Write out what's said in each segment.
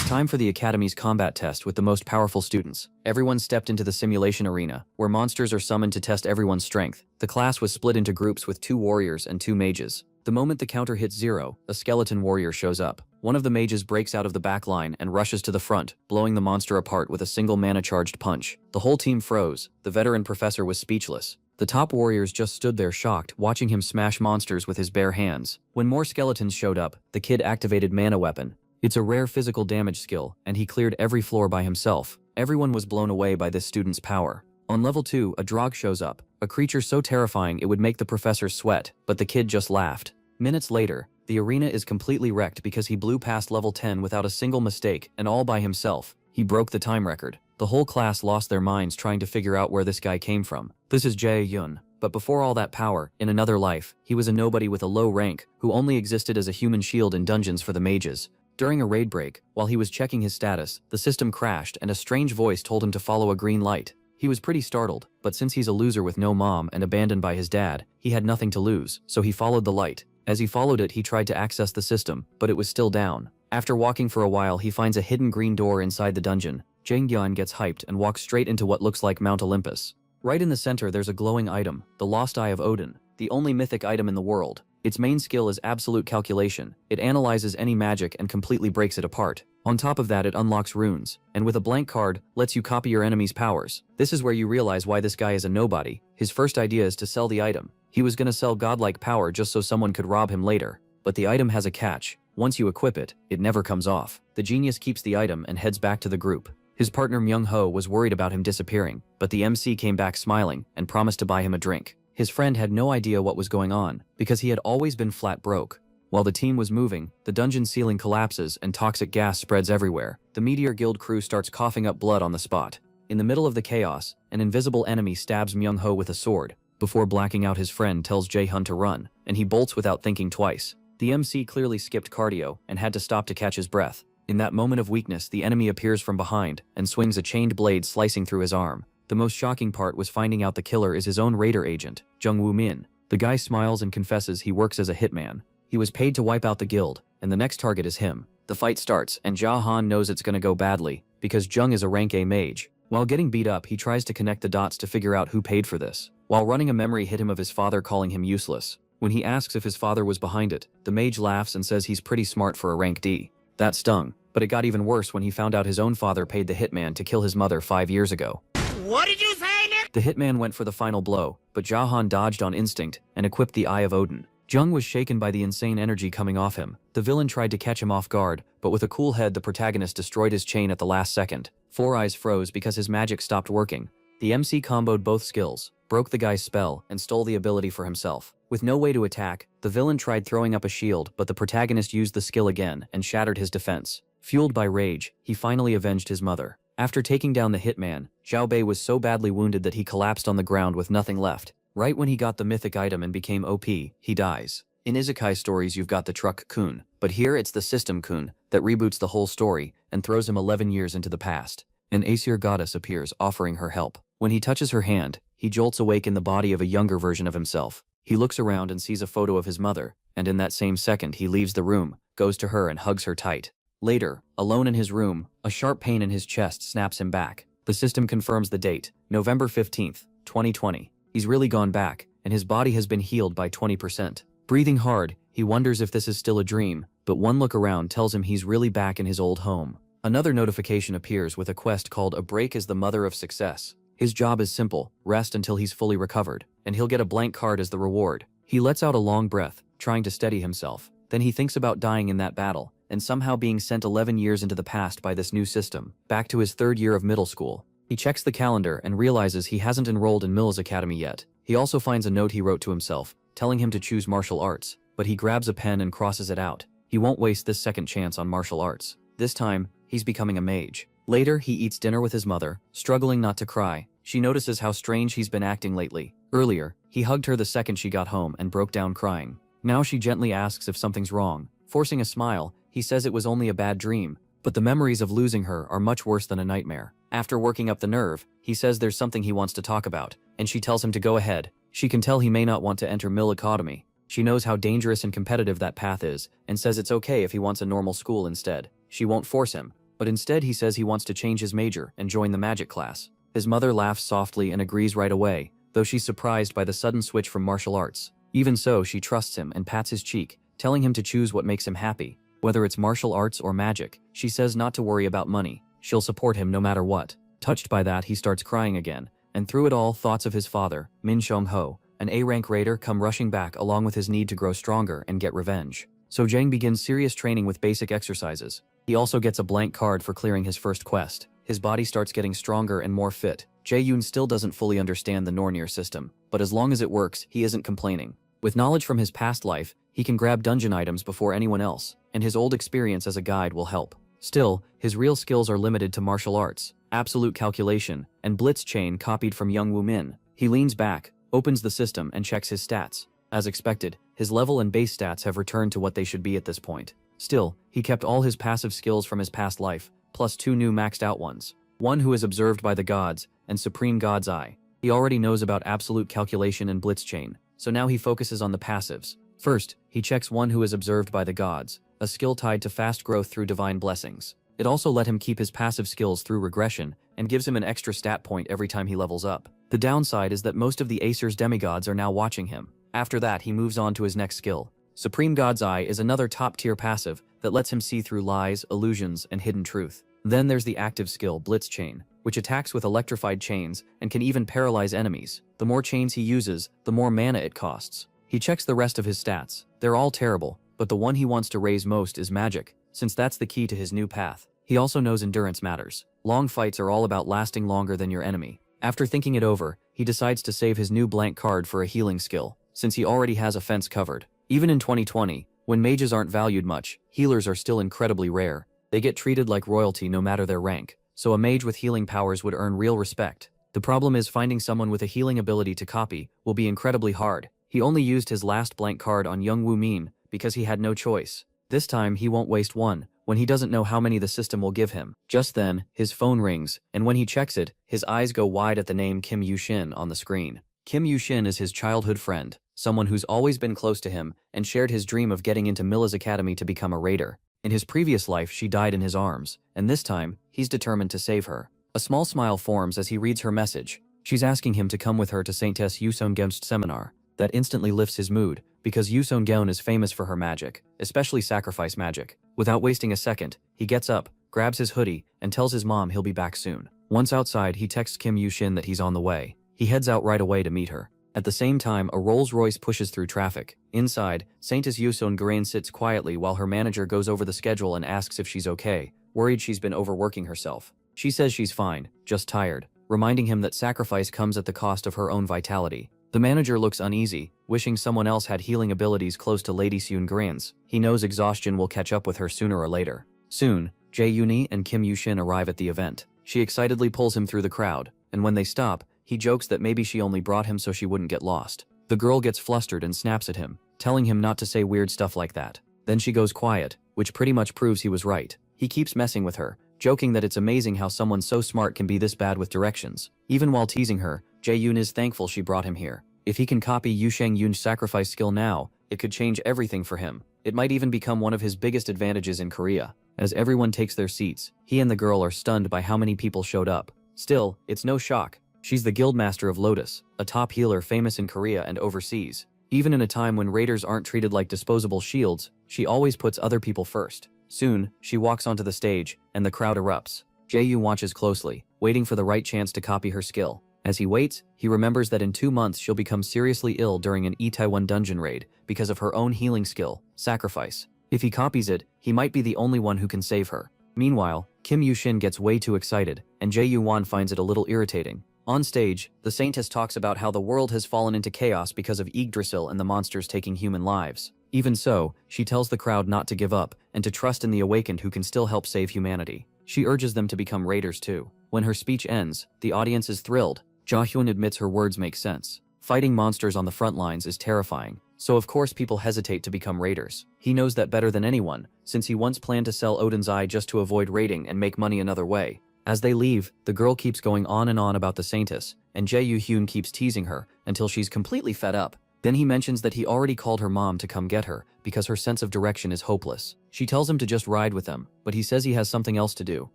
Time for the Academy's combat test with the most powerful students. Everyone stepped into the simulation arena, where monsters are summoned to test everyone's strength. The class was split into groups with 2 warriors and 2 mages. The moment the counter hits 0, a skeleton warrior shows up. One of the mages breaks out of the back line and rushes to the front, blowing the monster apart with a single mana-charged punch. The whole team froze. The veteran professor was speechless. The top warriors just stood there shocked, watching him smash monsters with his bare hands. When more skeletons showed up, the kid activated Mana Weapon. It's a rare physical damage skill, and he cleared every floor by himself. Everyone was blown away by this student's power. On level 2, a Drog shows up, a creature so terrifying it would make the professor sweat, but the kid just laughed. Minutes later, the arena is completely wrecked because he blew past level 10 without a single mistake, and all by himself. He broke the time record. The whole class lost their minds trying to figure out where this guy came from. This is Jae-yun. But before all that power, in another life, he was a nobody with a low rank, who only existed as a human shield in dungeons for the mages. During a raid break, while he was checking his status, the system crashed and a strange voice told him to follow a green light. He was pretty startled, but since he's a loser with no mom and abandoned by his dad, he had nothing to lose, so he followed the light. As he followed it, he tried to access the system, but it was still down. After walking for a while, he finds a hidden green door inside the dungeon. Jang-gyeon gets hyped and walks straight into what looks like Mount Olympus. Right in the center there's a glowing item, the Lost Eye of Odin, the only mythic item in the world. Its main skill is absolute calculation. It analyzes any magic and completely breaks it apart. On top of that, it unlocks runes, and with a blank card, lets you copy your enemy's powers. This is where you realize why this guy is a nobody. His first idea is to sell the item. He was gonna sell godlike power just so someone could rob him later. But the item has a catch. Once you equip it, it never comes off. The genius keeps the item and heads back to the group. His partner Myung-ho was worried about him disappearing, but the MC came back smiling and promised to buy him a drink. His friend had no idea what was going on, because he had always been flat broke. While the team was moving, the dungeon ceiling collapses and toxic gas spreads everywhere. The Meteor Guild crew starts coughing up blood on the spot. In the middle of the chaos, an invisible enemy stabs Myung-ho with a sword. Before blacking out, his friend tells Jae-hun to run, and he bolts without thinking twice. The MC clearly skipped cardio and had to stop to catch his breath. In that moment of weakness, the enemy appears from behind and swings a chained blade slicing through his arm. The most shocking part was finding out the killer is his own raider agent, Jung Woo-min. The guy smiles and confesses he works as a hitman. He was paid to wipe out the guild, and the next target is him. The fight starts, and Jae-han knows it's gonna go badly, because Jung is a rank A mage. While getting beat up, he tries to connect the dots to figure out who paid for this. While running, a memory hit him of his father calling him useless. When he asks if his father was behind it, the mage laughs and says he's pretty smart for a rank D. That stung, but it got even worse when he found out his own father paid the hitman to kill his mother 5 years ago. What did you say, Nick? The hitman went for the final blow, but Jae-han dodged on instinct and equipped the Eye of Odin. Jung was shaken by the insane energy coming off him. The villain tried to catch him off guard, but with a cool head the protagonist destroyed his chain at the last second. Four Eyes froze because his magic stopped working. The MC comboed both skills, broke the guy's spell, and stole the ability for himself. With no way to attack, the villain tried throwing up a shield, but the protagonist used the skill again and shattered his defense. Fueled by rage, he finally avenged his mother. After taking down the hitman, Zhao Bei was so badly wounded that he collapsed on the ground with nothing left. Right when he got the mythic item and became OP, he dies. In isekai stories you've got the truck-kun, but here it's the system-kun that reboots the whole story and throws him 11 years into the past. An Aesir goddess appears, offering her help. When he touches her hand, he jolts awake in the body of a younger version of himself. He looks around and sees a photo of his mother, and in that same second he leaves the room, goes to her and hugs her tight. Later, alone in his room, a sharp pain in his chest snaps him back. The system confirms the date, November 15th, 2020. He's really gone back, and his body has been healed by 20%. Breathing hard, he wonders if this is still a dream, but one look around tells him he's really back in his old home. Another notification appears with a quest called A Break is the Mother of Success. His job is simple, rest until he's fully recovered, and he'll get a blank card as the reward. He lets out a long breath, trying to steady himself. Then he thinks about dying in that battle, and somehow being sent 11 years into the past by this new system, back to his 3rd year of middle school. He checks the calendar and realizes he hasn't enrolled in Mill's Academy yet. He also finds a note he wrote to himself, telling him to choose martial arts, but he grabs a pen and crosses it out. He won't waste this second chance on martial arts. This time, he's becoming a mage. Later, he eats dinner with his mother, struggling not to cry. She notices how strange he's been acting lately. Earlier, he hugged her the second she got home and broke down crying. Now she gently asks if something's wrong. Forcing a smile, he says it was only a bad dream, but the memories of losing her are much worse than a nightmare. After working up the nerve, he says there's something he wants to talk about, and she tells him to go ahead. She can tell he may not want to enter Mill Academy. She knows how dangerous and competitive that path is, and says it's okay if he wants a normal school instead. She won't force him, but instead he says he wants to change his major and join the magic class. His mother laughs softly and agrees right away, though she's surprised by the sudden switch from martial arts. Even so, she trusts him and pats his cheek, telling him to choose what makes him happy. Whether it's martial arts or magic, she says not to worry about money. She'll support him no matter what. Touched by that, he starts crying again, and through it all, thoughts of his father, Min Shong-ho, an A-rank raider, come rushing back along with his need to grow stronger and get revenge. So Jang begins serious training with basic exercises. He also gets a blank card for clearing his first quest. His body starts getting stronger and more fit. Jae-yoon still doesn't fully understand the Nornir system, but as long as it works, he isn't complaining. With knowledge from his past life, he can grab dungeon items before anyone else, and his old experience as a guide will help. Still, his real skills are limited to martial arts, absolute calculation, and blitz chain copied from Young Woo Min. He leans back, opens the system, and checks his stats. As expected, his level and base stats have returned to what they should be at this point. Still, he kept all his passive skills from his past life, plus 2 new maxed out ones. One who is observed by the gods, and Supreme God's Eye. He already knows about absolute calculation and blitz chain, so now he focuses on the passives. First, he checks one who is observed by the gods, a skill tied to fast growth through divine blessings. It also let him keep his passive skills through regression, and gives him an extra stat point every time he levels up. The downside is that most of the Acer's demigods are now watching him. After that, he moves on to his next skill. Supreme God's Eye is another top-tier passive that lets him see through lies, illusions, and hidden truth. Then there's the active skill, Blitz Chain, which attacks with electrified chains and can even paralyze enemies. The more chains he uses, the more mana it costs. He checks the rest of his stats. They're all terrible, but the one he wants to raise most is magic, since that's the key to his new path. He also knows endurance matters. Long fights are all about lasting longer than your enemy. After thinking it over, he decides to save his new blank card for a healing skill, since he already has offense covered. Even in 2020, when mages aren't valued much, healers are still incredibly rare. They get treated like royalty no matter their rank, so a mage with healing powers would earn real respect. The problem is finding someone with a healing ability to copy will be incredibly hard. He only used his last blank card on Young Woo Min because he had no choice. This time he won't waste one, when he doesn't know how many the system will give him. Just then, his phone rings, and when he checks it, his eyes go wide at the name Kim Yu-shin on the screen. Kim Yu-shin is his childhood friend, someone who's always been close to him and shared his dream of getting into Milla's academy to become a raider. In his previous life, she died in his arms, and this time, he's determined to save her. A small smile forms as he reads her message. She's asking him to come with her to Saintess Yusong-geon's seminar. That instantly lifts his mood, because Yusong-geon is famous for her magic, especially sacrifice magic. Without wasting a second, he gets up, grabs his hoodie, and tells his mom he'll be back soon. Once outside, he texts Kim Yu-shin that he's on the way. He heads out right away to meet her. At the same time, a Rolls-Royce pushes through traffic. Inside, Saintess Yusong-geon sits quietly while her manager goes over the schedule and asks if she's okay, worried she's been overworking herself. She says she's fine, just tired, reminding him that sacrifice comes at the cost of her own vitality. The manager looks uneasy, wishing someone else had healing abilities close to Lady Seung-gran's. He knows exhaustion will catch up with her sooner or later. Soon, Jae-yooni and Kim Yu-shin arrive at the event. She excitedly pulls him through the crowd, and when they stop, he jokes that maybe she only brought him so she wouldn't get lost. The girl gets flustered and snaps at him, telling him not to say weird stuff like that. Then she goes quiet, which pretty much proves he was right. He keeps messing with her, joking that it's amazing how someone so smart can be this bad with directions. Even while teasing her, Jae-yoon is thankful she brought him here. If he can copy Yu Sheng-yoon's sacrifice skill now, it could change everything for him. It might even become one of his biggest advantages in Korea. As everyone takes their seats, he and the girl are stunned by how many people showed up. Still, it's no shock. She's the guildmaster of Lotus, a top healer famous in Korea and overseas. Even in a time when raiders aren't treated like disposable shields, she always puts other people first. Soon, she walks onto the stage, and the crowd erupts. Jae-yoon watches closely, waiting for the right chance to copy her skill. As he waits, he remembers that in 2 months she'll become seriously ill during an Itaewon dungeon raid because of her own healing skill, sacrifice. If he copies it, he might be the only one who can save her. Meanwhile, Kim Yu-shin gets way too excited, and Jae-yoon finds it a little irritating. On stage, the Saintess talks about how the world has fallen into chaos because of Yggdrasil and the monsters taking human lives. Even so, she tells the crowd not to give up and to trust in the awakened who can still help save humanity. She urges them to become raiders too. When her speech ends, the audience is thrilled. Ja-hyun admits her words make sense. Fighting monsters on the front lines is terrifying, so of course people hesitate to become raiders. He knows that better than anyone, since he once planned to sell Odin's Eye just to avoid raiding and make money another way. As they leave, the girl keeps going on and about the Saintess, and Jae-hyun keeps teasing her until she's completely fed up. Then he mentions that he already called her mom to come get her because her sense of direction is hopeless. She tells him to just ride with them, but he says he has something else to do.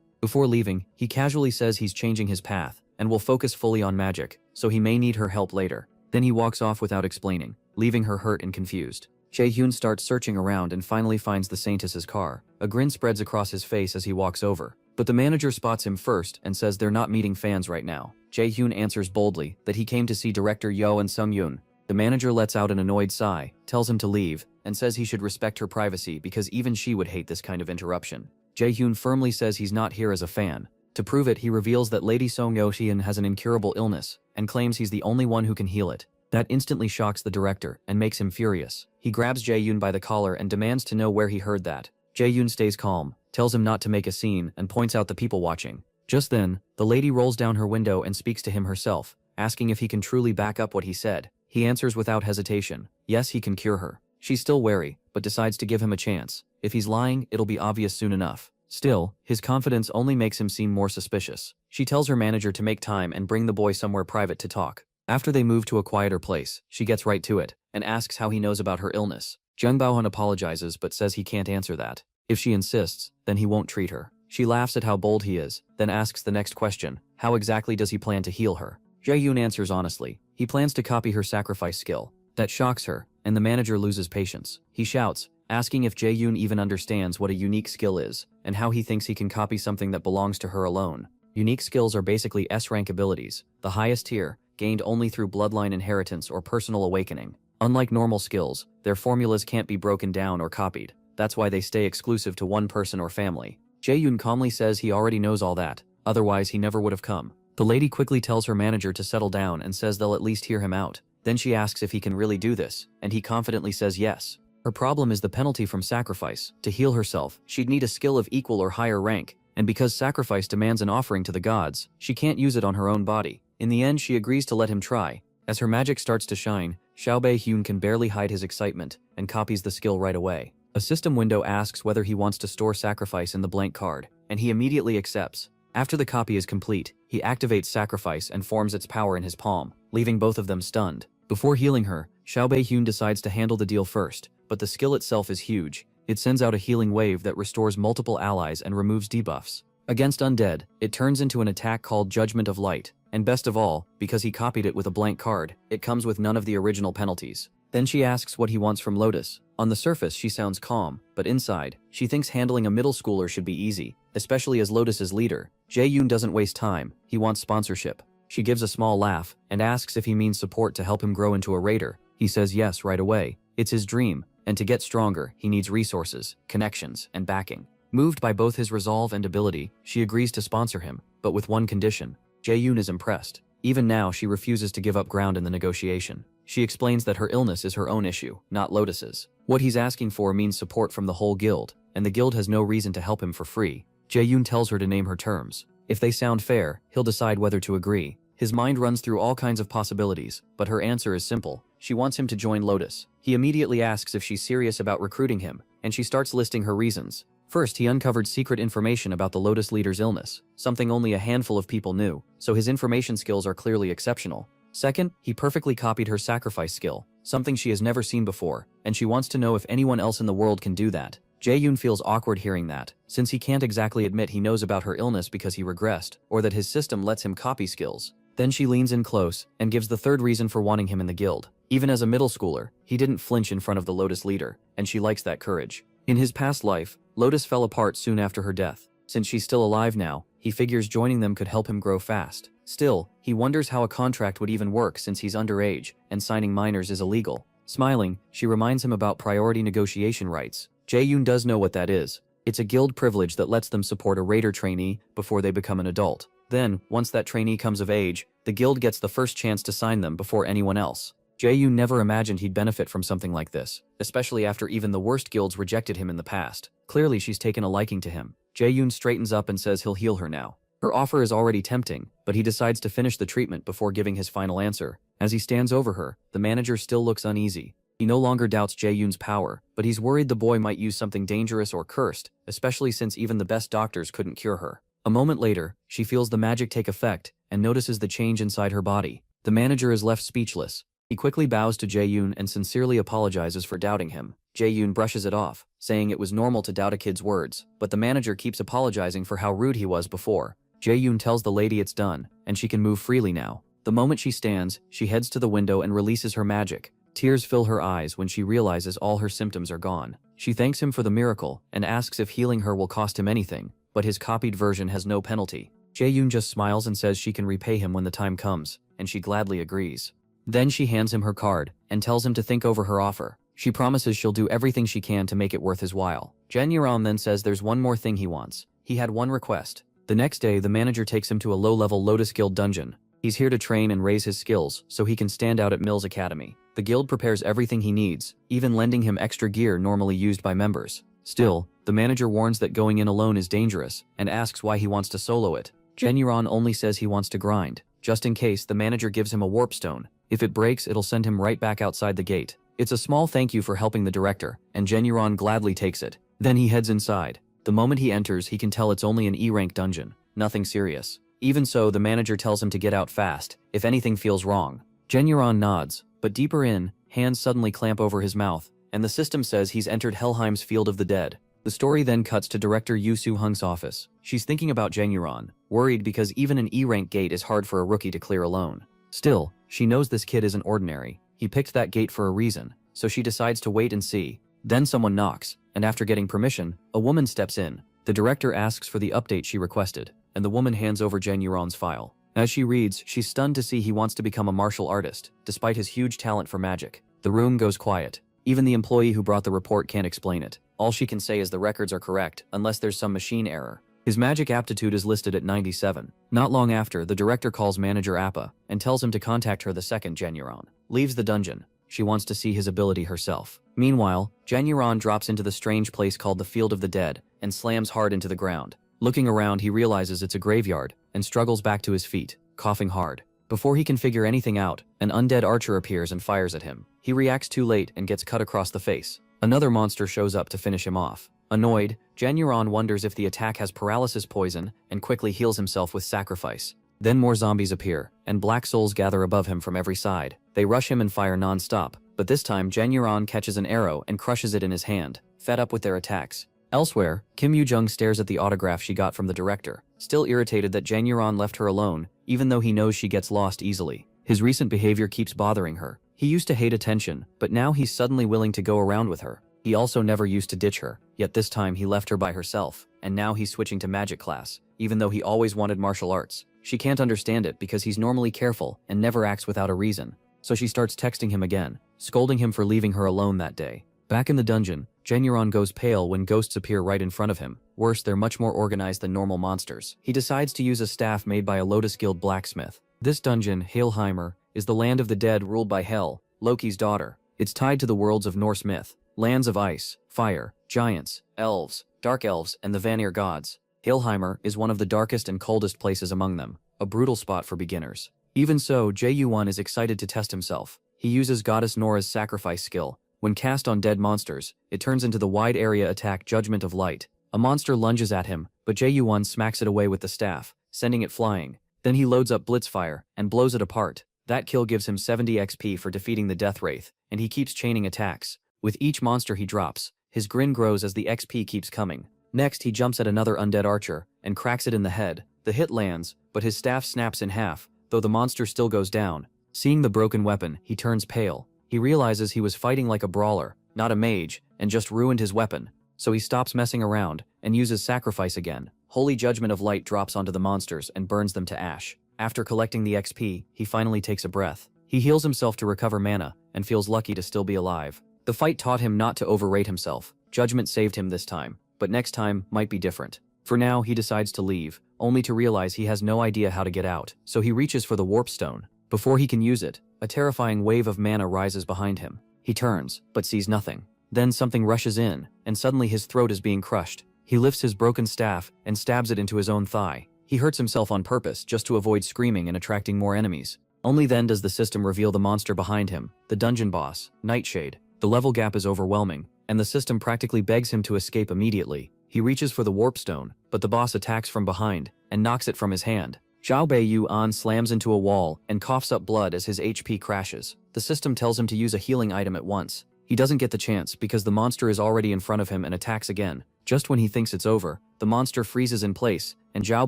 Before leaving, he casually says he's changing his path and will focus fully on magic, so he may need her help later. Then he walks off without explaining, leaving her hurt and confused. Jae-hyun starts searching around and finally finds the Saintess's car. A grin spreads across his face as he walks over. But the manager spots him first and says they're not meeting fans right now. Jae-hyun answers boldly that he came to see director Yo and Sung-yoon. The manager lets out an annoyed sigh, tells him to leave, and says he should respect her privacy because even she would hate this kind of interruption. Jae-hyun firmly says he's not here as a fan. To prove it, he reveals that Lady Song-yo-shian has an incurable illness and claims he's the only one who can heal it. That instantly shocks the director and makes him furious. He grabs Jae-hyun by the collar and demands to know where he heard that. Jae-hyun stays calm, tells him not to make a scene, and points out the people watching. Just then, the lady rolls down her window and speaks to him herself, asking if he can truly back up what he said. He answers without hesitation, yes, he can cure her. She's still wary, but decides to give him a chance. If he's lying, it'll be obvious soon enough. Still, his confidence only makes him seem more suspicious. She tells her manager to make time and bring the boy somewhere private to talk. After they move to a quieter place, she gets right to it and asks how he knows about her illness. Jung Bao-hun apologizes but says he can't answer that. If she insists, then he won't treat her. She laughs at how bold he is, then asks the next question, how exactly does he plan to heal her? Jae-hyun answers honestly. He plans to copy her sacrifice skill. That shocks her, and the manager loses patience. He shouts, asking if Jae-hyun even understands what a unique skill is, and how he thinks he can copy something that belongs to her alone. Unique skills are basically S-rank abilities, the highest tier, gained only through bloodline inheritance or personal awakening. Unlike normal skills, their formulas can't be broken down or copied. That's why they stay exclusive to one person or family. Jae-hyun calmly says he already knows all that, otherwise he never would have come. The lady quickly tells her manager to settle down and says they'll at least hear him out. Then she asks if he can really do this, and he confidently says yes. Her problem is the penalty from sacrifice. To heal herself, she'd need a skill of equal or higher rank, and because sacrifice demands an offering to the gods, she can't use it on her own body. In the end, she agrees to let him try. As her magic starts to shine, Xiao Bei-hyun can barely hide his excitement and copies the skill right away. A system window asks whether he wants to store sacrifice in the blank card, and he immediately accepts. After the copy is complete, he activates sacrifice and forms its power in his palm, leaving both of them stunned. Before healing her, Xiao Bei-hyun decides to handle the deal first, but the skill itself is huge. It sends out a healing wave that restores multiple allies and removes debuffs. Against undead, it turns into an attack called Judgment of Light, and best of all, because he copied it with a blank card, it comes with none of the original penalties. Then she asks what he wants from Lotus. On the surface, she sounds calm, but inside, she thinks handling a middle schooler should be easy, especially as Lotus's leader. Jae-hyun doesn't waste time, he wants sponsorship. She gives a small laugh and asks if he means support to help him grow into a raider. He says yes right away. It's his dream, and to get stronger, he needs resources, connections, and backing. Moved by both his resolve and ability, she agrees to sponsor him, but with one condition. Jae-hyun is impressed. Even now, she refuses to give up ground in the negotiation. She explains that her illness is her own issue, not Lotus's. What he's asking for means support from the whole guild, and the guild has no reason to help him for free. Jae-hyun tells her to name her terms. If they sound fair, he'll decide whether to agree. His mind runs through all kinds of possibilities, but her answer is simple. She wants him to join Lotus. He immediately asks if she's serious about recruiting him, and she starts listing her reasons. First, he uncovered secret information about the Lotus leader's illness, something only a handful of people knew, so his information skills are clearly exceptional. Second, he perfectly copied her sacrifice skill, something she has never seen before, and she wants to know if anyone else in the world can do that. Jae-hyun feels awkward hearing that, since he can't exactly admit he knows about her illness because he regressed, or that his system lets him copy skills. Then she leans in close and gives the third reason for wanting him in the guild. Even as a middle schooler, he didn't flinch in front of the Lotus leader, and she likes that courage. In his past life, Lotus fell apart soon after her death. Since she's still alive now, he figures joining them could help him grow fast. Still, he wonders how a contract would even work since he's underage, and signing minors is illegal. Smiling, she reminds him about priority negotiation rights. Jae-hyun does know what that is. It's a guild privilege that lets them support a raider trainee before they become an adult. Then, once that trainee comes of age, the guild gets the first chance to sign them before anyone else. Jae-hyun never imagined he'd benefit from something like this, especially after even the worst guilds rejected him in the past. Clearly, she's taken a liking to him. Jae-hyun straightens up and says he'll heal her now. Her offer is already tempting, but he decides to finish the treatment before giving his final answer. As he stands over her, the manager still looks uneasy. He no longer doubts Jae-hyun's power, but he's worried the boy might use something dangerous or cursed, especially since even the best doctors couldn't cure her. A moment later, she feels the magic take effect and notices the change inside her body. The manager is left speechless. He quickly bows to Jae-yoon and sincerely apologizes for doubting him. Jae-yoon brushes it off, saying it was normal to doubt a kid's words, but the manager keeps apologizing for how rude he was before. Jae-yoon tells the lady it's done, and she can move freely now. The moment she stands, she heads to the window and releases her magic. Tears fill her eyes when she realizes all her symptoms are gone. She thanks him for the miracle and asks if healing her will cost him anything, but his copied version has no penalty. Jae-yoon just smiles and says she can repay him when the time comes, and she gladly agrees. Then she hands him her card and tells him to think over her offer. She promises she'll do everything she can to make it worth his while. Jae-yoon then says there's one more thing he wants. He had one request. The next day, the manager takes him to a low-level Lotus Guild dungeon. He's here to train and raise his skills so he can stand out at Mills Academy. The guild prepares everything he needs, even lending him extra gear normally used by members. Still, the manager warns that going in alone is dangerous and asks why he wants to solo it. Jae-yoon only says he wants to grind. Just in case, the manager gives him a warp stone. If it breaks, it'll send him right back outside the gate. It's a small thank you for helping the director, and Jae-yoon gladly takes it. Then he heads inside. The moment he enters, he can tell it's only an E-rank dungeon. Nothing serious. Even so, the manager tells him to get out fast, if anything feels wrong. Jae-yoon nods, but deeper in, hands suddenly clamp over his mouth, and the system says he's entered Helheim's Field of the Dead. The story then cuts to director Yoo Soo-hung's office. She's thinking about Jae-yoon, worried because even an E-rank gate is hard for a rookie to clear alone. Still, she knows this kid isn't ordinary. He picked that gate for a reason, so she decides to wait and see. Then someone knocks, and after getting permission, a woman steps in. The director asks for the update she requested, and the woman hands over Jae-yoon's file. As she reads, she's stunned to see he wants to become a martial artist, despite his huge talent for magic. The room goes quiet. Even the employee who brought the report can't explain it. All she can say is the records are correct, unless there's some machine error. His magic aptitude is listed at 97. Not long after, the director calls manager Appa and tells him to contact her the second Jae-yoon leaves the dungeon. She wants to see his ability herself. Meanwhile, Jae-yoon drops into the strange place called the Field of the Dead and slams hard into the ground. Looking around, he realizes it's a graveyard and struggles back to his feet, coughing hard. Before he can figure anything out, an undead archer appears and fires at him. He reacts too late and gets cut across the face. Another monster shows up to finish him off. Annoyed, Jae-yoon wonders if the attack has paralysis poison and quickly heals himself with sacrifice. Then more zombies appear, and black souls gather above him from every side. They rush him and fire non-stop, but this time Jae-yoon catches an arrow and crushes it in his hand, fed up with their attacks. Elsewhere, Kim Yoo-jung stares at the autograph she got from the director, still irritated that Jae-yoon left her alone, even though he knows she gets lost easily. His recent behavior keeps bothering her. He used to hate attention, but now he's suddenly willing to go around with her. He also never used to ditch her, yet this time he left her by herself, and now he's switching to magic class, even though he always wanted martial arts. She can't understand it because he's normally careful and never acts without a reason. So she starts texting him again, scolding him for leaving her alone that day. Back in the dungeon, Jae-yoon goes pale when ghosts appear right in front of him. Worse, they're much more organized than normal monsters. He decides to use a staff made by a Lotus Guild blacksmith. This dungeon, Helheimr, is the land of the dead ruled by Hel, Loki's daughter. It's tied to the worlds of Norse myth, lands of ice, fire, giants, elves, dark elves, and the Vanir gods. Helheimr is one of the darkest and coldest places among them, a brutal spot for beginners. Even so, Jae-yoon is excited to test himself. He uses Goddess Nora's sacrifice skill. When cast on dead monsters, it turns into the wide area attack Judgment of Light. A monster lunges at him, but Jae-yoon smacks it away with the staff, sending it flying. Then he loads up Blitzfire and blows it apart. That kill gives him 70 XP for defeating the Death Wraith, and he keeps chaining attacks. With each monster he drops, his grin grows as the XP keeps coming. Next, he jumps at another undead archer and cracks it in the head. The hit lands, but his staff snaps in half, though the monster still goes down. Seeing the broken weapon, he turns pale. He realizes he was fighting like a brawler, not a mage, and just ruined his weapon. So he stops messing around and uses sacrifice again. Holy Judgment of Light drops onto the monsters and burns them to ash. After collecting the XP, he finally takes a breath. He heals himself to recover mana and feels lucky to still be alive. The fight taught him not to overrate himself. Judgment saved him this time, but next time might be different. For now, he decides to leave, only to realize he has no idea how to get out, so he reaches for the warp stone. Before he can use it, a terrifying wave of mana rises behind him. He turns, but sees nothing. Then something rushes in, and suddenly his throat is being crushed. He lifts his broken staff and stabs it into his own thigh. He hurts himself on purpose just to avoid screaming and attracting more enemies. Only then does the system reveal the monster behind him, the dungeon boss, Nightshade. The level gap is overwhelming, and the system practically begs him to escape immediately. He reaches for the warp stone, but the boss attacks from behind and knocks it from his hand. Zhao Beiyuan slams into a wall and coughs up blood as his HP crashes. The system tells him to use a healing item at once. He doesn't get the chance because the monster is already in front of him and attacks again. Just when he thinks it's over, the monster freezes in place, and Zhao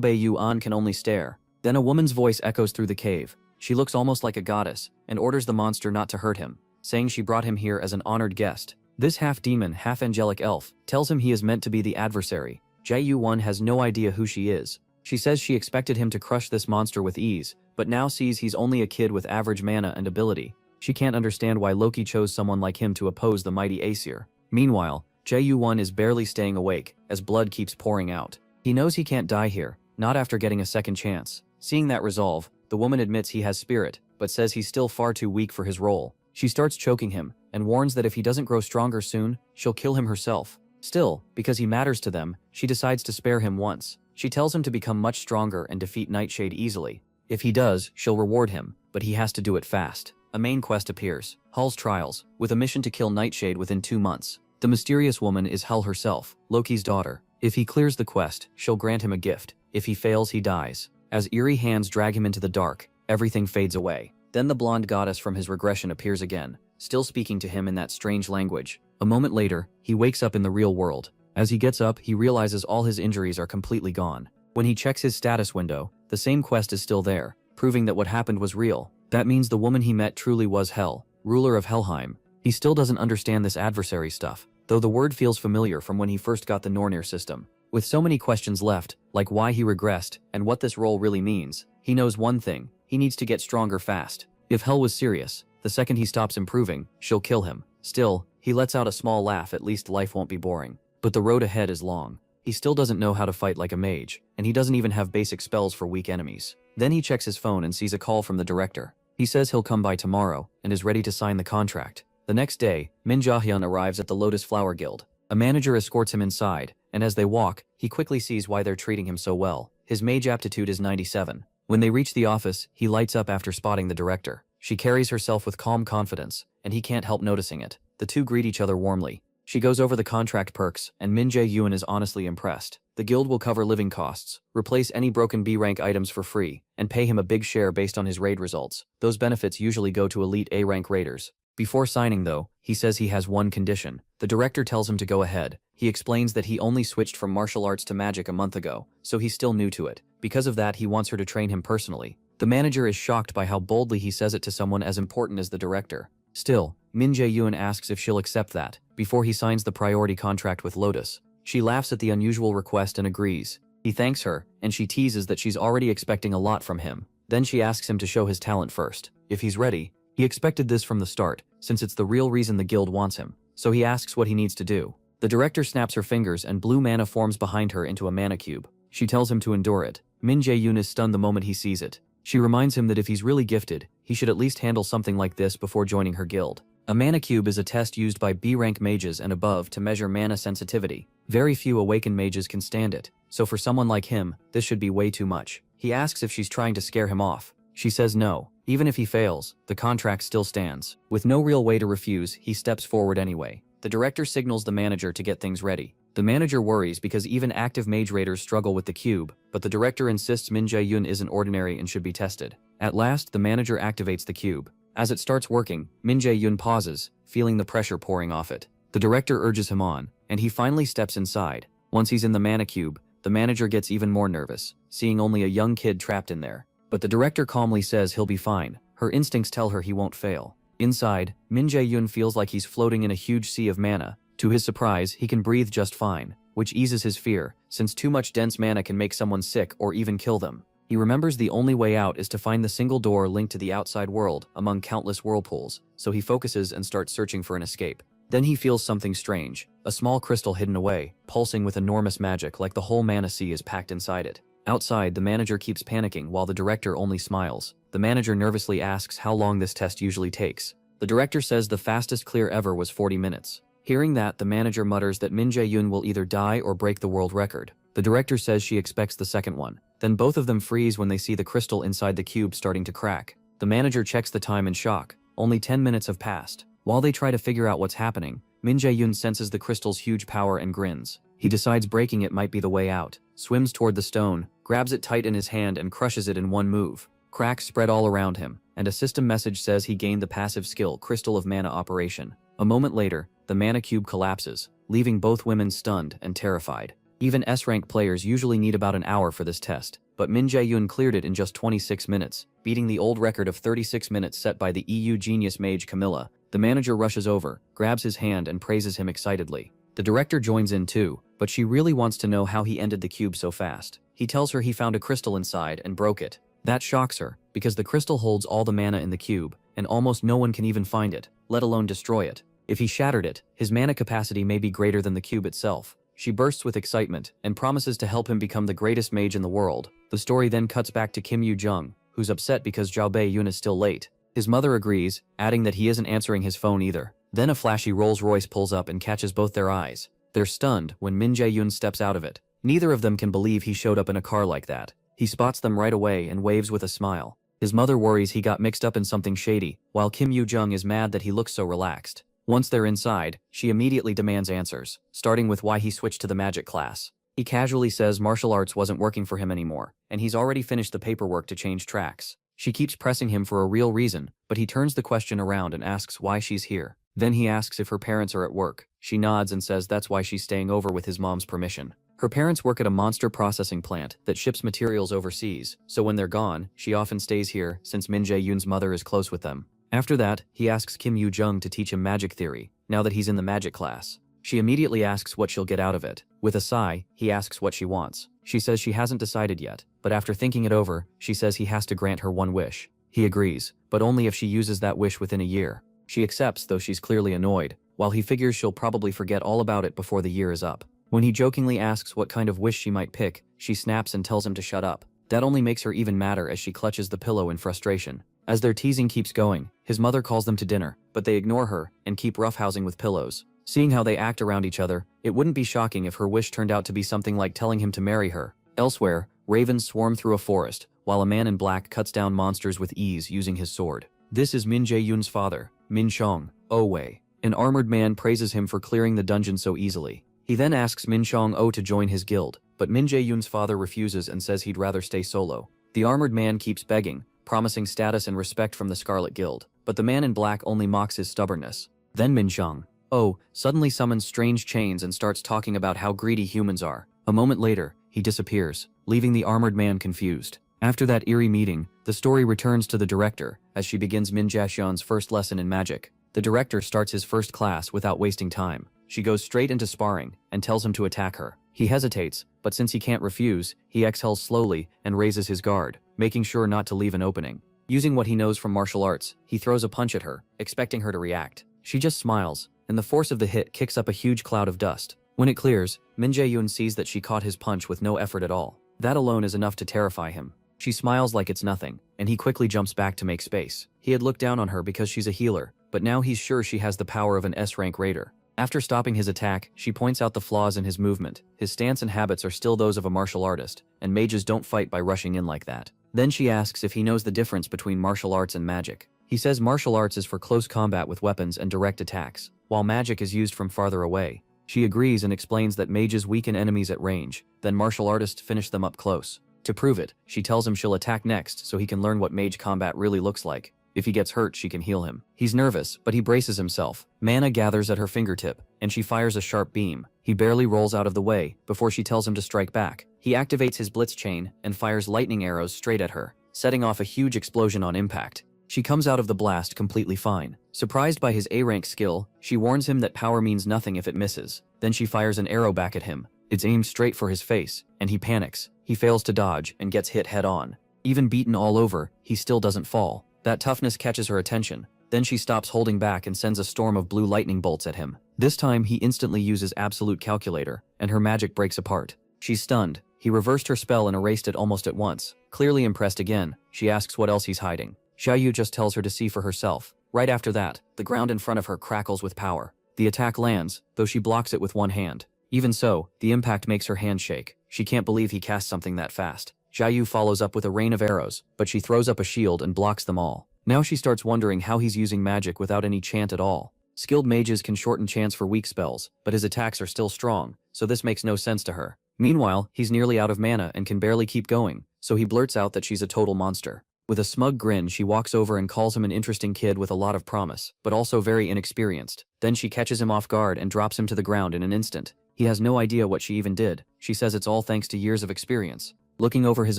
Beiyuan can only stare. Then a woman's voice echoes through the cave. She looks almost like a goddess, and orders the monster not to hurt him, saying she brought him here as an honored guest. This half-demon, half-angelic elf tells him he is meant to be the adversary. Jae-Yuan has no idea who she is. She says she expected him to crush this monster with ease, but now sees he's only a kid with average mana and ability. She can't understand why Loki chose someone like him to oppose the mighty Aesir. Meanwhile, Jae-Yuan is barely staying awake, as blood keeps pouring out. He knows he can't die here, not after getting a second chance. Seeing that resolve, the woman admits he has spirit, but says he's still far too weak for his role. She starts choking him, and warns that if he doesn't grow stronger soon, she'll kill him herself. Still, because he matters to them, she decides to spare him once. She tells him to become much stronger and defeat Nightshade easily. If he does, she'll reward him, but he has to do it fast. A main quest appears, Hull's Trials, with a mission to kill Nightshade within 2 months. The mysterious woman is Hull herself, Loki's daughter. If he clears the quest, she'll grant him a gift. If he fails, he dies. As eerie hands drag him into the dark, everything fades away. Then the blonde goddess from his regression appears again, still speaking to him in that strange language. A moment later, he wakes up in the real world. As he gets up, he realizes all his injuries are completely gone. When he checks his status window, the same quest is still there, proving that what happened was real. That means the woman he met truly was Hel, ruler of Helheim. He still doesn't understand this adversary stuff, though the word feels familiar from when he first got the Nornir system. With so many questions left, like why he regressed and what this role really means, he knows one thing: he needs to get stronger fast. If Hel was serious, the second he stops improving, she'll kill him. Still, he lets out a small laugh, at least life won't be boring. But the road ahead is long. He still doesn't know how to fight like a mage, and he doesn't even have basic spells for weak enemies. Then he checks his phone and sees a call from the director. He says he'll come by tomorrow, and is ready to sign the contract. The next day, Min Jahyun arrives at the Lotus Flower Guild. A manager escorts him inside, and as they walk, he quickly sees why they're treating him so well. His mage aptitude is 97. When they reach the office, he lights up after spotting the director. She carries herself with calm confidence, and he can't help noticing it. The two greet each other warmly. She goes over the contract perks, and Min Jae-Yuan is honestly impressed. The guild will cover living costs, replace any broken B-rank items for free, and pay him a big share based on his raid results. Those benefits usually go to elite A-rank raiders. Before signing though, he says he has one condition. The director tells him to go ahead. He explains that he only switched from martial arts to magic a month ago, so he's still new to it. Because of that, he wants her to train him personally. The manager is shocked by how boldly he says it to someone as important as the director. Still, Min Jae-Yuan asks if she'll accept that, before he signs the priority contract with Lotus. She laughs at the unusual request and agrees. He thanks her, and she teases that she's already expecting a lot from him. Then she asks him to show his talent first. If he's ready, he expected this from the start, since it's the real reason the guild wants him. So he asks what he needs to do. The director snaps her fingers and blue mana forms behind her into a mana cube. She tells him to endure it. Min Jae-Yuan is stunned the moment he sees it. She reminds him that if he's really gifted, he should at least handle something like this before joining her guild. A mana cube is a test used by B-rank mages and above to measure mana sensitivity. Very few awakened mages can stand it, so for someone like him, this should be way too much. He asks if she's trying to scare him off. She says no. Even if he fails, the contract still stands. With no real way to refuse, he steps forward anyway. The director signals the manager to get things ready. The manager worries because even active mage raiders struggle with the cube, but the director insists Min Jae-Yuan isn't ordinary and should be tested. At last, the manager activates the cube. As it starts working, Min Jae-Yuan pauses, feeling the pressure pouring off it. The director urges him on, and he finally steps inside. Once he's in the mana cube, the manager gets even more nervous, seeing only a young kid trapped in there. But the director calmly says he'll be fine. Her instincts tell her he won't fail. Inside, Min Jae-Yuan feels like he's floating in a huge sea of mana. To his surprise, he can breathe just fine, which eases his fear, since too much dense mana can make someone sick or even kill them. He remembers the only way out is to find the single door linked to the outside world among countless whirlpools, so he focuses and starts searching for an escape. Then he feels something strange, a small crystal hidden away, pulsing with enormous magic like the whole mana sea is packed inside it. Outside, the manager keeps panicking while the director only smiles. The manager nervously asks how long this test usually takes. The director says the fastest clear ever was 40 minutes. Hearing that, the manager mutters that Min Jae-Yuan will either die or break the world record. The director says she expects the second one. Then both of them freeze when they see the crystal inside the cube starting to crack. The manager checks the time in shock. Only 10 minutes have passed. While they try to figure out what's happening, Min Jae-Yuan senses the crystal's huge power and grins. He decides breaking it might be the way out. swims toward the stone, grabs it tight in his hand and crushes it in one move. Cracks spread all around him, and a system message says he gained the passive skill Crystal of Mana Operation. A moment later, the mana cube collapses, leaving both women stunned and terrified. Even S-rank players usually need about an hour for this test, but Min Jae-yoon cleared it in just 26 minutes, beating the old record of 36 minutes set by the EU genius mage Camilla. The manager rushes over, grabs his hand and praises him excitedly. The director joins in too, but she really wants to know how he ended the cube so fast. He tells her he found a crystal inside and broke it. That shocks her, because the crystal holds all the mana in the cube, and almost no one can even find it, let alone destroy it. If he shattered it, his mana capacity may be greater than the cube itself. She bursts with excitement and promises to help him become the greatest mage in the world. The story then cuts back to Kim Yoo-jung, who's upset because Zhao Bei-yoon is still late. His mother agrees, adding that he isn't answering his phone either. Then a flashy Rolls-Royce pulls up and catches both their eyes. They're stunned when Min Jae-yoon steps out of it. Neither of them can believe he showed up in a car like that. He spots them right away and waves with a smile. His mother worries he got mixed up in something shady, while Kim Yoo-jung is mad that he looks so relaxed. Once they're inside, she immediately demands answers, starting with why he switched to the magic class. He casually says martial arts wasn't working for him anymore, and he's already finished the paperwork to change tracks. She keeps pressing him for a real reason, but he turns the question around and asks why she's here. Then he asks if her parents are at work. She nods and says that's why she's staying over with his mom's permission. Her parents work at a monster processing plant that ships materials overseas, so when they're gone, she often stays here since Min Jae-yoon's mother is close with them. After that, he asks Kim Yoo-jung to teach him magic theory, now that he's in the magic class. She immediately asks what she'll get out of it. With a sigh, he asks what she wants. She says she hasn't decided yet, but after thinking it over, she says he has to grant her one wish. He agrees, but only if she uses that wish within a year. She accepts, though she's clearly annoyed, while he figures she'll probably forget all about it before the year is up. When he jokingly asks what kind of wish she might pick, she snaps and tells him to shut up. That only makes her even madder as she clutches the pillow in frustration. As their teasing keeps going, his mother calls them to dinner, but they ignore her and keep roughhousing with pillows. Seeing how they act around each other, it wouldn't be shocking if her wish turned out to be something like telling him to marry her. Elsewhere, ravens swarm through a forest, while a man in black cuts down monsters with ease using his sword. This is Min Jae-yoon's father, Min Chong, Oh-wei. An armored man praises him for clearing the dungeon so easily. He then asks Min Chong-oh to join his guild, but Min Jae-yoon's father refuses and says he'd rather stay solo. The armored man keeps begging, promising status and respect from the Scarlet Guild, but the man in black only mocks his stubbornness. Then Min Chong-oh suddenly summons strange chains and starts talking about how greedy humans are. A moment later, he disappears, leaving the armored man confused. After that eerie meeting, the story returns to the director, as she begins Min Jae-hyun's first lesson in magic. The director starts his first class without wasting time. She goes straight into sparring, and tells him to attack her. He hesitates, but since he can't refuse, he exhales slowly and raises his guard, making sure not to leave an opening. Using what he knows from martial arts, he throws a punch at her, expecting her to react. She just smiles, and the force of the hit kicks up a huge cloud of dust. When it clears, Min Jae-yoon sees that she caught his punch with no effort at all. That alone is enough to terrify him. She smiles like it's nothing, and he quickly jumps back to make space. He had looked down on her because she's a healer, but now he's sure she has the power of an S-rank raider. After stopping his attack, she points out the flaws in his movement. His stance and habits are still those of a martial artist, and mages don't fight by rushing in like that. Then she asks if he knows the difference between martial arts and magic. He says martial arts is for close combat with weapons and direct attacks, while magic is used from farther away. She agrees and explains that mages weaken enemies at range, then martial artists finish them up close. To prove it, she tells him she'll attack next so he can learn what mage combat really looks like. If he gets hurt, she can heal him. He's nervous, but he braces himself. Mana gathers at her fingertip, and she fires a sharp beam. He barely rolls out of the way before she tells him to strike back. He activates his blitz chain and fires lightning arrows straight at her, setting off a huge explosion on impact. She comes out of the blast completely fine. Surprised by his A-rank skill, she warns him that power means nothing if it misses. Then she fires an arrow back at him. It's aimed straight for his face, and he panics. He fails to dodge and gets hit head-on. Even beaten all over, he still doesn't fall. That toughness catches her attention. Then she stops holding back and sends a storm of blue lightning bolts at him. This time, he instantly uses Absolute Calculator, and her magic breaks apart. She's stunned. He reversed her spell and erased it almost at once. Clearly impressed again, she asks what else he's hiding. Xiaoyu just tells her to see for herself. Right after that, the ground in front of her crackles with power. The attack lands, though she blocks it with one hand. Even so, the impact makes her hand shake. She can't believe he cast something that fast. Xiaoyu follows up with a rain of arrows, but she throws up a shield and blocks them all. Now she starts wondering how he's using magic without any chant at all. Skilled mages can shorten chants for weak spells, but his attacks are still strong, so this makes no sense to her. Meanwhile, he's nearly out of mana and can barely keep going, so he blurts out that she's a total monster. With a smug grin, she walks over and calls him an interesting kid with a lot of promise, but also very inexperienced. Then she catches him off guard and drops him to the ground in an instant. He has no idea what she even did. She says it's all thanks to years of experience. Looking over his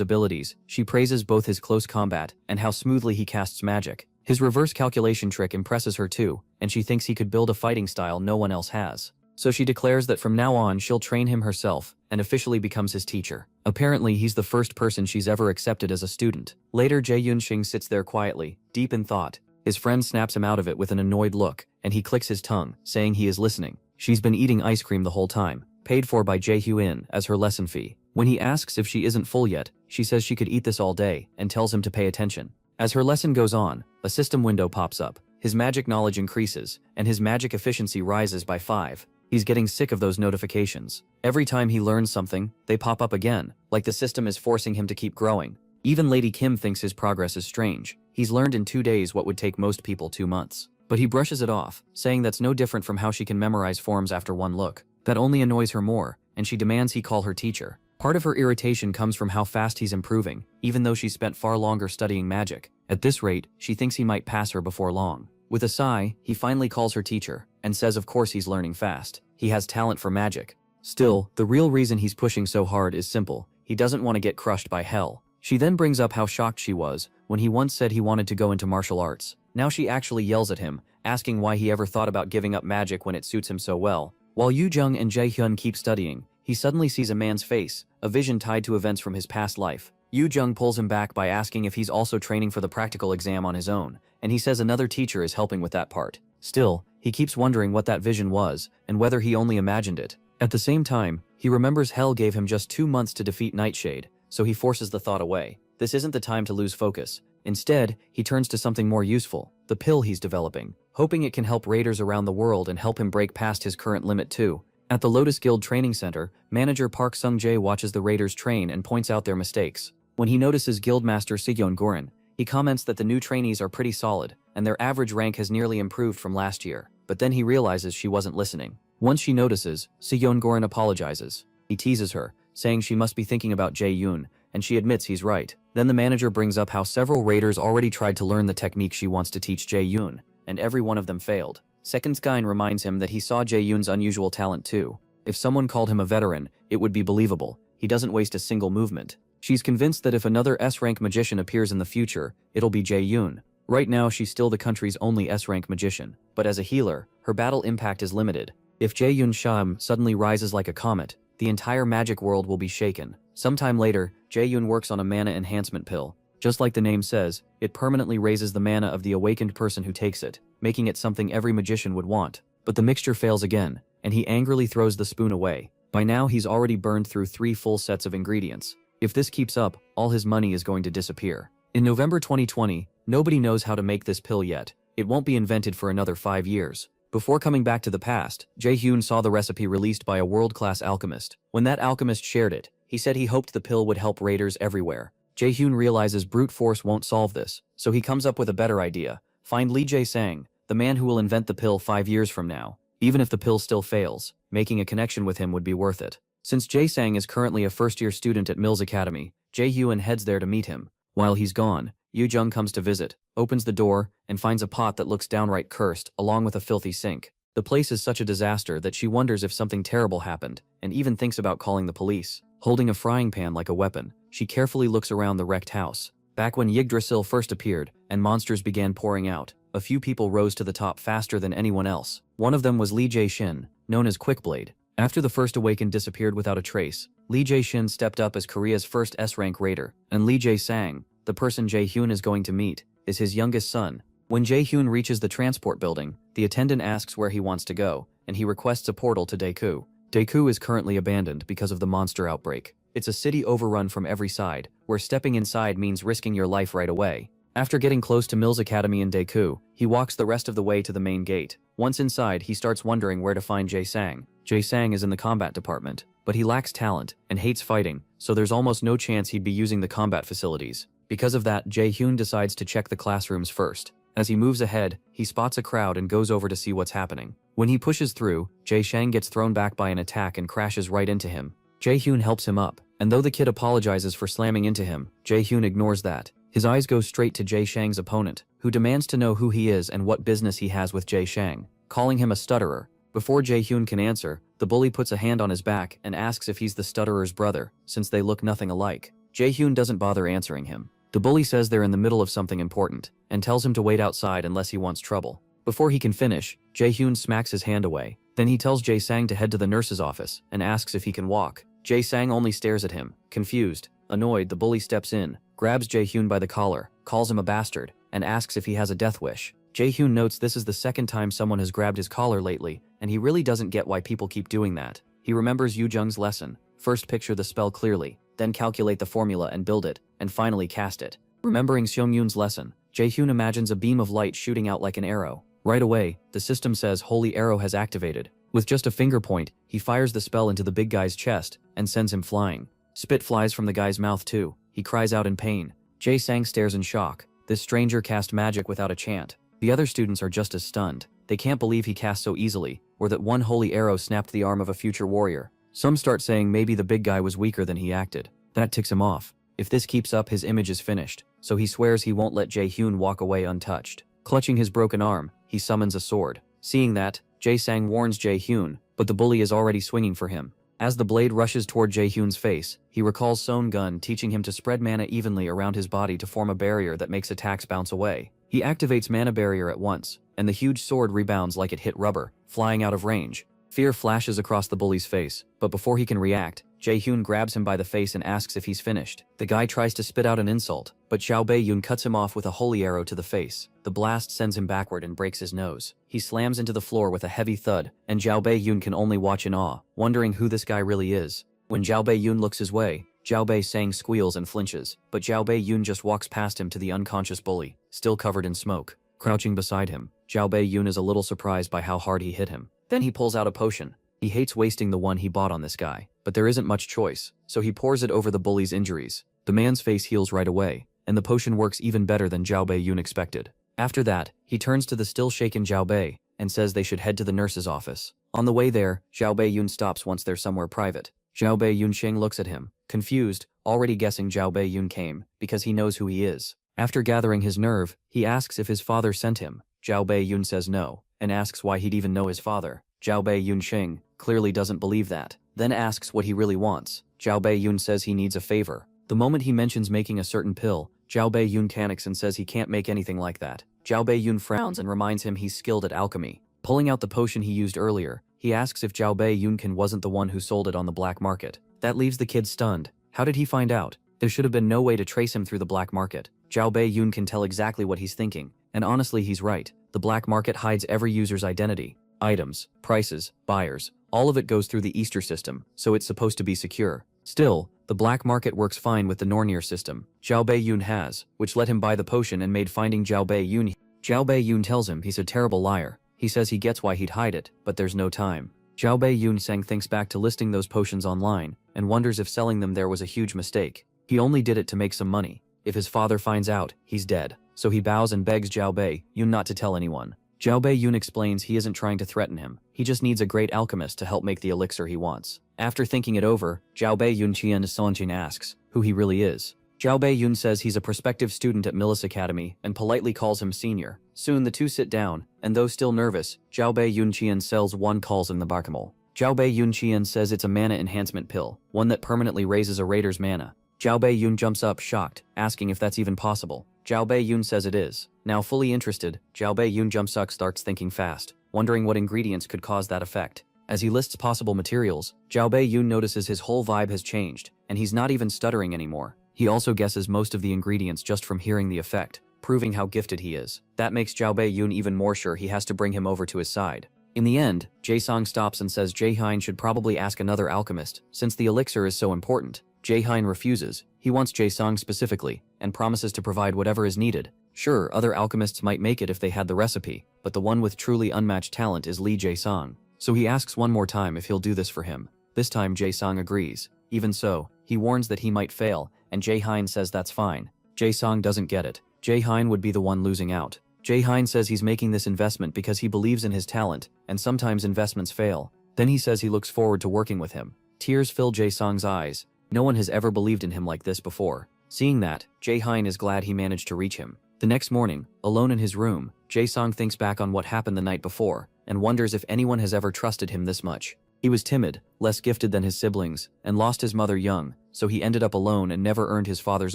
abilities, she praises both his close combat and how smoothly he casts magic. His reverse calculation trick impresses her too, and she thinks he could build a fighting style no one else has. So she declares that from now on she'll train him herself, and officially becomes his teacher. Apparently he's the first person she's ever accepted as a student. Later, Jae Yunxing sits there quietly, deep in thought. His friend snaps him out of it with an annoyed look, and he clicks his tongue, saying he is listening. She's been eating ice cream the whole time, paid for by Jae Hyun as her lesson fee. When he asks if she isn't full yet, she says she could eat this all day, and tells him to pay attention. As her lesson goes on, a system window pops up. His magic knowledge increases, and his magic efficiency rises by 5. He's getting sick of those notifications. Every time he learns something, they pop up again, like the system is forcing him to keep growing. Even Lady Kim thinks his progress is strange. He's learned in 2 days what would take most people 2 months. But he brushes it off, saying that's no different from how she can memorize forms after one look. That only annoys her more, and she demands he call her teacher. Part of her irritation comes from how fast he's improving, even though she spent far longer studying magic. At this rate, she thinks he might pass her before long. With a sigh, he finally calls her teacher, and says of course he's learning fast. He has talent for magic. Still, the real reason he's pushing so hard is simple. He doesn't want to get crushed by hell. She then brings up how shocked she was when he once said he wanted to go into martial arts. Now she actually yells at him, asking why he ever thought about giving up magic when it suits him so well. While Yoo Jung and Jae Hyun keep studying, he suddenly sees a man's face, a vision tied to events from his past life. Yoo Jung pulls him back by asking if he's also training for the practical exam on his own, and he says another teacher is helping with that part. Still, he keeps wondering what that vision was, and whether he only imagined it. At the same time, he remembers Hell gave him just 2 months to defeat Nightshade, so he forces the thought away. This isn't the time to lose focus. Instead, he turns to something more useful, the pill he's developing, hoping it can help raiders around the world and help him break past his current limit too. At the Lotus Guild Training Center, manager Park Sung-jae watches the raiders train and points out their mistakes. When he notices Guildmaster Sigyeon Gorin, he comments that the new trainees are pretty solid, and their average rank has nearly improved from last year. But then he realizes she wasn't listening. Once she notices, Sigyeon Gorin apologizes. He teases her, saying she must be thinking about Jae Yoon, and she admits he's right. Then the manager brings up how several raiders already tried to learn the technique she wants to teach Jae Yoon, and every one of them failed. Second Skyn reminds him that he saw Jae Yoon's unusual talent too. If someone called him a veteran, it would be believable. He doesn't waste a single movement. She's convinced that if another S-rank magician appears in the future, it'll be Jae Yoon. Right now she's still the country's only S-rank magician, but as a healer, her battle impact is limited. If Jae Yoon's Sham suddenly rises like a comet, the entire magic world will be shaken. Sometime later, Jae Yoon works on a mana enhancement pill. Just like the name says, it permanently raises the mana of the awakened person who takes it, making it something every magician would want. But the mixture fails again, and he angrily throws the spoon away. By now he's already burned through 3 full sets of ingredients. If this keeps up, all his money is going to disappear. In November 2020, nobody knows how to make this pill yet. It won't be invented for another 5 years. Before coming back to the past, Jae Hyun saw the recipe released by a world-class alchemist. When that alchemist shared it, he said he hoped the pill would help raiders everywhere. Jae Hyun realizes brute force won't solve this, so he comes up with a better idea. Find Lee Jae-sang, the man who will invent the pill 5 years from now. Even if the pill still fails, making a connection with him would be worth it. Since Jae-sang is currently a first-year student at Mills Academy, Jae Hyun heads there to meet him. While he's gone, Yoo Jung comes to visit, opens the door, and finds a pot that looks downright cursed, along with a filthy sink. The place is such a disaster that she wonders if something terrible happened, and even thinks about calling the police. Holding a frying pan like a weapon, she carefully looks around the wrecked house. Back when Yggdrasil first appeared, and monsters began pouring out, a few people rose to the top faster than anyone else. One of them was Lee Jae-shin, known as Quickblade. After the first awakened disappeared without a trace, Lee Jae-shin stepped up as Korea's first S-rank raider, and Lee Jae-sang, the person Jae Hyun is going to meet, is his youngest son. When Jae Hyun reaches the transport building, the attendant asks where he wants to go, and he requests a portal to Daegu. Daegu is currently abandoned because of the monster outbreak. It's a city overrun from every side, where stepping inside means risking your life right away. After getting close to Mills Academy in Daegu, he walks the rest of the way to the main gate. Once inside, he starts wondering where to find Jae-sang. Jae-sang is in the combat department, but he lacks talent and hates fighting, so there's almost no chance he'd be using the combat facilities. Because of that, Jae Hyun decides to check the classrooms first. As he moves ahead, he spots a crowd and goes over to see what's happening. When he pushes through, Jae-sang gets thrown back by an attack and crashes right into him. Jae-hyun helps him up, and though the kid apologizes for slamming into him, Jae-hyun ignores that. His eyes go straight to Jae-shang's opponent, who demands to know who he is and what business he has with Jae-shang, calling him a stutterer. Before Jae-hyun can answer, the bully puts a hand on his back and asks if he's the stutterer's brother, since they look nothing alike. Jae-hyun doesn't bother answering him. The bully says they're in the middle of something important, and tells him to wait outside unless he wants trouble. Before he can finish, Jae-hyun smacks his hand away. Then he tells Jae-sang to head to the nurse's office, and asks if he can walk. Jae-sang only stares at him. Confused, annoyed, the bully steps in, grabs Jae-hyun by the collar, calls him a bastard, and asks if he has a death wish. Jae-hyun notes this is the second time someone has grabbed his collar lately, and he really doesn't get why people keep doing that. He remembers Yoo-jung's lesson. First picture the spell clearly, then calculate the formula and build it, and finally cast it. Remembering Seong-yoon's lesson, Jae-hyun imagines a beam of light shooting out like an arrow. Right away, the system says Holy Arrow has activated. With just a finger point, he fires the spell into the big guy's chest, and sends him flying. Spit flies from the guy's mouth too. He cries out in pain. Jae-sang stares in shock. This stranger cast magic without a chant. The other students are just as stunned. They can't believe he cast so easily, or that one holy arrow snapped the arm of a future warrior. Some start saying maybe the big guy was weaker than he acted. That ticks him off. If this keeps up, his image is finished, so he swears he won't let Jae-hyun walk away untouched. Clutching his broken arm, he summons a sword. Seeing that, Jae-sang warns Jae-hyun, but the bully is already swinging for him. As the blade rushes toward Jae-hyun's face, he recalls Son-gun teaching him to spread mana evenly around his body to form a barrier that makes attacks bounce away. He activates mana barrier at once, and the huge sword rebounds like it hit rubber, flying out of range. Fear flashes across the bully's face, but before he can react, Jae-hyun grabs him by the face and asks if he's finished. The guy tries to spit out an insult, but Xiao Bei-yun cuts him off with a holy arrow to the face. The blast sends him backward and breaks his nose. He slams into the floor with a heavy thud, and Xiao Bei-yun can only watch in awe, wondering who this guy really is. When Xiao Bei-yun looks his way, Xiao Bei-sang squeals and flinches, but Xiao Bei-yun just walks past him to the unconscious bully, still covered in smoke. Crouching beside him, Xiao Bei-yun is a little surprised by how hard he hit him. Then he pulls out a potion. He hates wasting the one he bought on this guy, but there isn't much choice, so he pours it over the bully's injuries. The man's face heals right away, and the potion works even better than Xiao Bei-yun expected. After that, he turns to the still shaken Xiao Bei, and says they should head to the nurse's office. On the way there, Xiao Bei-yun stops once they're somewhere private. Xiao Bei-yun Sheng looks at him, confused, already guessing Xiao Bei-yun came, because he knows who he is. After gathering his nerve, he asks if his father sent him. Xiao Bei-yun says no, and asks why he'd even know his father. Xiao Bei-yun Sheng clearly doesn't believe that, then asks what he really wants. Xiao Bei-yun says he needs a favor. The moment he mentions making a certain pill, Xiao Bei-yun panics and says he can't make anything like that. Xiao Bei-yun frowns and reminds him he's skilled at alchemy. Pulling out the potion he used earlier, he asks if Xiao Bei-yun wasn't the one who sold it on the black market. That leaves the kid stunned. How did he find out? There should have been no way to trace him through the black market. Xiao Bei-yun can tell exactly what he's thinking, and honestly he's right. The black market hides every user's identity. Items, prices, buyers, all of it goes through the Easter system, so it's supposed to be secure. Still, the black market works fine with the Nornir system Xiao Bei-yun has, which let him buy the potion and made finding Xiao Bei-yun. Xiao Bei-yun tells him he's a terrible liar. He says he gets why he'd hide it, but there's no time. Xiao Bei-yun Sang thinks back to listing those potions online, and wonders if selling them there was a huge mistake. He only did it to make some money. If his father finds out, he's dead. So he bows and begs Xiao Bei-yun not to tell anyone. Xiao Bei-yun explains he isn't trying to threaten him. He just needs a great alchemist to help make the elixir he wants. After thinking it over, Xiao Bei-yun Qian Songjin asks who he really is. Xiao Bei-yun says he's a prospective student at Millis Academy and politely calls him senior. Soon the two sit down, and though still nervous, Xiao Bei-yun Qian sells one calls in the Barkamol. Xiao Bei-yun Qian says it's a mana enhancement pill, one that permanently raises a raider's mana. Xiao Bei-yun jumps up shocked, asking if that's even possible. Xiao Bei-yun says it is. Now fully interested, Xiao Bei-yun jumps up starts thinking fast, wondering what ingredients could cause that effect. As he lists possible materials, Xiao Bei-yun notices his whole vibe has changed, and he's not even stuttering anymore. He also guesses most of the ingredients just from hearing the effect, proving how gifted he is. That makes Xiao Bei-yun even more sure he has to bring him over to his side. In the end, Jae-sang stops and says Jae-hyun should probably ask another alchemist, since the elixir is so important. Jae-hyun refuses. He wants Jae-sang specifically, and promises to provide whatever is needed. Sure, other alchemists might make it if they had the recipe, but the one with truly unmatched talent is Lee Jae-sang. So he asks one more time if he'll do this for him. This time Jae-sang agrees. Even so, he warns that he might fail, and Jae-hyun says that's fine. Jae-sang doesn't get it. Jae-hyun would be the one losing out. Jae-hyun says he's making this investment because he believes in his talent, and sometimes investments fail. Then he says he looks forward to working with him. Tears fill Jae-sung's eyes. No one has ever believed in him like this before. Seeing that, Jae-hein is glad he managed to reach him. The next morning, alone in his room, Jae-sung thinks back on what happened the night before and wonders if anyone has ever trusted him this much. He was timid, less gifted than his siblings, and lost his mother young, so he ended up alone and never earned his father's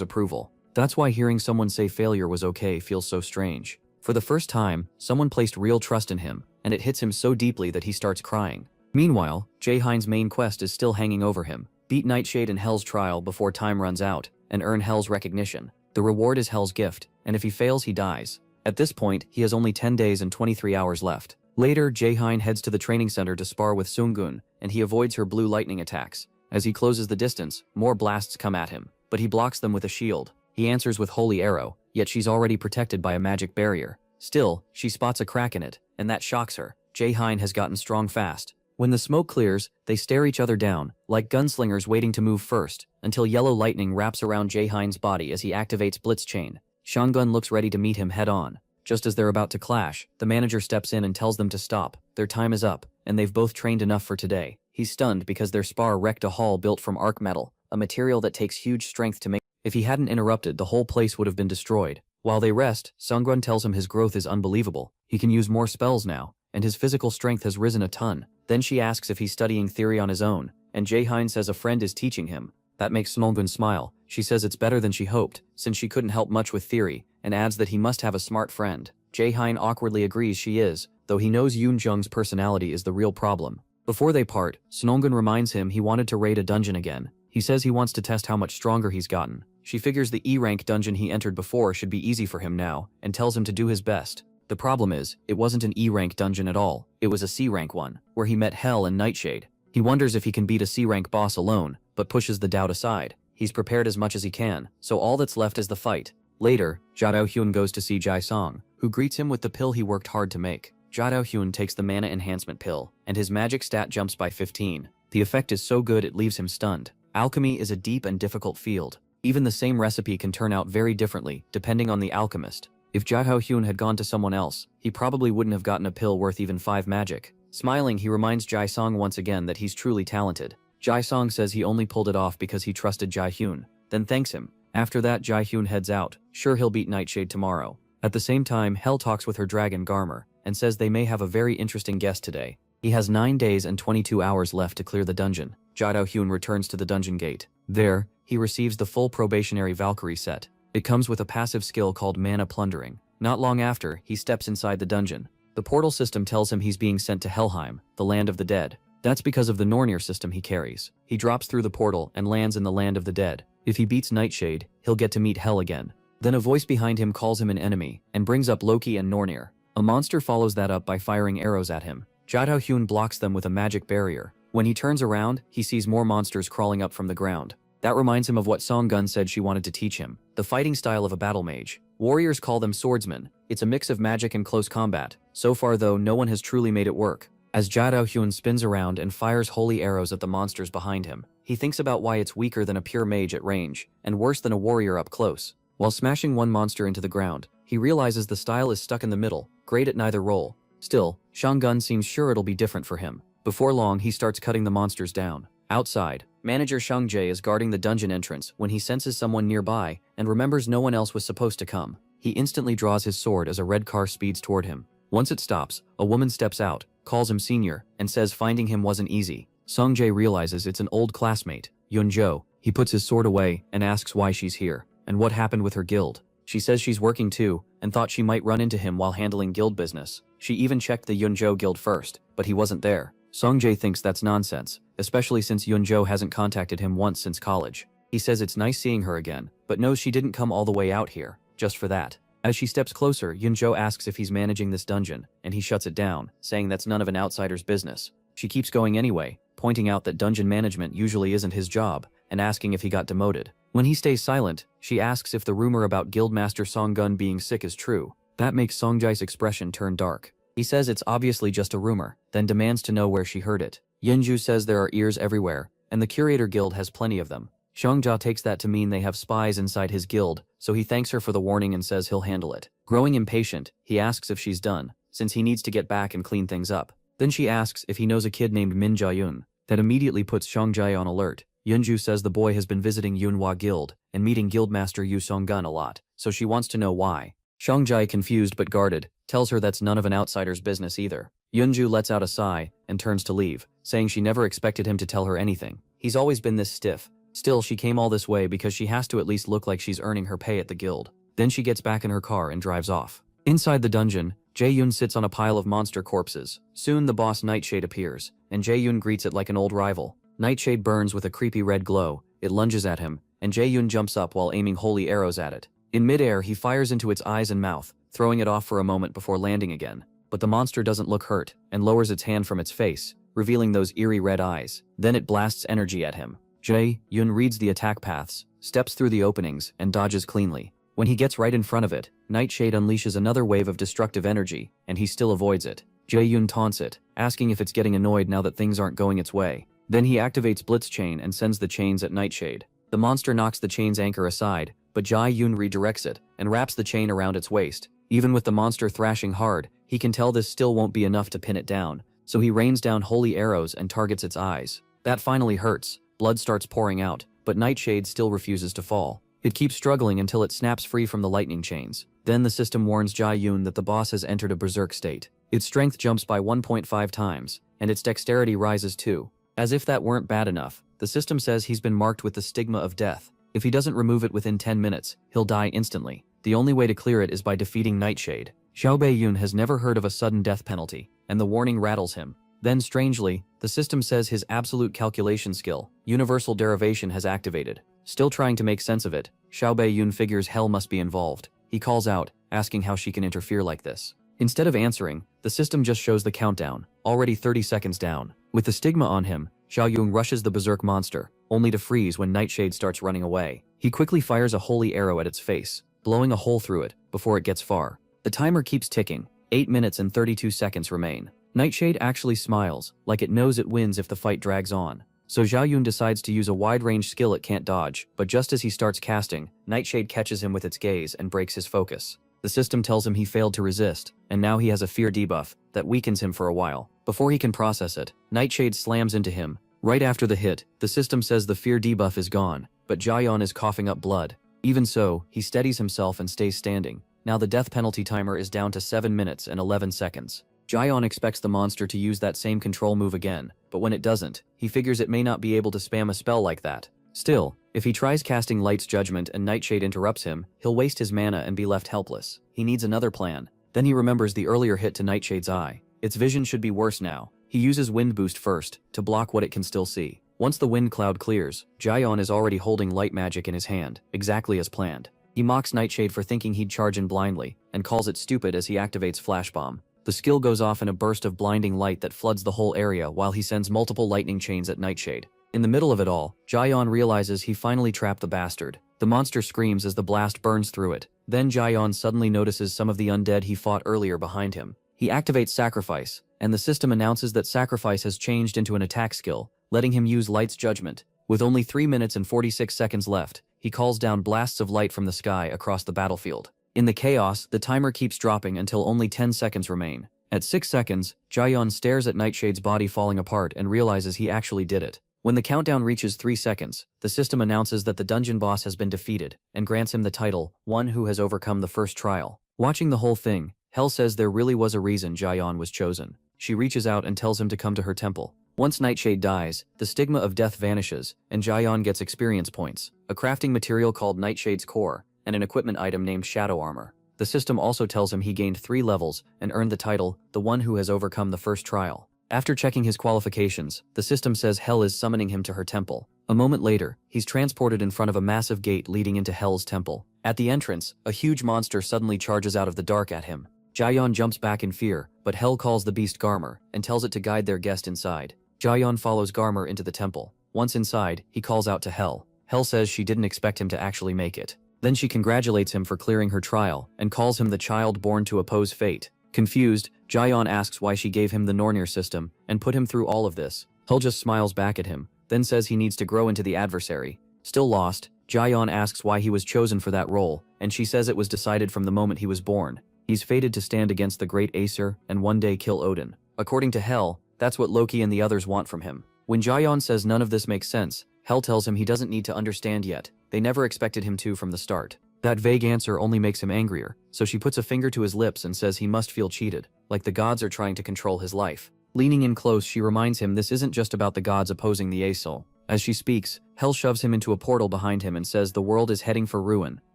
approval. That's why hearing someone say failure was okay feels so strange. For the first time, someone placed real trust in him, and it hits him so deeply that he starts crying. Meanwhile, Jae-hein's main quest is still hanging over him. Beat Nightshade in Hell's trial before time runs out, and earn Hell's recognition. The reward is Hell's gift, and if he fails he dies. At this point, he has only 10 days and 23 hours left. Later, Jae-hein heads to the training center to spar with Seunggun, and he avoids her blue lightning attacks. As he closes the distance, more blasts come at him, but he blocks them with a shield. He answers with Holy Arrow, yet she's already protected by a magic barrier. Still, she spots a crack in it, and that shocks her. Jae-hein has gotten strong fast. When the smoke clears, they stare each other down, like gunslingers waiting to move first, until yellow lightning wraps around Jae-hein's body as he activates Blitz Chain. Seunggun looks ready to meet him head-on. Just as they're about to clash, the manager steps in and tells them to stop. Their time is up, and they've both trained enough for today. He's stunned because their spar wrecked a hall built from arc metal, a material that takes huge strength to make. If he hadn't interrupted, the whole place would have been destroyed. While they rest, Seunggun tells him his growth is unbelievable. He can use more spells now, and his physical strength has risen a ton. Then she asks if he's studying theory on his own, and Jae-hein says a friend is teaching him. That makes Seunggun smile. She says it's better than she hoped, since she couldn't help much with theory, and adds that he must have a smart friend. Jae-hein awkwardly agrees she is, though he knows Yoon-jung's personality is the real problem. Before they part, Seunggun reminds him he wanted to raid a dungeon again. He says he wants to test how much stronger he's gotten. She figures the E-rank dungeon he entered before should be easy for him now, and tells him to do his best. The problem is, it wasn't an E-rank dungeon at all. It was a C-rank one, where he met Hell and Nightshade. He wonders if he can beat a C-rank boss alone, but pushes the doubt aside. He's prepared as much as he can, so all that's left is the fight. Later, Ja Dao-hyun goes to see Jae-sung, who greets him with the pill he worked hard to make. Ja Dao-hyun takes the mana enhancement pill, and his magic stat jumps by 15. The effect is so good it leaves him stunned. Alchemy is a deep and difficult field. Even the same recipe can turn out very differently, depending on the alchemist. If Ja Dao-hyun had gone to someone else, he probably wouldn't have gotten a pill worth even 5 magic. Smiling, he reminds Jae-sung once again that he's truly talented. Jae-sung says he only pulled it off because he trusted Jae-hyun, then thanks him. After that, Jae-hyun heads out, sure he'll beat Nightshade tomorrow. At the same time, Hell talks with her dragon Garmer, and says they may have a very interesting guest today. He has 9 days and 22 hours left to clear the dungeon. Ja Dao-hyun returns to the dungeon gate. There, he receives the full probationary Valkyrie set. It comes with a passive skill called Mana Plundering. Not long after, he steps inside the dungeon. The portal system tells him he's being sent to Helheim, the land of the dead. That's because of the Nornir system he carries. He drops through the portal and lands in the land of the dead. If he beats Nightshade, he'll get to meet Hell again. Then a voice behind him calls him an enemy, and brings up Loki and Nornir. A monster follows that up by firing arrows at him. Ja Dao-hyun blocks them with a magic barrier. When he turns around, he sees more monsters crawling up from the ground. That reminds him of what Seunggun said she wanted to teach him, the fighting style of a battle mage. Warriors call them swordsmen. It's a mix of magic and close combat. So far though, no one has truly made it work. As Ja Dao-hyun spins around and fires holy arrows at the monsters behind him, he thinks about why it's weaker than a pure mage at range, and worse than a warrior up close. While smashing one monster into the ground, he realizes the style is stuck in the middle, great at neither role. Still, Seunggun seems sure it'll be different for him. Before long, he starts cutting the monsters down. Outside, manager Shang Jae is guarding the dungeon entrance when he senses someone nearby and remembers no one else was supposed to come. He instantly draws his sword as a red car speeds toward him. Once it stops, a woman steps out, calls him senior, and says finding him wasn't easy. Sung Jae realizes it's an old classmate, Yun-jo. He puts his sword away and asks why she's here, and what happened with her guild. She says she's working too, and thought she might run into him while handling guild business. She even checked the Yun-jo guild first, but he wasn't there. Sung Jae thinks that's nonsense, especially since Yun-jo hasn't contacted him once since college. He says it's nice seeing her again, but knows she didn't come all the way out here, just for that. As she steps closer, Yun-jo asks if he's managing this dungeon, and he shuts it down, saying that's none of an outsider's business. She keeps going anyway, pointing out that dungeon management usually isn't his job, and asking if he got demoted. When he stays silent, she asks if the rumor about Guildmaster Seunggun being sick is true. That makes Sung Jae's expression turn dark. He says it's obviously just a rumor, then demands to know where she heard it. Yunju says there are ears everywhere, and the Curator Guild has plenty of them. Seungja takes that to mean they have spies inside his guild, so he thanks her for the warning and says he'll handle it. Growing impatient, he asks if she's done, since he needs to get back and clean things up. Then she asks if he knows a kid named Min Ja-yoon. That immediately puts Xiangjai on alert. Yunju says the boy has been visiting Yunhua Guild and meeting Guildmaster Yu Songgun a lot, so she wants to know why. Xiangjai, confused but guarded, tells her that's none of an outsider's business either. Yunju lets out a sigh and turns to leave, saying she never expected him to tell her anything. He's always been this stiff. Still, she came all this way because she has to at least look like she's earning her pay at the guild. Then she gets back in her car and drives off. Inside the dungeon, Jae-yoon sits on a pile of monster corpses. Soon the boss Nightshade appears, and Jae-yoon greets it like an old rival. Nightshade burns with a creepy red glow, it lunges at him, and Jae-yoon jumps up while aiming holy arrows at it. In midair, he fires into its eyes and mouth, throwing it off for a moment before landing again. But the monster doesn't look hurt, and lowers its hand from its face, revealing those eerie red eyes. Then it blasts energy at him. Jae-yoon reads the attack paths, steps through the openings, and dodges cleanly. When he gets right in front of it, Nightshade unleashes another wave of destructive energy, and he still avoids it. Jae-yoon taunts it, asking if it's getting annoyed now that things aren't going its way. Then he activates Blitz Chain and sends the chains at Nightshade. The monster knocks the chain's anchor aside, but Jae-yoon redirects it and wraps the chain around its waist. Even with the monster thrashing hard, he can tell this still won't be enough to pin it down, so he rains down holy arrows and targets its eyes. That finally hurts. Blood starts pouring out, but Nightshade still refuses to fall. It keeps struggling until it snaps free from the lightning chains. Then the system warns Jae-yoon that the boss has entered a berserk state. Its strength jumps by 1.5 times, and its dexterity rises too. As if that weren't bad enough, the system says he's been marked with the stigma of death. If he doesn't remove it within 10 minutes, he'll die instantly. The only way to clear it is by defeating Nightshade. Xiao Bei-yoon has never heard of a sudden death penalty, and the warning rattles him. Then, strangely, the system says his absolute calculation skill, universal derivation, has activated. Still trying to make sense of it, Xiao Bei-yoon figures hell must be involved. He calls out, asking how she can interfere like this. Instead of answering, the system just shows the countdown, already 30 seconds down. With the stigma on him, Xiaoyun rushes the berserk monster, only to freeze when Nightshade starts running away. He quickly fires a holy arrow at its face, blowing a hole through it before it gets far. The timer keeps ticking. 8 minutes and 32 seconds remain. Nightshade actually smiles, like it knows it wins if the fight drags on. So Xiaoyun decides to use a wide-range skill it can't dodge, but just as he starts casting, Nightshade catches him with its gaze and breaks his focus. The system tells him he failed to resist, and now he has a fear debuff that weakens him for a while. Before he can process it, Nightshade slams into him. Right after the hit, the system says the fear debuff is gone, but Jaeyeon is coughing up blood. Even so, he steadies himself and stays standing. Now the death penalty timer is down to 7 minutes and 11 seconds. Jaeyeon expects the monster to use that same control move again, but when it doesn't, he figures it may not be able to spam a spell like that. Still, if he tries casting Light's Judgment and Nightshade interrupts him, he'll waste his mana and be left helpless. He needs another plan. Then he remembers the earlier hit to Nightshade's eye. Its vision should be worse now. He uses Wind Boost first, to block what it can still see. Once the wind cloud clears, Jaeyeon is already holding light magic in his hand, exactly as planned. He mocks Nightshade for thinking he'd charge in blindly, and calls it stupid as he activates Flash Bomb. The skill goes off in a burst of blinding light that floods the whole area while he sends multiple lightning chains at Nightshade. In the middle of it all, Jaeyeon realizes he finally trapped the bastard. The monster screams as the blast burns through it. Then Jaeyeon suddenly notices some of the undead he fought earlier behind him. He activates Sacrifice, and the system announces that Sacrifice has changed into an attack skill, letting him use Light's Judgment. With only 3 minutes and 46 seconds left, he calls down blasts of light from the sky across the battlefield. In the chaos, the timer keeps dropping until only 10 seconds remain. At 6 seconds, Jaeyeon stares at Nightshade's body falling apart and realizes he actually did it. When the countdown reaches 3 seconds, the system announces that the dungeon boss has been defeated and grants him the title, One Who Has Overcome the First Trial. Watching the whole thing, Hell says there really was a reason Jaeyeon was chosen. She reaches out and tells him to come to her temple. Once Nightshade dies, the stigma of death vanishes, and Jaeyeon gets experience points, a crafting material called Nightshade's Core, and an equipment item named Shadow Armor. The system also tells him he gained 3 levels and earned the title, The One Who Has Overcome the First Trial. After checking his qualifications, the system says Hell is summoning him to her temple. A moment later, he's transported in front of a massive gate leading into Hell's temple. At the entrance, a huge monster suddenly charges out of the dark at him. Jaeyeon jumps back in fear, but Hell calls the beast Garmer and tells it to guide their guest inside. Jaeyeon follows Garmer into the temple. Once inside, he calls out to Hell. Hell says she didn't expect him to actually make it. Then she congratulates him for clearing her trial and calls him the child born to oppose fate. Confused, Jaeyeon asks why she gave him the Nornir system and put him through all of this. Hell just smiles back at him, then says he needs to grow into the adversary. Still lost, Jaeyeon asks why he was chosen for that role, and she says it was decided from the moment he was born. He's fated to stand against the great Aesir and one day kill Odin. According to Hell, that's what Loki and the others want from him. When Jaeyeon says none of this makes sense, Hell tells him he doesn't need to understand yet. They never expected him to from the start. That vague answer only makes him angrier, so she puts a finger to his lips and says he must feel cheated, like the gods are trying to control his life. Leaning in close, she reminds him this isn't just about the gods opposing the Aesol. As she speaks, Hell shoves him into a portal behind him and says the world is heading for ruin,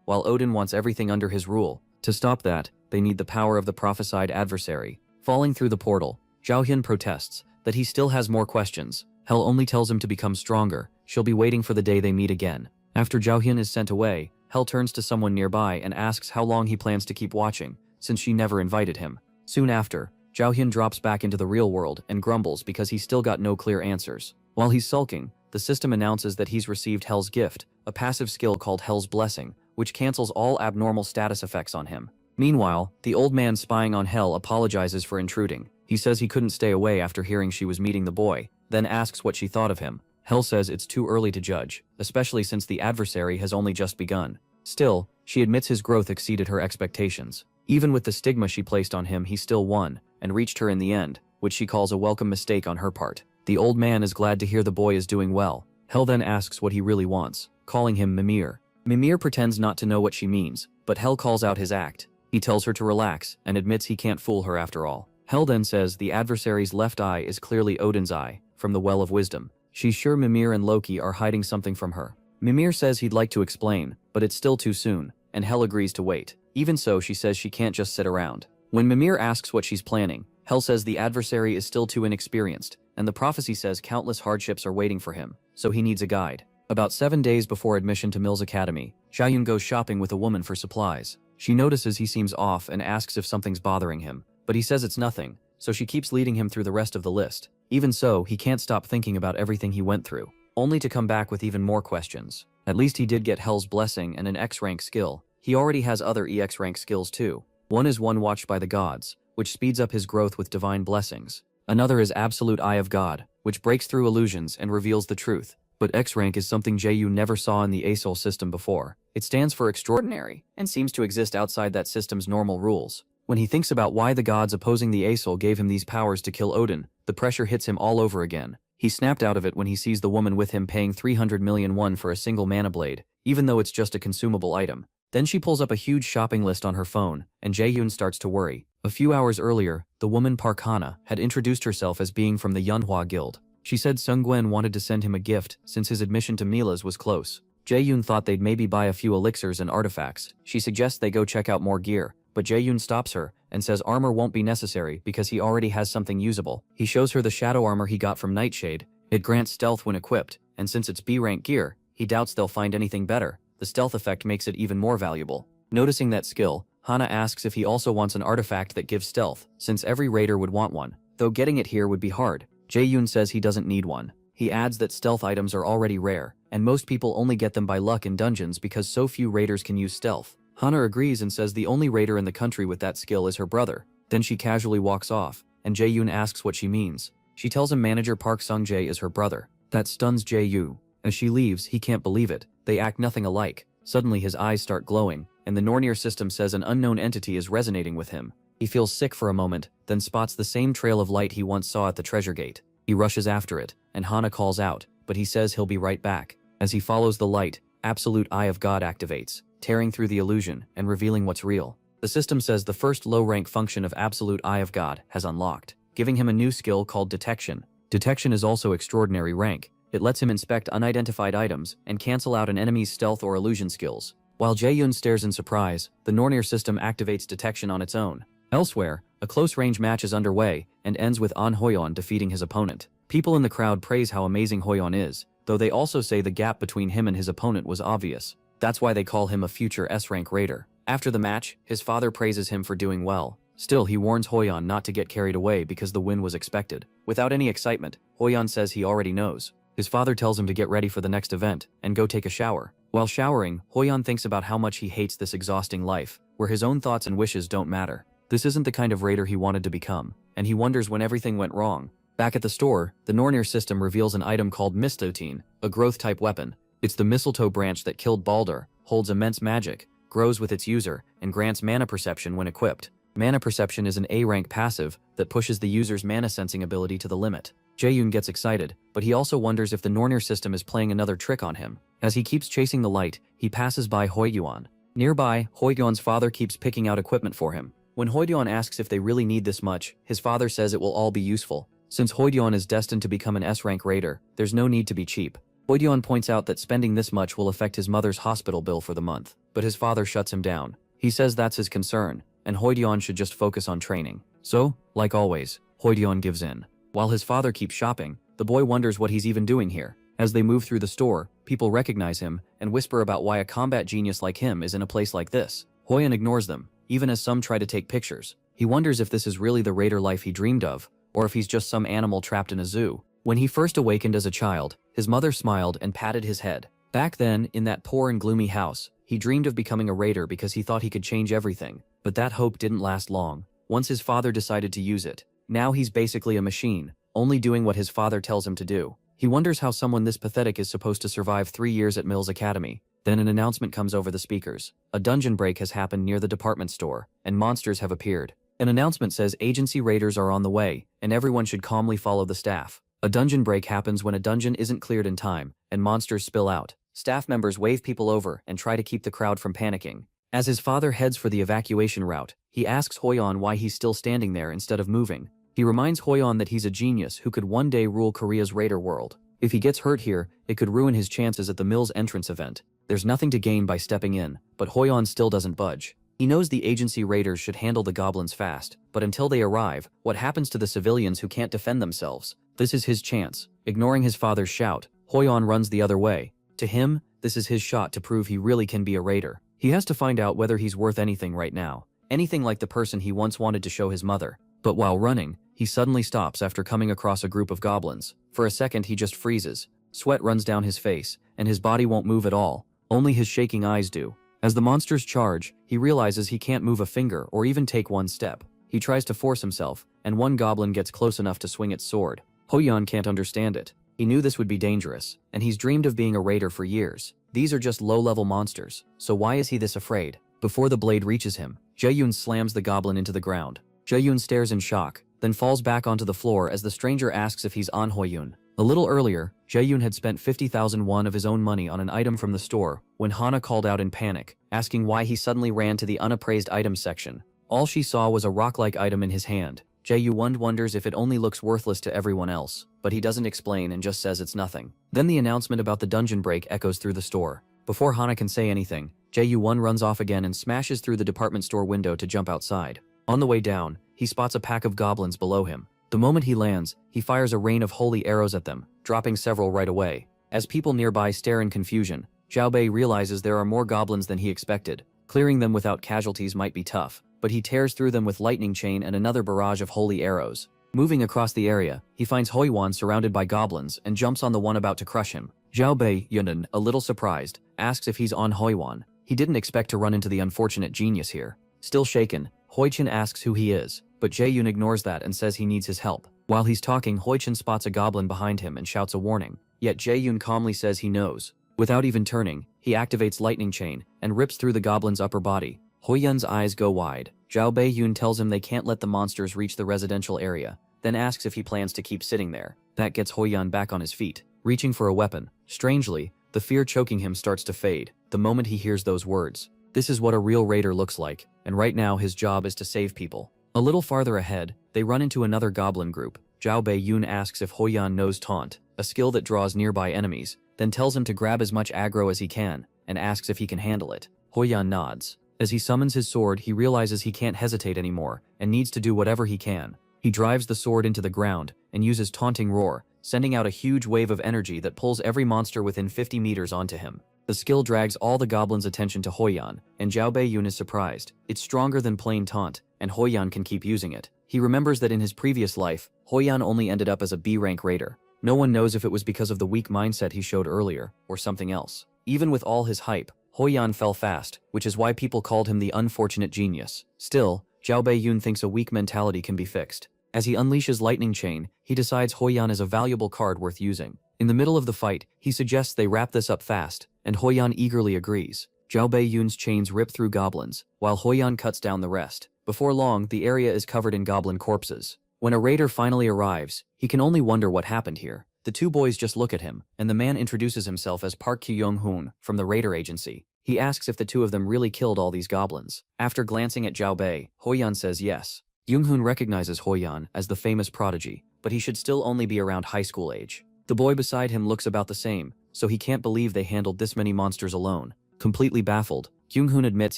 while Odin wants everything under his rule. To stop that, they need the power of the prophesied adversary. Falling through the portal, Xiaohyun protests that he still has more questions. Hell only tells him to become stronger. She'll be waiting for the day they meet again. After Xiaohyun is sent away, Hell turns to someone nearby and asks how long he plans to keep watching, since she never invited him. Soon after, Xiaohyun drops back into the real world and grumbles because he's still got no clear answers. While he's sulking, the system announces that he's received Hell's gift, a passive skill called Hell's Blessing, which cancels all abnormal status effects on him. Meanwhile, the old man spying on Hell apologizes for intruding. He says he couldn't stay away after hearing she was meeting the boy, then asks what she thought of him. Hell says it's too early to judge, especially since the adversary has only just begun. Still, she admits his growth exceeded her expectations. Even with the stigma she placed on him, he still won, and reached her in the end, which she calls a welcome mistake on her part. The old man is glad to hear the boy is doing well. Hell then asks what he really wants, calling him Mimir. Mimir pretends not to know what she means, but Hell calls out his act. He tells her to relax, and admits he can't fool her after all. Hell then says the adversary's left eye is clearly Odin's eye, from the Well of Wisdom. She's sure Mimir and Loki are hiding something from her. Mimir says he'd like to explain, but it's still too soon, and Hell agrees to wait. Even so, she says she can't just sit around. When Mimir asks what she's planning, Hell says the adversary is still too inexperienced, and the prophecy says countless hardships are waiting for him, so he needs a guide. About 7 days before admission to Mills Academy, Xiaohyun goes shopping with a woman for supplies. She notices he seems off and asks if something's bothering him, but he says it's nothing, so she keeps leading him through the rest of the list. Even so, he can't stop thinking about everything he went through, only to come back with even more questions. At least he did get Hell's Blessing and an X-rank skill. He already has other EX rank skills too. One is One Watched by the Gods, which speeds up his growth with divine blessings. Another is Absolute Eye of God, which breaks through illusions and reveals the truth. But X-rank is something Jaeyu never saw in the Aesol system before. It stands for extraordinary, and seems to exist outside that system's normal rules. When he thinks about why the gods opposing the Aesol gave him these powers to kill Odin, the pressure hits him all over again. He snapped out of it when he sees the woman with him paying 300 million won for a single mana blade, even though it's just a consumable item. Then she pulls up a huge shopping list on her phone, and Jaehyun starts to worry. A few hours earlier, the woman Park Hana had introduced herself as being from the Yunhua Guild. She said Sungwen wanted to send him a gift since his admission to Mila's was close. Jaehyun thought they'd maybe buy a few elixirs and artifacts. She suggests they go check out more gear, but Jaehyun stops her and says armor won't be necessary because he already has something usable. He shows her the shadow armor he got from Nightshade. It grants stealth when equipped, and since it's B-rank gear, he doubts they'll find anything better. The stealth effect makes it even more valuable. Noticing that skill, Hana asks if he also wants an artifact that gives stealth, since every raider would want one, though getting it here would be hard. Jaehyun says he doesn't need one. He adds that stealth items are already rare, and most people only get them by luck in dungeons because so few raiders can use stealth. Hana agrees and says the only raider in the country with that skill is her brother. Then she casually walks off, and Jaehyun asks what she means. She tells him manager Park Sung-jae is her brother. That stuns Jaeyu. As she leaves, he can't believe it. They act nothing alike. Suddenly his eyes start glowing, and the Nornir system says an unknown entity is resonating with him. He feels sick for a moment, then spots the same trail of light he once saw at the treasure gate. He rushes after it, and Hana calls out, but he says he'll be right back. As he follows the light, Absolute Eye of God activates, tearing through the illusion and revealing what's real. The system says the first low-rank function of Absolute Eye of God has unlocked, giving him a new skill called Detection. Detection is also extraordinary rank. It lets him inspect unidentified items and cancel out an enemy's stealth or illusion skills. While Jaehyun stares in surprise, the Nornir system activates Detection on its own. Elsewhere, a close-range match is underway and ends with An Hoyeon defeating his opponent. People in the crowd praise how amazing Hoyeon is, though they also say the gap between him and his opponent was obvious. That's why they call him a future S-rank raider. After the match, his father praises him for doing well. Still, he warns Hoyeon not to get carried away because the win was expected. Without any excitement, Hoyeon says he already knows. His father tells him to get ready for the next event and go take a shower. While showering, Hoyeon thinks about how much he hates this exhausting life, where his own thoughts and wishes don't matter. This isn't the kind of raider he wanted to become, and he wonders when everything went wrong. Back at the store, the Nornir system reveals an item called Mistletoe, a growth-type weapon. It's the mistletoe branch that killed Baldur, holds immense magic, grows with its user, and grants mana perception when equipped. Mana Perception is an A-rank passive that pushes the user's mana sensing ability to the limit. Jae-yoon gets excited, but he also wonders if the Nornir system is playing another trick on him. As he keeps chasing the light, he passes by Hoyuan. Nearby, Hoyuan's father keeps picking out equipment for him. When Hoyuan asks if they really need this much, his father says it will all be useful. Since Hoyuan is destined to become an S-rank raider, there's no need to be cheap. Hoyuan points out that spending this much will affect his mother's hospital bill for the month, but his father shuts him down. He says that's his concern, and Hoyuan should just focus on training. So, like always, Hoyuan gives in. While his father keeps shopping, the boy wonders what he's even doing here. As they move through the store, people recognize him and whisper about why a combat genius like him is in a place like this. Hoyuan ignores them, even as some try to take pictures. He wonders if this is really the raider life he dreamed of, or if he's just some animal trapped in a zoo. When he first awakened as a child, his mother smiled and patted his head. Back then, in that poor and gloomy house, he dreamed of becoming a raider because he thought he could change everything. But that hope didn't last long. Once his father decided to use it, now he's basically a machine, only doing what his father tells him to do. He wonders how someone this pathetic is supposed to survive 3 years at Mills Academy. Then an announcement comes over the speakers. A dungeon break has happened near the department store, and monsters have appeared. An announcement says agency raiders are on the way, and everyone should calmly follow the staff. A dungeon break happens when a dungeon isn't cleared in time, and monsters spill out. Staff members wave people over and try to keep the crowd from panicking. As his father heads for the evacuation route, he asks Hoyuan why he's still standing there instead of moving. He reminds Hoyuan that he's a genius who could one day rule Korea's raider world. If he gets hurt here, it could ruin his chances at the Mills entrance event. There's nothing to gain by stepping in, but Hoyuan still doesn't budge. He knows the agency raiders should handle the goblins fast, but until they arrive, what happens to the civilians who can't defend themselves? This is his chance. Ignoring his father's shout, Hoyuan runs the other way. To him, this is his shot to prove he really can be a raider. He has to find out whether he's worth anything right now. Anything like the person he once wanted to show his mother. But while running, he suddenly stops after coming across a group of goblins. For a second he just freezes. Sweat runs down his face, and his body won't move at all. Only his shaking eyes do. As the monsters charge, he realizes he can't move a finger or even take one step. He tries to force himself, and one goblin gets close enough to swing its sword. Hoyuan can't understand it. He knew this would be dangerous, and he's dreamed of being a raider for years. These are just low-level monsters, so why is he this afraid? Before the blade reaches him, Jae-yoon slams the goblin into the ground. Jae-yoon stares in shock, then falls back onto the floor as the stranger asks if he's on Hoyuan. A little earlier, Jae-yoon had spent 50,000 won of his own money on an item from the store when Hana called out in panic, asking why he suddenly ran to the unappraised items section. All she saw was a rock-like item in his hand. Jae-yoon wonders if it only looks worthless to everyone else, but he doesn't explain and just says it's nothing. Then the announcement about the dungeon break echoes through the store. Before Hana can say anything, Jae-yoon runs off again and smashes through the department store window to jump outside. On the way down, he spots a pack of goblins below him. The moment he lands, he fires a rain of holy arrows at them, dropping several right away. As people nearby stare in confusion, Xiaobei realizes there are more goblins than he expected. Clearing them without casualties might be tough, but he tears through them with lightning chain and another barrage of holy arrows. Moving across the area, he finds Hoyuan surrounded by goblins and jumps on the one about to crush him. Xiaobei, Yunan, a little surprised, asks if he's on Hoyuan. He didn't expect to run into the unfortunate genius here. Still shaken, Hoichun asks who he is, but Jae-yoon ignores that and says he needs his help. While he's talking, Hoichun spots a goblin behind him and shouts a warning. Yet Jae-yoon calmly says he knows. Without even turning, he activates lightning chain and rips through the goblin's upper body. Hoyun's eyes go wide. Zhao Bei-yoon tells him they can't let the monsters reach the residential area, then asks if he plans to keep sitting there. That gets Hoyun back on his feet, reaching for a weapon. Strangely, the fear choking him starts to fade the moment he hears those words. This is what a real raider looks like, and right now his job is to save people. A little farther ahead, they run into another goblin group. Zhao Bei-yoon asks if Hoyun knows Taunt, a skill that draws nearby enemies, then tells him to grab as much aggro as he can, and asks if he can handle it. Hoyun nods. As he summons his sword, he realizes he can't hesitate anymore, and needs to do whatever he can. He drives the sword into the ground, and uses Taunting Roar, sending out a huge wave of energy that pulls every monster within 50 meters onto him. The skill drags all the goblins' attention to Hoyun, and Zhao Bei-yoon is surprised. It's stronger than plain taunt, and Hoyun can keep using it. He remembers that in his previous life, Hoyun only ended up as a B-rank raider. No one knows if it was because of the weak mindset he showed earlier, or something else. Even with all his hype, Hoyun fell fast, which is why people called him the unfortunate genius. Still, Zhao Bei-yoon thinks a weak mentality can be fixed. As he unleashes Lightning Chain, he decides Hoyun is a valuable card worth using. In the middle of the fight, he suggests they wrap this up fast, and Hoyun eagerly agrees. Zhao Beiyun's chains rip through goblins, while Huoyan cuts down the rest. Before long, the area is covered in goblin corpses. When a raider finally arrives, he can only wonder what happened here. The two boys just look at him, and the man introduces himself as Park Kyung-hoon from the raider agency. He asks if the two of them really killed all these goblins. After glancing at Zhao Bei, Huoyan says yes. Jung-hoon recognizes Huoyan as the famous prodigy, but he should still only be around high school age. The boy beside him looks about the same, so he can't believe they handled this many monsters alone. Completely baffled, Jung-hoon admits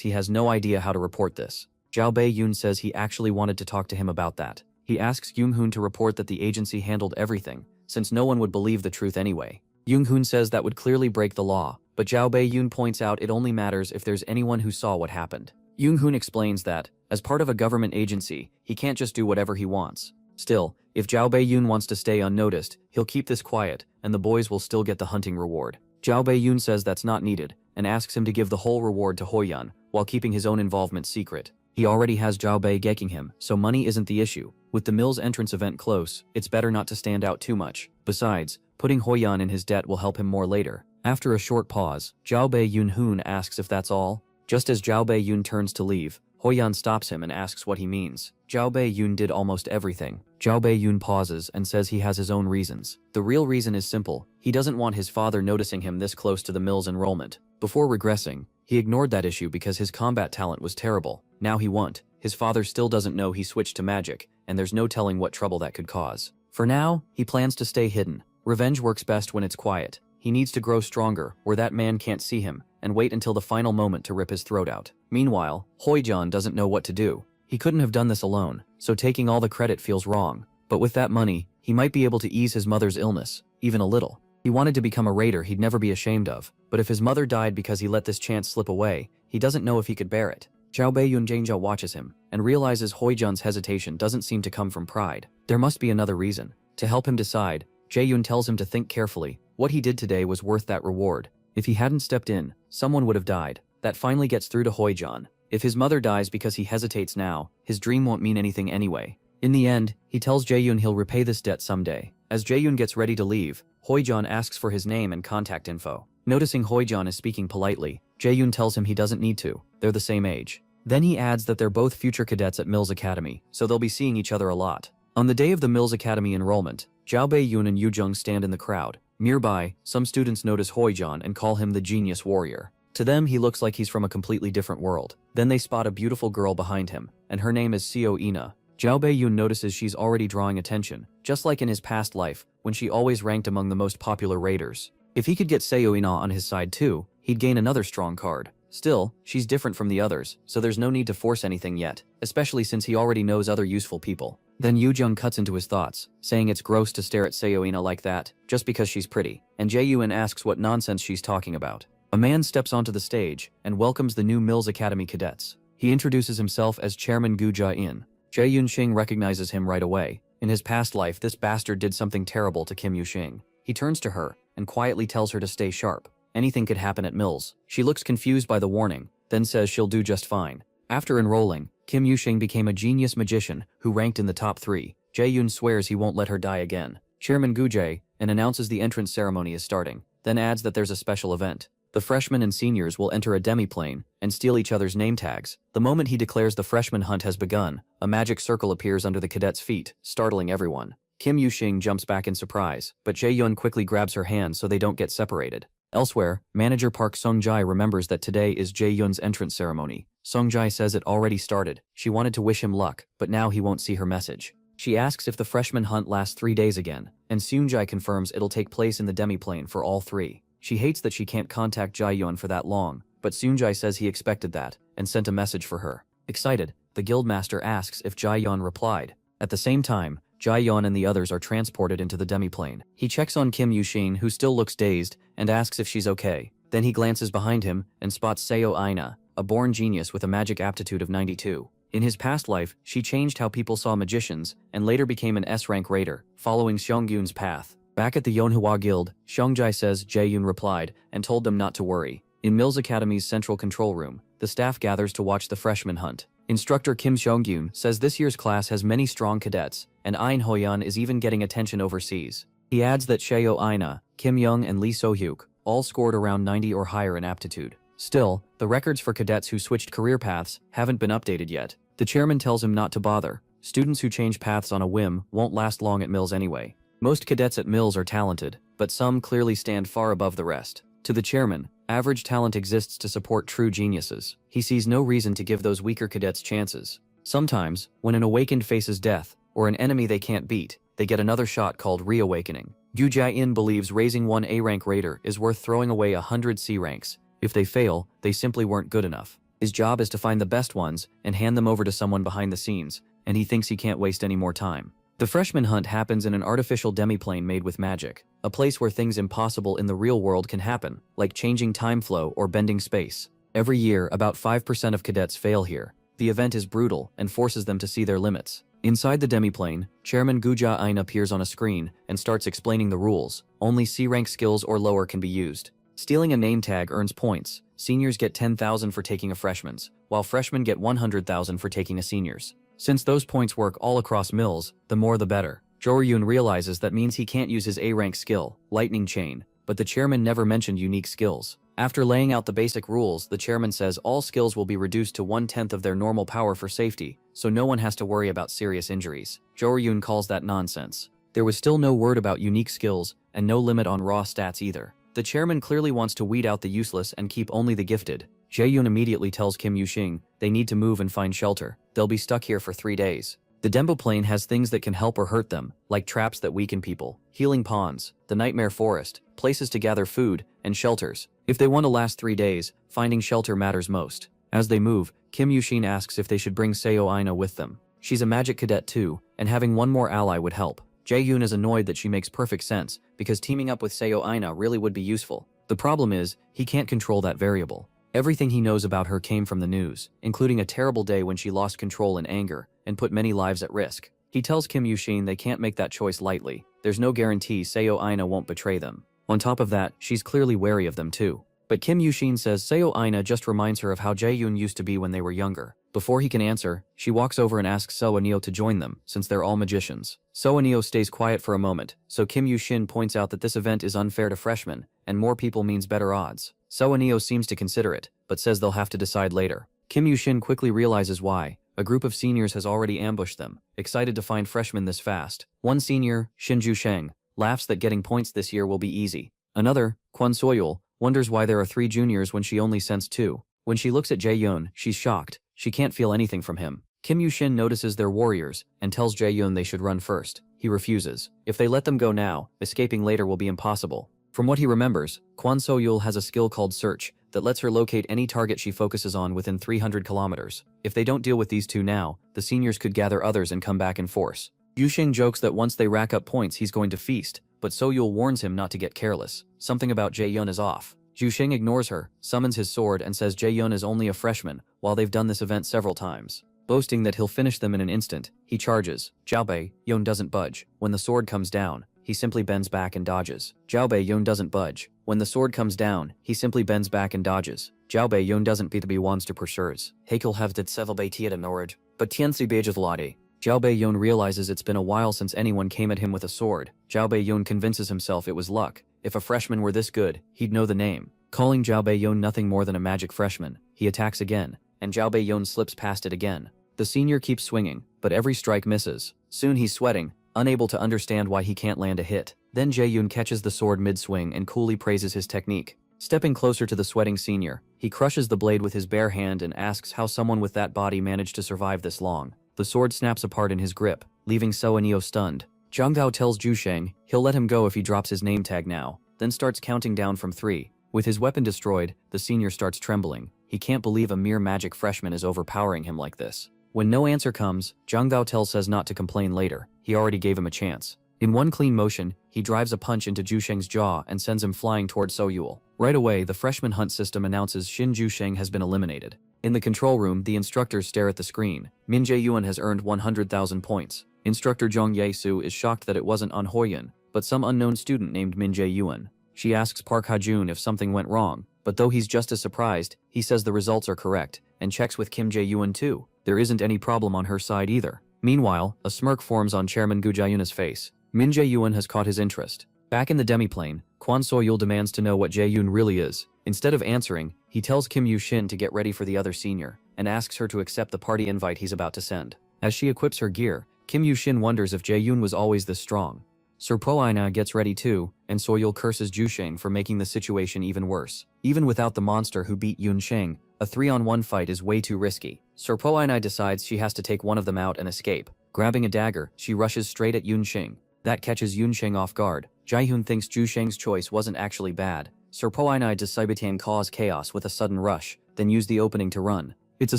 he has no idea how to report this. Zhao Bei-yoon says he actually wanted to talk to him about that. He asks Jung-hoon to report that the agency handled everything, since no one would believe the truth anyway. Jung-hoon says that would clearly break the law, but Zhao Bei-yoon points out it only matters if there's anyone who saw what happened. Jung-hoon explains that, as part of a government agency, he can't just do whatever he wants. Still, if Zhao Bei-yoon wants to stay unnoticed, he'll keep this quiet, and the boys will still get the hunting reward. Zhao Bei-yoon says that's not needed, and asks him to give the whole reward to Huoyan, while keeping his own involvement secret. He already has Zhao Bei gecking him, so money isn't the issue. With the mill's entrance event close, it's better not to stand out too much. Besides, putting Huoyan in his debt will help him more later. After a short pause, Zhao Bei-yoon asks if that's all. Just as Zhao Bei-yoon turns to leave, Huoyan stops him and asks what he means. Zhao Bei-yoon did almost everything. Zhao Bei-yoon pauses and says he has his own reasons. The real reason is simple. He doesn't want his father noticing him this close to the mill's enrollment. Before regressing, he ignored that issue because his combat talent was terrible. Now he won't. His father still doesn't know he switched to magic, and there's no telling what trouble that could cause. For now, he plans to stay hidden. Revenge works best when it's quiet. He needs to grow stronger, where that man can't see him, and wait until the final moment to rip his throat out. Meanwhile, Huoyan doesn't know what to do. He couldn't have done this alone, so taking all the credit feels wrong. But with that money, he might be able to ease his mother's illness, even a little. He wanted to become a raider he'd never be ashamed of, but if his mother died because he let this chance slip away, he doesn't know if he could bear it. Zhao Bei-yoon watches him, and realizes Huoyan's hesitation doesn't seem to come from pride. There must be another reason. To help him decide, Jae-yoon tells him to think carefully. What he did today was worth that reward. If he hadn't stepped in, someone would have died. That finally gets through to Huoyan. If his mother dies because he hesitates now, his dream won't mean anything anyway. In the end, he tells Jae-yoon he'll repay this debt someday. As Jae-yoon gets ready to leave, Huoyan asks for his name and contact info. Noticing Huoyan is speaking politely, Jae-yoon tells him he doesn't need to. They're the same age. Then he adds that they're both future cadets at Mills Academy, so they'll be seeing each other a lot. On the day of the Mills Academy enrollment, Zhao Bei-yoon and Yu Jung stand in the crowd. Nearby, some students notice Huoyan and call him the genius warrior. To them, he looks like he's from a completely different world. Then they spot a beautiful girl behind him, and her name is Seo Ina. Zhao Bei-yoon notices she's already drawing attention, just like in his past life, when she always ranked among the most popular raiders. If he could get Seo Ina on his side too, he'd gain another strong card. Still, she's different from the others, so there's no need to force anything yet, especially since he already knows other useful people. Then Yu Jung cuts into his thoughts, saying it's gross to stare at Seo Ina like that, just because she's pretty, and Jae-yoon asks what nonsense she's talking about. A man steps onto the stage and welcomes the new Mills Academy cadets. He introduces himself as Chairman Gu Ja-in. Jae Yun-shing recognizes him right away. In his past life, this bastard did something terrible to Kim Yu-shing. He turns to her and quietly tells her to stay sharp. Anything could happen at Mills. She looks confused by the warning, then says she'll do just fine. After enrolling, Kim Yu-shing became a genius magician who ranked in the top 3. Jae-yoon swears he won't let her die again. Chairman Gu Jae and announces the entrance ceremony is starting, then adds that there's a special event. The freshmen and seniors will enter a demi-plane and steal each other's name tags. The moment he declares the freshman hunt has begun, a magic circle appears under the cadets' feet, startling everyone. Kim Yu-shing jumps back in surprise, but Jae-yoon quickly grabs her hand so they don't get separated. Elsewhere, manager Park Sung-jae remembers that today is Jae-yoon's entrance ceremony. Sung-jae says it already started. She wanted to wish him luck, but now he won't see her message. She asks if the freshman hunt lasts 3 days again, and Seung-jae confirms it'll take place in the demi-plane for all 3. She hates that she can't contact Jae-yoon for that long, but Seung-jae says he expected that, and sent a message for her. Excited, the guildmaster asks if Jae-yoon replied. At the same time, Jae-yoon and the others are transported into the demi-plane. He checks on Kim Yu-shing, who still looks dazed, and asks if she's okay. Then he glances behind him and spots Seo Ina, a born genius with a magic aptitude of 92. In his past life, she changed how people saw magicians, and later became an S-rank raider, following Seong-gyun's path. Back at the Yeonhwa Guild, Seung-jae says Jae-yoon replied, and told them not to worry. In Mills Academy's central control room, the staff gathers to watch the freshman hunt. Instructor Kim Seong-gyun says this year's class has many strong cadets, and Ain Hoyan is even getting attention overseas. He adds that Seo Ina, Kim Young and Lee So-hyuk all scored around 90 or higher in aptitude. Still, the records for cadets who switched career paths haven't been updated yet. The chairman tells him not to bother. Students who change paths on a whim won't last long at Mills anyway. Most cadets at Mills are talented, but some clearly stand far above the rest. To the chairman, average talent exists to support true geniuses. He sees no reason to give those weaker cadets chances. Sometimes, when an awakened faces death, or an enemy they can't beat, they get another shot called reawakening. Gu Jia-in believes raising one A-rank raider is worth throwing away 100 C ranks. If they fail, they simply weren't good enough. His job is to find the best ones and hand them over to someone behind the scenes, and he thinks he can't waste any more time. The freshman hunt happens in an artificial demiplane made with magic, a place where things impossible in the real world can happen, like changing time flow or bending space. Every year, about 5% of cadets fail here. The event is brutal and forces them to see their limits. Inside the demiplane, Chairman Gu Jia-in appears on a screen and starts explaining the rules. Only C-rank skills or lower can be used. Stealing a name tag earns points. Seniors get 10,000 for taking a freshman's, while freshmen get 100,000 for taking a senior's. Since those points work all across Mills, the more the better. Jor-yoon realizes that means he can't use his A-rank skill, Lightning Chain, but the chairman never mentioned unique skills. After laying out the basic rules, the chairman says all skills will be reduced to 1/10 of their normal power for safety, so no one has to worry about serious injuries. Jor-yoon calls that nonsense. There was still no word about unique skills, and no limit on raw stats either. The chairman clearly wants to weed out the useless and keep only the gifted. Jae-yoon immediately tells Kim Yu-shing they need to move and find shelter. They'll be stuck here for 3 days. The Dembo plane has things that can help or hurt them, like traps that weaken people, healing ponds, the nightmare forest, places to gather food, and shelters. If they want to last 3 days, finding shelter matters most. As they move, Kim Yu-shin asks if they should bring Seo Aina with them. She's a magic cadet too, and having one more ally would help. Jae-yoon is annoyed that she makes perfect sense, because teaming up with Seo Aina really would be useful. The problem is, he can't control that variable. Everything he knows about her came from the news, including a terrible day when she lost control in anger, and put many lives at risk. He tells Kim Yu-shin they can't make that choice lightly. There's no guarantee Seo Aina won't betray them. On top of that, she's clearly wary of them too. But Kim Yu-shin says Seo Aina just reminds her of how Jae-yoon used to be when they were younger. Before he can answer, she walks over and asks Seo Neo to join them, since they're all magicians. Seo Neo stays quiet for a moment, so Kim Yu-shin points out that this event is unfair to freshmen, and more people means better odds. Seo Neo seems to consider it, but says they'll have to decide later. Kim Yu-shin quickly realizes why. A group of seniors has already ambushed them, excited to find freshmen this fast. One senior, Shinju Sheng, laughs that getting points this year will be easy. Another, Kwon Soyul, wonders why there are 3 juniors when she only sensed 2. When she looks at Jae-yoon, she's shocked. She can't feel anything from him. Kim Yu-shin notices they're warriors, and tells Jae-yoon they should run first. He refuses. If they let them go now, escaping later will be impossible. From what he remembers, Kwon Soyul has a skill called Search that lets her locate any target she focuses on within 300 kilometers. If they don't deal with these 2 now, the seniors could gather others and come back in force. Yu-shing jokes that once they rack up points he's going to feast, but Soyul warns him not to get careless. Something about Jae-yoon is off. Yu-shing ignores her, summons his sword and says Jae-yoon is only a freshman, while they've done this event several times. Boasting that he'll finish them in an instant, he charges. Jae-yoon doesn't budge. When the sword comes down, he simply bends back and dodges. Jae-yoon doesn't budge. When the sword comes down, he simply bends back and dodges. Jae-yoon doesn't be wants to pursuers. Hekel have dit sevel betiet nord, but tiensi bejavlade. Jae-yoon realizes it's been a while since anyone came at him with a sword. Jae-yoon convinces himself it was luck. If a freshman were this good, he'd know the name. Calling Jae-yoon nothing more than a magic freshman, he attacks again, and Jae-yoon slips past it again. The senior keeps swinging, but every strike misses. Soon he's sweating, unable to understand why he can't land a hit. Then Jae-yoon catches the sword mid-swing and coolly praises his technique. Stepping closer to the sweating senior, he crushes the blade with his bare hand and asks how someone with that body managed to survive this long. The sword snaps apart in his grip, leaving Seo Neo stunned. Zhang Gao tells Ju Sheng he'll let him go if he drops his name tag now, then starts counting down from 3. With his weapon destroyed, the senior starts trembling. He can't believe a mere magic freshman is overpowering him like this. When no answer comes, Zhang Gao tells says not to complain later. He already gave him a chance. In one clean motion, he drives a punch into Ju Sheng's jaw and sends him flying toward Soyul. Right away, the freshman hunt system announces Shin Ju Sheng has been eliminated. In the control room, the instructors stare at the screen. Min Jae-yoon has earned 100,000 points. Instructor Jong Ye-soo is shocked that it wasn't An Hoyun, but some unknown student named Min Jae-yoon. She asks Park Ha-jun if something went wrong, but though he's just as surprised, he says the results are correct, and checks with Kim Jae-yoon too. There isn't any problem on her side either. Meanwhile, a smirk forms on Chairman Gu Jae-yoon's face. Min Jae-yoon has caught his interest. Back in the demiplane, Kwon Soyul demands to know what Jae-yoon really is. Instead of answering, he tells Kim Yu-shin to get ready for the other senior, and asks her to accept the party invite he's about to send. As she equips her gear, Kim Yu-shin wonders if Jae-yoon was always this strong. Serpo-ina gets ready too, and Soyul curses Ju-sheng for making the situation even worse. Even without the monster who beat Yun-sheng, a 3-on-1 fight is way too risky. Serpo-ina decides she has to take one of them out and escape. Grabbing a dagger, she rushes straight at Yun-sheng. That catches Yun-sheng off guard. Jae-hoon thinks Ju-sheng's choice wasn't actually bad. Serpo-ina decides cause chaos with a sudden rush, then use the opening to run. It's a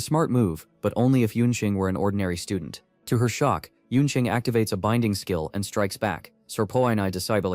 smart move, but only if Yun-sheng were an ordinary student. To her shock, Yun-sheng activates a binding skill and strikes back. Serpo-ina decides.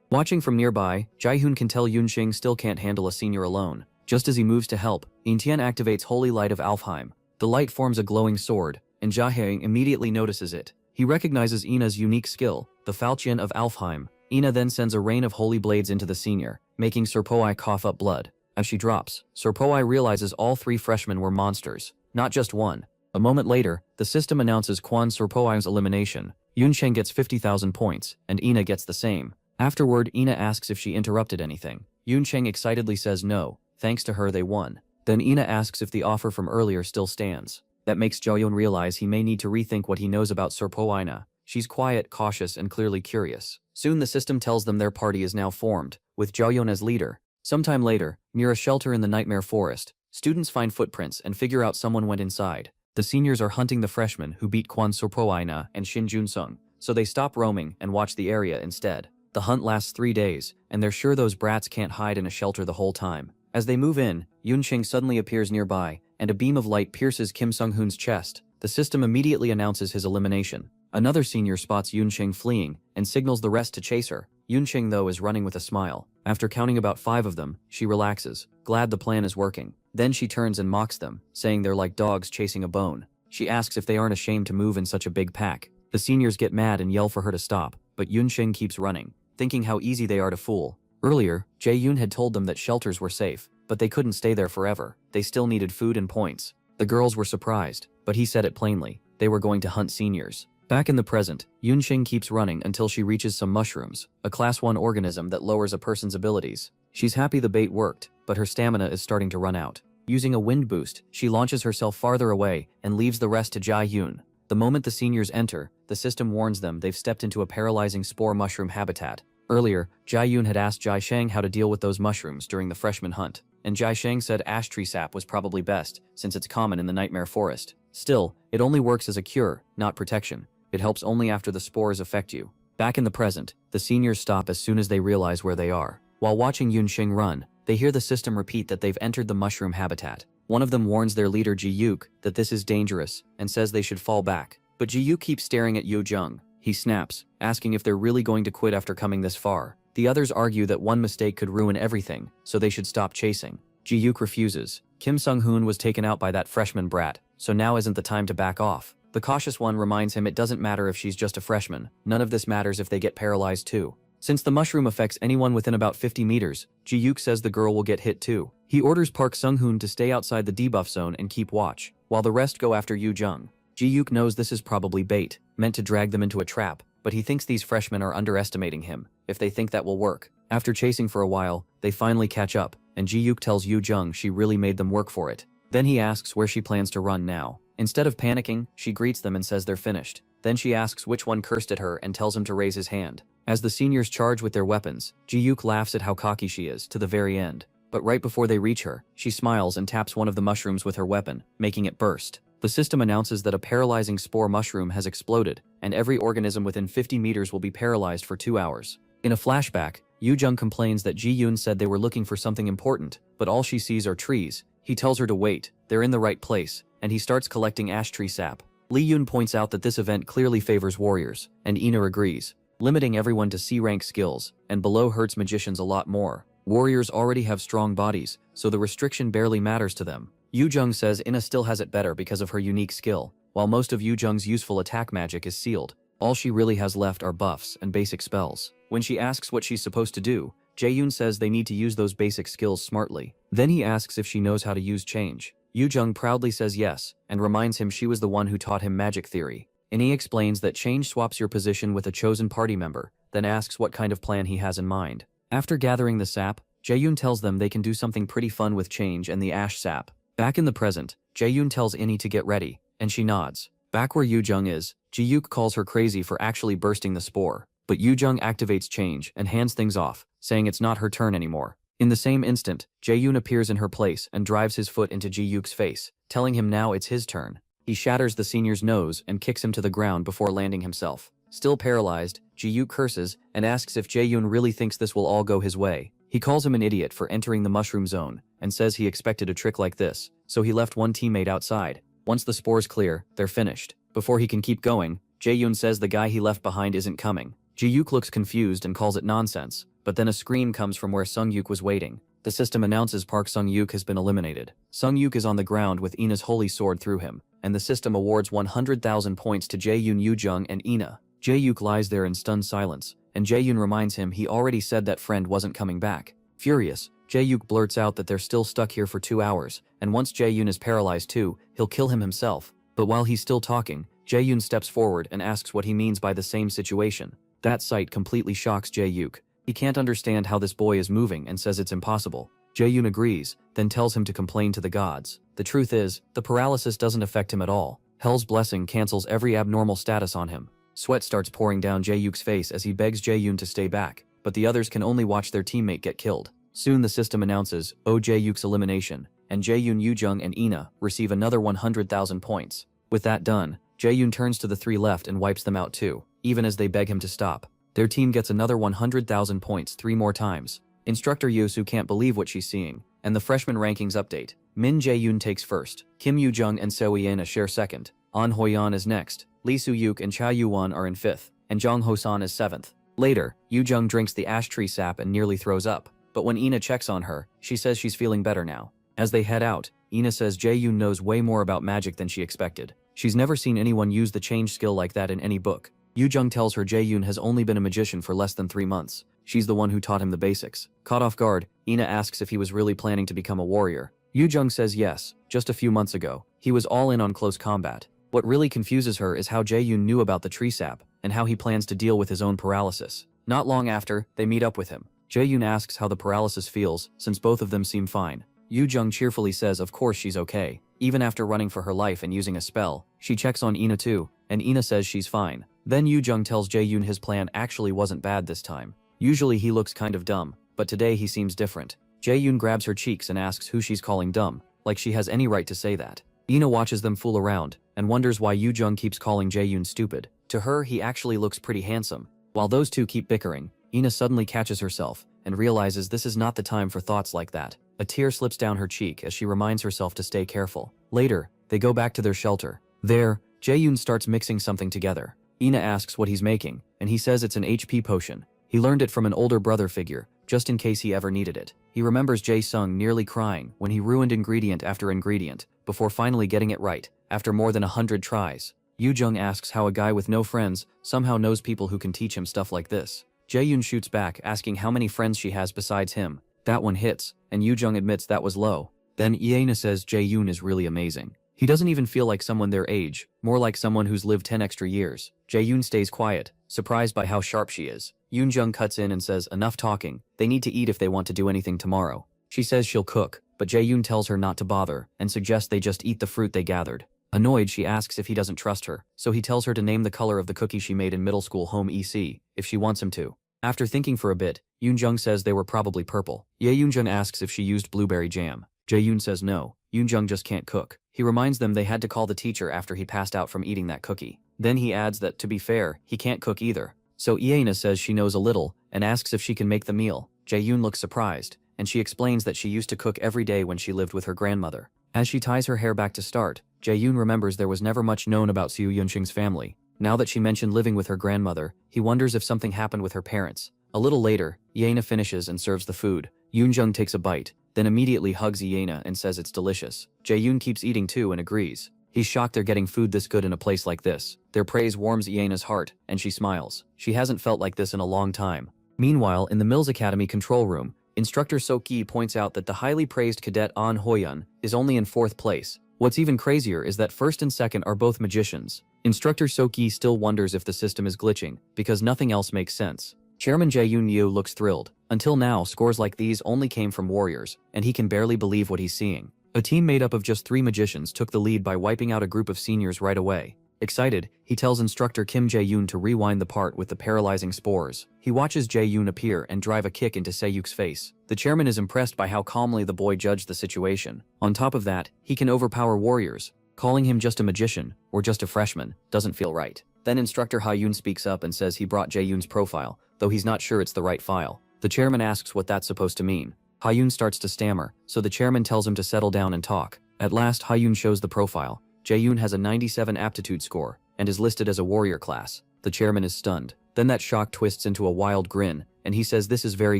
Watching from nearby, Jae-hoon can tell Yun-sheng still can't handle a senior alone. Just as he moves to help, In-tian activates Holy Light of Alfheim. The light forms a glowing sword, and Jae-hoon immediately notices it. He recognizes Ina's unique skill, the Falchion of Alfheim. Ina then sends a rain of holy blades into the senior, making Serpo-i cough up blood. As she drops, Serpo-i realizes all 3 freshmen were monsters, not just one. A moment later, the system announces Kwon Serpo-i's elimination. Yun-sheng gets 50,000 points, and Ina gets the same. Afterward, Ina asks if she interrupted anything. Yun-sheng excitedly says no, thanks to her they won. Then Ina asks if the offer from earlier still stands. That makes Jae-yoon realize he may need to rethink what he knows about Serpo-ina. She's quiet, cautious, and clearly curious. Soon the system tells them their party is now formed, with Jae-yoon as leader. Sometime later, near a shelter in the Nightmare Forest, students find footprints and figure out someone went inside. The seniors are hunting the freshmen who beat Kwon Serpo-ina and Shin Jun-sung, so they stop roaming and watch the area instead. The hunt lasts 3 days, and they're sure those brats can't hide in a shelter the whole time. As they move in, Yun-sheng suddenly appears nearby, and a beam of light pierces Kim Sung-hoon's chest. The system immediately announces his elimination. Another senior spots Yun-sheng fleeing, and signals the rest to chase her. Yun-sheng though is running with a smile. After counting about 5 of them, she relaxes, glad the plan is working. Then she turns and mocks them, saying they're like dogs chasing a bone. She asks if they aren't ashamed to move in such a big pack. The seniors get mad and yell for her to stop, but Yun-sheng keeps running, thinking how easy they are to fool. Earlier, Jae-yoon had told them that shelters were safe, but they couldn't stay there forever. They still needed food and points. The girls were surprised, but he said it plainly. They were going to hunt seniors. Back in the present, Yun-sheng keeps running until she reaches some mushrooms, a class 1 organism that lowers a person's abilities. She's happy the bait worked, but her stamina is starting to run out. Using a wind boost, she launches herself farther away and leaves the rest to Jae-yoon. The moment the seniors enter, the system warns them they've stepped into a paralyzing spore mushroom habitat. Earlier, Jae-yoon had asked Jae-sheng how to deal with those mushrooms during the freshman hunt, and Jae-sheng said ash tree sap was probably best, since it's common in the Nightmare Forest. Still, it only works as a cure, not protection. It helps only after the spores affect you. Back in the present, the seniors stop as soon as they realize where they are. While watching Yun-sheng run, they hear the system repeat that they've entered the mushroom habitat. One of them warns their leader Ji-yuk that this is dangerous and says they should fall back. But Ji-yuk keeps staring at Yoo-jung. He snaps, asking if they're really going to quit after coming this far. The others argue that one mistake could ruin everything, so they should stop chasing. Ji-yuk refuses. Kim Sung-hoon was taken out by that freshman brat, so now isn't the time to back off. The cautious one reminds him it doesn't matter if she's just a freshman. None of this matters if they get paralyzed too. Since the mushroom affects anyone within about 50 meters, Ji-yuk says the girl will get hit too. He orders Park Sung-hoon to stay outside the debuff zone and keep watch, while the rest go after Yoo-jung. Ji-yuk knows this is probably bait, meant to drag them into a trap, but he thinks these freshmen are underestimating him, if they think that will work. After chasing for a while, they finally catch up, and Ji-yuk tells Yoo-jung she really made them work for it. Then he asks where she plans to run now. Instead of panicking, she greets them and says they're finished. Then she asks which one cursed at her and tells him to raise his hand. As the seniors charge with their weapons, Ji-yuk laughs at how cocky she is to the very end. But right before they reach her, she smiles and taps one of the mushrooms with her weapon, making it burst. The system announces that a paralyzing spore mushroom has exploded, and every organism within 50 meters will be paralyzed for 2 hours. In a flashback, Yoo-jung complains that Ji-yoon said they were looking for something important, but all she sees are trees. He tells her to wait, they're in the right place, and he starts collecting ash tree sap. Lee-yoon points out that this event clearly favors warriors, and Ina agrees. Limiting everyone to C-rank skills, and below hurts magicians a lot more. Warriors already have strong bodies, so the restriction barely matters to them. Yoo-jung says Ina still has it better because of her unique skill, while most of Yoo-jung's useful attack magic is sealed. All she really has left are buffs and basic spells. When she asks what she's supposed to do, Jae-yoon says they need to use those basic skills smartly. Then he asks if she knows how to use change. Yoo-jung proudly says yes, and reminds him she was the one who taught him magic theory. He explains that change swaps your position with a chosen party member, then asks what kind of plan he has in mind. After gathering the sap, Jaeyoon tells them they can do something pretty fun with change and the ash sap. Back in the present, Jaeyoon tells Innie to get ready, and she nods. Back where Yoojung is, Ji-Yook calls her crazy for actually bursting the spore, but Yoojung activates change and hands things off, saying it's not her turn anymore. In the same instant, Jaeyoon appears in her place and drives his foot into Ji-Yook's face, telling him now it's his turn. He shatters the senior's nose and kicks him to the ground before landing himself. Still paralyzed, Ji-Yook curses and asks if Jaeyoon really thinks this will all go his way. He calls him an idiot for entering the mushroom zone and says he expected a trick like this, so he left one teammate outside. Once the spores clear, they're finished. Before he can keep going, Jaeyoon says the guy he left behind isn't coming. Ji-Yook looks confused and calls it nonsense, but then a scream comes from where Sung-Yook was waiting. The system announces Park Sung-Yook has been eliminated. Sung-Yook is on the ground with Ina's holy sword through him, and the system awards 100,000 points to Jaeyoon, Yoojung, and Ina. Jaeyook lies there in stunned silence, and Jaeyoon reminds him he already said that friend wasn't coming back. Furious, Jaeyook blurts out that they're still stuck here for 2 hours, and once Jaeyoon is paralyzed too, he'll kill him himself. But while he's still talking, Jaeyoon steps forward and asks what he means by the same situation. That sight completely shocks Jaeyook. He can't understand how this boy is moving and says it's impossible. Jaeyoon agrees, then tells him to complain to the gods. The truth is, the paralysis doesn't affect him at all. Hell's blessing cancels every abnormal status on him. Sweat starts pouring down Jaeyook's face as he begs Jaeyoon to stay back, but the others can only watch their teammate get killed. Soon the system announces, Jaeyook's elimination, and Jaeyoon, Yoojung, and Ina receive another 100,000 points. With that done, Jaeyoon turns to the 3 left and wipes them out too, even as they beg him to stop. Their team gets another 100,000 points 3 more times. Instructor Yosu can't believe what she's seeing, and the freshman rankings update. Min Jaeyoon takes first, Kim Yoojung and Seo Yeona share second, An Hoyan is next, Lee Soo-Yook and Cha Yu-won are in 5th, and Jong Ho-san is 7th. Later, Yoojung drinks the ash tree sap and nearly throws up, but when Ina checks on her, she says she's feeling better now. As they head out, Ina says Jaeyoon knows way more about magic than she expected. She's never seen anyone use the change skill like that in any book. Yoojung tells her Jaeyoon has only been a magician for less than 3 months. She's the one who taught him the basics. Caught off guard, Ina asks if he was really planning to become a warrior. Yoojung says yes, just a few months ago. He was all in on close combat. What really confuses her is how Jaeyoon knew about the tree sap, and how he plans to deal with his own paralysis. Not long after, they meet up with him. Jaeyoon asks how the paralysis feels, since both of them seem fine. Yoojung cheerfully says of course she's okay. Even after running for her life and using a spell, she checks on Ina too, and Ina says she's fine. Then Yoojung tells Jaeyoon his plan actually wasn't bad this time. Usually he looks kind of dumb, but today he seems different. Jaeyoon grabs her cheeks and asks who she's calling dumb, like she has any right to say that. Ina watches them fool around, and wonders why Yoojung keeps calling Jaeyoon stupid. To her, he actually looks pretty handsome. While those two keep bickering, Ina suddenly catches herself, and realizes this is not the time for thoughts like that. A tear slips down her cheek as she reminds herself to stay careful. Later, they go back to their shelter. There, Jaeyoon starts mixing something together. Ina asks what he's making, and he says it's an HP potion. He learned it from an older brother figure, just in case he ever needed it. He remembers Jae-sung nearly crying when he ruined ingredient after ingredient, before finally getting it right, after more than 100 tries. Yoojung asks how a guy with no friends somehow knows people who can teach him stuff like this. Jaeyoon shoots back asking how many friends she has besides him. That one hits, and Yoojung admits that was low. Then Yeona says Jaeyoon is really amazing. He doesn't even feel like someone their age, more like someone who's lived 10 extra years. Jaeyoon stays quiet, surprised by how sharp she is. Yoonjung cuts in and says enough talking, they need to eat if they want to do anything tomorrow. She says she'll cook, but Jaeyoon tells her not to bother, and suggests they just eat the fruit they gathered. Annoyed, she asks if he doesn't trust her, so he tells her to name the color of the cookie she made in middle school home EC, if she wants him to. After thinking for a bit, Yoonjung says they were probably purple. Yoonjung asks if she used blueberry jam. Jaeyoon says no, Yoonjung just can't cook. He reminds them they had to call the teacher after he passed out from eating that cookie. Then he adds that, to be fair, he can't cook either. So Yeona says she knows a little, and asks if she can make the meal. Jaeyoon looks surprised, and she explains that she used to cook every day when she lived with her grandmother. As she ties her hair back to start, Jaeyoon remembers there was never much known about Seo Yunshing's family. Now that she mentioned living with her grandmother, he wonders if something happened with her parents. A little later, Yeona finishes and serves the food. Yoonjung takes a bite, then immediately hugs Yeona and says it's delicious. Jaeyoon keeps eating too and agrees. He's shocked they're getting food this good in a place like this. Their praise warms Yeona's heart, and she smiles. She hasn't felt like this in a long time. Meanwhile, in the Mills Academy control room, Instructor Sok-gi points out that the highly praised cadet An Hoyun is only in 4th place. What's even crazier is that 1st and 2nd are both magicians. Instructor Sok-gi still wonders if the system is glitching, because nothing else makes sense. Chairman Jaeyoon Yoo looks thrilled, Until now, scores like these only came from warriors, and he can barely believe what he's seeing. A team made up of just 3 magicians took the lead by wiping out a group of seniors right away. Excited, he tells instructor Kim Jae-yoon to rewind the part with the paralyzing spores. He watches Jae-yoon appear and drive a kick into Se-yuk's face. The chairman is impressed by how calmly the boy judged the situation. On top of that, he can overpower warriors. Calling him just a magician, or just a freshman, doesn't feel right. Then instructor Ha-yoon speaks up and says he brought Jae-yoon's profile, though he's not sure it's the right file. The chairman asks what that's supposed to mean. Ha-yoon starts to stammer, so the chairman tells him to settle down and talk. At last, Ha-yoon shows the profile. Jae-yoon has a 97 aptitude score, and is listed as a warrior class. The chairman is stunned. Then that shock twists into a wild grin, and he says this is very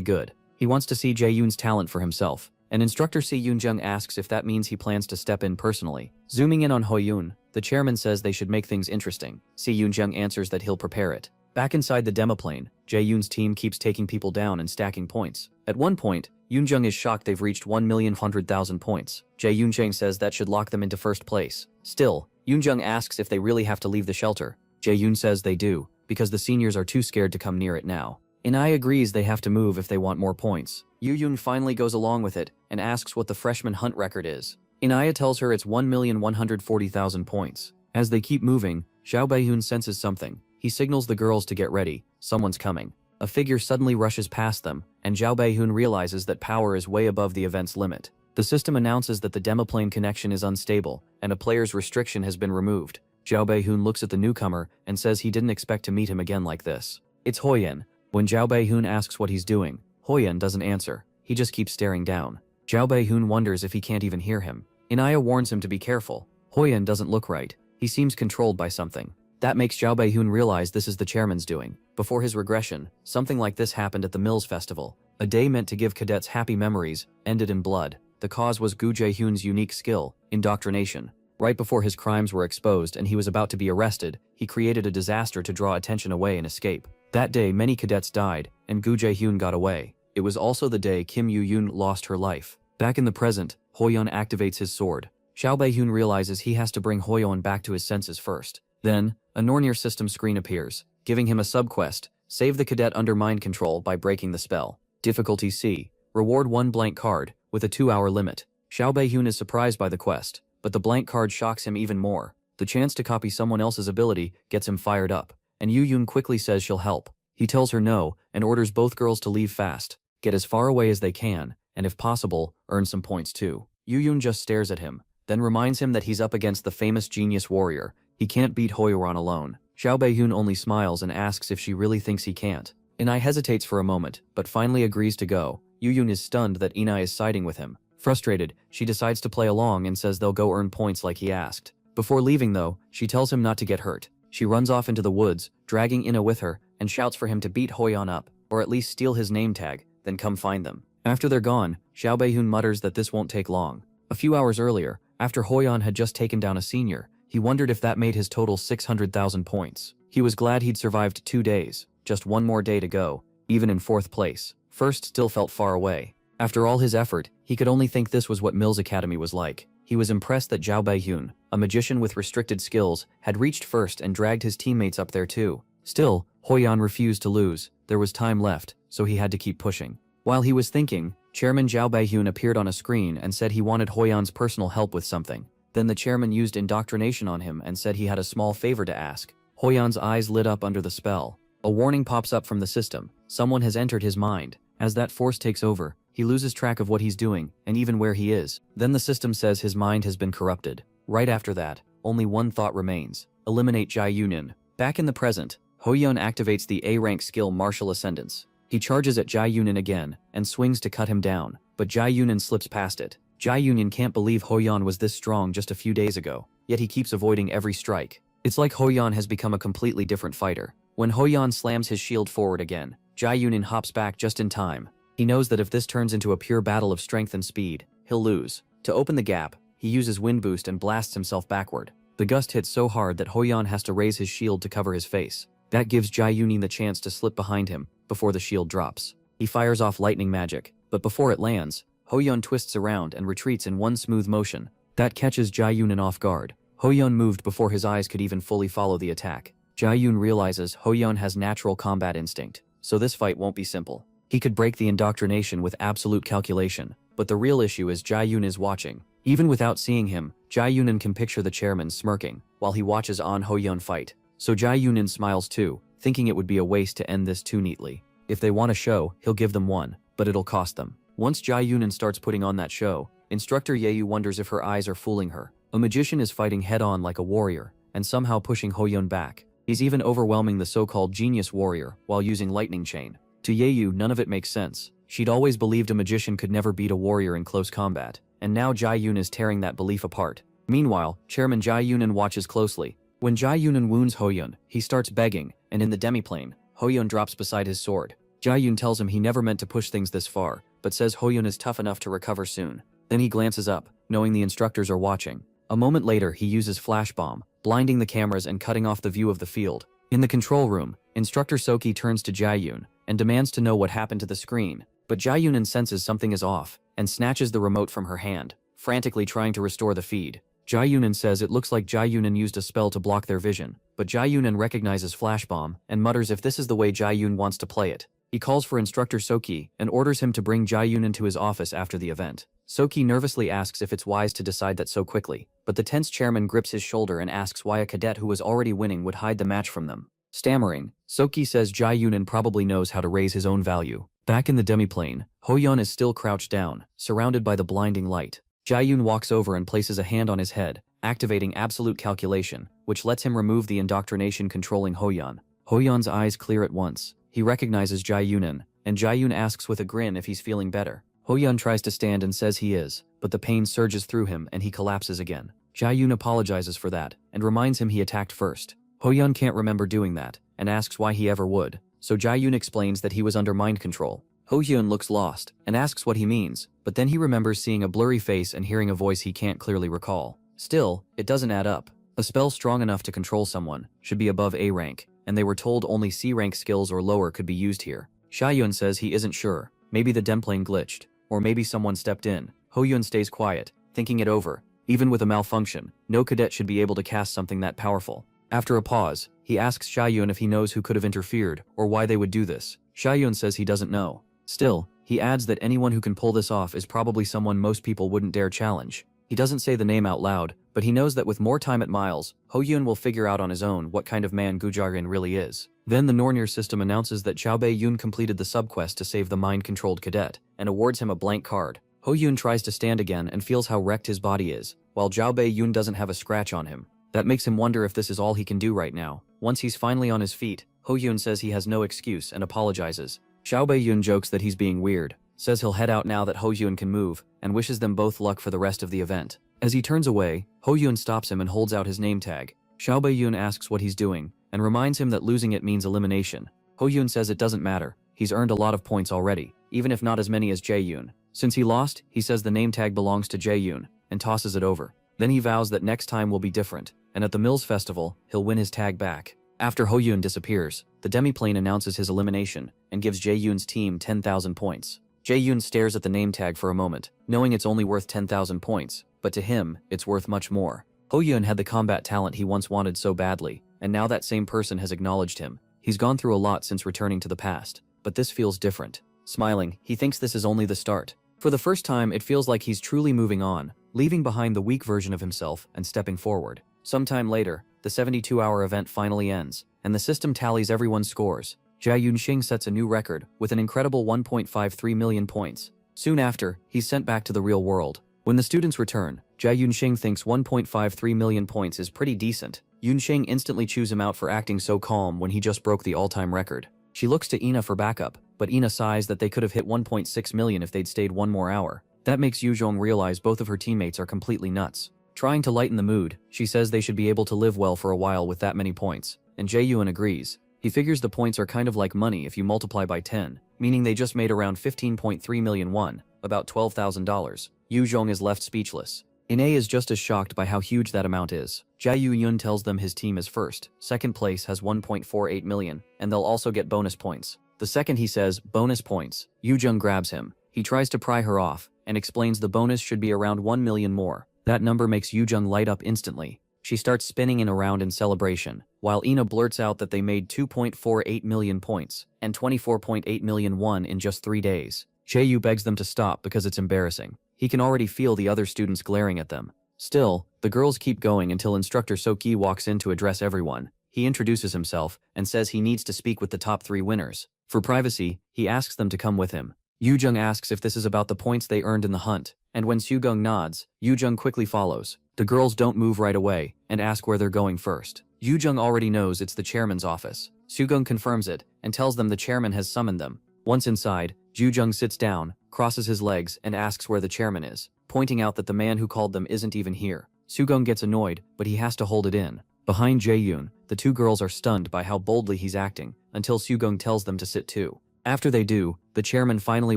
good. He wants to see Jae-yoon's talent for himself. And instructor Si Yoon-jung asks if that means he plans to step in personally. Zooming in on Ho-yoon, the chairman says they should make things interesting. Si Yoon-jung answers that he'll prepare it. Back inside the demoplane, Jae-yoon's team keeps taking people down and stacking points. At one point, Yoon-jung is shocked they've reached 1,100,000 points. Jae-yoon says that should lock them into first place. Still, Yoon-jung asks if they really have to leave the shelter. Jae-yoon says they do, because the seniors are too scared to come near it now. Inai agrees they have to move if they want more points. Yoo-yoon finally goes along with it and asks what the freshman hunt record is. Inaya tells her it's 1,140,000 points. As they keep moving, Xiao Beihun senses something. He signals the girls to get ready. Someone's coming. A figure suddenly rushes past them, and Xiao Beihun realizes that power is way above the event's limit. The system announces that the demoplane connection is unstable, and a player's restriction has been removed. Xiao Beihun looks at the newcomer and says he didn't expect to meet him again like this. It's Hoyan. When Xiao Beihun asks what he's doing, Hoyan doesn't answer. He just keeps staring down. Xiao Beihun wonders if he can't even hear him. Inaya warns him to be careful. Hoyan doesn't look right. He seems controlled by something. That makes Xiao Beihun realize this is the chairman's doing. Before his regression, something like this happened at the Mills Festival. A day meant to give cadets happy memories, ended in blood. The cause was Gu Jae-hoon's unique skill, indoctrination. Right before his crimes were exposed and he was about to be arrested, he created a disaster to draw attention away and escape. That day, many cadets died, and Gu Jae-hoon got away. It was also the day Kim Yoo-yoon lost her life. Back in the present, Hoyeon activates his sword. Xiao Beihun realizes he has to bring Hoyeon back to his senses first. Then, a Nornir system screen appears, giving him a subquest: save the cadet under mind control by breaking the spell. Difficulty C. Reward 1 blank card, with a 2-hour limit. Xiao Beihun is surprised by the quest, but the blank card shocks him even more. The chance to copy someone else's ability gets him fired up, and Yoo-yoon quickly says she'll help. He tells her no, and orders both girls to leave fast, get as far away as they can, and if possible, earn some points too. Yoo-yoon just stares at him, then reminds him that he's up against the famous genius warrior. He can't beat Hoyeon alone. Xiao Beihun only smiles and asks if she really thinks he can't. Inai hesitates for a moment, but finally agrees to go. Yoo-yoon is stunned that Inai is siding with him. Frustrated, she decides to play along and says they'll go earn points like he asked. Before leaving though, she tells him not to get hurt. She runs off into the woods, dragging Ina with her, and shouts for him to beat Hoyeon up, or at least steal his name tag, then come find them. After they're gone, Xiao Beihun mutters that this won't take long. A few hours earlier, after Hoyeon had just taken down a senior, he wondered if that made his total 600,000 points. He was glad he'd survived 2 days, just one more day to go, even in 4th place. First still felt far away. After all his effort, he could only think this was what Mills Academy was like. He was impressed that Xiao Beihun, a magician with restricted skills, had reached first and dragged his teammates up there too. Still, Hoyeon refused to lose. There was time left, so he had to keep pushing. While he was thinking, Chairman Xiao Beihun appeared on a screen and said he wanted Hoyeon's personal help with something. Then the chairman used indoctrination on him and said he had a small favor to ask. Hoyeon's eyes lit up under the spell. A warning pops up from the system. Someone has entered his mind. As that force takes over, he loses track of what he's doing, and even where he is. Then the system says his mind has been corrupted. Right after that, only one thought remains: eliminate Jai Yunin. Back in the present, Hoyeon activates the A-rank skill Martial Ascendance. He charges at Jai Yunin again, and swings to cut him down, but Jai Yunin slips past it. Jai Yunin can't believe Hoyeon was this strong just a few days ago, yet he keeps avoiding every strike. It's like Hoyeon has become a completely different fighter. When Hoyeon slams his shield forward again, Jai Yunin hops back just in time. He knows that if this turns into a pure battle of strength and speed, he'll lose. To open the gap, he uses Wind Boost and blasts himself backward. The gust hits so hard that Hoyeon has to raise his shield to cover his face. That gives Jai Yunin the chance to slip behind him before the shield drops. He fires off lightning magic, but before it lands, Hoyeon twists around and retreats in one smooth motion. That catches Jai Yunin off guard. Hoyeon moved before his eyes could even fully follow the attack. Jai Yun realizes Hoyeon has natural combat instinct, so this fight won't be simple. He could break the indoctrination with absolute calculation, but the real issue is Jae-yoon is watching. Even without seeing him, Jae-yoon can picture the chairman smirking while he watches An Ho-yeon fight. So Jae-yoon smiles too, thinking it would be a waste to end this too neatly. If they want a show, he'll give them one, but it'll cost them. Once Jae-yoon starts putting on that show, Instructor Yeyu wonders if her eyes are fooling her. A magician is fighting head-on like a warrior, and somehow pushing Ho-yeon back. He's even overwhelming the so-called genius warrior while using lightning chain. To Yeyu, none of it makes sense. She'd always believed a magician could never beat a warrior in close combat, and now Jae-yoon is tearing that belief apart. Meanwhile, Chairman Jae-yoon watches closely. When Jae-yoon wounds Ho-yeon, he starts begging, and in the demiplane, Ho-yeon drops beside his sword. Jae-yoon tells him he never meant to push things this far, but says Ho-yeon is tough enough to recover soon. Then he glances up, knowing the instructors are watching. A moment later, he uses flash bomb, blinding the cameras and cutting off the view of the field. In the control room, Instructor Soki turns to Jae-yoon and demands to know what happened to the screen, but Jae-yoon senses something is off and snatches the remote from her hand, frantically trying to restore the feed. Jae-yoon says it looks like Jae-yoon used a spell to block their vision, but Jae-yoon recognizes flash bomb and mutters if this is the way Jae-yoon wants to play it. He calls for Instructor Soki and orders him to bring Jae-yoon to his office after the event. Soki nervously asks if it's wise to decide that so quickly, but the tense chairman grips his shoulder and asks why a cadet who was already winning would hide the match from them. Stammering, Soki says Jae-yoon probably knows how to raise his own value. Back in the demiplane, Ho-yeon is still crouched down, surrounded by the blinding light. Jae-yoon walks over and places a hand on his head, activating absolute calculation, which lets him remove the indoctrination controlling Ho-yeon. Ho-yeon's eyes clear at once. He recognizes Jae-yoon, and Jae-yoon asks with a grin if he's feeling better. Ho-yeon tries to stand and says he is, but the pain surges through him and he collapses again. Jae-yoon apologizes for that, and reminds him he attacked first. Ho-yeon can't remember doing that, and asks why he ever would, so Jae-yoon explains that he was under mind control. Ho-yeon looks lost, and asks what he means, but then he remembers seeing a blurry face and hearing a voice he can't clearly recall. Still, it doesn't add up. A spell strong enough to control someone should be above A rank, and they were told only C rank skills or lower could be used here. Jae-yoon says he isn't sure. Maybe the demplane glitched, or maybe someone stepped in. Ho-yeon stays quiet, thinking it over. Even with a malfunction, no cadet should be able to cast something that powerful. After a pause, he asks Jae-yoon if he knows who could have interfered, or why they would do this. Jae-yoon says he doesn't know. Still, he adds that anyone who can pull this off is probably someone most people wouldn't dare challenge. He doesn't say the name out loud, but he knows that with more time at Miles, Ho-yeon will figure out on his own what kind of man Gujarin really is. Then the Nornir system announces that Chao Bei-yoon completed the subquest to save the mind-controlled cadet, and awards him a blank card. Ho-yeon tries to stand again and feels how wrecked his body is, while Chao Bei-yoon doesn't have a scratch on him. That makes him wonder if this is all he can do right now. Once he's finally on his feet, Ho-yeon says he has no excuse and apologizes. Chao Bei-yoon jokes that he's being weird, says he'll head out now that Ho-yeon can move, and wishes them both luck for the rest of the event. As he turns away, Ho-yeon stops him and holds out his name tag. Chao Bei-yoon asks what he's doing, and reminds him that losing it means elimination. Ho-yeon says it doesn't matter. He's earned a lot of points already, even if not as many as Jae-yoon. Since he lost, he says the name tag belongs to Jae-yoon, and tosses it over. Then he vows that next time will be different, and at the Mills Festival, he'll win his tag back. After Ho-yeon disappears, the demiplane announces his elimination, and gives Jae-yoon's team 10,000 points. Jae-yoon stares at the name tag for a moment, knowing it's only worth 10,000 points, but to him, it's worth much more. Ho-yeon had the combat talent he once wanted so badly, and now that same person has acknowledged him. He's gone through a lot since returning to the past, but this feels different. Smiling, he thinks this is only the start. For the first time, it feels like he's truly moving on, leaving behind the weak version of himself and stepping forward. Sometime later, the 72-hour event finally ends, and the system tallies everyone's scores. Jae-yoon sets a new record with an incredible 1.53 million points. Soon after, he's sent back to the real world. When the students return, Jae-yoon thinks 1.53 million points is pretty decent. Yoon instantly chews him out for acting so calm when he just broke the all-time record. She looks to Ina for backup, but Ina sighs that they could have hit 1.6 million if they'd stayed one more hour. That makes Yoojong realize both of her teammates are completely nuts. Trying to lighten the mood, she says they should be able to live well for a while with that many points, and Jae-yoon agrees. He figures the points are kind of like money if you multiply by 10, meaning they just made around 15.3 million won, about $12,000. Yoojong is left speechless. Ine is just as shocked by how huge that amount is. Jae-yoon tells them his team is first. Second place has 1.48 million, and they'll also get bonus points. The second he says, bonus points, Yoojong grabs him. He tries to pry her off, and explains the bonus should be around 1 million more. That number makes Yoojong light up instantly. She starts spinning around in celebration, while Ina blurts out that they made 2.48 million points and 24.8 million won in just 3 days. Jaeyu begs them to stop because it's embarrassing. He can already feel the other students glaring at them. Still, the girls keep going until instructor Soki walks in to address everyone. He introduces himself and says he needs to speak with the top 3 winners. For privacy, he asks them to come with him. Yoojung asks if this is about the points they earned in the hunt, and when Sugong nods, Yoojung quickly follows. The girls don't move right away and ask where they're going first. Yoojung already knows it's the chairman's office. Sugong confirms it and tells them the chairman has summoned them. Once inside, Yoojung sits down, crosses his legs, and asks where the chairman is, pointing out that the man who called them isn't even here. Sugong gets annoyed, but he has to hold it in. Behind Jaeyoon, the 2 girls are stunned by how boldly he's acting, until Sugong tells them to sit too. After they do, the chairman finally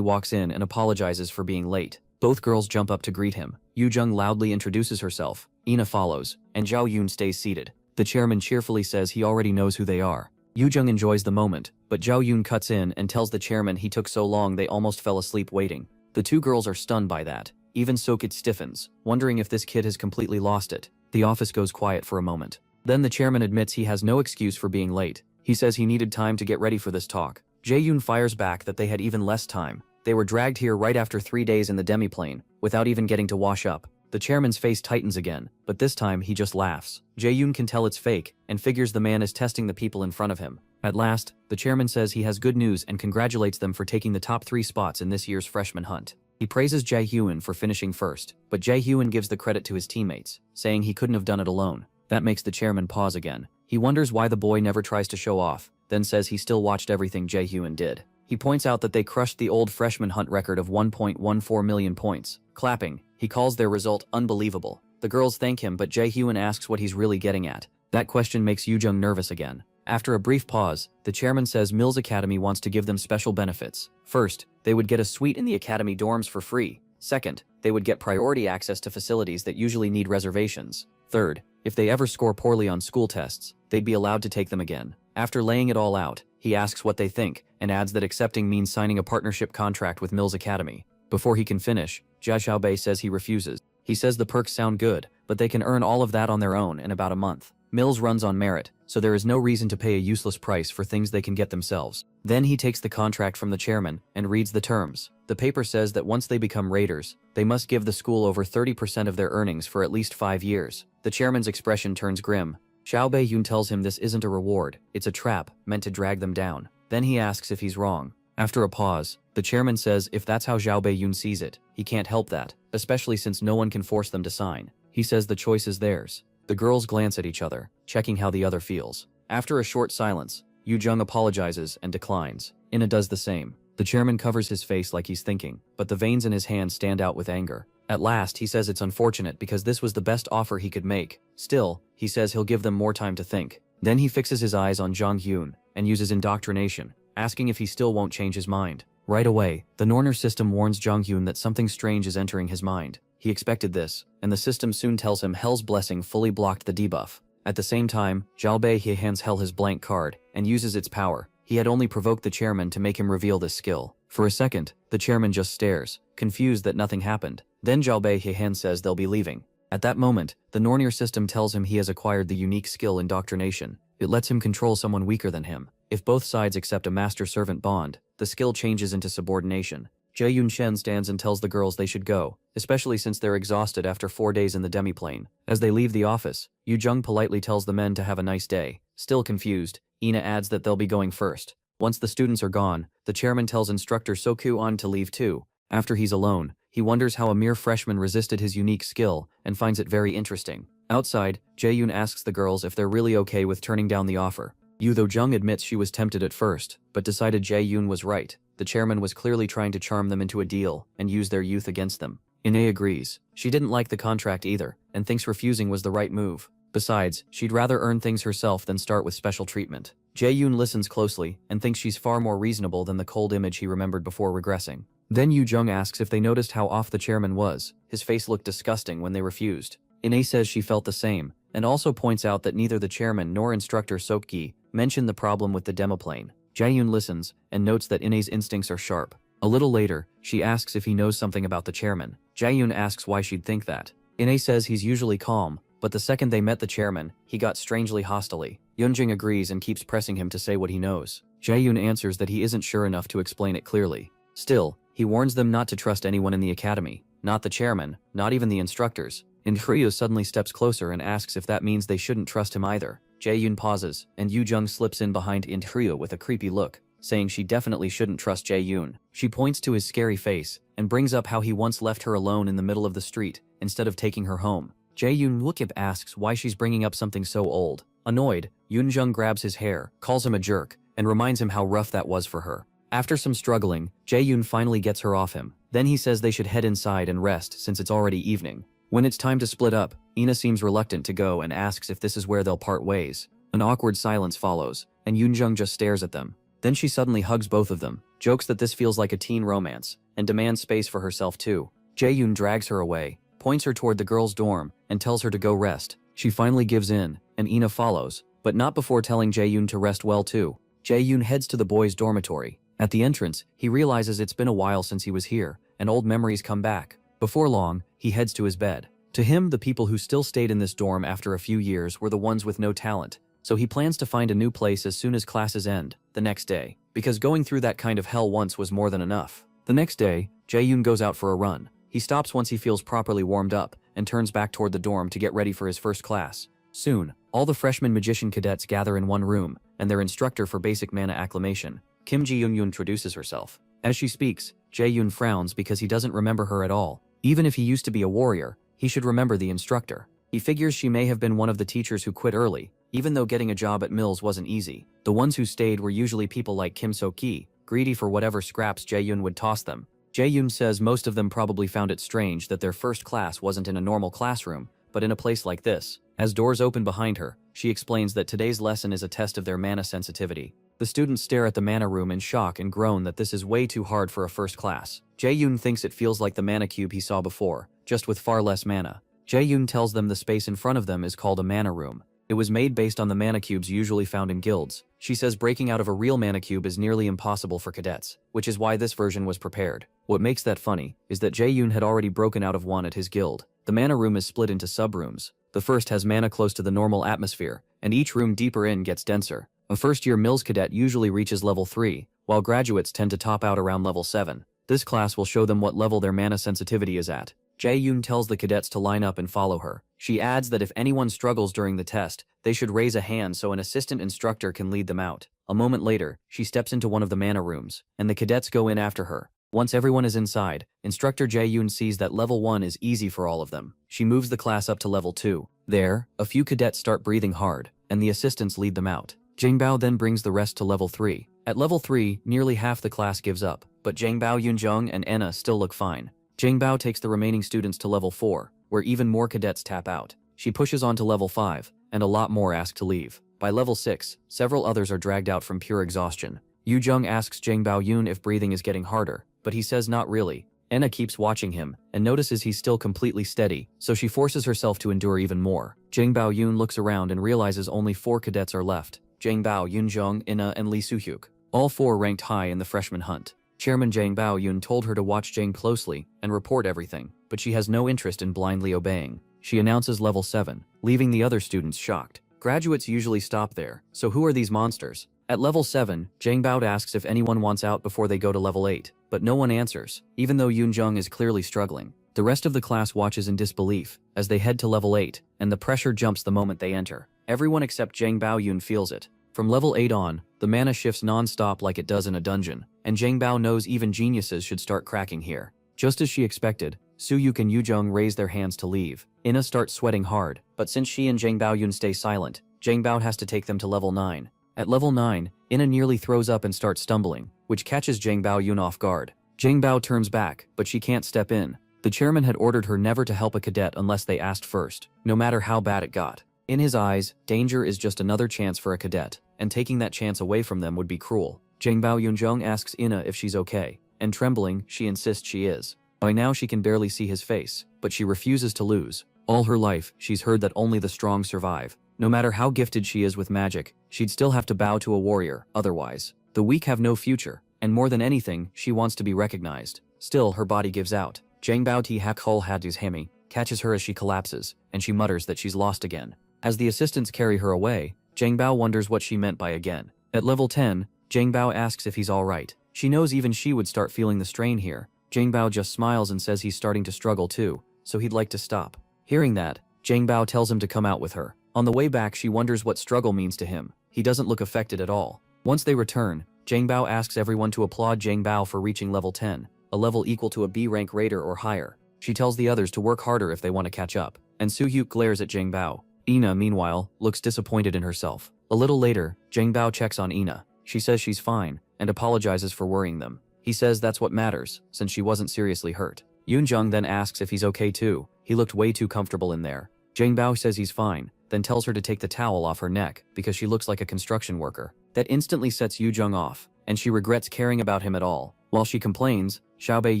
walks in and apologizes for being late. Both girls jump up to greet him. Yoojung loudly introduces herself, Ina follows, and Zhao Yun stays seated. The chairman cheerfully says he already knows who they are. Yoojung enjoys the moment, but Zhao Yun cuts in and tells the chairman he took so long they almost fell asleep waiting. The 2 girls are stunned by that. Even Sokit stiffens, wondering if this kid has completely lost it. The office goes quiet for a moment. Then the chairman admits he has no excuse for being late. He says he needed time to get ready for this talk. Jaeyoon fires back that they had even less time. They were dragged here right after 3 days in the demiplane, without even getting to wash up. The chairman's face tightens again, but this time he just laughs. Jaeyoon can tell it's fake, and figures the man is testing the people in front of him. At last, the chairman says he has good news and congratulates them for taking the top 3 spots in this year's freshman hunt. He praises Jaehyun for finishing first, but Jaehyun gives the credit to his teammates, saying he couldn't have done it alone. That makes the chairman pause again. He wonders why the boy never tries to show off, then says he still watched everything Jaehyun did. He points out that they crushed the old freshman hunt record of 1.14 million points. Clapping, he calls their result unbelievable. The girls thank him, but Jaehyun asks what he's really getting at. That question makes Yoojung nervous again. After a brief pause, the chairman says Mills Academy wants to give them special benefits. First, they would get a suite in the academy dorms for free. Second, they would get priority access to facilities that usually need reservations. Third, if they ever score poorly on school tests, they'd be allowed to take them again. After laying it all out, he asks what they think, and adds that accepting means signing a partnership contract with Mills Academy. Before he can finish, Jia Xiaobei says he refuses. He says the perks sound good, but they can earn all of that on their own in about a month. Mills runs on merit, so there is no reason to pay a useless price for things they can get themselves. Then he takes the contract from the chairman and reads the terms. The paper says that once they become raiders, they must give the school over 30% of their earnings for at least 5 years. The chairman's expression turns grim. Xiao Beiyun tells him this isn't a reward, it's a trap meant to drag them down. Then he asks if he's wrong. After a pause, the chairman says if that's how Xiao Beiyun sees it, he can't help that, especially since no one can force them to sign. He says the choice is theirs. The girls glance at each other, checking how the other feels. After a short silence, Yoojung apologizes and declines. Ina does the same. The chairman covers his face like he's thinking, but the veins in his hand stand out with anger. At last, he says it's unfortunate because this was the best offer he could make. Still, he says he'll give them more time to think. Then he fixes his eyes on Zhang Hyun and uses indoctrination, asking if he still won't change his mind. Right away, the Norner system warns Zhang Hyun that something strange is entering his mind. He expected this, and the system soon tells him Hell's Blessing fully blocked the debuff. At the same time, Xiaobei he hands Hell his blank card and uses its power. He had only provoked the chairman to make him reveal this skill. For a second, the chairman just stares, confused that nothing happened. Then Xiaobei Heihan says they'll be leaving. At that moment, the Nornir system tells him he has acquired the unique skill indoctrination. It lets him control someone weaker than him. If both sides accept a master-servant bond, the skill changes into subordination. Jae Yunshen stands and tells the girls they should go, especially since they're exhausted after 4 days in the demiplane. As they leave the office, Yu Jung politely tells the men to have a nice day. Still confused, Ina adds that they'll be going first. Once the students are gone, the chairman tells instructor Soku-on to leave too. After he's alone, he wonders how a mere freshman resisted his unique skill and finds it very interesting. Outside, Jae-yoon asks the girls if they're really okay with turning down the offer. Yu Jung admits she was tempted at first, but decided Jae-yoon was right. The chairman was clearly trying to charm them into a deal and use their youth against them. Ine agrees. She didn't like the contract either, and thinks refusing was the right move. Besides, she'd rather earn things herself than start with special treatment. Jae-yoon listens closely and thinks she's far more reasonable than the cold image he remembered before regressing. Then Yu Jung asks if they noticed how off the chairman was. His face looked disgusting when they refused. Ine says she felt the same, and also points out that neither the chairman nor instructor Sokgi mentioned the problem with the demoplane. Jae-yoon listens and notes that Ine's instincts are sharp. A little later, she asks if he knows something about the chairman. Jae-yoon asks why she'd think that. Ine says he's usually calm, but the second they met the chairman, he got strangely hostile. Yunjing agrees and keeps pressing him to say what he knows. Jae-yoon answers that he isn't sure enough to explain it clearly. Still, he warns them not to trust anyone in the academy, not the chairman, not even the instructors. Enro suddenly steps closer and asks if that means they shouldn't trust him either. Jae-yoon pauses, and Yoo-jung slips in behind Enro with a creepy look, saying she definitely shouldn't trust Jae-yoon. She points to his scary face, and brings up how he once left her alone in the middle of the street, instead of taking her home. Jae-yoon asks why she's bringing up something so old. Annoyed, Yoon-jung grabs his hair, calls him a jerk, and reminds him how rough that was for her. After some struggling, Jae-yoon finally gets her off him. Then he says they should head inside and rest since it's already evening. When it's time to split up, Ina seems reluctant to go and asks if this is where they'll part ways. An awkward silence follows, and Yoon-jung just stares at them. Then she suddenly hugs both of them, jokes that this feels like a teen romance, and demands space for herself too. Jae-yoon drags her away, points her toward the girls' dorm, and tells her to go rest. She finally gives in, and Ina follows, but not before telling Jae-yoon to rest well too. Jae-yoon heads to the boys' dormitory. At the entrance, he realizes it's been a while since he was here, and old memories come back. Before long, he heads to his bed. To him, the people who still stayed in this dorm after a few years were the ones with no talent, so he plans to find a new place as soon as classes end, the next day, because going through that kind of hell once was more than enough. The next day, Jae-yoon goes out for a run. He stops once he feels properly warmed up, and turns back toward the dorm to get ready for his first class. Soon, all the freshman magician cadets gather in one room, and their instructor for basic mana acclimation, Kim Ji-yoon, introduces herself. As she speaks, Jae-yoon frowns because he doesn't remember her at all. Even if he used to be a warrior, he should remember the instructor. He figures she may have been one of the teachers who quit early, even though getting a job at Mills wasn't easy. The ones who stayed were usually people like Kim So-ki, greedy for whatever scraps Jae-yoon would toss them. Jae-yoon says most of them probably found it strange that their first class wasn't in a normal classroom, but in a place like this. As doors open behind her, she explains that today's lesson is a test of their mana sensitivity. The students stare at the mana room in shock and groan that this is way too hard for a first class. Jae-yoon thinks it feels like the mana cube he saw before, just with far less mana. Jae-yoon tells them the space in front of them is called a mana room. It was made based on the mana cubes usually found in guilds. She says breaking out of a real mana cube is nearly impossible for cadets, which is why this version was prepared. What makes that funny is that Jae-yoon had already broken out of one at his guild. The mana room is split into sub-rooms. The first has mana close to the normal atmosphere, and each room deeper in gets denser. A first-year Mills cadet usually reaches level 3, while graduates tend to top out around level 7. This class will show them what level their mana sensitivity is at. Jae-yoon tells the cadets to line up and follow her. She adds that if anyone struggles during the test, they should raise a hand so an assistant instructor can lead them out. A moment later, she steps into one of the mana rooms, and the cadets go in after her. Once everyone is inside, Instructor Jae-yoon sees that level 1 is easy for all of them. She moves the class up to level 2. There, a few cadets start breathing hard, and the assistants lead them out. Jangbao then brings the rest to level 3. At level 3, nearly half the class gives up, but Jangbao, Yoonjung, and Enna still look fine. Jangbao takes the remaining students to level 4, where even more cadets tap out. She pushes on to level 5, and a lot more ask to leave. By level 6, several others are dragged out from pure exhaustion. Yoonjung asks Jangbao Yoon if breathing is getting harder, but he says not really. Enna keeps watching him, and notices he's still completely steady, so she forces herself to endure even more. Jangbao Yoon looks around and realizes only 4 cadets are left. Jangbao, Yoonjung, Inna, and Lee Soo-hyuk. All 4 ranked high in the freshman hunt. Chairman Jangbao Yoon told her to watch Jang closely and report everything, but she has no interest in blindly obeying. She announces level 7, leaving the other students shocked. Graduates usually stop there, so who are these monsters? At level 7, Jangbao asks if anyone wants out before they go to level 8, but no one answers, even though Yoonjung is clearly struggling. The rest of the class watches in disbelief as they head to level 8, and the pressure jumps the moment they enter. Everyone except Jangbao Yoon feels it. From level 8 on, the mana shifts non-stop like it does in a dungeon, and Jangbao knows even geniuses should start cracking here. Just as she expected, Soo-hyuk and Yoonjung raise their hands to leave. Inna starts sweating hard, but since she and Jangbao Yoon stay silent, Jangbao has to take them to level 9. At level 9, Inna nearly throws up and starts stumbling, which catches Jangbao Yoon off guard. Jangbao turns back, but she can't step in. The chairman had ordered her never to help a cadet unless they asked first, no matter how bad it got. In his eyes, danger is just another chance for a cadet, and taking that chance away from them would be cruel. Jangbao Yoonjung asks Inna if she's okay, and trembling, she insists she is. By now she can barely see his face, but she refuses to lose. All her life, she's heard that only the strong survive. No matter how gifted she is with magic, she'd still have to bow to a warrior, otherwise. The weak have no future, and more than anything, she wants to be recognized. Still, her body gives out. Jangbao Ti Hak Hul Hadus Hemi, catches her as she collapses, and she mutters that she's lost again. As the assistants carry her away, Zhang Bao wonders what she meant by again. At level 10, Zhang Bao asks if he's alright. She knows even she would start feeling the strain here. Zhang Bao just smiles and says he's starting to struggle too, so he'd like to stop. Hearing that, Zhang Bao tells him to come out with her. On the way back, she wonders what struggle means to him. He doesn't look affected at all. Once they return, Zhang Bao asks everyone to applaud Zhang Bao for reaching level 10, a level equal to a B rank raider or higher. She tells the others to work harder if they want to catch up, and Soo-hyuk glares at Zhang Bao. Ina, meanwhile, looks disappointed in herself. A little later, Zhang Bao checks on Ina. She says she's fine, and apologizes for worrying them. He says that's what matters, since she wasn't seriously hurt. Yoonjung then asks if he's okay too. He looked way too comfortable in there. Zhang Bao says he's fine, then tells her to take the towel off her neck because she looks like a construction worker. That instantly sets Yoonjung off, and she regrets caring about him at all. While she complains, Xiaobei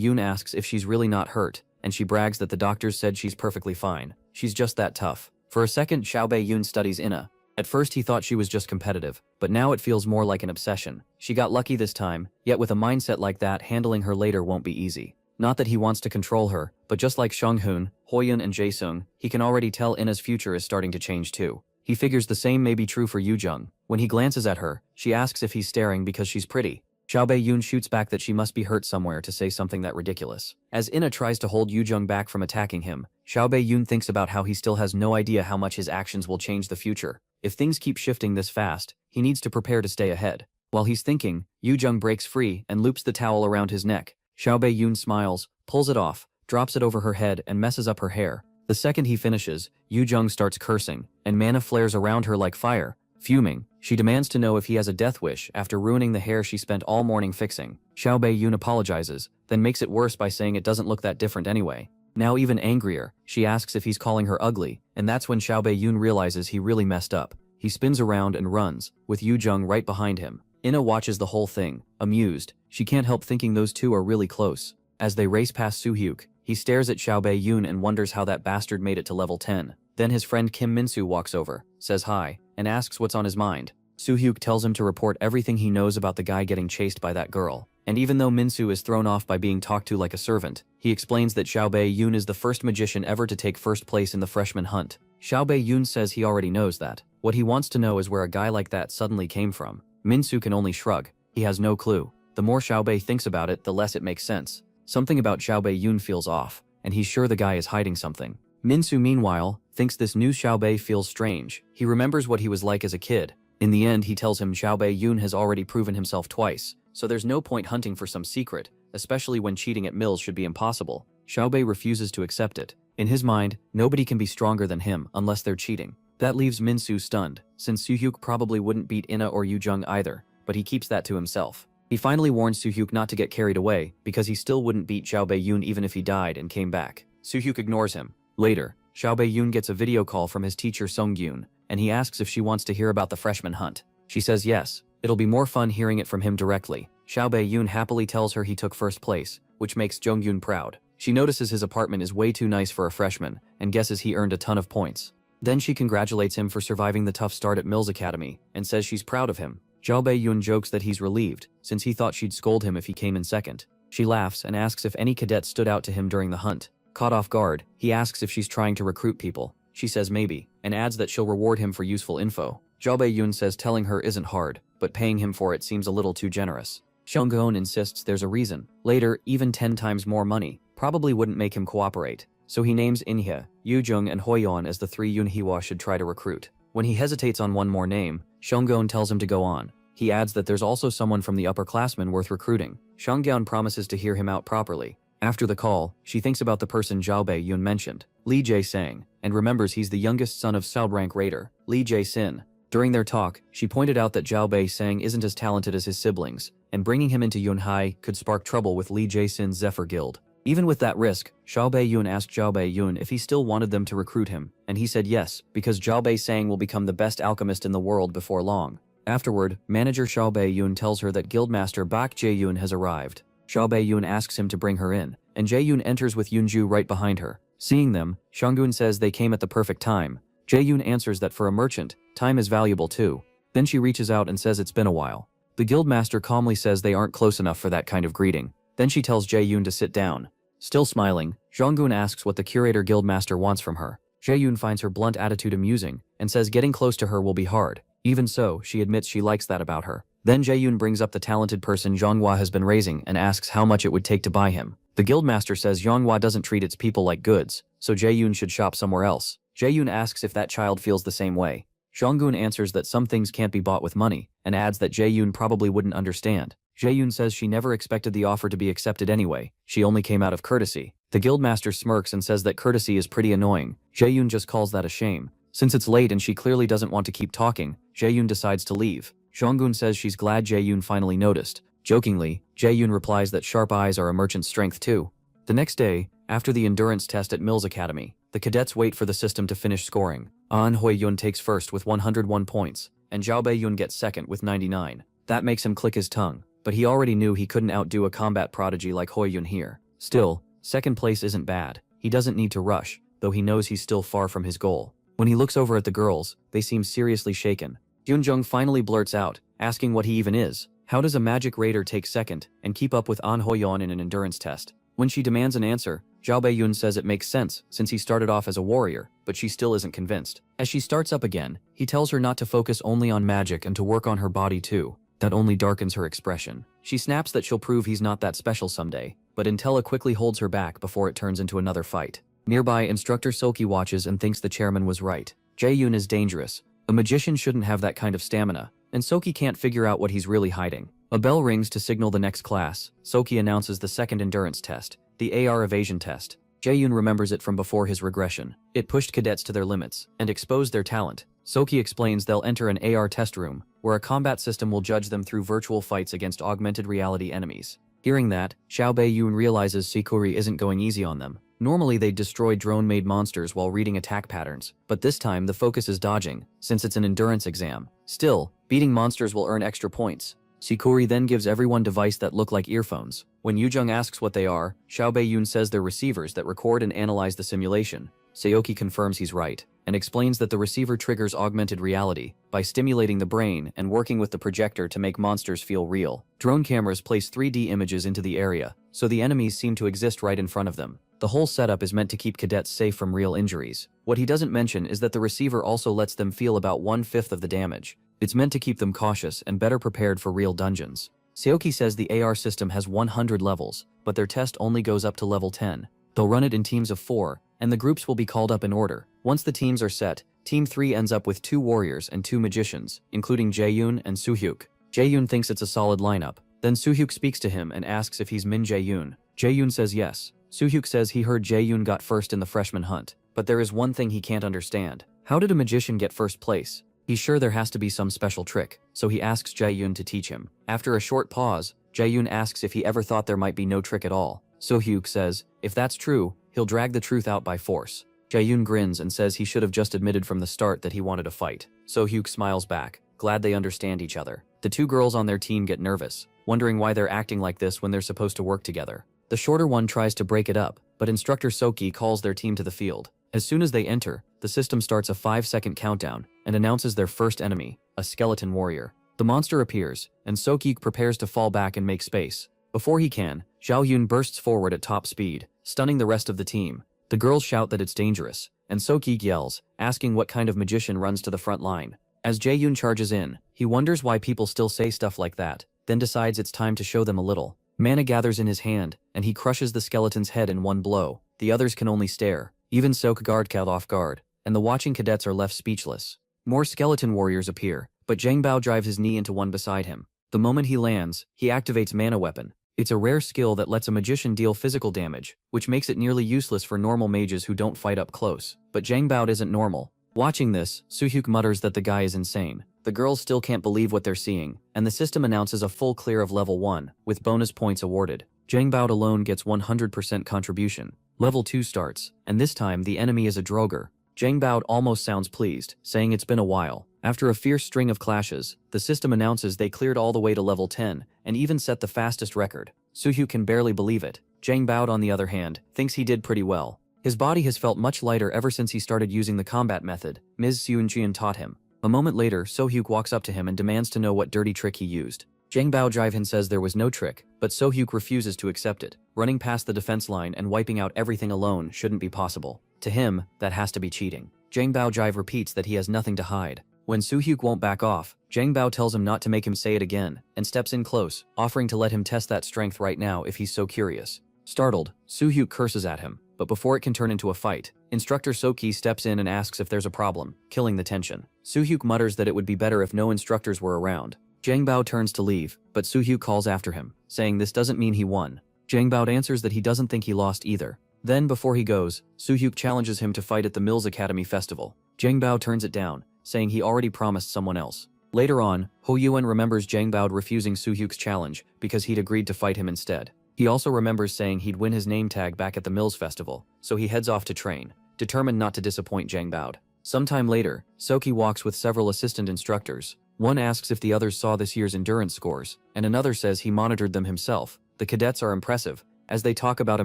Yoon asks if she's really not hurt, and she brags that the doctors said she's perfectly fine. She's just that tough. For a second, Xiaobei Yoon studies Ina. At first he thought she was just competitive, but now it feels more like an obsession. She got lucky this time, yet with a mindset like that, handling her later won't be easy. Not that he wants to control her, but just like Shanghoon, Hoyun and Jaesung, he can already tell Ina's future is starting to change too. He figures the same may be true for Yoonjung. When he glances at her, she asks if he's staring because she's pretty. Xiaobei Yoon shoots back that she must be hurt somewhere to say something that ridiculous. As Ina tries to hold Yoonjung back from attacking him, Xiaobei Yoon thinks about how he still has no idea how much his actions will change the future. If things keep shifting this fast, he needs to prepare to stay ahead. While he's thinking, Yoonjung breaks free and loops the towel around his neck. Xiaobei Yoon smiles, pulls it off, drops it over her head and messes up her hair. The second he finishes, Yoonjung starts cursing, and mana flares around her like fire. Fuming, she demands to know if he has a death wish after ruining the hair she spent all morning fixing. Xiaobei Yoon apologizes, then makes it worse by saying it doesn't look that different anyway. Now even angrier, she asks if he's calling her ugly, and that's when Xiaobei Yoon realizes he really messed up. He spins around and runs, with Yoonjung right behind him. Ina watches the whole thing, amused. She can't help thinking those two are really close. As they race past Soo-hyuk, he stares at Xiaobei Yoon and wonders how that bastard made it to level 10. Then his friend Kim Min-soo walks over, says hi, and asks what's on his mind. Soo-hyuk tells him to report everything he knows about the guy getting chased by that girl. And even though Min-soo is thrown off by being talked to like a servant, he explains that Xiaobei Yoon is the first magician ever to take first place in the freshman hunt. Xiaobei Yoon says he already knows that. What he wants to know is where a guy like that suddenly came from. Min-soo can only shrug. He has no clue. The more Xiaobei thinks about it, the less it makes sense. Something about Xiaobei Yoon feels off, and he's sure the guy is hiding something. Min-soo, meanwhile, thinks this new Xiaobei feels strange. He remembers what he was like as a kid. In the end, he tells him Xiaobei Yoon has already proven himself twice, so there's no point hunting for some secret, especially when cheating at mills should be impossible. Xiaobei refuses to accept it. In his mind, nobody can be stronger than him unless they're cheating. That leaves Min-soo stunned, since Soo-hyuk probably wouldn't beat Ina or Yoonjung either, but he keeps that to himself. He finally warns Soo-hyuk not to get carried away, because he still wouldn't beat Xiaobei Yoon even if he died and came back. Soo-hyuk ignores him. Later, Xiaobei Yoon gets a video call from his teacher Sung-gyun, and he asks if she wants to hear about the freshman hunt. She says yes. It'll be more fun hearing it from him directly. Xiaobei Yoon happily tells her he took first place, which makes Jung-gyun proud. She notices his apartment is way too nice for a freshman, and guesses he earned a ton of points. Then she congratulates him for surviving the tough start at Mills Academy, and says she's proud of him. Xiaobei Yoon jokes that he's relieved, since he thought she'd scold him if he came in second. She laughs and asks if any cadet stood out to him during the hunt. Caught off guard, he asks if she's trying to recruit people. She says maybe, and adds that she'll reward him for useful info. Xiaobei Yoon says telling her isn't hard, but paying him for it seems a little too generous. Shunghoon insists there's a reason. Later, even 10 times more money probably wouldn't make him cooperate, so he names Inhye, Yoojung and Hoyeon as the 3 Yoonhwa should try to recruit. When he hesitates on one more name, Shunghoon tells him to go on. He adds that there's also someone from the upperclassmen worth recruiting. Shunghoon promises to hear him out properly. After the call, she thinks about the person Xiaobei Yoon mentioned, Lee Jae-sang, and remembers he's the youngest son of Soudrank Raider, Lee Jae-sin. During their talk, she pointed out that Xiaobei-sang isn't as talented as his siblings, and bringing him into Yunhai could spark trouble with Lee Jae-sin's Zephyr Guild. Even with that risk, Xiaobei Yoon asked Xiaobei Yoon if he still wanted them to recruit him, and he said yes, because Xiaobei-sang will become the best alchemist in the world before long. Afterward, manager Xiaobei Yoon tells her that Guildmaster Bak Jae-yoon has arrived. Xiaobei Yoon asks him to bring her in, and Jae-yoon enters with Yoonju right behind her. Seeing them, Shunghoon says they came at the perfect time. Jae-yoon answers that for a merchant, time is valuable too. Then she reaches out and says it's been a while. The guildmaster calmly says they aren't close enough for that kind of greeting. Then she tells Jae-yoon to sit down. Still smiling, Zhonggun asks what the curator guildmaster wants from her. Jae-yoon finds her blunt attitude amusing and says getting close to her will be hard. Even so, she admits she likes that about her. Then Jae-yoon brings up the talented person Zhonghua has been raising and asks how much it would take to buy him. The guildmaster says Zhonghua doesn't treat its people like goods, so Jae-yoon should shop somewhere else. Jae-yoon asks if that child feels the same way. Zhonggun answers that some things can't be bought with money, and adds that Jae-yoon probably wouldn't understand. Jae-yoon says she never expected the offer to be accepted anyway, she only came out of courtesy. The guildmaster smirks and says that courtesy is pretty annoying. Jae-yoon just calls that a shame. Since it's late and she clearly doesn't want to keep talking, Jae-yoon decides to leave. Zhonggun says she's glad Jae-yoon finally noticed. Jokingly, Jae-yoon replies that sharp eyes are a merchant's strength too. The next day, after the endurance test at Mills Academy, the cadets wait for the system to finish scoring. An Hoi-yun takes first with 101 points, and Zhao Bei-yun gets second with 99. That makes him click his tongue, but he already knew he couldn't outdo a combat prodigy like Hoi-yun here. Still, second place isn't bad. He doesn't need to rush, though he knows he's still far from his goal. When he looks over at the girls, they seem seriously shaken. Hyunjung finally blurts out, asking what he even is. How does a magic raider take second and keep up with An Hoi-yun in an endurance test? When she demands an answer, Zhao Bei-yun says it makes sense since he started off as a warrior, but she still isn't convinced. As she starts up again, he tells her not to focus only on magic and to work on her body too. That only darkens her expression. She snaps that she'll prove he's not that special someday, but Intella quickly holds her back before it turns into another fight. Nearby, Instructor Sulky watches and thinks the chairman was right. Jae-yoon is dangerous. A magician shouldn't have that kind of stamina, and Soki can't figure out what he's really hiding. A bell rings to signal the next class. Soki announces the second endurance test, the AR evasion test. Jae-yoon remembers it from before his regression. It pushed cadets to their limits and exposed their talent. Soki explains they'll enter an AR test room, where a combat system will judge them through virtual fights against augmented reality enemies. Hearing that, Xiao Bei-yun realizes Sikuri isn't going easy on them. Normally they'd destroy drone-made monsters while reading attack patterns, but this time the focus is dodging, since it's an endurance exam. Still, beating monsters will earn extra points. Sikuri then gives everyone devices that look like earphones. When Yujung asks what they are, Xiao Bei-yun says they're receivers that record and analyze the simulation. Seoki confirms he's right, and explains that the receiver triggers augmented reality by stimulating the brain and working with the projector to make monsters feel real. Drone cameras place 3D images into the area, so the enemies seem to exist right in front of them. The whole setup is meant to keep cadets safe from real injuries. What he doesn't mention is that the receiver also lets them feel about 1/5 of the damage. It's meant to keep them cautious and better prepared for real dungeons. Seoki says the AR system has 100 levels, but their test only goes up to level 10. They'll run it in teams of 4, and the groups will be called up in order. Once the teams are set, Team 3 ends up with 2 warriors and 2 magicians, including Jae-yoon and Soo-hyuk. Jae-yoon thinks it's a solid lineup. Then Soo-hyuk speaks to him and asks if he's Min Jae-yoon. Jae-yoon says yes. Soo-hyuk says he heard Jae-yoon got first in the freshman hunt, but there is one thing he can't understand. How did a magician get first place? He's sure there has to be some special trick, so he asks Jae-yoon to teach him. After a short pause, Jae-yoon asks if he ever thought there might be no trick at all. Soo-hyuk says, if that's true, he'll drag the truth out by force. Jae-yoon grins and says he should have just admitted from the start that he wanted a fight. Soo-hyuk smiles back, glad they understand each other. The 2 girls on their team get nervous, wondering why they're acting like this when they're supposed to work together. The shorter one tries to break it up, but Instructor Soki calls their team to the field. As soon as they enter, the system starts a 5-second countdown and announces their first enemy, a skeleton warrior. The monster appears, and Soki prepares to fall back and make space. Before he can, Zhao Yun bursts forward at top speed, stunning the rest of the team. The girls shout that it's dangerous, and Soki yells, asking what kind of magician runs to the front line. As Jae-yoon charges in, he wonders why people still say stuff like that, then decides it's time to show them a little. Mana gathers in his hand, and he crushes the skeleton's head in one blow. The others can only stare. Even Sok guard caught off guard, and the watching cadets are left speechless. More skeleton warriors appear, but Zhang Bao drives his knee into one beside him. The moment he lands, he activates Mana Weapon. It's a rare skill that lets a magician deal physical damage, which makes it nearly useless for normal mages who don't fight up close. But Zhang Bao isn't normal. Watching this, Soo-hyuk mutters that the guy is insane. The girls still can't believe what they're seeing, and the system announces a full clear of level 1, with bonus points awarded. Zhang Bao alone gets 100% contribution. Level 2 starts, and this time the enemy is a Droger. Zhang Bao almost sounds pleased, saying it's been a while. After a fierce string of clashes, the system announces they cleared all the way to level 10, and even set the fastest record. Soo-hyuk can barely believe it. Zhang Bao, on the other hand, thinks he did pretty well. His body has felt much lighter ever since he started using the combat method Ms. Seunjian taught him. A moment later, Soo-hyuk walks up to him and demands to know what dirty trick he used. Zhang Bao Jivehin says there was no trick, but Sohyuk refuses to accept it. Running past the defense line and wiping out everything alone shouldn't be possible. To him, that has to be cheating. Zhang Bao Jive repeats that he has nothing to hide. When Sohyuk won't back off, Zhang Bao tells him not to make him say it again, and steps in close, offering to let him test that strength right now if he's so curious. Startled, Sohyuk curses at him, but before it can turn into a fight, Instructor Soki steps in and asks if there's a problem, killing the tension. Sohyuk mutters that it would be better if no instructors were around. Zhang Bao turns to leave, but Sohyuk calls after him, saying this doesn't mean he won. Zhang Bao answers that he doesn't think he lost either. Then, before he goes, Sohyuk challenges him to fight at the Mills Academy Festival. Zhang Bao turns it down, saying he already promised someone else. Later on, Ho Yuan remembers Zhang Bao refusing Sohyuk's challenge because he'd agreed to fight him instead. He also remembers saying he'd win his name tag back at the Mills Festival, so he heads off to train, determined not to disappoint Zhang Bao. Sometime later, Soki walks with several assistant instructors. One asks if the others saw this year's endurance scores, and another says he monitored them himself. The cadets are impressive, as they talk about a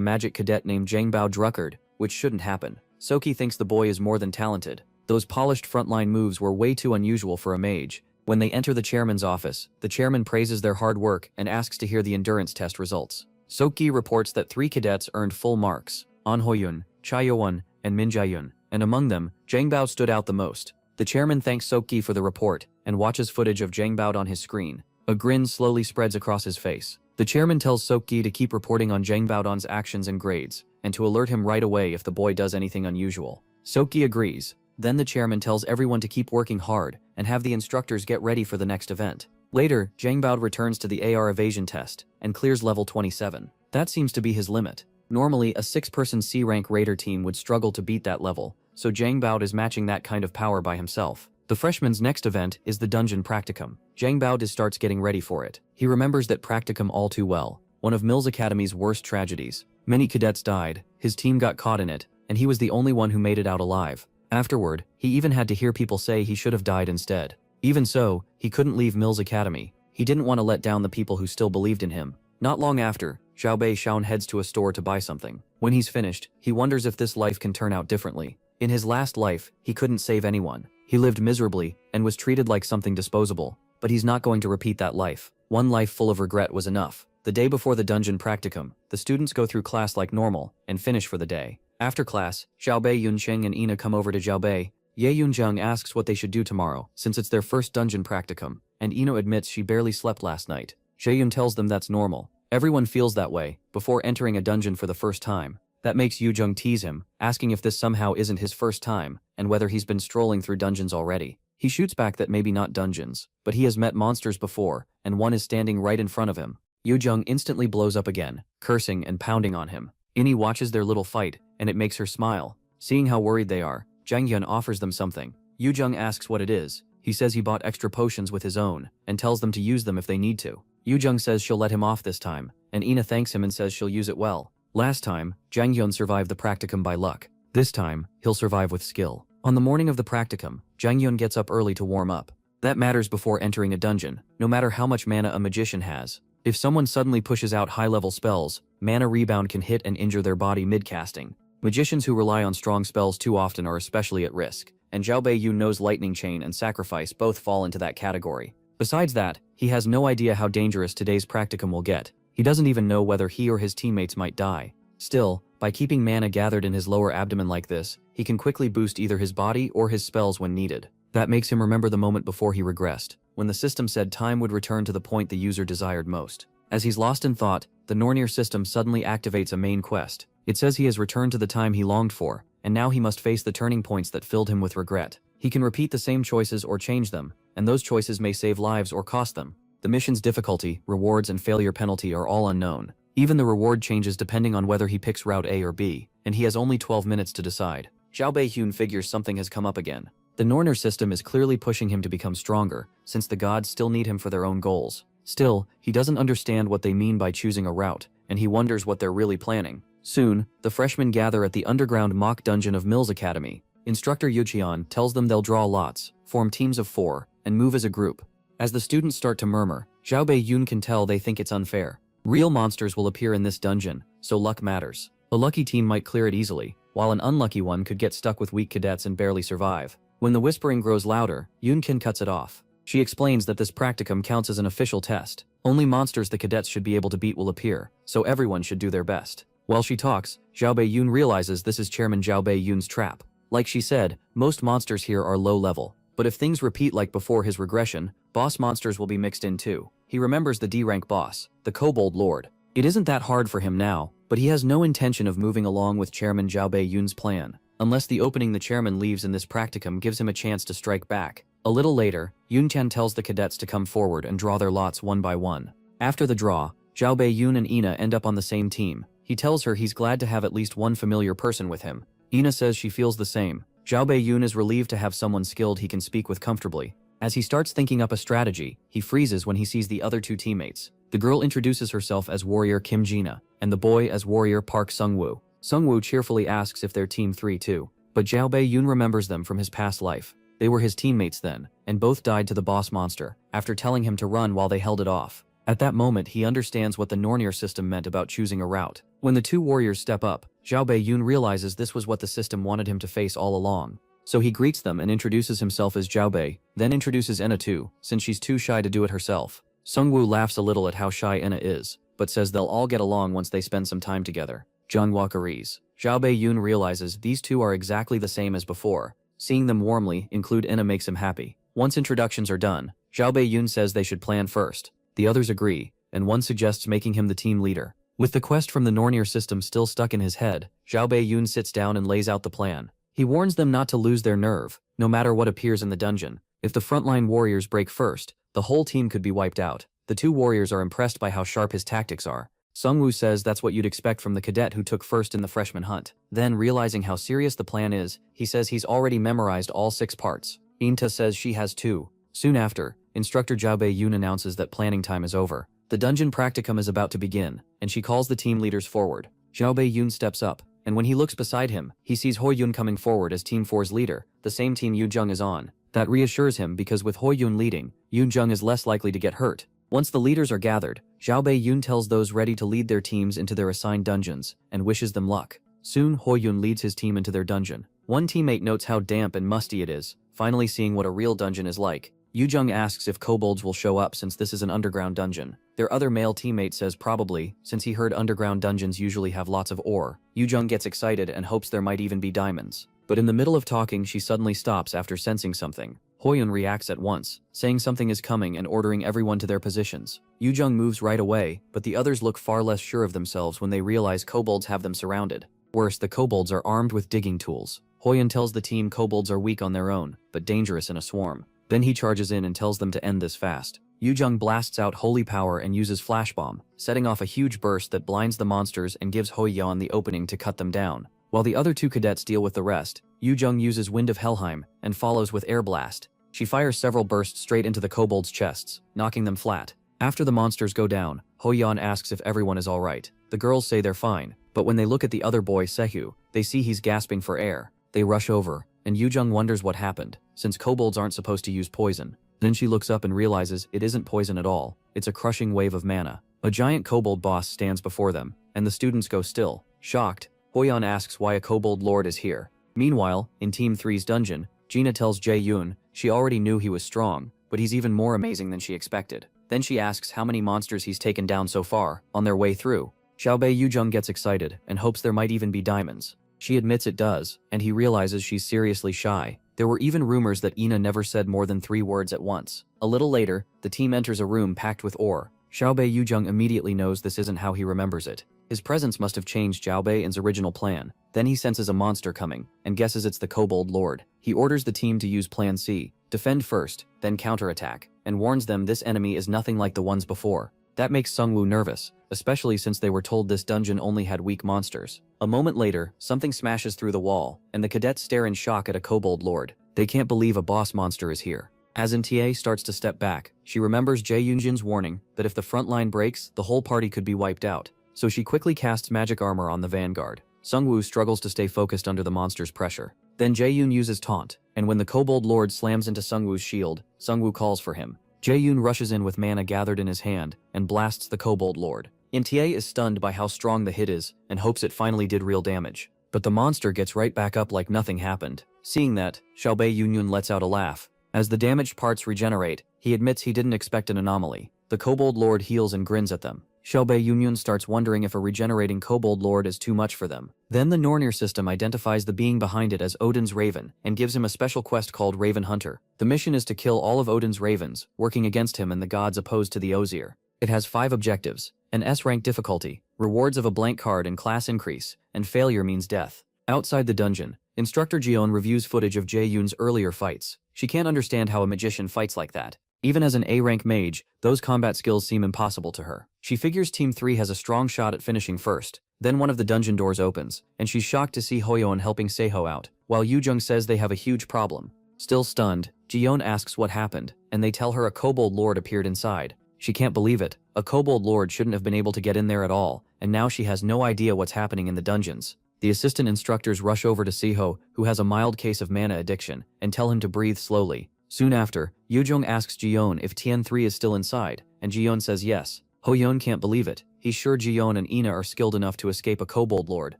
magic cadet named Zhang Bao Druckard, which shouldn't happen. Soki thinks the boy is more than talented. Those polished frontline moves were way too unusual for a mage. When they enter the chairman's office, the chairman praises their hard work and asks to hear the endurance test results. Soki reports that 3 cadets earned full marks, An Hoyun, Chayowan, and Min Jayun, and among them, Zhang Bao stood out the most. The chairman thanks Soki for the report and watches footage of Zhang Bao on his screen. A grin slowly spreads across his face. The chairman tells Soki to keep reporting on Zhang Baodan's actions and grades, and to alert him right away if the boy does anything unusual. Soki agrees. Then the chairman tells everyone to keep working hard and have the instructors get ready for the next event. Later, Zhang Bao returns to the AR evasion test and clears level 27. That seems to be his limit. Normally, a 6-person C-rank raider team would struggle to beat that level, so Zhang Bao is matching that kind of power by himself. The freshman's next event is the dungeon practicum. Zhang Bao starts getting ready for it. He remembers that practicum all too well, one of Mills Academy's worst tragedies. Many cadets died, his team got caught in it, and he was the only one who made it out alive. Afterward, he even had to hear people say he should have died instead. Even so, he couldn't leave Mills Academy. He didn't want to let down the people who still believed in him. Not long after, Xiaobei Shaun heads to a store to buy something. When he's finished, he wonders if this life can turn out differently. In his last life, he couldn't save anyone. He lived miserably and was treated like something disposable. But he's not going to repeat that life. One life full of regret was enough. The day before the dungeon practicum, the students go through class like normal and finish for the day. After class, Xiaobei Yunqing and Ina come over to Xiaobei. Ye Yunzheng asks what they should do tomorrow, since it's their first dungeon practicum, and Ina admits she barely slept last night. Yun tells them that's normal. Everyone feels that way before entering a dungeon for the first time. That makes Yuzheng tease him, asking if this somehow isn't his first time, and whether he's been strolling through dungeons already. He shoots back that maybe not dungeons, but he has met monsters before, and one is standing right in front of him. Yuzheng instantly blows up again, cursing and pounding on him. Ini watches their little fight, and it makes her smile. Seeing how worried they are, Zhang Yun offers them something. Yuzheng asks what it is. He says he bought extra potions with his own, and tells them to use them if they need to. Yuzheng says she'll let him off this time, and Ina thanks him and says she'll use it well. Last time, Zhang Yun survived the practicum by luck. This time, he'll survive with skill. On the morning of the practicum, Zhang Yun gets up early to warm up. That matters before entering a dungeon, no matter how much mana a magician has. If someone suddenly pushes out high-level spells, mana rebound can hit and injure their body mid-casting. Magicians who rely on strong spells too often are especially at risk, and Xiaobei Yu knows Lightning Chain and Sacrifice both fall into that category. Besides that, he has no idea how dangerous today's practicum will get. He doesn't even know whether he or his teammates might die. Still, by keeping mana gathered in his lower abdomen like this, he can quickly boost either his body or his spells when needed. That makes him remember the moment before he regressed, when the system said time would return to the point the user desired most. As he's lost in thought, the Nornir system suddenly activates a main quest. It says he has returned to the time he longed for, and now he must face the turning points that filled him with regret. He can repeat the same choices or change them, and those choices may save lives or cost them. The mission's difficulty, rewards, and failure penalty are all unknown. Even the reward changes depending on whether he picks route A or B, and he has only 12 minutes to decide. Xiaobei Hyun figures something has come up again. The Nornir system is clearly pushing him to become stronger, since the gods still need him for their own goals. Still, he doesn't understand what they mean by choosing a route, and he wonders what they're really planning. Soon, the freshmen gather at the underground mock dungeon of Mills Academy. Instructor Yuqian tells them they'll draw lots, form teams of 4, and move as a group. As the students start to murmur, Xiaobei Yun can tell they think it's unfair. Real monsters will appear in this dungeon, so luck matters. A lucky team might clear it easily, while an unlucky one could get stuck with weak cadets and barely survive. When the whispering grows louder, Yunkin cuts it off. She explains that this practicum counts as an official test. Only monsters the cadets should be able to beat will appear, so everyone should do their best. While she talks, Zhao Beiyun realizes this is Chairman Zhao Beiyun's trap. Like she said, most monsters here are low level, but if things repeat like before his regression, boss monsters will be mixed in too. He remembers the D-rank boss, the Kobold Lord. It isn't that hard for him now, but he has no intention of moving along with Chairman Zhao Beiyun's plan, unless the opening the chairman leaves in this practicum gives him a chance to strike back. A little later, Yuntian tells the cadets to come forward and draw their lots one by one. After the draw, Zhao Beiyun and Ina end up on the same team. He tells her he's glad to have at least one familiar person with him. Ina says she feels the same. Zhao Beiyun is relieved to have someone skilled he can speak with comfortably. As he starts thinking up a strategy, he freezes when he sees the other two teammates. The girl introduces herself as warrior Kim Jina, and the boy as warrior Park Sungwoo. Sungwoo cheerfully asks if they're Team 3 too, but Zhao Beiyun remembers them from his past life. They were his teammates then, and both died to the boss monster, after telling him to run while they held it off. At that moment he understands what the Nornir system meant about choosing a route. When the two warriors step up, Zhao Beiyun realizes this was what the system wanted him to face all along. So he greets them and introduces himself as Zhao Bei, then introduces Enna too, since she's too shy to do it herself. Sungwoo laughs a little at how shy Enna is, but says they'll all get along once they spend some time together. Zhanghua agrees. Zhao Beiyun realizes these two are exactly the same as before. Seeing them warmly include Enna makes him happy. Once introductions are done, Zhao Beiyun says they should plan first. The others agree, and one suggests making him the team leader. With the quest from the Nornir system still stuck in his head, Zhao Beiyun sits down and lays out the plan. He warns them not to lose their nerve, no matter what appears in the dungeon. If the frontline warriors break first, the whole team could be wiped out. The two warriors are impressed by how sharp his tactics are. Sungwoo says that's what you'd expect from the cadet who took first in the freshman hunt. Then, realizing how serious the plan is, he says he's already memorized all 6 parts. Inta says she has too. Soon after, Instructor Zhao Beiyun announces that planning time is over. The dungeon practicum is about to begin, and she calls the team leaders forward. Zhao Beiyun steps up, and when he looks beside him, he sees Hoyun coming forward as Team 4's leader, the same team Yujung is on. That reassures him because with Hoyun leading, Yujung is less likely to get hurt. Once the leaders are gathered, Zhao Beiyun tells those ready to lead their teams into their assigned dungeons, and wishes them luck. Soon, Hoyun leads his team into their dungeon. One teammate notes how damp and musty it is, finally seeing what a real dungeon is like. Yujung asks if kobolds will show up since this is an underground dungeon. Their other male teammate says probably, since he heard underground dungeons usually have lots of ore. Yujung gets excited and hopes there might even be diamonds. But in the middle of talking, she suddenly stops after sensing something. Hoyun reacts at once, saying something is coming and ordering everyone to their positions. Yujung moves right away, but the others look far less sure of themselves when they realize kobolds have them surrounded. Worse, the kobolds are armed with digging tools. Hoyun tells the team kobolds are weak on their own, but dangerous in a swarm. Then he charges in and tells them to end this fast. Yujung blasts out holy power and uses flash bomb, setting off a huge burst that blinds the monsters and gives Hoyun the opening to cut them down. While the other two cadets deal with the rest, Yujung uses Wind of Helheim and follows with Air Blast. She fires several bursts straight into the kobolds' chests, knocking them flat. After the monsters go down, Hoyun asks if everyone is alright. The girls say they're fine, but when they look at the other boy, Sehu, they see he's gasping for air. They rush over, and Yujung wonders what happened, since kobolds aren't supposed to use poison. Then she looks up and realizes it isn't poison at all, it's a crushing wave of mana. A giant kobold boss stands before them, and the students go still. Shocked, Hoyun asks why a kobold lord is here. Meanwhile, in Team 3's dungeon, Gina tells Jae-yoon she already knew he was strong, but he's even more amazing than she expected. Then she asks how many monsters he's taken down so far, on their way through. Xiaobei Yujung gets excited, and hopes there might even be diamonds. She admits it does, and he realizes she's seriously shy. There were even rumors that Ina never said more than 3 words at once. A little later, the team enters a room packed with ore. Xiaobei Yujung immediately knows this isn't how he remembers it. His presence must have changed Xiaobei's original plan. Then he senses a monster coming, and guesses it's the Kobold Lord. He orders the team to use Plan C, defend first, then counterattack, and warns them this enemy is nothing like the ones before. That makes Sungwoo nervous, especially since they were told this dungeon only had weak monsters. A moment later, something smashes through the wall, and the cadets stare in shock at a Kobold Lord. They can't believe a boss monster is here. As Intie starts to step back, she remembers Jae Yoonjin's warning that if the front line breaks, the whole party could be wiped out. So she quickly casts magic armor on the vanguard. Sungwoo struggles to stay focused under the monster's pressure. Then Jae-yoon uses taunt, and when the Kobold Lord slams into Sungwoo's shield, Sungwoo calls for him. Jae-yoon rushes in with mana gathered in his hand and blasts the Kobold Lord. Intie is stunned by how strong the hit is and hopes it finally did real damage. But the monster gets right back up like nothing happened. Seeing that, Xiaobei Yunyun lets out a laugh. As the damaged parts regenerate, he admits he didn't expect an anomaly. The Kobold Lord heals and grins at them. Xiaobei Yunyun starts wondering if a regenerating Kobold Lord is too much for them. Then the Nornir system identifies the being behind it as Odin's Raven and gives him a special quest called Raven Hunter. The mission is to kill all of Odin's ravens, working against him and the gods opposed to the Ozir. It has 5 objectives: an S-rank difficulty, rewards of a blank card and class increase, and failure means death. Outside the dungeon, Instructor Jion reviews footage of Jae-yoon's earlier fights. She can't understand how a magician fights like that. Even as an A-rank mage, those combat skills seem impossible to her. She figures Team 3 has a strong shot at finishing first. Then one of the dungeon doors opens, and she's shocked to see Hoyeon helping Seiho out, while Yoojung says they have a huge problem. Still stunned, Jion asks what happened, and they tell her a Kobold Lord appeared inside. She can't believe it. A Kobold Lord shouldn't have been able to get in there at all, and now she has no idea what's happening in the dungeons. The assistant instructors rush over to Seiho, who has a mild case of mana addiction, and tell him to breathe slowly. Soon after, Yoojung asks Jion if Tien-3 is still inside, and Jion says yes. Hoyeon can't believe it. He's sure Jion and Ina are skilled enough to escape a Kobold Lord.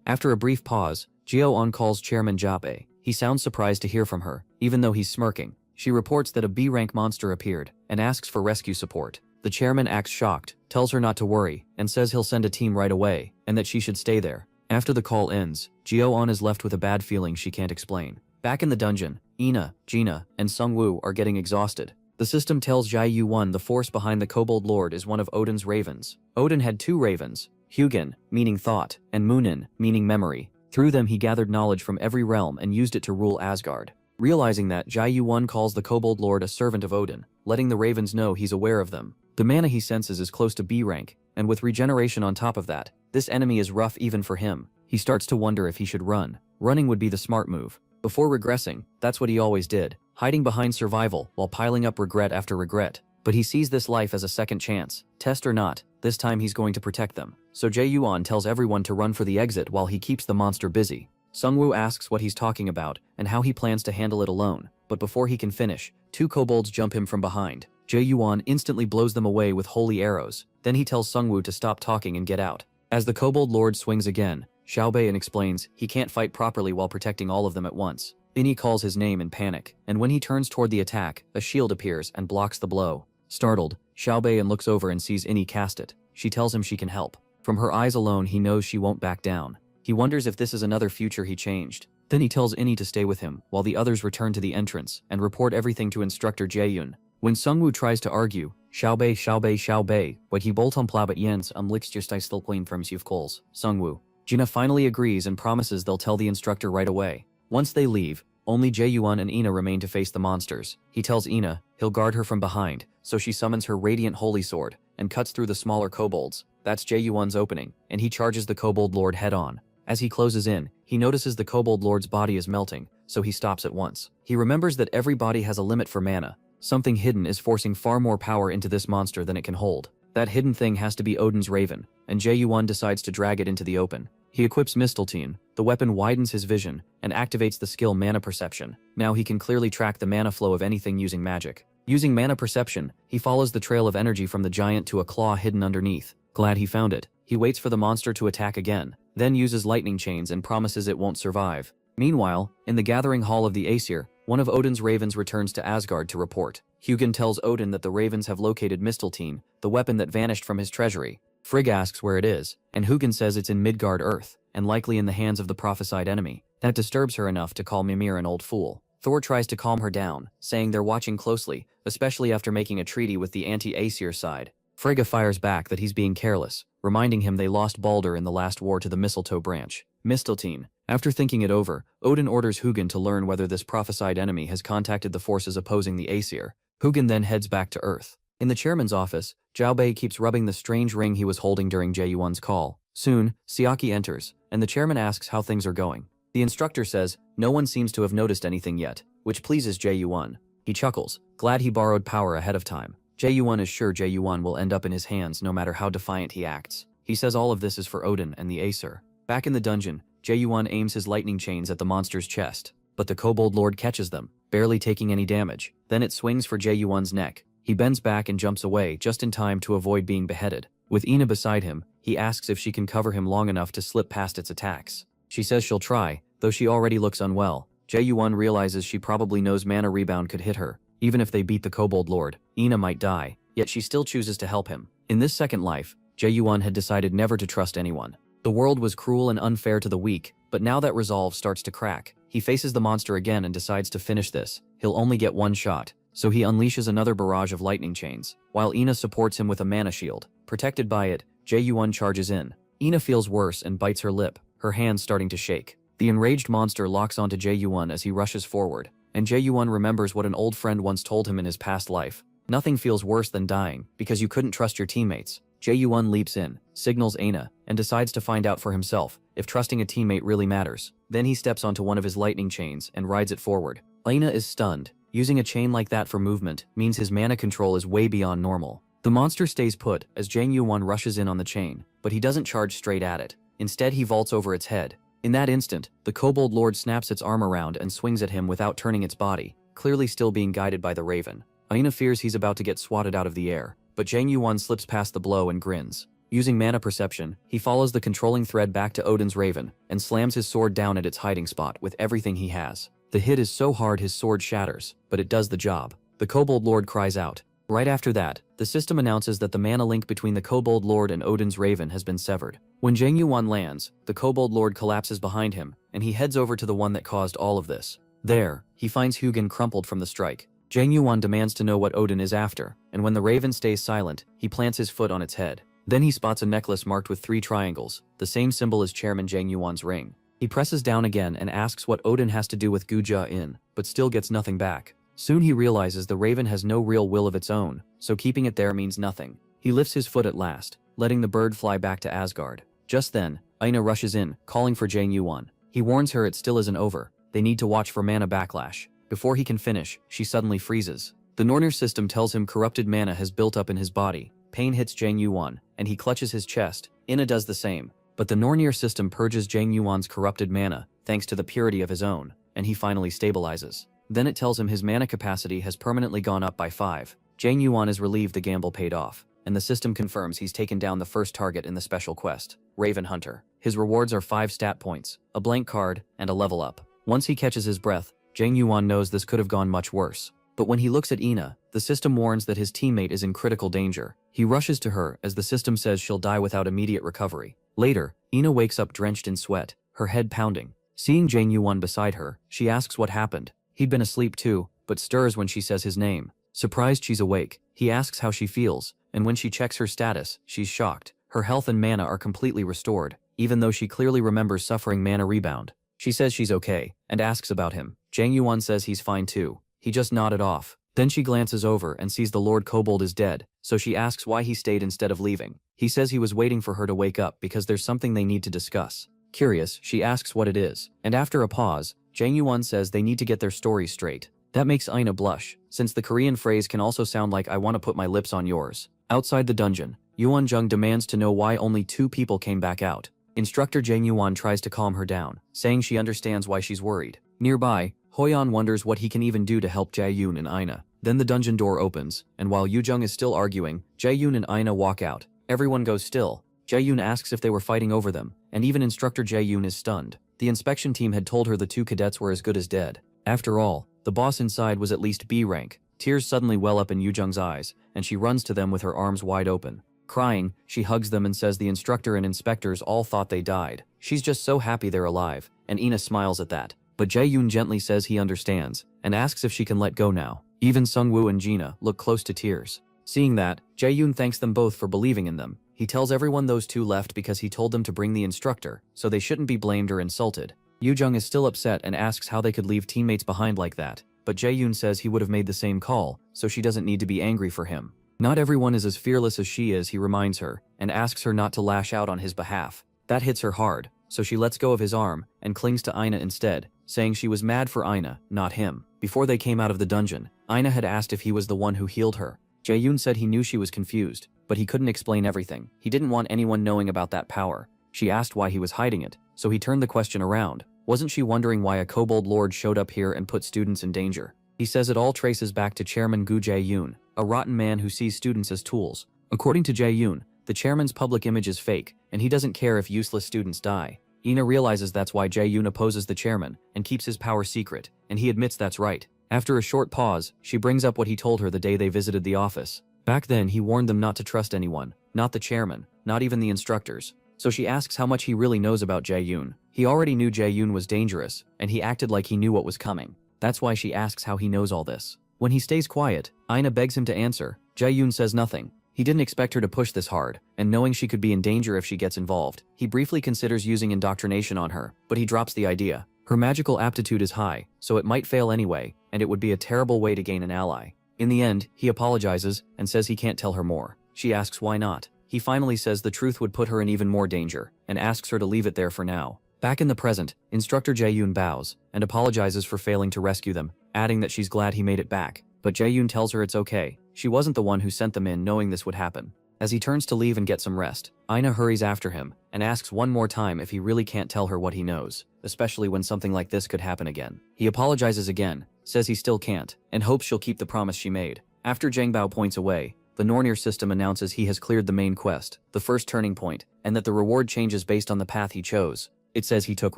After a brief pause, Jio-on calls Chairman Jabe. He sounds surprised to hear from her, even though he's smirking. She reports that a B-rank monster appeared, and asks for rescue support. The chairman acts shocked, tells her not to worry, and says he'll send a team right away, and that she should stay there. After the call ends, Jio-on is left with a bad feeling she can't explain. Back in the dungeon, Ina, Gina, and Sungwoo are getting exhausted. The system tells Jae-yu-won the force behind the Kobold Lord is one of Odin's ravens. Odin had 2 ravens, Hugin, meaning thought, and Munin, meaning memory. Through them he gathered knowledge from every realm and used it to rule Asgard. Realizing that, Jae-yu-won calls the Kobold Lord a servant of Odin, letting the ravens know he's aware of them. The mana he senses is close to B rank, and with regeneration on top of that, this enemy is rough even for him. He starts to wonder if he should run. Running would be the smart move. Before regressing, that's what he always did, hiding behind survival while piling up regret after regret. But he sees this life as a second chance. Test or not, this time he's going to protect them. So Jae-yuan tells everyone to run for the exit while he keeps the monster busy. Sungwoo asks what he's talking about and how he plans to handle it alone, but before he can finish, 2 kobolds jump him from behind. Jae-yuan instantly blows them away with holy arrows. Then he tells Sungwoo to stop talking and get out. As the Kobold Lord swings again, Xiaobei explains he can't fight properly while protecting all of them at once. Inni calls his name in panic, and when he turns toward the attack, a shield appears and blocks the blow. Startled, Xiaobei looks over and sees Inni cast it. She tells him she can help. From her eyes alone, he knows she won't back down. He wonders if this is another future he changed. Then he tells Inni to stay with him, while the others return to the entrance and report everything to Instructor Jae-yun. When Sungwoo tries to argue, Xiaobei, what he bolt on plabat Jens just still clean from calls. Sungwoo. Gina finally agrees and promises they'll tell the instructor right away. Once they leave, only Jae-yuan and Ina remain to face the monsters. He tells Ina he'll guard her from behind, so she summons her radiant holy sword and cuts through the smaller kobolds. That's Jae-yuan's opening, and he charges the Kobold Lord head-on. As he closes in, he notices the Kobold Lord's body is melting, so he stops at once. He remembers that every body has a limit for mana. Something hidden is forcing far more power into this monster than it can hold. That hidden thing has to be Odin's Raven, and Jae-yuan decides to drag it into the open. He equips Misteltein. The weapon widens his vision and activates the skill Mana Perception. Now he can clearly track the mana flow of anything using magic. Using Mana Perception, he follows the trail of energy from the giant to a claw hidden underneath. Glad he found it. He waits for the monster to attack again, then uses lightning chains and promises it won't survive. Meanwhile, in the gathering hall of the Aesir, one of Odin's ravens returns to Asgard to report. Hugin tells Odin that the ravens have located Misteltein, the weapon that vanished from his treasury. Frigg asks where it is, and Hugin says it's in Midgard Earth, and likely in the hands of the prophesied enemy. That disturbs her enough to call Mimir an old fool. Thor tries to calm her down, saying they're watching closely, especially after making a treaty with the anti-Aesir side. Frigga fires back that he's being careless, reminding him they lost Balder in the last war to the Mistletoe branch. Misteltein. After thinking it over, Odin orders Hugin to learn whether this prophesied enemy has contacted the forces opposing the Aesir. Hugin then heads back to Earth. In the chairman's office, Xiaobei keeps rubbing the strange ring he was holding during Jae-yuan's call. Soon, Siaki enters, and the chairman asks how things are going. The instructor says no one seems to have noticed anything yet, which pleases Jae-yuan. He chuckles, glad he borrowed power ahead of time. Jae-yuan is sure Jae-yuan will end up in his hands no matter how defiant he acts. He says all of this is for Odin and the Aesir. Back in the dungeon, Jae-yuan aims his lightning chains at the monster's chest, but the Kobold Lord catches them, barely taking any damage. Then it swings for Jae-yuan's neck. He bends back and jumps away just in time to avoid being beheaded. With Ina beside him, he asks if she can cover him long enough to slip past its attacks. She says she'll try, though she already looks unwell. Jae-Yuan realizes she probably knows mana rebound could hit her. Even if they beat the Kobold Lord, Ina might die, yet she still chooses to help him. In this second life, Jae-Yuan had decided never to trust anyone. The world was cruel and unfair to the weak, but now that resolve starts to crack. He faces the monster again and decides to finish this. He'll only get one shot, so he unleashes another barrage of lightning chains, while Ina supports him with a mana shield. Protected by it, Jae-Yuan charges in. Ina feels worse and bites her lip, her hands starting to shake. The enraged monster locks onto Jae-Yuan as he rushes forward, and Jae-Yuan remembers what an old friend once told him in his past life. Nothing feels worse than dying, because you couldn't trust your teammates. Jae-Yuan leaps in, signals Ina, and decides to find out for himself if trusting a teammate really matters. Then he steps onto one of his lightning chains and rides it forward. Ina is stunned. Using a chain like that for movement means his mana control is way beyond normal. The monster stays put as Jae-Yuan rushes in on the chain, but he doesn't charge straight at it. Instead, he vaults over its head. In that instant, the Kobold Lord snaps its arm around and swings at him without turning its body, clearly still being guided by the Raven. Ina fears he's about to get swatted out of the air, but Jae-Yuan slips past the blow and grins. Using mana perception, he follows the controlling thread back to Odin's Raven and slams his sword down at its hiding spot with everything he has. The hit is so hard his sword shatters, but it does the job. The Kobold Lord cries out. Right after that, the system announces that the mana link between the Kobold Lord and Odin's Raven has been severed. When Jae-Yuan lands, the Kobold Lord collapses behind him, and he heads over to the one that caused all of this. There, he finds Hugin crumpled from the strike. Jae-Yuan demands to know what Odin is after, and when the Raven stays silent, he plants his foot on its head. Then he spots a necklace marked with 3 triangles, the same symbol as Chairman Jae-Yuan's ring. He presses down again and asks what Odin has to do with Guja-in, but still gets nothing back. Soon he realizes the Raven has no real will of its own, so keeping it there means nothing. He lifts his foot at last, letting the bird fly back to Asgard. Just then, Ina rushes in, calling for Jae-Yuan. He warns her it still isn't over. They need to watch for mana backlash. Before he can finish, she suddenly freezes. The Nornir system tells him corrupted mana has built up in his body. Pain hits Jae-Yuan, and he clutches his chest. Ina does the same, but the Nornir system purges Jae-Yuan's corrupted mana, thanks to the purity of his own, and he finally stabilizes. Then it tells him his mana capacity has permanently gone up by 5. Jae-Yuan is relieved the gamble paid off, and the system confirms he's taken down the first target in the special quest, Raven Hunter. His rewards are 5 stat points, a blank card, and a level up. Once he catches his breath, Jae-Yuan knows this could have gone much worse. But when he looks at Ina, the system warns that his teammate is in critical danger. He rushes to her as the system says she'll die without immediate recovery. Later, Ina wakes up drenched in sweat, her head pounding. Seeing Jae-Yuan beside her, she asks what happened. He'd been asleep too, but stirs when she says his name. Surprised she's awake, he asks how she feels, and when she checks her status, she's shocked. Her health and mana are completely restored, even though she clearly remembers suffering mana rebound. She says she's okay, and asks about him. Jae-Yuan says he's fine too. He just nodded off. Then she glances over and sees the Lord Kobold is dead, so she asks why he stayed instead of leaving. He says he was waiting for her to wake up because there's something they need to discuss. Curious, she asks what it is, and after a pause, Jae-Yuan says they need to get their stories straight. That makes Ina blush, since the Korean phrase can also sound like I want to put my lips on yours. Outside the dungeon, Yuan-jung demands to know why only 2 people came back out. Instructor Jae-Yuan tries to calm her down, saying she understands why she's worried. Nearby, Hoyeon wonders what he can even do to help Jae-Yoon and Ina. Then the dungeon door opens, and while Yoo-jung is still arguing, Jae-Yoon and Ina walk out. Everyone goes still. Jae-Yoon asks if they were fighting over them, and even Instructor Jae-Yoon is stunned. The inspection team had told her the 2 cadets were as good as dead. After all, the boss inside was at least B rank. Tears suddenly well up in Yoo-jung's eyes, and she runs to them with her arms wide open. Crying, she hugs them and says the instructor and inspectors all thought they died. She's just so happy they're alive, and Ina smiles at that. But Jae-Yoon gently says he understands, and asks if she can let go now. Even Sung-woo and Gina look close to tears. Seeing that, Jae-Yoon thanks them both for believing in them. He tells everyone those 2 left because he told them to bring the instructor, so they shouldn't be blamed or insulted. Yoo-jung is still upset and asks how they could leave teammates behind like that, but Jae-Yoon says he would have made the same call, so she doesn't need to be angry for him. Not everyone is as fearless as she is, he reminds her, and asks her not to lash out on his behalf. That hits her hard, so she lets go of his arm and clings to Ina instead, saying she was mad for Ina, not him. Before they came out of the dungeon, Ina had asked if he was the one who healed her. Jae-Yoon said he knew she was confused, but he couldn't explain everything. He didn't want anyone knowing about that power. She asked why he was hiding it, so he turned the question around. Wasn't she wondering why a Kobold Lord showed up here and put students in danger? He says it all traces back to Chairman Gu Jae-yoon, a rotten man who sees students as tools. According to Jae-yoon, the chairman's public image is fake, and he doesn't care if useless students die. Ina realizes that's why Jae-yoon opposes the chairman and keeps his power secret, and he admits that's right. After a short pause, she brings up what he told her the day they visited the office. Back then, he warned them not to trust anyone, not the chairman, not even the instructors. So she asks how much he really knows about Jae-yoon. He already knew Jae-yoon was dangerous, and he acted like he knew what was coming. That's why she asks how he knows all this. When he stays quiet, Ina begs him to answer. Jae-yoon says nothing. He didn't expect her to push this hard, and knowing she could be in danger if she gets involved, he briefly considers using indoctrination on her, but he drops the idea. Her magical aptitude is high, so it might fail anyway, and it would be a terrible way to gain an ally. In the end, he apologizes and says he can't tell her more. She asks why not. He finally says the truth would put her in even more danger, and asks her to leave it there for now. Back in the present, Instructor Jae-yoon bows and apologizes for failing to rescue them, adding that she's glad he made it back. But Jae-yoon tells her it's okay. She wasn't the one who sent them in knowing this would happen. As he turns to leave and get some rest, Ina hurries after him and asks one more time if he really can't tell her what he knows, especially when something like this could happen again. He apologizes again, says he still can't, and hopes she'll keep the promise she made. After Jangbao points away, the Nornir system announces he has cleared the main quest, the first turning point, and that the reward changes based on the path he chose. It says he took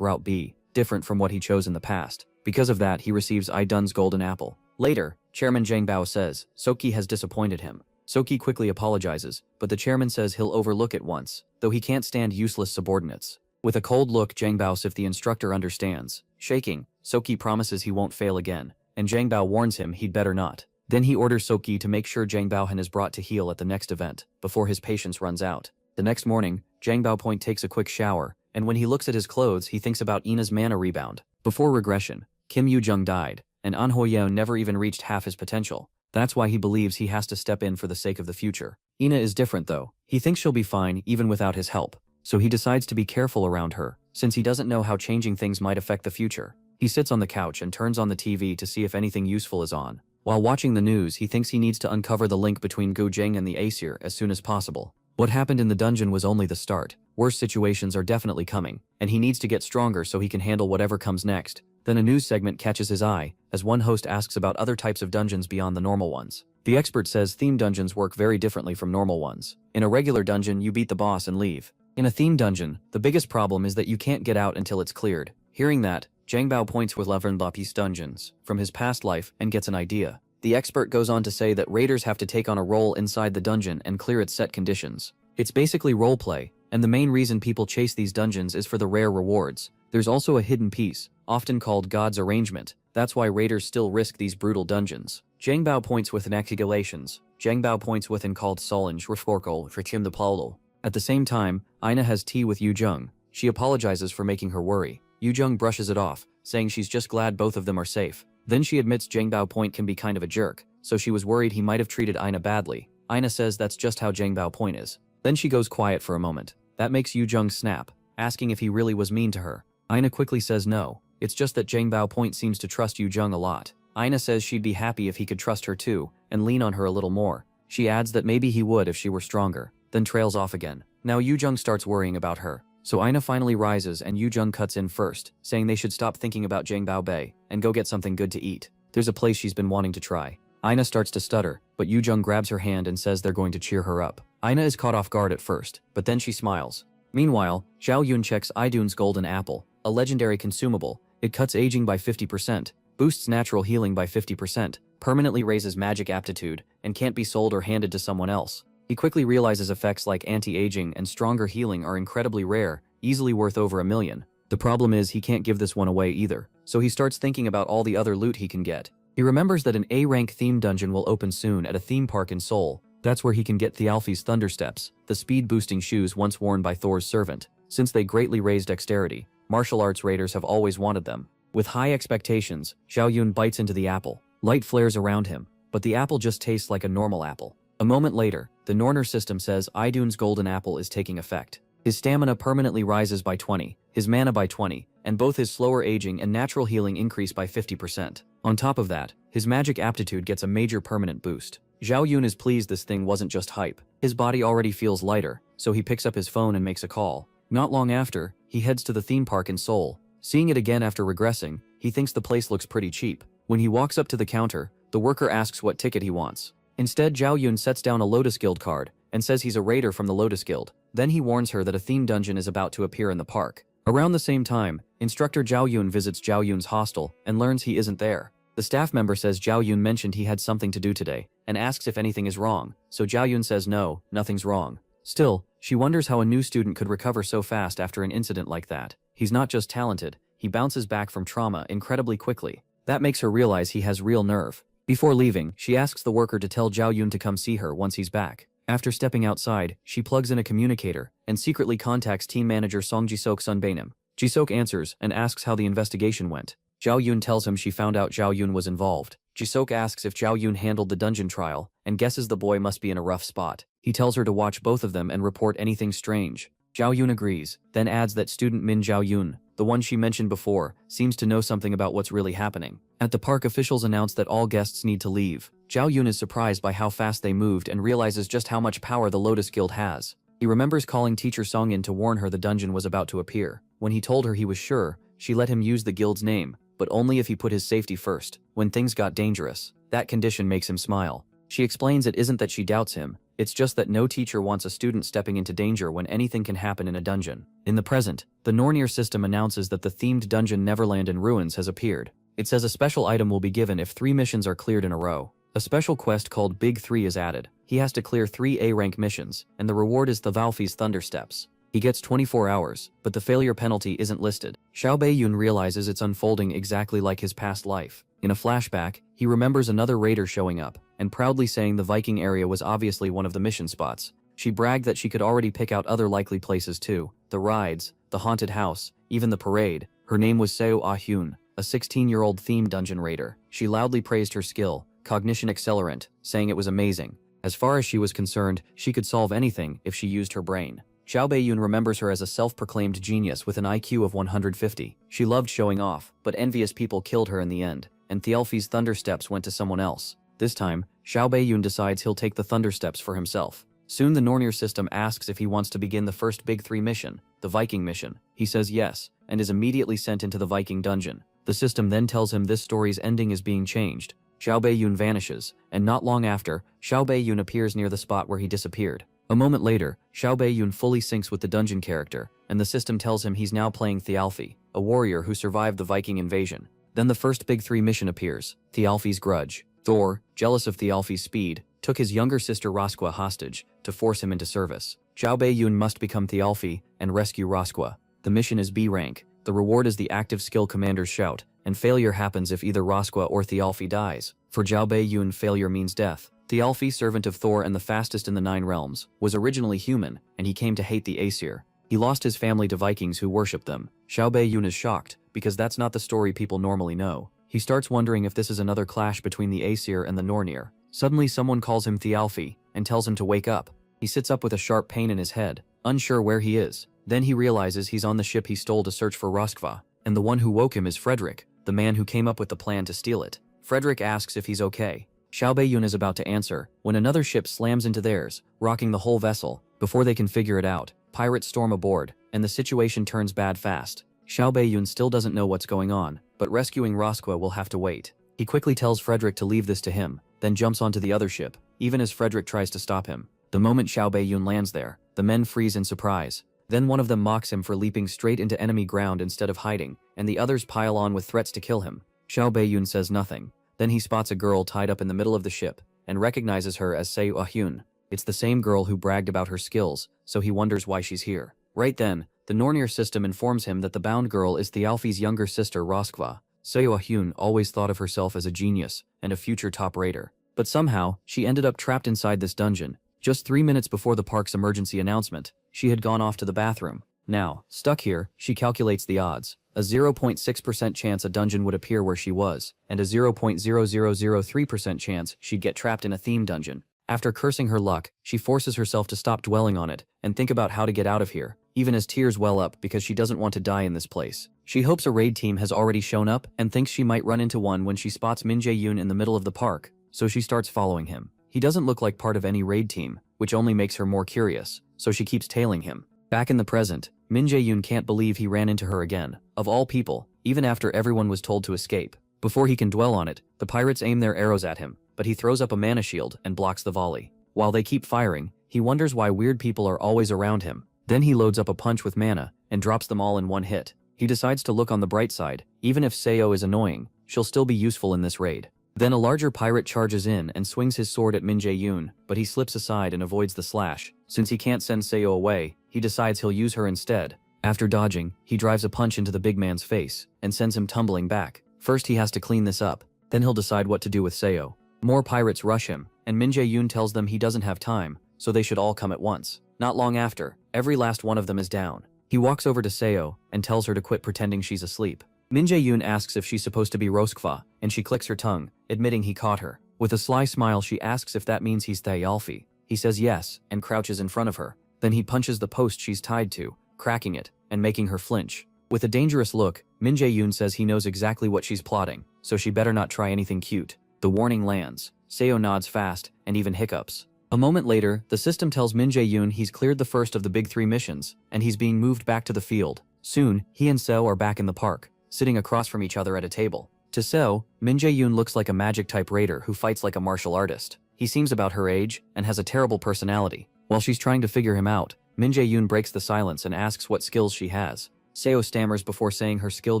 Route B, different from what he chose in the past. Because of that, he receives Dun's golden apple. Later, Chairman Jangbao says Soki has disappointed him. Soki quickly apologizes, but the chairman says he'll overlook it once, though he can't stand useless subordinates. With a cold look, Jangbao asks if the instructor understands. Shaking, Soki promises he won't fail again, and Jangbao warns him he'd better not. Then he orders Soki to make sure Jangbao is brought to heal at the next event, before his patience runs out. The next morning, Jangbao Point takes a quick shower, and when he looks at his clothes, he thinks about Ina's mana rebound. Before regression, Kim Yoo-jung died, and An Ho-yeon never even reached half his potential. That's why he believes he has to step in for the sake of the future. Ina is different though. He thinks she'll be fine even without his help. So he decides to be careful around her, since he doesn't know how changing things might affect the future. He sits on the couch and turns on the TV to see if anything useful is on. While watching the news, he thinks he needs to uncover the link between Gu Jing and the Aesir as soon as possible. What happened in the dungeon was only the start. Worse situations are definitely coming, and he needs to get stronger so he can handle whatever comes next. Then a news segment catches his eye, as one host asks about other types of dungeons beyond the normal ones. The expert says theme dungeons work very differently from normal ones. In a regular dungeon, you beat the boss and leave. In a theme dungeon, the biggest problem is that you can't get out until it's cleared. Hearing that, Jangbao points with Lavernlapis dungeons from his past life and gets an idea. The expert goes on to say that raiders have to take on a role inside the dungeon and clear its set conditions. It's basically roleplay, and the main reason people chase these dungeons is for the rare rewards. There's also a hidden piece, often called God's arrangement. That's why raiders still risk these brutal dungeons. Jangbao points with inactigations. Jangbao points with and called Solange Reforkol for Chim the Paulo. At the same time, Ina has tea with Yoo-jung. She apologizes for making her worry. Yoo-jung brushes it off, saying she's just glad both of them are safe. Then she admits Jangbao Point can be kind of a jerk, so she was worried he might have treated Ina badly. Ina says that's just how Jangbao Point is. Then she goes quiet for a moment. That makes Yoo-jung snap, asking if he really was mean to her. Ina quickly says no. It's just that Jangbao Point seems to trust Yoo-jung a lot. Ina says she'd be happy if he could trust her too, and lean on her a little more. She adds that maybe he would if she were stronger, then trails off again. Now Yoo-jung starts worrying about her. So Ina finally rises and Yoo-jung cuts in first, saying they should stop thinking about Jangbao Bay and go get something good to eat. There's a place she's been wanting to try. Ina starts to stutter, but Yoo-jung grabs her hand and says they're going to cheer her up. Ina is caught off guard at first, but then she smiles. Meanwhile, Zhao Yun checks Idun's golden apple, a legendary consumable. It cuts aging by 50%, boosts natural healing by 50%, permanently raises magic aptitude, and can't be sold or handed to someone else. He quickly realizes effects like anti-aging and stronger healing are incredibly rare, easily worth over $1 million. The problem is he can't give this one away either, so he starts thinking about all the other loot he can get. He remembers that an A-rank theme dungeon will open soon at a theme park in Seoul. That's where he can get Thialfi's Thundersteps, the speed-boosting shoes once worn by Thor's servant. Since they greatly raise dexterity, martial arts raiders have always wanted them. With high expectations, Zhao Yun bites into the apple. Light flares around him, but the apple just tastes like a normal apple. A moment later, the Nornir system says Idun's golden apple is taking effect. His stamina permanently rises by 20, his mana by 20, and both his slower aging and natural healing increase by 50%. On top of that, his magic aptitude gets a major permanent boost. Zhao Yun is pleased this thing wasn't just hype. His body already feels lighter, so he picks up his phone and makes a call. Not long after, he heads to the theme park in Seoul. Seeing it again after regressing, he thinks the place looks pretty cheap. When he walks up to the counter, the worker asks what ticket he wants. Instead, Zhao Yun sets down a Lotus Guild card and says he's a raider from the Lotus Guild. Then he warns her that a theme dungeon is about to appear in the park. Around the same time, instructor Zhao Yun visits Zhao Yun's hostel and learns he isn't there. The staff member says Zhao Yun mentioned he had something to do today and asks if anything is wrong, so Zhao Yun says no, nothing's wrong. Still, she wonders how a new student could recover so fast after an incident like that. He's not just talented, he bounces back from trauma incredibly quickly. That makes her realize he has real nerve. Before leaving, she asks the worker to tell Zhao Yun to come see her once he's back. After stepping outside, she plugs in a communicator and secretly contacts team manager Song Jisok Sunbaenim. Jisok answers and asks how the investigation went. Zhao Yun tells him she found out Zhao Yun was involved. Jisok asks if Zhao Yun handled the dungeon trial and guesses the boy must be in a rough spot. He tells her to watch both of them and report anything strange. Zhao Yun agrees, then adds that student Min Zhao Yun, the one she mentioned before, seems to know something about what's really happening. At the park, officials announce that all guests need to leave. Zhao Yun is surprised by how fast they moved and realizes just how much power the Lotus Guild has. He remembers calling teacher Song In to warn her the dungeon was about to appear. When he told her he was sure, she let him use the guild's name, but only if he put his safety first. When things got dangerous, that condition makes him smile. She explains it isn't that she doubts him, it's just that no teacher wants a student stepping into danger when anything can happen in a dungeon. In the present, the Nornir system announces that the themed dungeon Neverland in Ruins has appeared. It says a special item will be given if 3 missions are cleared in a row. A special quest called Big 3 is added. He has to clear 3 A-rank missions, and the reward is the Valfi's Thunder Steps. He gets 24 hours, but the failure penalty isn't listed. Xiao Beiyun realizes it's unfolding exactly like his past life. In a flashback, he remembers another raider showing up, and proudly saying the Viking area was obviously one of the mission spots. She bragged that she could already pick out other likely places too. The rides, the haunted house, even the parade. Her name was Seo Ah-hyun, a 16-year-old themed dungeon raider. She loudly praised her skill, cognition accelerant, saying it was amazing. As far as she was concerned, she could solve anything if she used her brain. Xiao Beiyun remembers her as a self-proclaimed genius with an IQ of 150. She loved showing off, but envious people killed her in the end, and Thialfi's Thunder Steps went to someone else. This time, Xiao Beiyun decides he'll take the Thunder Steps for himself. Soon the Nornir system asks if he wants to begin the first Big 3 mission, the Viking mission. He says yes, and is immediately sent into the Viking dungeon. The system then tells him this story's ending is being changed. Xiao Beiyun vanishes, and not long after, Xiao Beiyun appears near the spot where he disappeared. A moment later, Xiao Beiyun fully syncs with the dungeon character, and the system tells him he's now playing Thialfi, a warrior who survived the Viking invasion. Then the first Big 3 mission appears, Thialfi's Grudge. Thor, jealous of Thialfi's speed, took his younger sister Rosqua hostage to force him into service. Xiao Beiyun must become Thialfi and rescue Rosqua. The mission is B rank. The reward is the active skill commander's shout, and failure happens if either Rosqua or Thialfi dies. For Xiao Beiyun, failure means death. Thialfi, servant of Thor and the fastest in the 9 realms, was originally human, and he came to hate the Aesir. He lost his family to Vikings who worshipped them. Xiao Beiyun is shocked, because that's not the story people normally know. He starts wondering if this is another clash between the Aesir and the Nornir. Suddenly someone calls him Thialfi, and tells him to wake up. He sits up with a sharp pain in his head, unsure where he is. Then he realizes he's on the ship he stole to search for Rosqva, and the one who woke him is Frederick, the man who came up with the plan to steal it. Frederick asks if he's okay. Xiao Beiyun is about to answer, when another ship slams into theirs, rocking the whole vessel. Before they can figure it out, pirates storm aboard, and the situation turns bad fast. Xiao Beiyun still doesn't know what's going on, but rescuing Rosqua will have to wait. He quickly tells Frederick to leave this to him, then jumps onto the other ship, even as Frederick tries to stop him. The moment Xiao Beiyun lands there, the men freeze in surprise. Then one of them mocks him for leaping straight into enemy ground instead of hiding, and the others pile on with threats to kill him. Xiao Beiyun says nothing. Then he spots a girl tied up in the middle of the ship, and recognizes her as Seo Ah-hyun. It's the same girl who bragged about her skills, so he wonders why she's here. Right then, the Nornir system informs him that the bound girl is Thialfi's younger sister Rosqva. Seo Ah-hyun always thought of herself as a genius, and a future top raider. But somehow, she ended up trapped inside this dungeon. Just 3 minutes before the park's emergency announcement, she had gone off to the bathroom. Now, stuck here, she calculates the odds. A 0.6% chance a dungeon would appear where she was, and a 0.0003% chance she'd get trapped in a theme dungeon. After cursing her luck, she forces herself to stop dwelling on it, and think about how to get out of here, even as tears well up because she doesn't want to die in this place. She hopes a raid team has already shown up, and thinks she might run into one when she spots Min Jae-yoon in the middle of the park, so she starts following him. He doesn't look like part of any raid team, which only makes her more curious, so she keeps tailing him. Back in the present, Min Jae-yoon can't believe he ran into her again, of all people, even after everyone was told to escape. Before he can dwell on it, the pirates aim their arrows at him, but he throws up a mana shield and blocks the volley. While they keep firing, he wonders why weird people are always around him. Then he loads up a punch with mana and drops them all in one hit. He decides to look on the bright side. Even if Seo is annoying, she'll still be useful in this raid. Then a larger pirate charges in and swings his sword at Min Jae-yoon, but he slips aside and avoids the slash. Since he can't send Seo away, he decides he'll use her instead. After dodging, he drives a punch into the big man's face and sends him tumbling back. First he has to clean this up, then he'll decide what to do with Seo. More pirates rush him, and Min Jae-yoon tells them he doesn't have time, so they should all come at once. Not long after, every last one of them is down. He walks over to Seo and tells her to quit pretending she's asleep. Min Jae-yoon asks if she's supposed to be Roskva, and she clicks her tongue, admitting he caught her. With a sly smile she asks if that means he's Thayalfi. He says yes, and crouches in front of her. Then he punches the post she's tied to, cracking it, and making her flinch. With a dangerous look, Min Jae-yoon says he knows exactly what she's plotting, so she better not try anything cute. The warning lands. Seo nods fast, and even hiccups. A moment later, the system tells Min Jae-yoon he's cleared the first of the big 3 missions, and he's being moved back to the field. Soon, he and Seo are back in the park, sitting across from each other at a table. To Seo, Min Jae-yoon looks like a magic-type raider who fights like a martial artist. He seems about her age, and has a terrible personality. While she's trying to figure him out, Min Jae-yoon breaks the silence and asks what skills she has. Seo stammers before saying her skill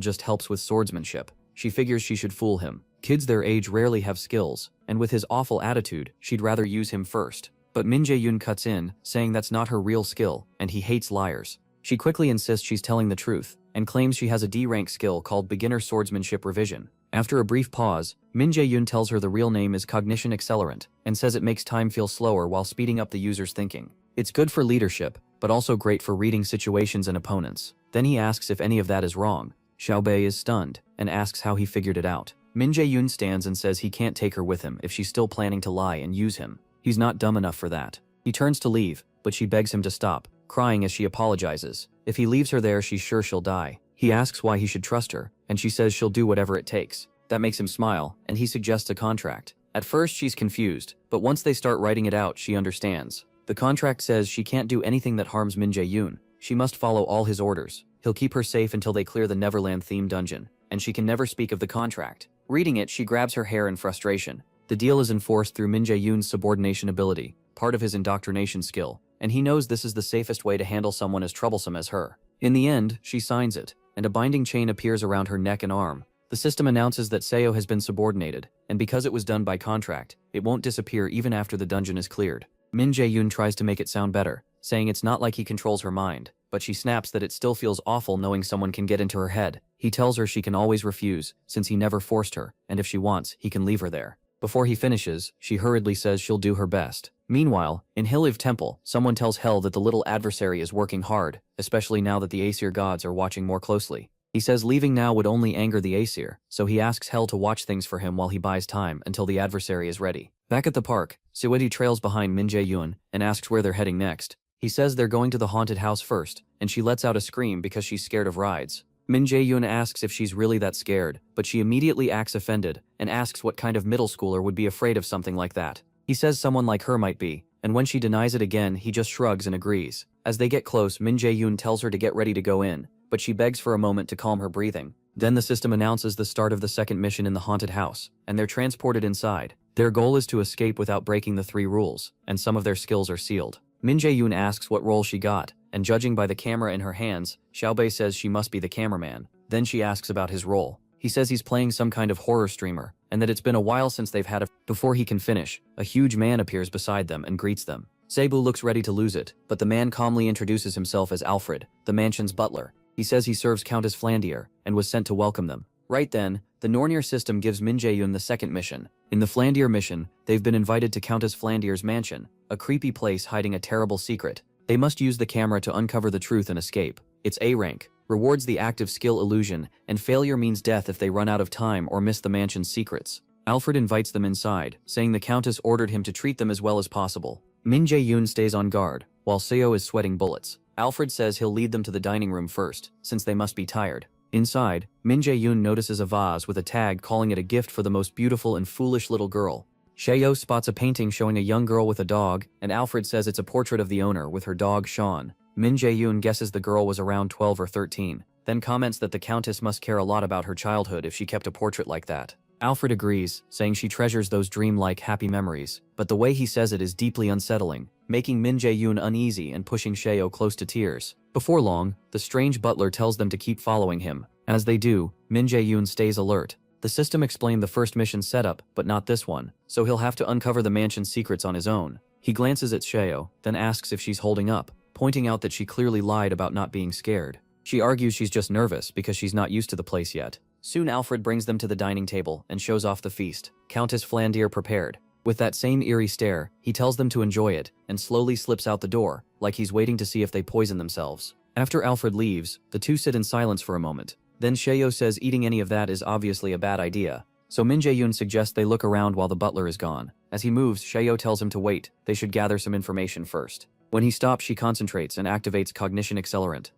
just helps with swordsmanship. She figures she should fool him. Kids their age rarely have skills, and with his awful attitude, she'd rather use him first. But Min Jae-yoon cuts in, saying that's not her real skill, and he hates liars. She quickly insists she's telling the truth, and claims she has a D-rank skill called Beginner Swordsmanship Revision. After a brief pause, Min Jae-yoon tells her the real name is Cognition Accelerant, and says it makes time feel slower while speeding up the user's thinking. It's good for leadership, but also great for reading situations and opponents. Then he asks if any of that is wrong. Xiaobei is stunned, and asks how he figured it out. Min Jae-yoon stands and says he can't take her with him if she's still planning to lie and use him. He's not dumb enough for that. He turns to leave, but she begs him to stop, crying as she apologizes. If he leaves her there, she's sure she'll die. He asks why he should trust her, and she says she'll do whatever it takes. That makes him smile, and he suggests a contract. At first she's confused, but once they start writing it out, she understands. The contract says she can't do anything that harms Min Jae-yoon. She must follow all his orders. He'll keep her safe until they clear the Neverland-themed dungeon, and she can never speak of the contract. Reading it, she grabs her hair in frustration. The deal is enforced through Min Jae-yoon's subordination ability, part of his indoctrination skill, and he knows this is the safest way to handle someone as troublesome as her. In the end, she signs it, and a binding chain appears around her neck and arm. The system announces that Seo has been subordinated, and because it was done by contract, it won't disappear even after the dungeon is cleared. Min Jae-yoon tries to make it sound better, saying it's not like he controls her mind, but she snaps that it still feels awful knowing someone can get into her head. He tells her she can always refuse, since he never forced her, and if she wants, he can leave her there. Before he finishes, she hurriedly says she'll do her best. Meanwhile, in Hilliv Temple, someone tells Hel that the little adversary is working hard, especially now that the Aesir gods are watching more closely. He says leaving now would only anger the Aesir, so he asks Hel to watch things for him while he buys time until the adversary is ready. Back at the park, Sueti trails behind Min Jae-yoon and asks where they're heading next. He says they're going to the haunted house first, and she lets out a scream because she's scared of rides. Min Jae-yoon asks if she's really that scared, but she immediately acts offended and asks what kind of middle schooler would be afraid of something like that. He says someone like her might be, and when she denies it again, he just shrugs and agrees. As they get close, Min Jae-yoon tells her to get ready to go in, but she begs for a moment to calm her breathing. Then the system announces the start of the second mission in the haunted house, and they're transported inside. Their goal is to escape without breaking the 3 rules, and some of their skills are sealed. Min Jae-yoon asks what role she got, and judging by the camera in her hands, Xiaobei says she must be the cameraman. Then she asks about his role. He says he's playing some kind of horror streamer, and that it's been a while since they've had a— Before he can finish, a huge man appears beside them and greets them. Cebu looks ready to lose it, but the man calmly introduces himself as Alfred, the mansion's butler. He says he serves Countess Flandier, and was sent to welcome them. Right then, the Nornir system gives Min Jae-yoon the second mission. In the Flandier mission, they've been invited to Countess Flandier's mansion, a creepy place hiding a terrible secret. They must use the camera to uncover the truth and escape. It's A rank, rewards the active skill illusion, and failure means death if they run out of time or miss the mansion's secrets. Alfred invites them inside, saying the Countess ordered him to treat them as well as possible. Min Jae-yoon stays on guard, while Seo is sweating bullets. Alfred says he'll lead them to the dining room first, since they must be tired. Inside, Min Jae-yoon notices a vase with a tag calling it a gift for the most beautiful and foolish little girl. Seo spots a painting showing a young girl with a dog, and Alfred says it's a portrait of the owner with her dog Sean. Min Jae-yoon guesses the girl was around 12 or 13, then comments that the Countess must care a lot about her childhood if she kept a portrait like that. Alfred agrees, saying she treasures those dreamlike happy memories, but the way he says it is deeply unsettling. making Min Jae-yoon uneasy and pushing Sheo close to tears. Before long, the strange butler tells them to keep following him. As they do, Min Jae-yoon stays alert. The system explained the first mission setup, but not this one, so he'll have to uncover the mansion's secrets on his own. He glances at Sheo, then asks if she's holding up, pointing out that she clearly lied about not being scared. She argues she's just nervous because she's not used to the place yet. Soon Alfred brings them to the dining table and shows off the feast. Countess Flandier prepared. With that same eerie stare, he tells them to enjoy it and slowly slips out the door, like he's waiting to see if they poison themselves. After Alfred leaves, the two sit in silence for a moment. Then Sheo says eating any of that is obviously a bad idea. So Min Jae-yoon suggests they look around while the butler is gone. As he moves, Sheo tells him to wait. They should gather some information first. When he stops, she concentrates and activates Cognition Accelerant.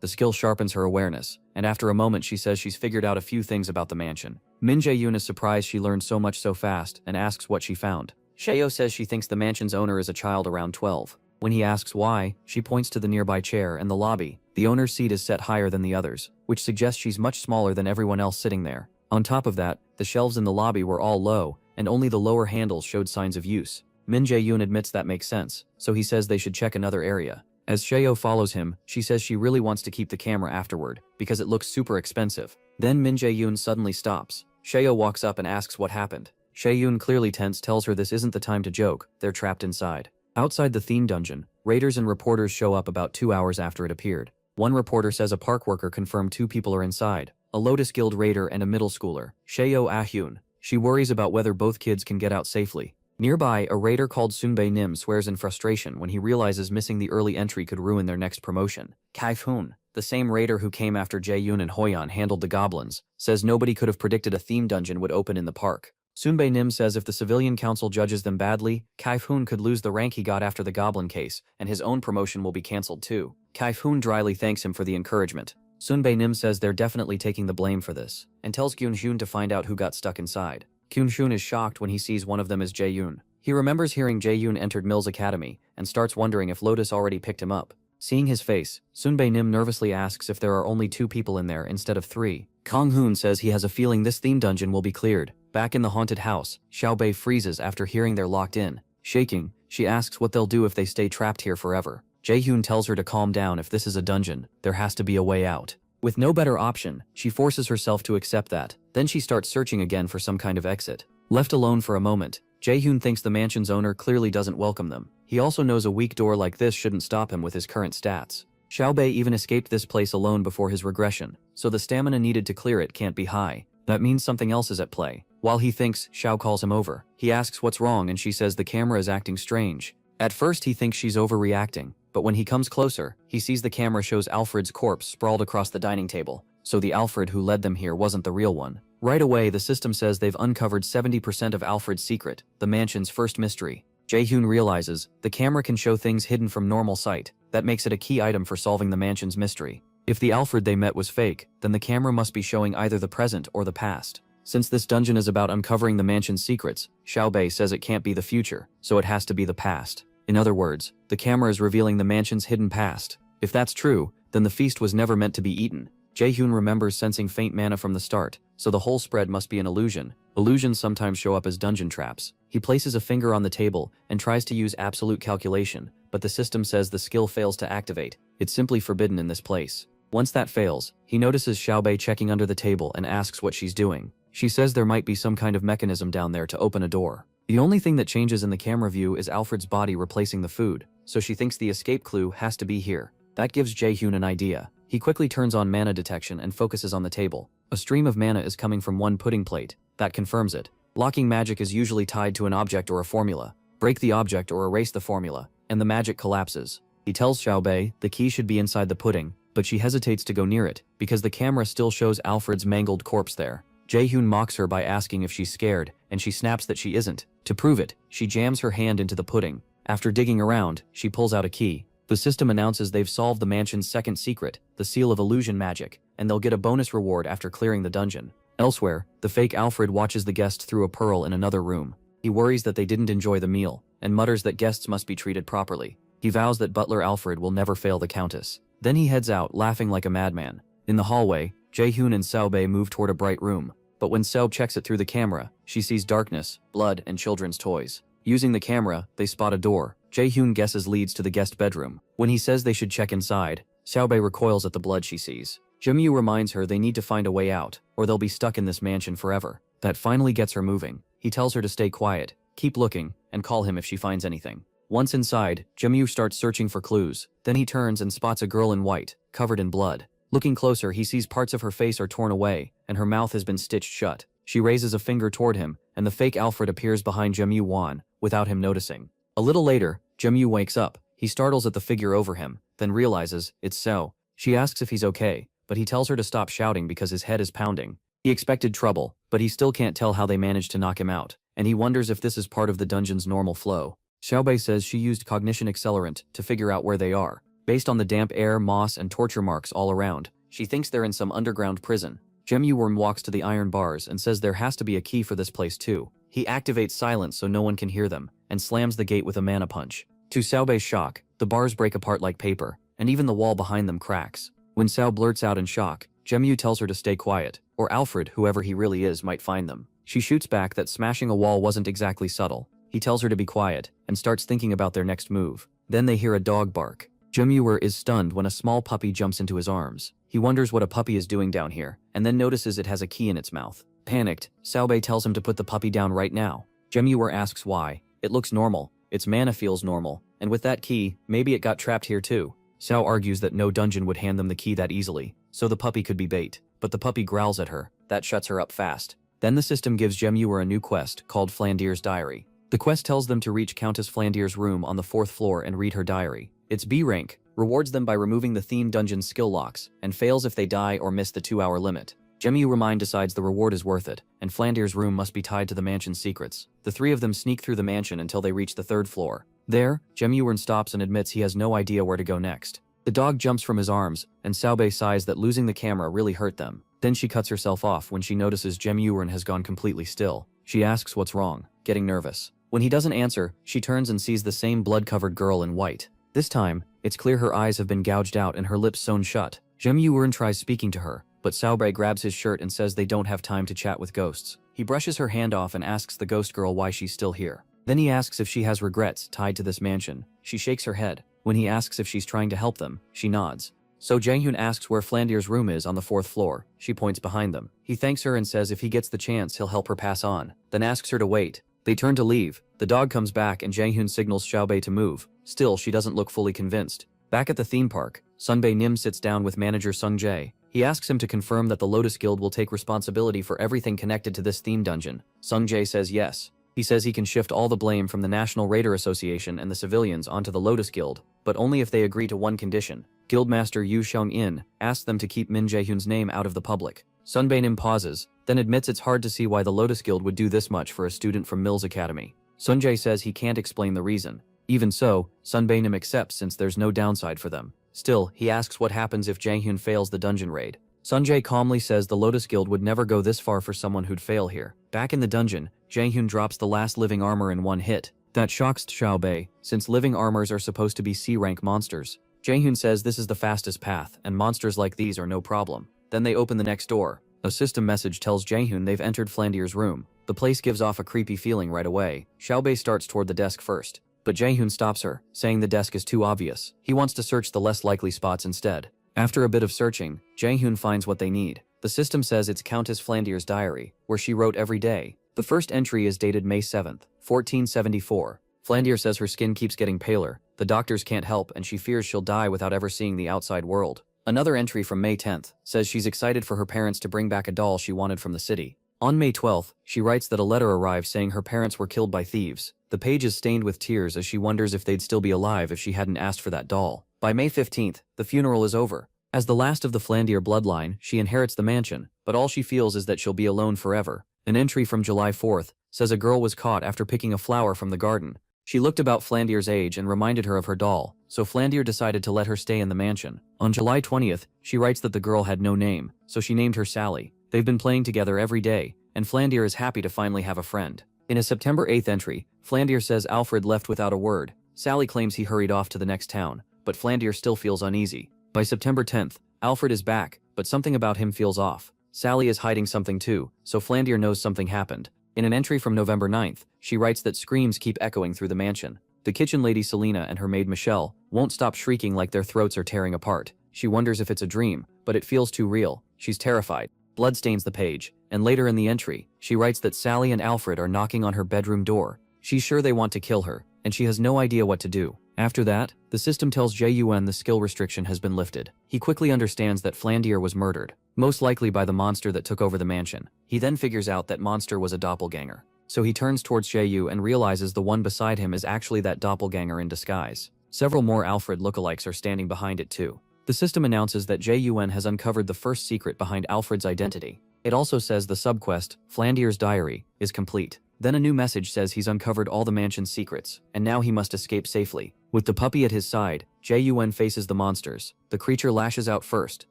The skill sharpens her awareness, and after a moment she says she's figured out a few things about the mansion. Min Jae-yoon is surprised she learned so much so fast and asks what she found. Sheo says she thinks the mansion's owner is a child around 12. When he asks why, she points to the nearby chair and the lobby. The owner's seat is set higher than the others, which suggests she's much smaller than everyone else sitting there. On top of that, the shelves in the lobby were all low, and only the lower handles showed signs of use. Min Jae-yoon admits that makes sense, so he says they should check another area. As Sheo follows him, she says she really wants to keep the camera afterward, because it looks super expensive. Then Min Jae-yoon suddenly stops. Sheo walks up and asks what happened. Jae-yoon, clearly tense, tells her this isn't the time to joke, they're trapped inside. Outside the theme dungeon, raiders and reporters show up about 2 hours after it appeared. One reporter says a park worker confirmed 2 people are inside, a Lotus Guild raider and a middle schooler, Sheo Ah-hyun. She worries about whether both kids can get out safely. Nearby, a raider called Sunbae Nim swears in frustration when he realizes missing the early entry could ruin their next promotion. Kaif-hoon, the same raider who came after Jae-yoon and Hoyeon handled the goblins, says nobody could have predicted a theme dungeon would open in the park. Sunbae Nim says if the civilian council judges them badly, Kaif-hoon could lose the rank he got after the goblin case, and his own promotion will be cancelled too. Kaif-hoon dryly thanks him for the encouragement. Sunbae Nim says they're definitely taking the blame for this, and tells Kyun-hyun to find out who got stuck inside. Kyun-hyun is shocked when he sees one of them as Jae-yoon. He remembers hearing Jae-yoon entered Mill's academy, and starts wondering if Lotus already picked him up. Seeing his face, Sunbae Nim nervously asks if there are only 2 people in there instead of 3. Kang-hoon says he has a feeling this theme dungeon will be cleared. Back in the haunted house, Xiaobei freezes after hearing they're locked in. Shaking, she asks what they'll do if they stay trapped here forever. Jae-hyun tells her to calm down. If this is a dungeon, there has to be a way out. With no better option, she forces herself to accept that. Then she starts searching again for some kind of exit. Left alone for a moment, Jae-hyun thinks the mansion's owner clearly doesn't welcome them. He also knows a weak door like this shouldn't stop him with his current stats. Xiaobei even escaped this place alone before his regression, so the stamina needed to clear it can't be high. That means something else is at play. While he thinks, Xiao calls him over. He asks what's wrong and she says the camera is acting strange. At first he thinks she's overreacting, but when he comes closer, he sees the camera shows Alfred's corpse sprawled across the dining table, so the Alfred who led them here wasn't the real one. Right away, the system says they've uncovered 70% of Alfred's secret, the mansion's first mystery. Jae-hyun realizes the camera can show things hidden from normal sight. That makes it a key item for solving the mansion's mystery. If the Alfred they met was fake, then the camera must be showing either the present or the past. Since this dungeon is about uncovering the mansion's secrets, Xiaobei says it can't be the future, so it has to be the past. In other words, the camera is revealing the mansion's hidden past. If that's true, then the feast was never meant to be eaten. Jae-hyun remembers sensing faint mana from the start, so the whole spread must be an illusion. Illusions sometimes show up as dungeon traps. He places a finger on the table and tries to use absolute calculation, but the system says the skill fails to activate. It's simply forbidden in this place. Once that fails, he notices Xiaobei checking under the table and asks what she's doing. She says there might be some kind of mechanism down there to open a door. The only thing that changes in the camera view is Alfred's body replacing the food, so she thinks the escape clue has to be here. That gives Jae-hyun an idea. He quickly turns on mana detection and focuses on the table. A stream of mana is coming from one pudding plate. That confirms it. Locking magic is usually tied to an object or a formula. Break the object or erase the formula, and the magic collapses. He tells Xiaobei the key should be inside the pudding, but she hesitates to go near it, because the camera still shows Alfred's mangled corpse there. Jae-hyun mocks her by asking if she's scared, and she snaps that she isn't. To prove it, she jams her hand into the pudding. After digging around, she pulls out a key. The system announces they've solved the mansion's second secret, the Seal of Illusion magic, and they'll get a bonus reward after clearing the dungeon. Elsewhere, the fake Alfred watches the guest through a pearl in another room. He worries that they didn't enjoy the meal, and mutters that guests must be treated properly. He vows that butler Alfred will never fail the Countess. Then he heads out, laughing like a madman. In the hallway, Jae-hyun and Xiaobei move toward a bright room. But when Seo checks it through the camera, she sees darkness, blood, and children's toys. Using the camera, they spot a door. Jae-hyun guesses leads to the guest bedroom. When he says they should check inside, Xiaobei recoils at the blood she sees. Jimyu reminds her they need to find a way out, or they'll be stuck in this mansion forever. That finally gets her moving. He tells her to stay quiet, keep looking, and call him if she finds anything. Once inside, Jimyu starts searching for clues. Then he turns and spots a girl in white, covered in blood. Looking closer, he sees parts of her face are torn away, and her mouth has been stitched shut. She raises a finger toward him, and the fake Alfred appears behind Jimyu Wan, without him noticing. A little later, Jimyu wakes up. He startles at the figure over him, then realizes it's Seo. She asks if he's okay, but he tells her to stop shouting because his head is pounding. He expected trouble, but he still can't tell how they managed to knock him out, and he wonders if this is part of the dungeon's normal flow. Xiaobei says she used cognition accelerant to figure out where they are. Based on the damp air, moss, and torture marks all around, she thinks they're in some underground prison. Jimyu Worm walks to the iron bars and says there has to be a key for this place too. He activates silence so no one can hear them, and slams the gate with a mana punch. To Xiaobei's shock, the bars break apart like paper, and even the wall behind them cracks. When Xiao blurts out in shock, Jimyu tells her to stay quiet, or Alfred, whoever he really is, might find them. She shoots back that smashing a wall wasn't exactly subtle. He tells her to be quiet, and starts thinking about their next move. Then they hear a dog bark. Jimyu is stunned when a small puppy jumps into his arms. He wonders what a puppy is doing down here, and then notices it has a key in its mouth. Panicked, Xiaobei tells him to put the puppy down right now. Jimyu asks why. It looks normal, its mana feels normal, and with that key, maybe it got trapped here too. Xiao argues that no dungeon would hand them the key that easily, so the puppy could be bait. But the puppy growls at her. That shuts her up fast. Then the system gives Jimyu a new quest called Flandier's Diary. The quest tells them to reach Countess Flandier's room on the 4th floor and read her diary. It's B rank, rewards them by removing the theme dungeon skill locks, and fails if they die or miss the 2-hour limit. Jimyu decides the reward is worth it, and Flandier's room must be tied to the mansion's secrets. The three of them sneak through the mansion until they reach the 3rd floor. There, Jimyu stops and admits he has no idea where to go next. The dog jumps from his arms, and Xiaobei sighs that losing the camera really hurt them. Then she cuts herself off when she notices Jimyu has gone completely still. She asks what's wrong, getting nervous. When he doesn't answer, she turns and sees the same blood-covered girl in white. This time, it's clear her eyes have been gouged out and her lips sewn shut. Jimyu tries speaking to her, but Xiaobei grabs his shirt and says they don't have time to chat with ghosts. He brushes her hand off and asks the ghost girl why she's still here. Then he asks if she has regrets tied to this mansion. She shakes her head. When he asks if she's trying to help them, she nods. So Jae-hyun asks where Flandier's room is on the 4th floor. She points behind them. He thanks her and says if he gets the chance he'll help her pass on, then asks her to wait. They turn to leave. The dog comes back and Jae-hyun signals Xiaobei to move. Still, she doesn't look fully convinced. Back at the theme park, Sunbae Nim sits down with manager Sung Jae. He asks him to confirm that the Lotus Guild will take responsibility for everything connected to this theme dungeon. Sung Jae says yes. He says he can shift all the blame from the National Raider Association and the civilians onto the Lotus Guild, but only if they agree to one condition. Guildmaster Yu Xiong-in asks them to keep Min Jae-hyun's name out of the public. Sunbae Nim pauses, then admits it's hard to see why the Lotus Guild would do this much for a student from Mills Academy. Sun Jae says he can't explain the reason. Even so, Sunbae Nim accepts since there's no downside for them. Still, he asks what happens if Jae-hyun fails the dungeon raid. Sun Jae calmly says the Lotus Guild would never go this far for someone who'd fail here. Back in the dungeon, Jae-hyun drops the last living armor in one hit. That shocks Xiaobei, since living armors are supposed to be C-rank monsters. Jae-hyun says this is the fastest path, and monsters like these are no problem. Then they open the next door. A system message tells Jae-hyun they've entered Flandier's room. The place gives off a creepy feeling right away. Xiaobei starts toward the desk first, but Jae-hyun stops her, saying the desk is too obvious. He wants to search the less likely spots instead. After a bit of searching, Jae-hyun finds what they need. The system says it's Countess Flandier's diary, where she wrote every day. The first entry is dated May 7th, 1474. Flandier says her skin keeps getting paler, the doctors can't help and she fears she'll die without ever seeing the outside world. Another entry from May 10th says she's excited for her parents to bring back a doll she wanted from the city. On May 12th, she writes that a letter arrived saying her parents were killed by thieves. The page is stained with tears as she wonders if they'd still be alive if she hadn't asked for that doll. By May 15th, the funeral is over. As the last of the Flandier bloodline, she inherits the mansion, but all she feels is that she'll be alone forever. An entry from July 4th says a girl was caught after picking a flower from the garden. She looked about Flandier's age and reminded her of her doll, so Flandier decided to let her stay in the mansion. On July 20th, she writes that the girl had no name, so she named her Sally. They've been playing together every day, and Flandier is happy to finally have a friend. In a September 8th entry, Flandier says Alfred left without a word. Sally claims he hurried off to the next town, but Flandier still feels uneasy. By September 10th, Alfred is back, but something about him feels off. Sally is hiding something too, so Flandier knows something happened. In an entry from November 9th, she writes that screams keep echoing through the mansion. The kitchen lady Selena and her maid Michelle won't stop shrieking like their throats are tearing apart. She wonders if it's a dream, but it feels too real. She's terrified. Blood stains the page, and later in the entry, she writes that Sally and Alfred are knocking on her bedroom door. She's sure they want to kill her, and she has no idea what to do. After that, the system tells Jun the skill restriction has been lifted. He quickly understands that Flandier was murdered, most likely by the monster that took over the mansion. He then figures out that monster was a doppelganger. So he turns towards Ju and realizes the one beside him is actually that doppelganger in disguise. Several more Alfred lookalikes are standing behind it too. The system announces that Jun has uncovered the first secret behind Alfred's identity. It also says the subquest, Flandier's Diary, is complete. Then a new message says he's uncovered all the mansion's secrets, and now he must escape safely. With the puppy at his side, Jun faces the monsters. The creature lashes out first,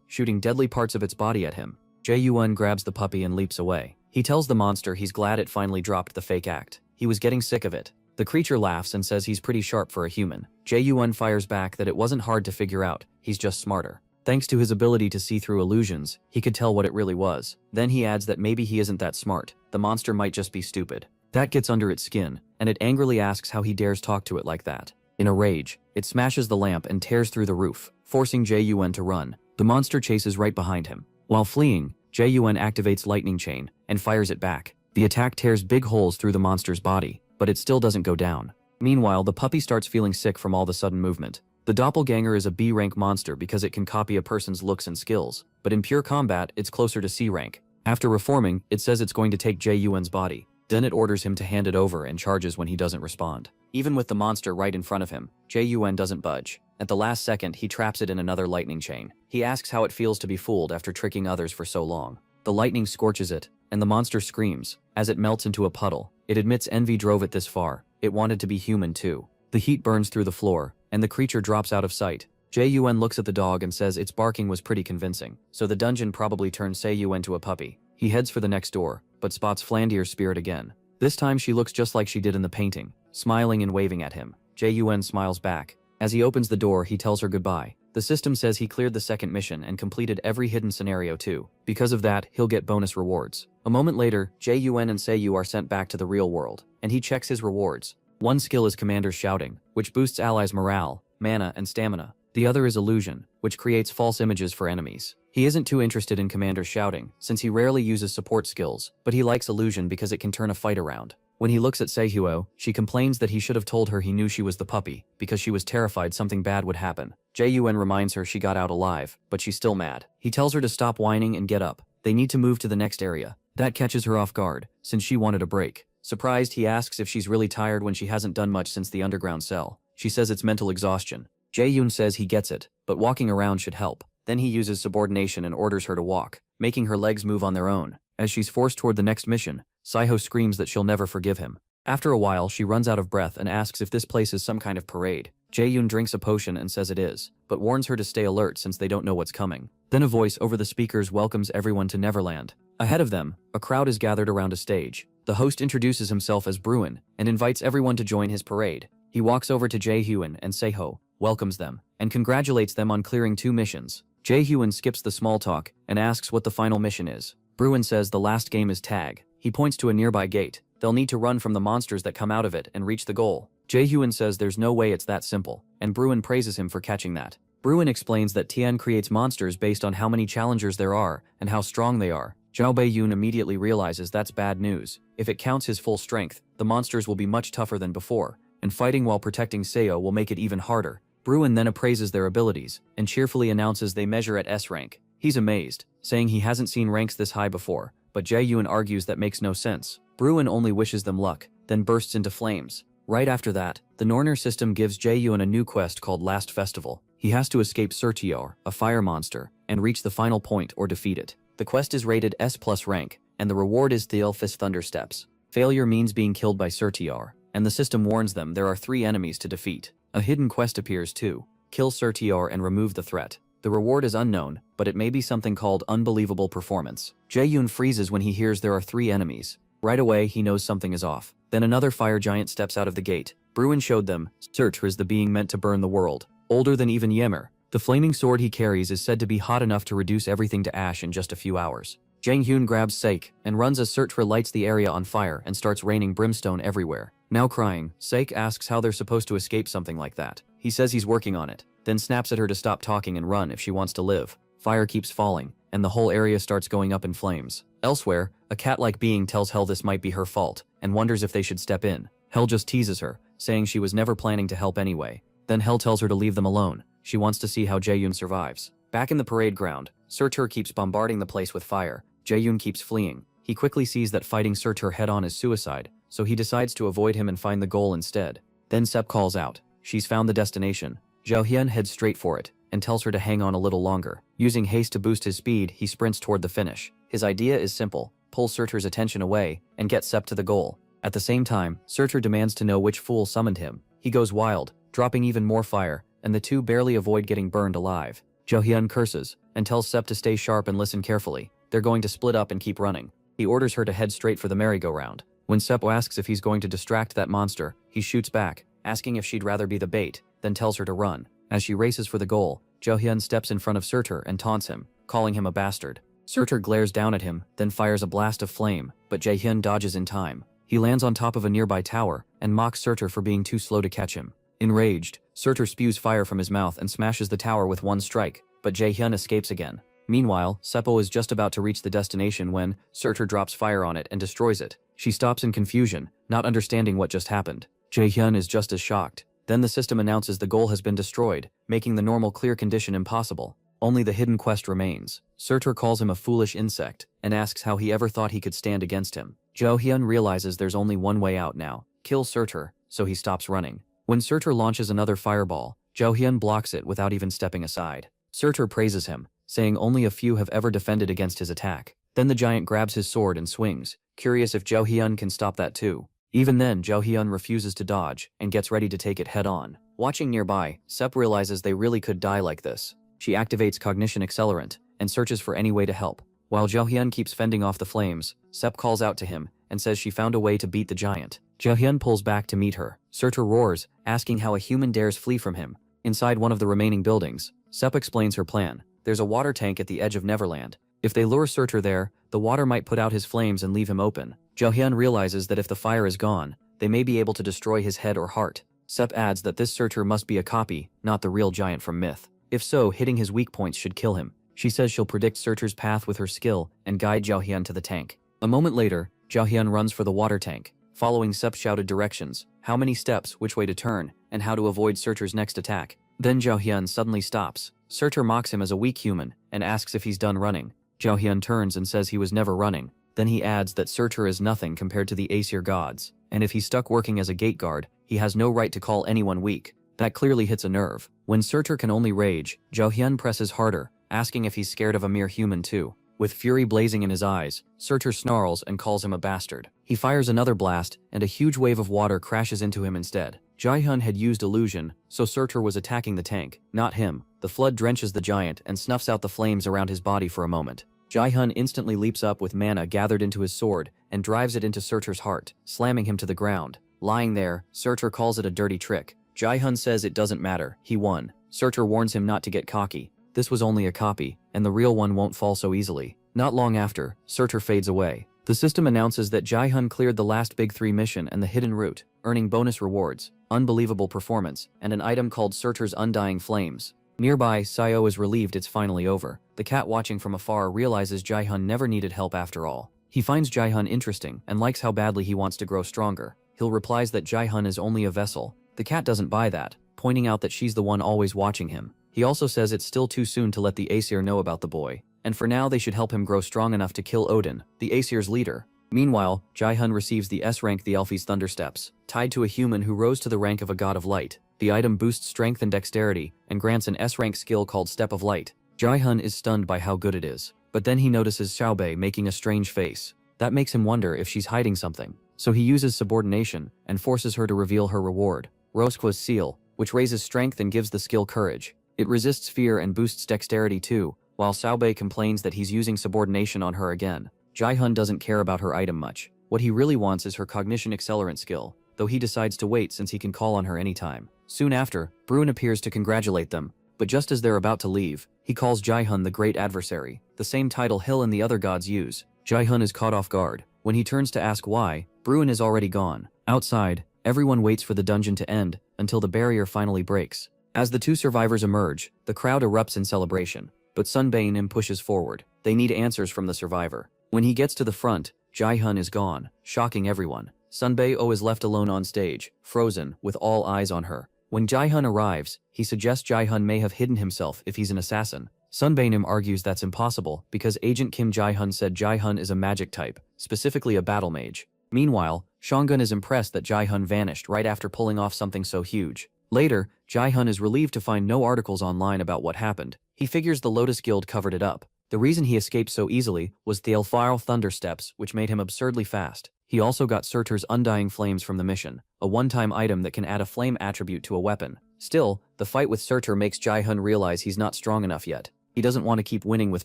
shooting deadly parts of its body at him. Jun grabs the puppy and leaps away. He tells the monster he's glad it finally dropped the fake act. He was getting sick of it. The creature laughs and says he's pretty sharp for a human. Jun fires back that it wasn't hard to figure out, he's just smarter. Thanks to his ability to see through illusions, he could tell what it really was. Then he adds that maybe he isn't that smart, the monster might just be stupid. That gets under its skin, and it angrily asks how he dares talk to it like that. In a rage, it smashes the lamp and tears through the roof, forcing Jun to run. The monster chases right behind him. While fleeing, Jun activates Lightning Chain and fires it back. The attack tears big holes through the monster's body, but it still doesn't go down. Meanwhile, the puppy starts feeling sick from all the sudden movement. The doppelganger is a B-rank monster because it can copy a person's looks and skills, but in pure combat, it's closer to C rank. After reforming, it says it's going to take Jun's body. Then it orders him to hand it over and charges when he doesn't respond. Even with the monster right in front of him, Jun doesn't budge. At the last second, he traps it in another lightning chain. He asks how it feels to be fooled after tricking others for so long. The lightning scorches it, and the monster screams. As it melts into a puddle, it admits envy drove it this far. It wanted to be human too. The heat burns through the floor, and the creature drops out of sight. Jun looks at the dog and says its barking was pretty convincing, so the dungeon probably turned Seiyun to a puppy. He heads for the next door, but spots Flandier's spirit again. This time she looks just like she did in the painting, smiling and waving at him. Jun smiles back. As he opens the door, he tells her goodbye. The system says he cleared the second mission and completed every hidden scenario too. Because of that, he'll get bonus rewards. A moment later, Jun and Seiyu are sent back to the real world, and he checks his rewards. One skill is Commander's Shouting, which boosts allies' morale, mana, and stamina. The other is Illusion, which creates false images for enemies. He isn't too interested in Commander's Shouting, since he rarely uses support skills, but he likes Illusion because it can turn a fight around. When he looks at Seihuo, she complains that he should have told her he knew she was the puppy, because she was terrified something bad would happen. Jun reminds her she got out alive, but she's still mad. He tells her to stop whining and get up. They need to move to the next area. That catches her off guard, since she wanted a break. Surprised, he asks if she's really tired when she hasn't done much since the underground cell. She says it's mental exhaustion. Jun says he gets it, but walking around should help. Then he uses subordination and orders her to walk, making her legs move on their own. As she's forced toward the next mission, Saiho screams that she'll never forgive him. After a while, she runs out of breath and asks if this place is some kind of parade. Jun drinks a potion and says it is, but warns her to stay alert since they don't know what's coming. Then a voice over the speakers welcomes everyone to Neverland. Ahead of them, a crowd is gathered around a stage. The host introduces himself as Bruin and invites everyone to join his parade. He walks over to Jaehyun and Seiho, welcomes them, and congratulates them on clearing 2 missions. Jaehyun skips the small talk and asks what the final mission is. Bruin says the last game is tag. He points to a nearby gate. They'll need to run from the monsters that come out of it and reach the goal. Jaehyun says there's no way it's that simple, and Bruin praises him for catching that. Bruin explains that Tien creates monsters based on how many challengers there are and how strong they are. Zhao Beiyun immediately realizes that's bad news. If it counts his full strength, the monsters will be much tougher than before, and fighting while protecting Seo will make it even harder. Bruin then appraises their abilities, and cheerfully announces they measure at S rank. He's amazed, saying he hasn't seen ranks this high before, but Jaehyun argues that makes no sense. Bruin only wishes them luck, then bursts into flames. Right after that, the Norner system gives Jaehyun a new quest called Last Festival. He has to escape Surtior, a fire monster, and reach the final point or defeat it. The quest is rated S+ rank, and the reward is Theelfis Thunder Steps. Failure means being killed by Surtior, and the system warns them there are 3 enemies to defeat. A hidden quest appears too. Kill Surtior and remove the threat. The reward is unknown, but it may be something called Unbelievable Performance. Jaehyun freezes when he hears there are 3 enemies. Right away, he knows something is off. Then another fire giant steps out of the gate. Bruin showed them, Surtur is the being meant to burn the world. Older than even Ymir. The flaming sword he carries is said to be hot enough to reduce everything to ash in just a few hours. Jaehyun grabs Seik and runs as Surtur lights the area on fire and starts raining brimstone everywhere. Now crying, Saik asks how they're supposed to escape something like that. He says he's working on it, then snaps at her to stop talking and run if she wants to live. Fire keeps falling, and the whole area starts going up in flames. Elsewhere, a cat-like being tells Hell this might be her fault, and wonders if they should step in. Hell just teases her, saying she was never planning to help anyway. Then Hell tells her to leave them alone. She wants to see how Jaehyun survives. Back in the parade ground, Surtur keeps bombarding the place with fire. Jaehyun keeps fleeing. He quickly sees that fighting Surtur head-on is suicide, so he decides to avoid him and find the goal instead. Then Sep calls out. She's found the destination. Jaehyun heads straight for it, and tells her to hang on a little longer. Using haste to boost his speed, he sprints toward the finish. His idea is simple: pull Surtur's attention away, and get Sep to the goal. At the same time, Surtur demands to know which fool summoned him. He goes wild, dropping even more fire, and the two barely avoid getting burned alive. Jaehyun curses, and tells Sep to stay sharp and listen carefully. They're going to split up and keep running. He orders her to head straight for the merry-go-round. When Sep asks if he's going to distract that monster, he shoots back, asking if she'd rather be the bait, then tells her to run. As she races for the goal, Jaehyun steps in front of Surtur and taunts him, calling him a bastard. Surtur glares down at him, then fires a blast of flame, but Jaehyun dodges in time. He lands on top of a nearby tower, and mocks Surtur for being too slow to catch him. Enraged, Surtur spews fire from his mouth and smashes the tower with one strike, but Jaehyun escapes again. Meanwhile, Seppo is just about to reach the destination when Surtur drops fire on it and destroys it. She stops in confusion, not understanding what just happened. Jaehyun is just as shocked. Then the system announces the goal has been destroyed, making the normal clear condition impossible. Only the hidden quest remains. Surtur calls him a foolish insect, and asks how he ever thought he could stand against him. Jaehyun realizes there's only one way out now: kill Surtur, so he stops running. When Surtur launches another fireball, Jaehyun blocks it without even stepping aside. Surtur praises him, saying only a few have ever defended against his attack. Then the giant grabs his sword and swings, curious if Jaehyun can stop that too. Even then, Jaehyun refuses to dodge, and gets ready to take it head-on. Watching nearby, Sep realizes they really could die like this. She activates Cognition Accelerant, and searches for any way to help. While Jaehyun keeps fending off the flames, Sep calls out to him, and says she found a way to beat the giant. Jaehyun pulls back to meet her. Surtur roars, asking how a human dares flee from him. Inside one of the remaining buildings, Sep explains her plan. There's a water tank at the edge of Neverland. If they lure Surtur there, the water might put out his flames and leave him open. Jaehyun realizes that if the fire is gone, they may be able to destroy his head or heart. Sep adds that this Surtur must be a copy, not the real giant from myth. If so, hitting his weak points should kill him. She says she'll predict Surtur's path with her skill and guide Jaehyun to the tank. A moment later, Jaehyun runs for the water tank, following Sep's shouted directions: how many steps, which way to turn, and how to avoid Surtur's next attack. Then Jaehyun suddenly stops. Surtur mocks him as a weak human, and asks if he's done running. Jaehyun turns and says he was never running. Then he adds that Surtur is nothing compared to the Aesir gods, and if he's stuck working as a gate guard, he has no right to call anyone weak. That clearly hits a nerve. When Surtur can only rage, Jaehyun presses harder, asking if he's scared of a mere human too. With fury blazing in his eyes, Surtur snarls and calls him a bastard. He fires another blast, and a huge wave of water crashes into him instead. Jaehyun had used illusion, so Surtur was attacking the tank, not him. The flood drenches the giant and snuffs out the flames around his body for a moment. Jaehyun instantly leaps up with mana gathered into his sword and drives it into Surtur's heart, slamming him to the ground. Lying there, Surtur calls it a dirty trick. Jaehyun says it doesn't matter, he won. Surtur warns him not to get cocky. This was only a copy, and the real one won't fall so easily. Not long after, Surtur fades away. The system announces that Jaehyun cleared the last Big 3 mission and the hidden route, earning bonus rewards, unbelievable performance, and an item called Surtur's Undying Flames. Nearby, Sayo is relieved it's finally over. The cat watching from afar realizes Jaehyun never needed help after all. He finds Jaehyun interesting and likes how badly he wants to grow stronger. He'll replies that Jaehyun is only a vessel. The cat doesn't buy that, pointing out that she's the one always watching him. He also says it's still too soon to let the Aesir know about the boy, and for now they should help him grow strong enough to kill Odin, the Aesir's leader. Meanwhile, Jaehyun receives the S-rank the Elfi's Thundersteps, tied to a human who rose to the rank of a god of light. The item boosts strength and dexterity, and grants an S-rank skill called Step of Light. Jaehyun is stunned by how good it is, but then he notices Xiaobei making a strange face. That makes him wonder if she's hiding something, so he uses subordination and forces her to reveal her reward, Rosqua's Seal, which raises strength and gives the skill courage. It resists fear and boosts dexterity too, while Xiaobei complains that he's using subordination on her again. Jaehyun doesn't care about her item much. What he really wants is her Cognition Accelerant skill, though he decides to wait since he can call on her anytime. Soon after, Bruin appears to congratulate them, but just as they're about to leave, he calls Jaehyun the Great Adversary, the same title Hill and the other gods use. Jaehyun is caught off guard. When he turns to ask why, Bruin is already gone. Outside, Everyone waits for the dungeon to end, until the barrier finally breaks. As the two survivors emerge, the crowd erupts in celebration, but Sunbae-nim pushes forward. They need answers from the survivor. When he gets to the front, Jae-hun is gone, shocking everyone. Sunbae-oh is left alone on stage, frozen, with all eyes on her. When Jae-hun arrives, he suggests Jae-hun may have hidden himself if he's an assassin. Sunbae-nim argues that's impossible because Agent Kim Jae-hun said Jae-hun is a magic type, specifically a battle mage. Meanwhile, Shongun is impressed that Jae-hun vanished right after pulling off something so huge. Later, Jae-hun is relieved to find no articles online about what happened. He figures the Lotus Guild covered it up. The reason he escaped so easily was the Elfire Thunder Steps, which made him absurdly fast. He also got Surtur's Undying Flames from the mission, a one-time item that can add a flame attribute to a weapon. Still, the fight with Surtur makes Jae-hun realize he's not strong enough yet. He doesn't want to keep winning with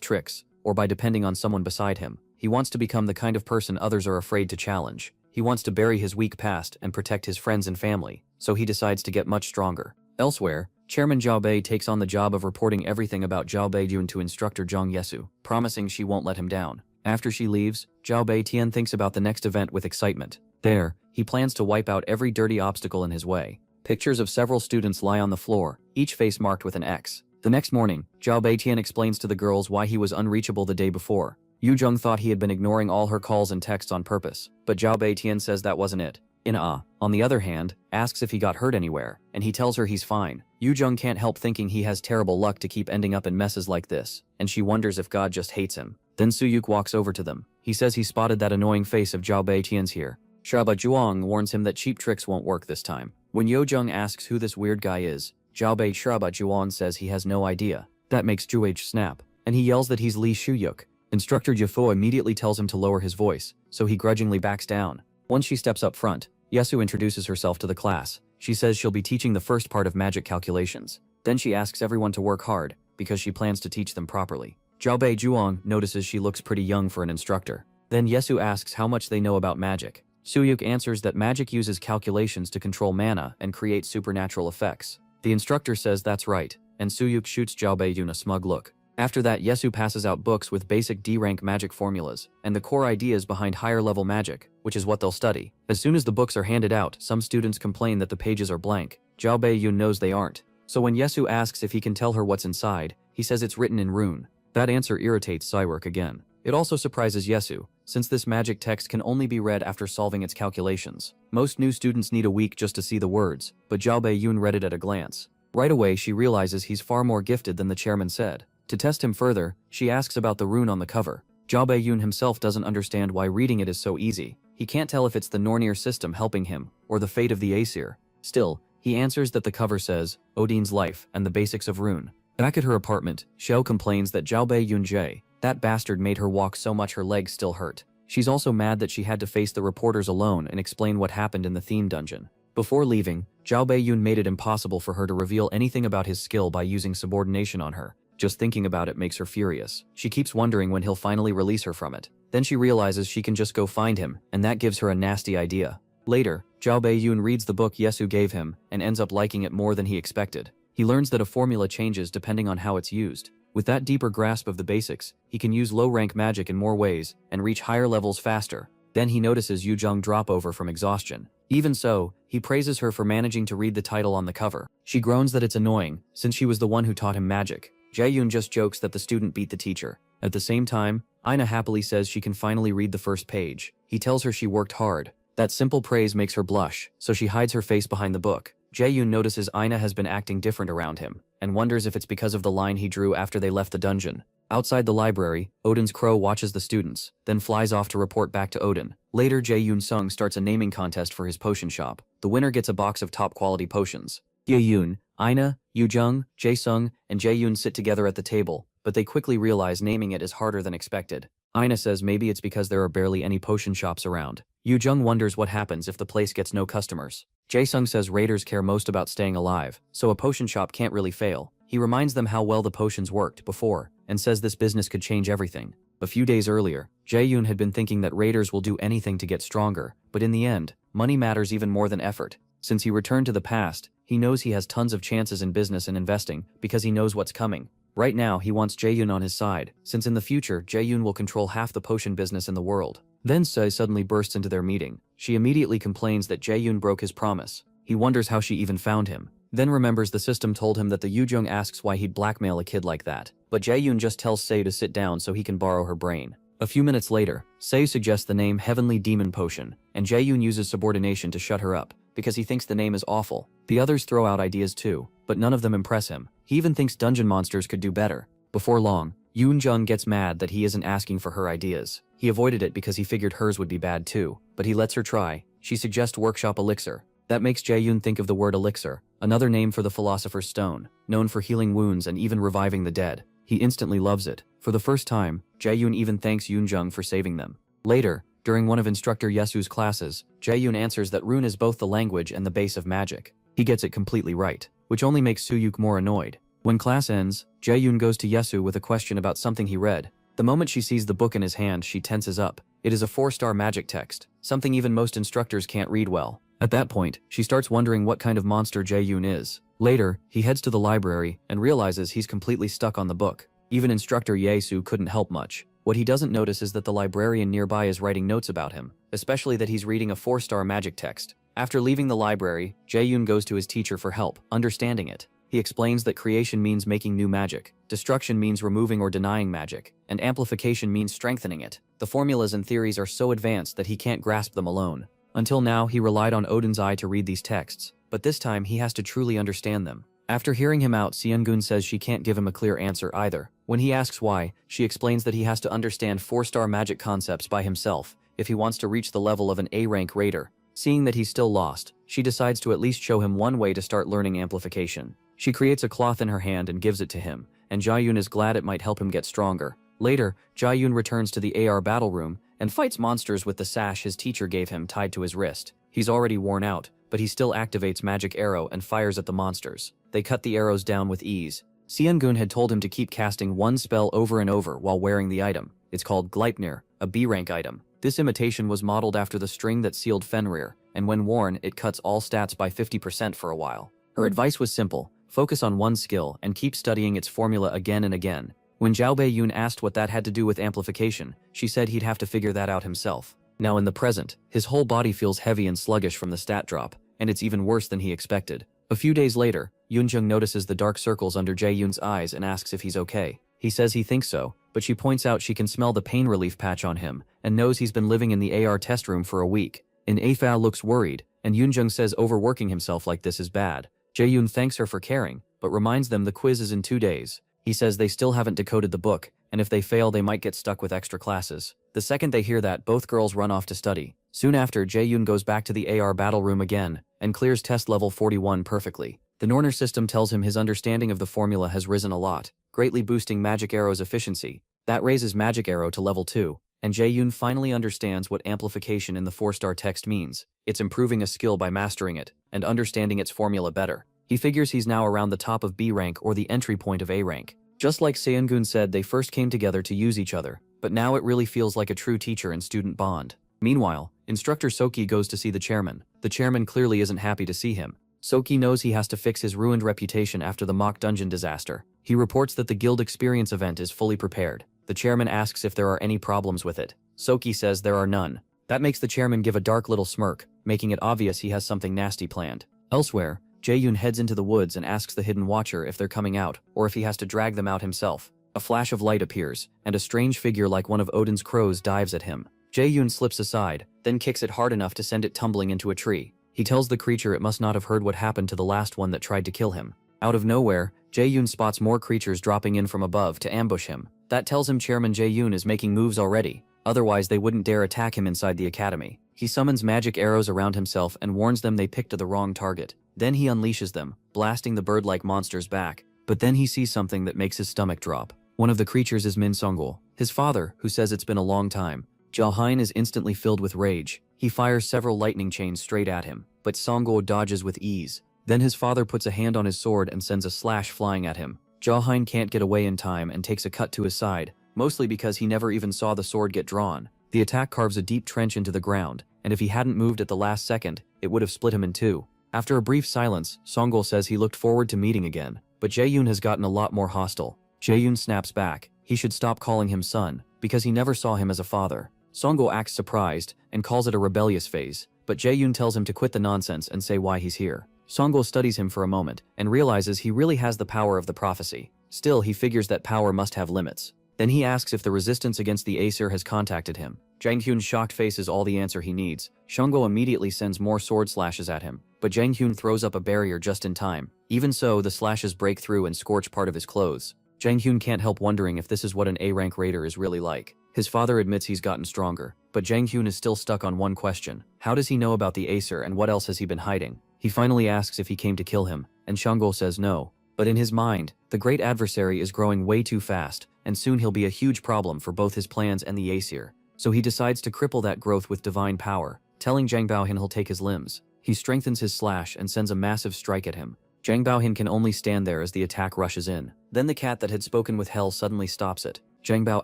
tricks, or by depending on someone beside him. He wants to become the kind of person others are afraid to challenge. He wants to bury his weak past and protect his friends and family, so he decides to get much stronger. Elsewhere, Chairman Zhao Bei takes on the job of reporting everything about Zhao Beijun to instructor Zhang Yesu, promising she won't let him down. After she leaves, Zhao Beitian thinks about the next event with excitement. There, he plans to wipe out every dirty obstacle in his way. Pictures of several students lie on the floor, each face marked with an X. The next morning, Zhao Beitian explains to the girls why he was unreachable the day before. Yu Jung thought he had been ignoring all her calls and texts on purpose, but Zhao Beitian says that wasn't it. Ina, on the other hand, asks if he got hurt anywhere, and he tells her he's fine. Yu Jung can't help thinking he has terrible luck to keep ending up in messes like this, and she wonders if God just hates him. Then Suyuk walks over to them. He says he spotted that annoying face of Zhao Beitian's here. Shaba Zhuang warns him that cheap tricks won't work this time. When Yo Jung asks who this weird guy is, Zhao Bei Shaba Zhuang says he has no idea. That makes Zhuage snap, and he yells that he's Li Shuyuk. Instructor Jafo immediately tells him to lower his voice, so he grudgingly backs down. Once she steps up front, Yesu introduces herself to the class. She says she'll be teaching the first part of magic calculations. Then she asks everyone to work hard, because she plans to teach them properly. Zhao Bei Zhuang notices she looks pretty young for an instructor. Then Yesu asks how much they know about magic. Suyuk answers that magic uses calculations to control mana and create supernatural effects. The instructor says that's right, and Suyuk shoots Zhao Beiyun a smug look. After that, Yesu passes out books with basic D-rank magic formulas, and the core ideas behind higher-level magic, which is what they'll study. As soon as the books are handed out, some students complain that the pages are blank. Zhao Beiyun knows they aren't. So when Yesu asks if he can tell her what's inside, he says it's written in rune. That answer irritates Cywork again. It also surprises Yesu, since this magic text can only be read after solving its calculations. Most new students need a week just to see the words, but Zhao Beiyun read it at a glance. Right away, she realizes he's far more gifted than the chairman said. To test him further, she asks about the rune on the cover. Zhao Beiyun himself doesn't understand why reading it is so easy. He can't tell if it's the Nornir system helping him, or the fate of the Aesir. Still, he answers that the cover says, Odin's life and the basics of rune. Back at her apartment, Xiao complains that Zhao Beiyun, that bastard made her walk so much her legs still hurt. She's also mad that she had to face the reporters alone and explain what happened in the theme dungeon. Before leaving, Zhao Beiyun made it impossible for her to reveal anything about his skill by using subordination on her. Just thinking about it makes her furious. She keeps wondering when he'll finally release her from it. Then she realizes she can just go find him, and that gives her a nasty idea. Later, Zhao Beiyun reads the book Yesu gave him, and ends up liking it more than he expected. He learns that a formula changes depending on how it's used. With that deeper grasp of the basics, he can use low-rank magic in more ways, and reach higher levels faster. Then he notices Yu Zhang drop over from exhaustion. Even so, he praises her for managing to read the title on the cover. She groans that it's annoying, since she was the one who taught him magic. Jae-yoon just jokes that the student beat the teacher. At the same time, Ina happily says she can finally read the first page. He tells her she worked hard. That simple praise makes her blush, so she hides her face behind the book. Jae-yoon notices Ina has been acting different around him, and wonders if it's because of the line he drew after they left the dungeon. Outside the library, Odin's crow watches the students, then flies off to report back to Odin. Later, Jae-yoon Sung starts a naming contest for his potion shop. The winner gets a box of top-quality potions. Ye-yoon, Ina, Yu-jung, Jae-sung, and Jae-yoon sit together at the table, but they quickly realize naming it is harder than expected. Ina says maybe it's because there are barely any potion shops around. Yu-jung wonders what happens if the place gets no customers. Jae-sung says raiders care most about staying alive, so a potion shop can't really fail. He reminds them how well the potions worked before, and says this business could change everything. A few days earlier, Jae-yoon had been thinking that raiders will do anything to get stronger, but in the end, money matters even more than effort. Since he returned to the past, he knows he has tons of chances in business and investing because he knows what's coming. Right now, he wants Jae-yoon on his side, since in the future, Jae-yoon will control half the potion business in the world. Then Se suddenly bursts into their meeting. She immediately complains that Jae-yoon broke his promise. He wonders how she even found him. Then remembers the system told him that the Yoojung asks why he'd blackmail a kid like that. But Jae-yoon just tells Se to sit down so he can borrow her brain. A few minutes later, Se suggests the name Heavenly Demon Potion, and Jae-yoon uses subordination to shut her up, because he thinks the name is awful. The others throw out ideas too, but none of them impress him. He even thinks dungeon monsters could do better. Before long, Yoon-jung gets mad that he isn't asking for her ideas. He avoided it because he figured hers would be bad too, but he lets her try. She suggests workshop elixir. That makes Jae-yoon think of the word elixir, another name for the Philosopher's Stone, known for healing wounds and even reviving the dead. He instantly loves it. For the first time, Jae-yoon even thanks Yoon-jung for saving them. Later, during one of Instructor Yesu's classes, Jae-yoon answers that rune is both the language and the base of magic. He gets it completely right, which only makes Soo-yuk more annoyed. When class ends, Jae-yoon goes to Yesu with a question about something he read. The moment she sees the book in his hand, she tenses up. It is a 4-star magic text, something even most instructors can't read well. At that point, she starts wondering what kind of monster Jae-yoon is. Later, he heads to the library and realizes he's completely stuck on the book. Even Instructor Yesu couldn't help much. What he doesn't notice is that the librarian nearby is writing notes about him, especially that he's reading a 4-star magic text. After leaving the library, Jae-yoon goes to his teacher for help, understanding it. He explains that creation means making new magic, destruction means removing or denying magic, and amplification means strengthening it. The formulas and theories are so advanced that he can't grasp them alone. Until now, he relied on Odin's eye to read these texts, but this time he has to truly understand them. After hearing him out, Seung-gun says she can't give him a clear answer either. When he asks why, she explains that he has to understand 4-star magic concepts by himself if he wants to reach the level of an A-rank raider. Seeing that he's still lost, she decides to at least show him one way to start learning amplification. She creates a cloth in her hand and gives it to him, and Jae-yoon is glad it might help him get stronger. Later, Jae-yoon returns to the AR battle room and fights monsters with the sash his teacher gave him tied to his wrist. He's already worn out, but he still activates magic arrow and fires at the monsters. They cut the arrows down with ease. Seung-gun had told him to keep casting one spell over and over while wearing the item. It's called Gleipnir, a B-rank item. This imitation was modeled after the string that sealed Fenrir, and when worn, it cuts all stats by 50% for a while. Her advice was simple: focus on one skill and keep studying its formula again and again. When Zhao Beiyun asked what that had to do with amplification, she said he'd have to figure that out himself. Now in the present, his whole body feels heavy and sluggish from the stat drop, and it's even worse than he expected. A few days later, Yoon-jung notices the dark circles under Jae-yoon's eyes and asks if he's okay. He says he thinks so, but she points out she can smell the pain relief patch on him and knows he's been living in the AR test room for a week. Afa looks worried, and Yoon-jung says overworking himself like this is bad. Jae-yoon thanks her for caring, but reminds them the quiz is in 2 days. He says they still haven't decoded the book, and if they fail they might get stuck with extra classes. The second they hear that, both girls run off to study. Soon after, Jae-yoon goes back to the AR battle room again, and clears test level 41 perfectly. The Norner system tells him his understanding of the formula has risen a lot, greatly boosting Magic Arrow's efficiency. That raises Magic Arrow to level 2, and Jae-yoon finally understands what amplification in the 4-star text means. It's improving a skill by mastering it, and understanding its formula better. He figures he's now around the top of B rank or the entry point of A rank. Just like Seung-gun said, they first came together to use each other, but now it really feels like a true teacher and student bond. Meanwhile, Instructor Soki goes to see the chairman. The chairman clearly isn't happy to see him. Soki knows he has to fix his ruined reputation after the mock dungeon disaster. He reports that the guild experience event is fully prepared. The chairman asks if there are any problems with it. Soki says there are none. That makes the chairman give a dark little smirk, making it obvious he has something nasty planned. Elsewhere, Jae-yoon heads into the woods and asks the hidden watcher if they're coming out, or if he has to drag them out himself. A flash of light appears, and a strange figure like one of Odin's crows dives at him. Jae-yoon slips aside, then kicks it hard enough to send it tumbling into a tree. He tells the creature it must not have heard what happened to the last one that tried to kill him. Out of nowhere, Jae-yoon spots more creatures dropping in from above to ambush him. That tells him Chairman Jae-yoon is making moves already, otherwise they wouldn't dare attack him inside the academy. He summons magic arrows around himself and warns them they picked the wrong target. Then he unleashes them, blasting the bird-like monsters back. But then he sees something that makes his stomach drop. One of the creatures is Min Songul, his father, who says it's been a long time. Jalhain is instantly filled with rage. He fires several lightning chains straight at him, but Songul dodges with ease. Then his father puts a hand on his sword and sends a slash flying at him. Jalhain can't get away in time and takes a cut to his side, mostly because he never even saw the sword get drawn. The attack carves a deep trench into the ground, and if he hadn't moved at the last second, it would have split him in two. After a brief silence, Songul says he looked forward to meeting again, but Jae-yoon has gotten a lot more hostile. Jae-yoon snaps back. He should stop calling him son, because he never saw him as a father. Songo acts surprised and calls it a rebellious phase, but Jae-yoon tells him to quit the nonsense and say why he's here. Songo studies him for a moment and realizes he really has the power of the prophecy. Still, he figures that power must have limits. Then he asks if the resistance against the Acer has contacted him. Jang-hyun's shocked face is all the answer he needs. Songo immediately sends more sword slashes at him, but Jang-hyun throws up a barrier just in time. Even so, the slashes break through and scorch part of his clothes. Jang-hyun can't help wondering if this is what an A-rank raider is really like. His father admits he's gotten stronger, but Jang-hyun is still stuck on one question. How does he know about the Acer and what else has he been hiding? He finally asks if he came to kill him, and Songo says no. But in his mind, the great adversary is growing way too fast, and soon he'll be a huge problem for both his plans and the Aesir. So he decides to cripple that growth with divine power, telling Jang Baohin he'll take his limbs. He strengthens his slash and sends a massive strike at him. Jang Baohin can only stand there as the attack rushes in. Then the cat that had spoken with Hell suddenly stops it. Jang Bao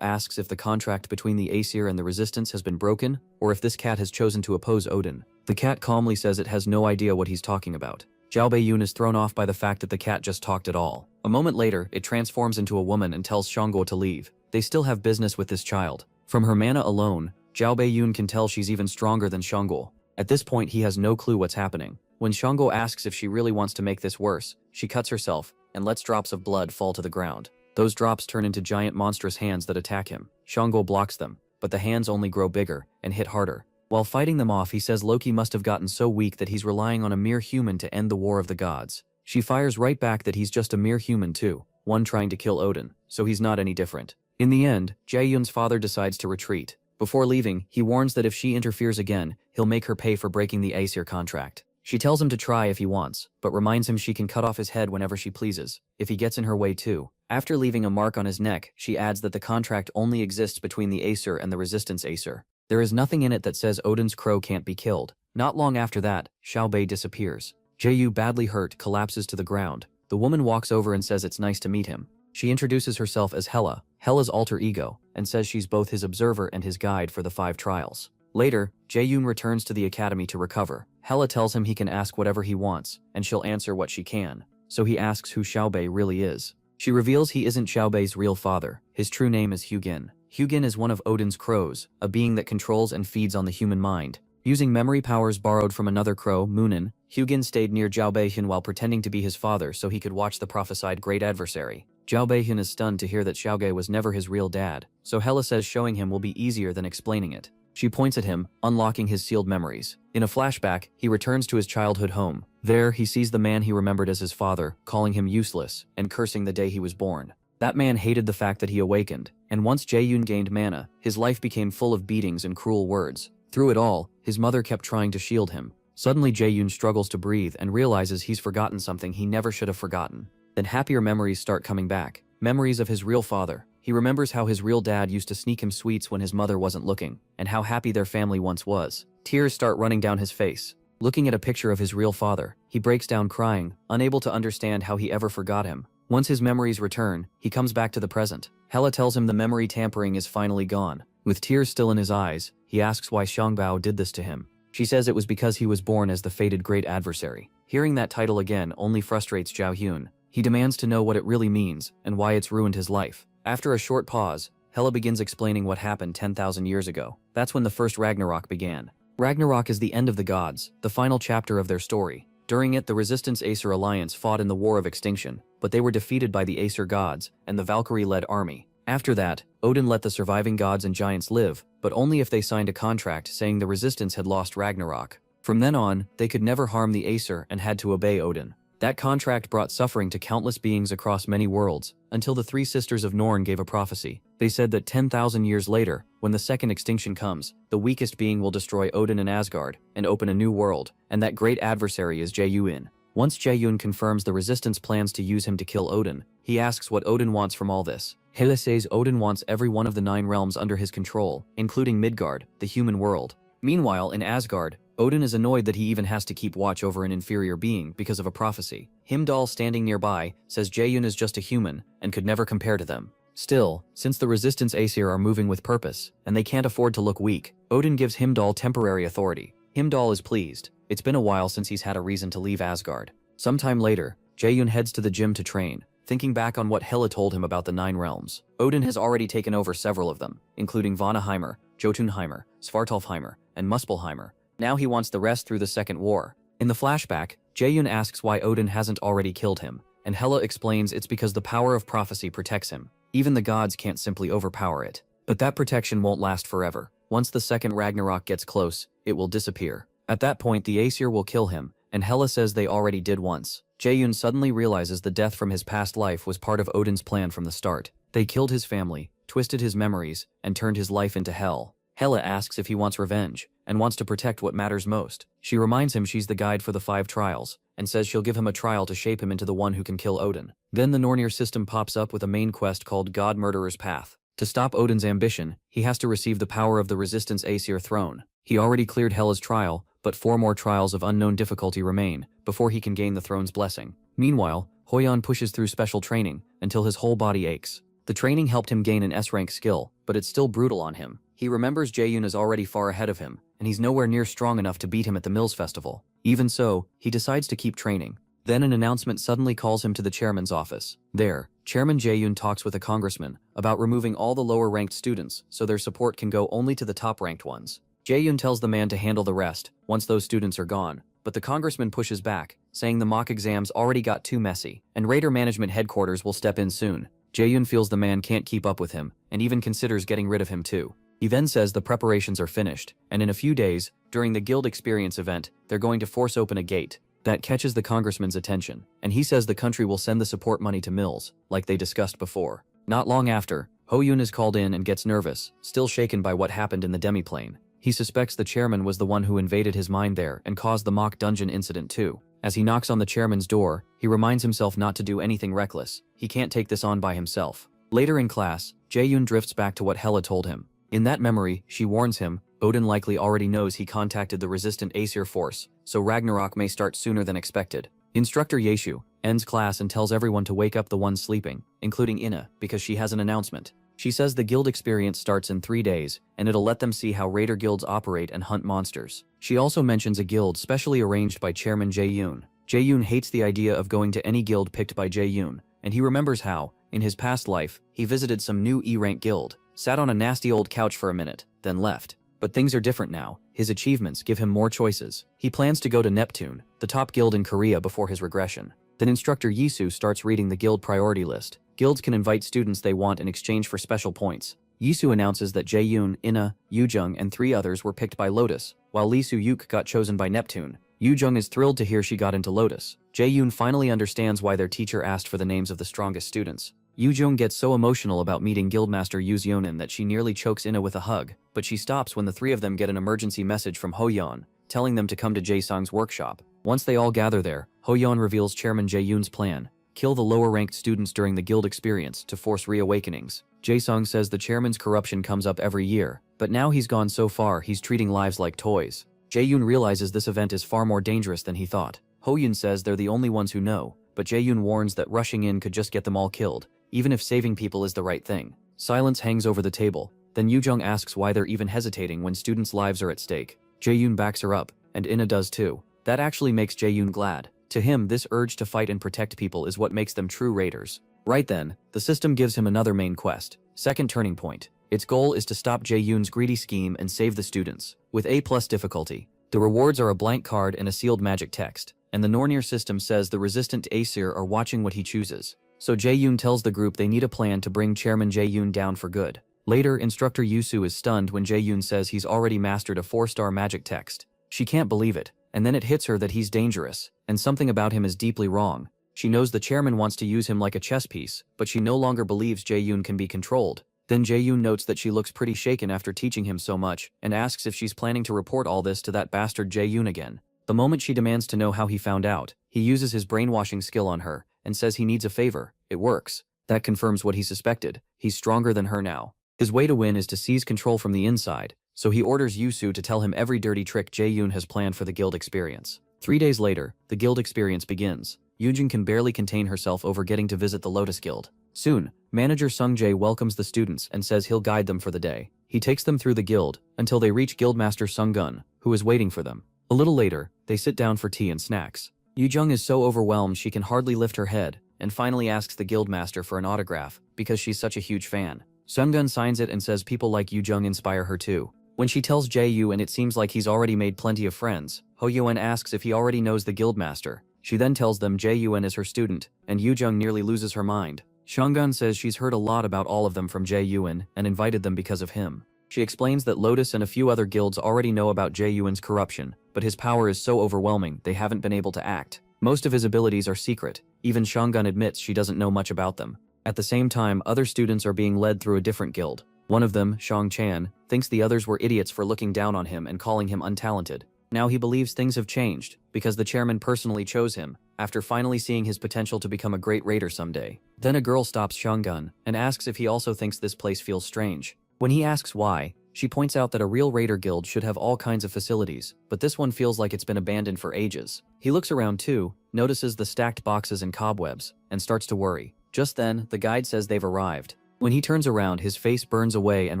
asks if the contract between the Aesir and the Resistance has been broken, or if this cat has chosen to oppose Odin. The cat calmly says it has no idea what he's talking about. Zhao Beiyun is thrown off by the fact that the cat just talked at all. A moment later, it transforms into a woman and tells Shangguo to leave. They still have business with this child. From her mana alone, Zhao Beiyun can tell she's even stronger than Shangguo. At this point, he has no clue what's happening. When Shangguo asks if she really wants to make this worse, she cuts herself and lets drops of blood fall to the ground. Those drops turn into giant monstrous hands that attack him. Shangguo blocks them, but the hands only grow bigger and hit harder. While fighting them off, he says Loki must have gotten so weak that he's relying on a mere human to end the war of the gods. She fires right back that he's just a mere human too, one trying to kill Odin, so he's not any different. In the end, Jae-yoon's father decides to retreat. Before leaving, he warns that if she interferes again, he'll make her pay for breaking the Aesir contract. She tells him to try if he wants, but reminds him she can cut off his head whenever she pleases, if he gets in her way too. After leaving a mark on his neck, she adds that the contract only exists between the Aesir and the Resistance Aesir. There is nothing in it that says Odin's crow can't be killed. Not long after that, Xiao Bei disappears. Jae-yu, badly hurt, collapses to the ground. The woman walks over and says it's nice to meet him. She introduces herself as Hela, Hela's alter ego, and says she's both his observer and his guide for the 5 trials. Later, Jae-yoon returns to the academy to recover. Hela tells him he can ask whatever he wants, and she'll answer what she can. So he asks who Xiao Bei really is. She reveals he isn't Xiao Bei's real father. His true name is Hugin. Hugin is one of Odin's crows, a being that controls and feeds on the human mind. Using memory powers borrowed from another crow, Moonin, Hugin stayed near Zhao Beihyun while pretending to be his father so he could watch the prophesied great adversary. Zhao Beihyun is stunned to hear that Xiaoge was never his real dad, so Hela says showing him will be easier than explaining it. She points at him, unlocking his sealed memories. In a flashback, he returns to his childhood home. There, he sees the man he remembered as his father, calling him useless, and cursing the day he was born. That man hated the fact that he awakened, and once Jae-yoon gained mana, his life became full of beatings and cruel words. Through it all, his mother kept trying to shield him. Suddenly Jae-yoon struggles to breathe and realizes he's forgotten something he never should have forgotten. Then happier memories start coming back. Memories of his real father. He remembers how his real dad used to sneak him sweets when his mother wasn't looking, and how happy their family once was. Tears start running down his face. Looking at a picture of his real father, he breaks down crying, unable to understand how he ever forgot him. Once his memories return, he comes back to the present. Hela tells him the memory tampering is finally gone. With tears still in his eyes, he asks why Xiangbao did this to him. She says it was because he was born as the fated great adversary. Hearing that title again only frustrates Zhao Hyun. He demands to know what it really means and why it's ruined his life. After a short pause, Hela begins explaining what happened 10,000 years ago. That's when the first Ragnarok began. Ragnarok is the end of the gods, the final chapter of their story. During it, the Resistance Aesir alliance fought in the War of Extinction, but they were defeated by the Aesir gods and the Valkyrie-led army. After that, Odin let the surviving gods and giants live, but only if they signed a contract saying the Resistance had lost Ragnarok. From then on, they could never harm the Aesir and had to obey Odin. That contract brought suffering to countless beings across many worlds, until the 3 sisters of Norn gave a prophecy. They said that 10,000 years later, when the second extinction comes, the weakest being will destroy Odin and Asgard, and open a new world, and that great adversary is Jae-yoon. Once Jae-yoon confirms the Resistance plans to use him to kill Odin, he asks what Odin wants from all this. Hela says Odin wants every one of the 9 realms under his control, including Midgard, the human world. Meanwhile, in Asgard, Odin is annoyed that he even has to keep watch over an inferior being because of a prophecy. Heimdall, standing nearby, says Jae-yoon is just a human and could never compare to them. Still, since the Resistance Aesir are moving with purpose, and they can't afford to look weak, Odin gives Heimdall temporary authority. Heimdall is pleased. It's been a while since he's had a reason to leave Asgard. Sometime later, Jae-yoon heads to the gym to train, thinking back on what Hela told him about the 9 realms. Odin has already taken over several of them, including Vanaheimr, Jotunheimer, Svartalfheimer, and Muspelheimer. Now he wants the rest through the Second War. In the flashback, Jaehyun asks why Odin hasn't already killed him, and Hela explains it's because the power of prophecy protects him. Even the gods can't simply overpower it. But that protection won't last forever. Once the second Ragnarok gets close, it will disappear. At that point, the Aesir will kill him, and Hela says they already did once. Jaehyun suddenly realizes the death from his past life was part of Odin's plan from the start. They killed his family, twisted his memories, and turned his life into hell. Hela asks if he wants revenge, and wants to protect what matters most. She reminds him she's the guide for the 5 trials, and says she'll give him a trial to shape him into the one who can kill Odin. Then the Nornir system pops up with a main quest called God Murderer's Path. To stop Odin's ambition, he has to receive the power of the Resistance Aesir throne. He already cleared Hela's trial, but 4 more trials of unknown difficulty remain, before he can gain the throne's blessing. Meanwhile, Hoyeon pushes through special training, until his whole body aches. The training helped him gain an S-rank skill, but it's still brutal on him. He remembers Jaehyun is already far ahead of him, and he's nowhere near strong enough to beat him at the Mills Festival. Even so, he decides to keep training. Then an announcement suddenly calls him to the chairman's office. There, Chairman Jaehyun talks with a congressman about removing all the lower-ranked students so their support can go only to the top-ranked ones. Jaehyun tells the man to handle the rest once those students are gone, but the congressman pushes back, saying the mock exams already got too messy, and Raider Management Headquarters will step in soon. Jaehyun feels the man can't keep up with him, and even considers getting rid of him too. He then says the preparations are finished, and in a few days, during the Guild Experience event, they're going to force open a gate. That catches the congressman's attention, and he says the country will send the support money to Mills, like they discussed before. Not long after, Hoyun is called in and gets nervous, still shaken by what happened in the demiplane. He suspects the chairman was the one who invaded his mind there and caused the mock dungeon incident too. As he knocks on the chairman's door, he reminds himself not to do anything reckless. He can't take this on by himself. Later in class, Jaehyun drifts back to what Hela told him. In that memory, she warns him, Odin likely already knows he contacted the resistant Aesir force, so Ragnarok may start sooner than expected. Instructor Yeshu ends class and tells everyone to wake up the ones sleeping, including Ina, because she has an announcement. She says the guild experience starts in 3 days, and it'll let them see how raider guilds operate and hunt monsters. She also mentions a guild specially arranged by Chairman Jaehyun. Jaehyun hates the idea of going to any guild picked by Jaehyun, and he remembers how, in his past life, he visited some new E-rank guild, sat on a nasty old couch for a minute, then left. But things are different now. His achievements give him more choices. He plans to go to Neptune, the top guild in Korea, before his regression. Then Instructor Yisu starts reading the guild priority list. Guilds can invite students they want in exchange for special points. Yisu announces that Jaehyun, Ina, Yoojung, and 3 others were picked by Lotus, while Lee Soo-yuk got chosen by Neptune. Yoojung is thrilled to hear she got into Lotus. Jaehyun finally understands why their teacher asked for the names of the strongest students. Yoojung gets so emotional about meeting Guildmaster Yoo Yeonin that she nearly chokes Ina with a hug, but she stops when the 3 of them get an emergency message from Hoyeon, telling them to come to Jae-sung's workshop. Once they all gather there, Hoyeon reveals Chairman Jaehyun's plan: kill the lower-ranked students during the guild experience to force reawakenings. Jae-sung says the chairman's corruption comes up every year, but now he's gone so far he's treating lives like toys. Jaehyun realizes this event is far more dangerous than he thought. Hoyeon says they're the only ones who know, but Jaehyun warns that rushing in could just get them all killed, even if saving people is the right thing. Silence hangs over the table. Then Yoojung asks why they're even hesitating when students' lives are at stake. Jaehyun backs her up, and Ina does too. That actually makes Jaehyun glad. To him, this urge to fight and protect people is what makes them true raiders. Right then, the system gives him another main quest, Second Turning Point. Its goal is to stop Jaehyun's greedy scheme and save the students. With A+ difficulty, the rewards are a blank card and a sealed magic text, and the Nornir system says the resistant Aesir are watching what he chooses. So Jaehyun tells the group they need a plan to bring Chairman Jaehyun down for good. Later, Instructor Yusu is stunned when Jaehyun says he's already mastered a 4-star magic text. She can't believe it, and then it hits her that he's dangerous, and something about him is deeply wrong. She knows the chairman wants to use him like a chess piece, but she no longer believes Jaehyun can be controlled. Then Jaehyun notes that she looks pretty shaken after teaching him so much, and asks if she's planning to report all this to that bastard Jaehyun again. The moment she demands to know how he found out, he uses his brainwashing skill on her, and says he needs a favor. It works. That confirms what he suspected. He's stronger than her now. His way to win is to seize control from the inside, so he orders Yusu to tell him every dirty trick Jaehyun has planned for the guild experience. 3 days later, the guild experience begins. Yoojung can barely contain herself over getting to visit the Lotus Guild. Soon, manager Sungjae welcomes the students and says he'll guide them for the day. He takes them through the guild, until they reach Guildmaster Sunggun, who is waiting for them. A little later, they sit down for tea and snacks. Yoojung is so overwhelmed she can hardly lift her head, and finally asks the guildmaster for an autograph, because she's such a huge fan. Sungun signs it and says people like Yu-jung inspire her too. When she tells Jae-yoon it seems like he's already made plenty of friends, Ho-yoon asks if he already knows the guildmaster. She then tells them Jae-yoon is her student, and Yu-jung nearly loses her mind. Sungun says she's heard a lot about all of them from Jae-yoon and invited them because of him. She explains that Lotus and a few other guilds already know about Jae-yoon's corruption, but his power is so overwhelming they haven't been able to act. Most of his abilities are secret. Even Sungun admits she doesn't know much about them. At the same time, other students are being led through a different guild. One of them, Shang Chan, thinks the others were idiots for looking down on him and calling him untalented. Now he believes things have changed, because the chairman personally chose him, after finally seeing his potential to become a great raider someday. Then a girl stops Shanggun and asks if he also thinks this place feels strange. When he asks why, she points out that a real raider guild should have all kinds of facilities, but this one feels like it's been abandoned for ages. He looks around too, notices the stacked boxes and cobwebs, and starts to worry. Just then, the guide says they've arrived. When he turns around, his face burns away and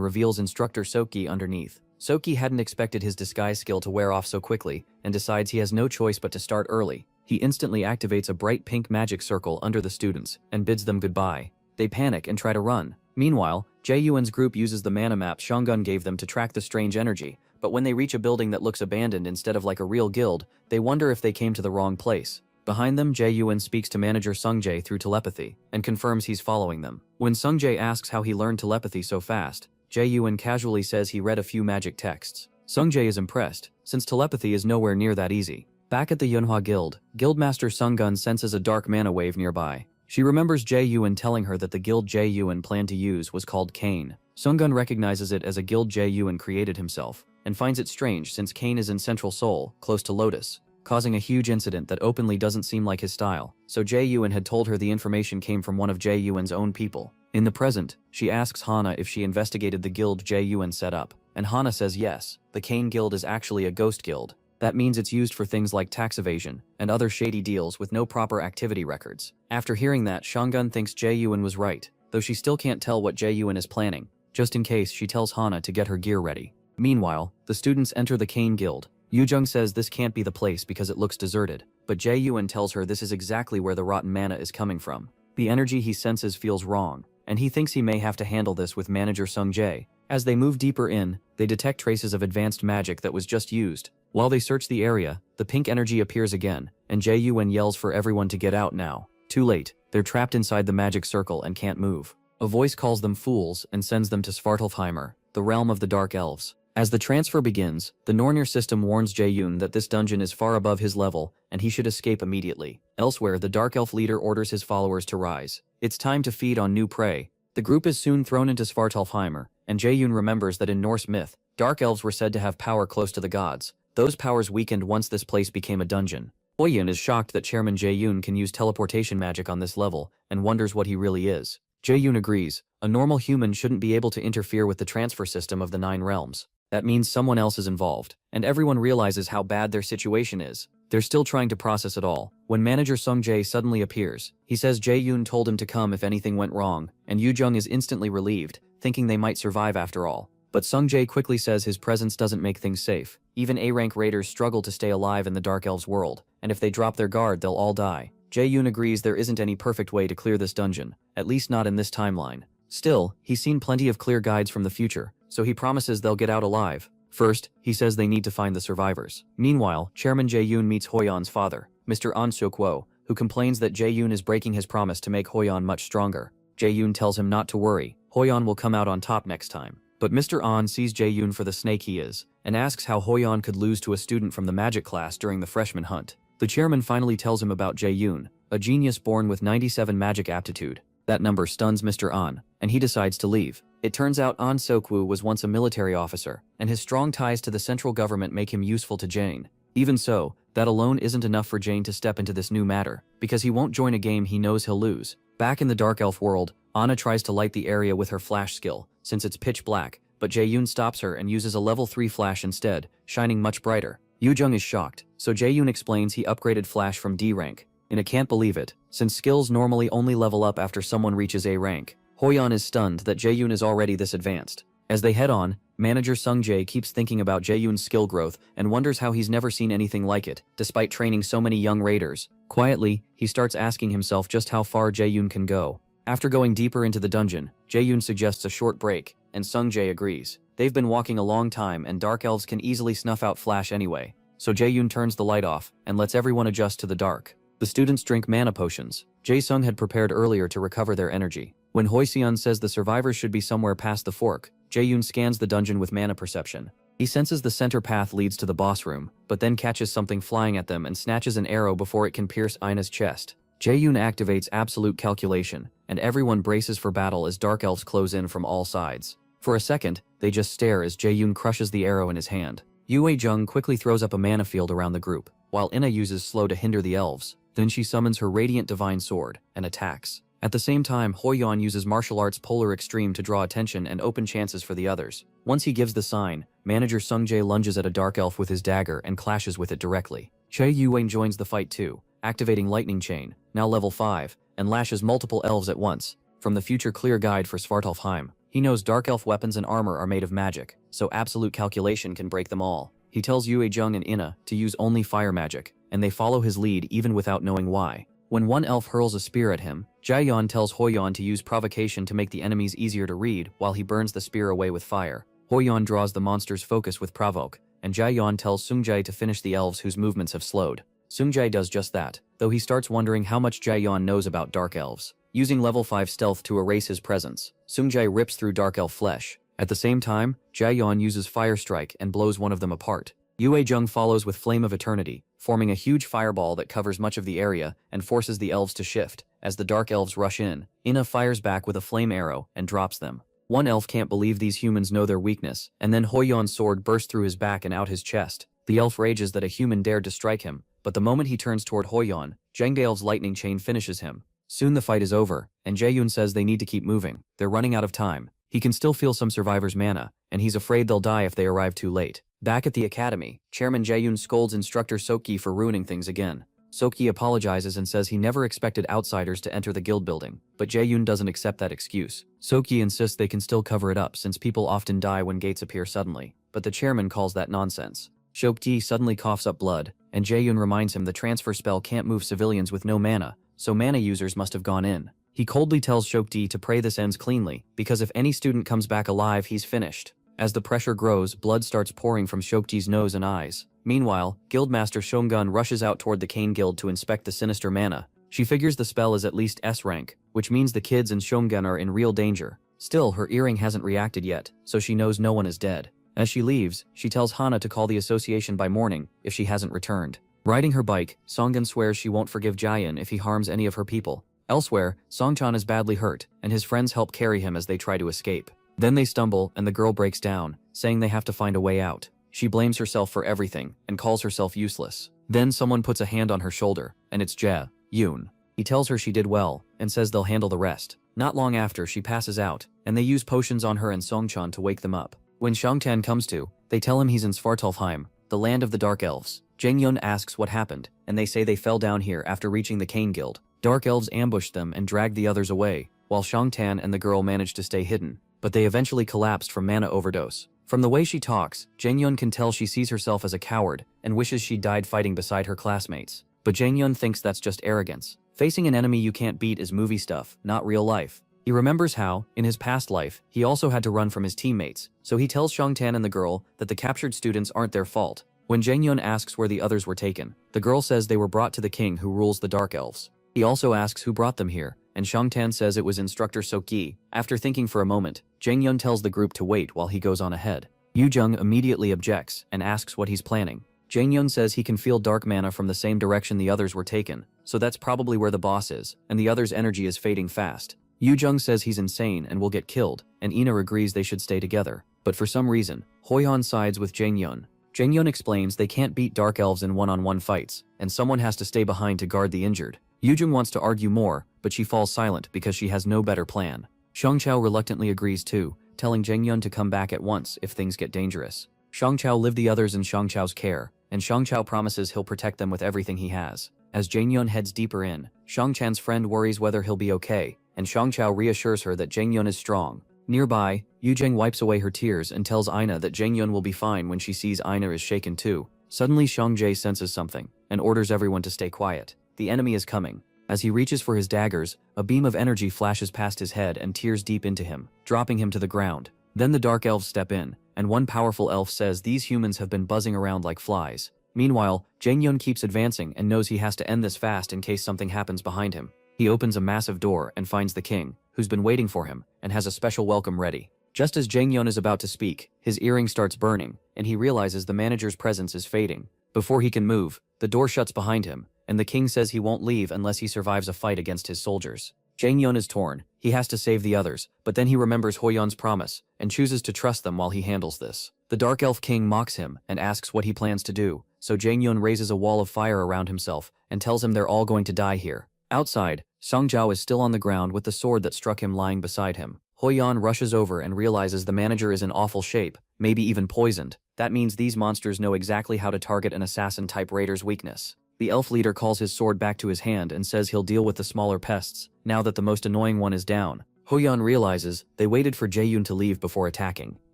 reveals instructor Soki underneath. Soki hadn't expected his disguise skill to wear off so quickly, and decides he has no choice but to start early. He instantly activates a bright pink magic circle under the students, and bids them goodbye. They panic and try to run. Meanwhile, Jae-yoon's group uses the mana map Shanggun gave them to track the strange energy, but when they reach a building that looks abandoned instead of like a real guild, they wonder if they came to the wrong place. Behind them, Jae-yoon speaks to manager Sungjae through telepathy, and confirms he's following them. When Sungjae asks how he learned telepathy so fast, Jae-yoon casually says he read a few magic texts. Sungjae is impressed, since telepathy is nowhere near that easy. Back at the Yunhwa Guild, Guildmaster Sungun senses a dark mana wave nearby. She remembers Jae-yoon telling her that the guild Jae-yoon planned to use was called Kane. Sungun recognizes it as a guild Jae-yoon created himself, and finds it strange since Kane is in Central Seoul, close to Lotus, causing a huge incident that openly doesn't seem like his style, so Jae-yoon had told her the information came from one of Jae-yoon's own people. In the present, she asks Hana if she investigated the guild Jae-yoon set up, and Hana says yes, the Kane Guild is actually a ghost guild. That means it's used for things like tax evasion and other shady deals with no proper activity records. After hearing that, Shanggun thinks Jae-yoon was right, though she still can't tell what Jae-yoon is planning. Just in case, she tells Hana to get her gear ready. Meanwhile, the students enter the Kane Guild. Yu-jung says this can't be the place because it looks deserted, but Jae-yoon tells her this is exactly where the rotten mana is coming from. The energy he senses feels wrong, and he thinks he may have to handle this with manager Sungjae. As they move deeper in, they detect traces of advanced magic that was just used. While they search the area, the pink energy appears again, and Jae-yoon yells for everyone to get out now. Too late, they're trapped inside the magic circle and can't move. A voice calls them fools and sends them to Svartalfheimer, the realm of the Dark Elves. As the transfer begins, the Nornir system warns Jae-yoon that this dungeon is far above his level and he should escape immediately. Elsewhere, the Dark Elf leader orders his followers to rise. It's time to feed on new prey. The group is soon thrown into Svartalfheimer, and Jae-yoon remembers that in Norse myth, Dark Elves were said to have power close to the gods. Those powers weakened once this place became a dungeon. Hoyun is shocked that Chairman Jae-yoon can use teleportation magic on this level, and wonders what he really is. Jae-yoon agrees. A normal human shouldn't be able to interfere with the transfer system of the 9 realms. That means someone else is involved, and everyone realizes how bad their situation is. They're still trying to process it all, when manager Sungjae suddenly appears. He says Jae-yoon told him to come if anything went wrong, and Yu-jung is instantly relieved, thinking they might survive after all. But Sungjae quickly says his presence doesn't make things safe. Even A-rank raiders struggle to stay alive in the Dark Elves world, and if they drop their guard, they'll all die. Jae-yoon agrees there isn't any perfect way to clear this dungeon, at least not in this timeline. Still, he's seen plenty of clear guides from the future, so he promises they'll get out alive. First, he says they need to find the survivors. Meanwhile, Chairman Jae-yoon meets Hoyeon's father, Mr. An Seok-wo, who complains that Jae-yoon is breaking his promise to make Hoyeon much stronger. Jae-yoon tells him not to worry, Hoyeon will come out on top next time. But Mr. An sees Jae-yoon for the snake he is, and asks how Hoyeon could lose to a student from the magic class during the freshman hunt. The chairman finally tells him about Jae-yoon, a genius born with 97 magic aptitude. That number stuns Mr. An, and he decides to leave. It turns out An Seok-woo was once a military officer, and his strong ties to the central government make him useful to Jane. Even so, that alone isn't enough for Jane to step into this new matter, because he won't join a game he knows he'll lose. Back in the Dark Elf world, Anna tries to light the area with her flash skill, since it's pitch black, but Jae-yoon stops her and uses a level 3 flash instead, shining much brighter. Yu-jung is shocked, so Jae-yoon explains he upgraded flash from D rank. And I can't believe it, since skills normally only level up after someone reaches A rank. Hoyeon is stunned that Jae-yoon is already this advanced. As they head on, manager Sungjae keeps thinking about Jae-yoon's skill growth and wonders how he's never seen anything like it, despite training so many young raiders. Quietly, he starts asking himself just how far Jae-yoon can go. After going deeper into the dungeon, Jae-yoon suggests a short break, and Sung-jae agrees. They've been walking a long time and dark elves can easily snuff out flash anyway, so Jae-yoon turns the light off and lets everyone adjust to the dark. The students drink mana potions. Jae-sung had prepared earlier to recover their energy. When Hoi-seon says the survivors should be somewhere past the fork, Jae-yoon scans the dungeon with mana perception. He senses the center path leads to the boss room, but then catches something flying at them and snatches an arrow before it can pierce Ina's chest. Jae-yoon activates absolute calculation, and everyone braces for battle as dark elves close in from all sides. For a second, they just stare as Jae-yoon crushes the arrow in his hand. Yue-jung quickly throws up a mana field around the group, while Ina uses slow to hinder the elves. Then she summons her radiant divine sword and attacks. At the same time, Hoi-yeon uses martial arts polar extreme to draw attention and open chances for the others. Once he gives the sign, manager Sung-jae lunges at a dark elf with his dagger and clashes with it directly. Chae Yue joins the fight too, activating lightning chain, now level 5, and lashes multiple elves at once. From the future clear guide for Svartalfheim, he knows dark elf weapons and armor are made of magic, so absolute calculation can break them all. He tells Yue-jung and Ina to use only fire magic, and they follow his lead even without knowing why. When one elf hurls a spear at him, Jae-yeon tells Hoi-yeon to use provocation to make the enemies easier to read while he burns the spear away with fire. Hoi-yeon draws the monster's focus with provoke, and Jae-yeon tells Sung-jae to finish the elves whose movements have slowed. Sung-jae does just that, though he starts wondering how much Jae-yeon knows about dark elves. Using level 5 stealth to erase his presence, Sung-jae rips through dark elf flesh. At the same time, Jae-yeon uses fire strike and blows one of them apart. Yue-jung follows with Flame of Eternity, forming a huge fireball that covers much of the area and forces the elves to shift. As the dark elves rush in, Ina fires back with a flame arrow and drops them. One elf can't believe these humans know their weakness, and then Hoi-yeon's sword bursts through his back and out his chest. The elf rages that a human dared to strike him, but the moment he turns toward Hoi-yeon, Jangdael's lightning chain finishes him. Soon the fight is over, and Jae-yoon says they need to keep moving. They're running out of time. He can still feel some survivors' mana, and he's afraid they'll die if they arrive too late. Back at the academy, Chairman Jae-yoon scolds instructor Seok-gi for ruining things again. Seok-gi apologizes and says he never expected outsiders to enter the guild building, but Jae-yoon doesn't accept that excuse. Seok-gi insists they can still cover it up since people often die when gates appear suddenly, but the chairman calls that nonsense. Seok-gi suddenly coughs up blood, and Jae-yoon reminds him the transfer spell can't move civilians with no mana, so mana users must have gone in. He coldly tells Seok-gi to pray this ends cleanly, because if any student comes back alive, he's finished. As the pressure grows, blood starts pouring from Seok-gi's nose and eyes. Meanwhile, Guildmaster Shongun rushes out toward the Cane Guild to inspect the sinister mana. She figures the spell is at least S rank, which means the kids and Shongun are in real danger. Still, her earring hasn't reacted yet, so she knows no one is dead. As she leaves, she tells Hana to call the association by morning if she hasn't returned. Riding her bike, Songun swears she won't forgive Jaein if he harms any of her people. Elsewhere, Songchan is badly hurt, and his friends help carry him as they try to escape. Then they stumble, and the girl breaks down, saying they have to find a way out. She blames herself for everything, and calls herself useless. Then someone puts a hand on her shoulder, and it's Jae-yoon. He tells her she did well, and says they'll handle the rest. Not long after, she passes out, and they use potions on her and Songchan to wake them up. When Shangtan comes to, they tell him he's in Svartalfheim, the land of the Dark Elves. Jang-yeon asks what happened, and they say they fell down here after reaching the Cane Guild. Dark Elves ambushed them and dragged the others away, while Shangtan and the girl managed to stay hidden, but they eventually collapsed from mana overdose. From the way she talks, Jang-yeon can tell she sees herself as a coward and wishes she died fighting beside her classmates. But Jang-yeon thinks that's just arrogance. Facing an enemy you can't beat is movie stuff, not real life. He remembers how, in his past life, he also had to run from his teammates, so he tells Shangtan and the girl that the captured students aren't their fault. When Jang-yeon asks where the others were taken, the girl says they were brought to the king who rules the Dark Elves. He also asks who brought them here, and Shangtan says it was instructor Seok-gi. After thinking for a moment, Jang-yeon tells the group to wait while he goes on ahead. Yu-jung immediately objects and asks what he's planning. Jang-yeon says he can feel dark mana from the same direction the others were taken, so that's probably where the boss is, and the others' energy is fading fast. Yu-jung says he's insane and will get killed, and Ina agrees they should stay together. But for some reason, Hoi-yeon sides with Jang-yeon. Jang-yeon explains they can't beat Dark Elves in one-on-one fights, and someone has to stay behind to guard the injured. Yu-jung wants to argue more, but she falls silent because she has no better plan. Shangchao reluctantly agrees too, telling Jang-yeon to come back at once if things get dangerous. Shangchao leaves the others in Shangchao's care, and Shangchao promises he'll protect them with everything he has. As Jang-yeon heads deeper in, Shangchan's friend worries whether he'll be okay, and Shangchao reassures her that Jang-yeon is strong. Nearby, Yu-jung wipes away her tears and tells Ina that Jang-yeon will be fine when she sees Ina is shaken too. Suddenly Shang-jae senses something, and orders everyone to stay quiet. The enemy is coming. As he reaches for his daggers, a beam of energy flashes past his head and tears deep into him, dropping him to the ground. Then the dark elves step in, and one powerful elf says these humans have been buzzing around like flies. Meanwhile, Jae-Yun keeps advancing and knows he has to end this fast in case something happens behind him. He opens a massive door and finds the king, who's been waiting for him, and has a special welcome ready. Just as Jae-Yun is about to speak, his earring starts burning, and he realizes the manager's presence is fading. Before he can move, the door shuts behind him, and the king says he won't leave unless he survives a fight against his soldiers. Jae-Yun is torn. He has to save the others, but then he remembers Hoyeon's promise, and chooses to trust them while he handles this. The Dark Elf King mocks him and asks what he plans to do, so Jae-Yun raises a wall of fire around himself and tells him they're all going to die here. Outside, Songjiao is still on the ground with the sword that struck him lying beside him. Hoyeon rushes over and realizes the manager is in awful shape, maybe even poisoned. That means these monsters know exactly how to target an assassin-type raider's weakness. The elf leader calls his sword back to his hand and says he'll deal with the smaller pests, now that the most annoying one is down. Hoyeon realizes they waited for Jae-Yun to leave before attacking.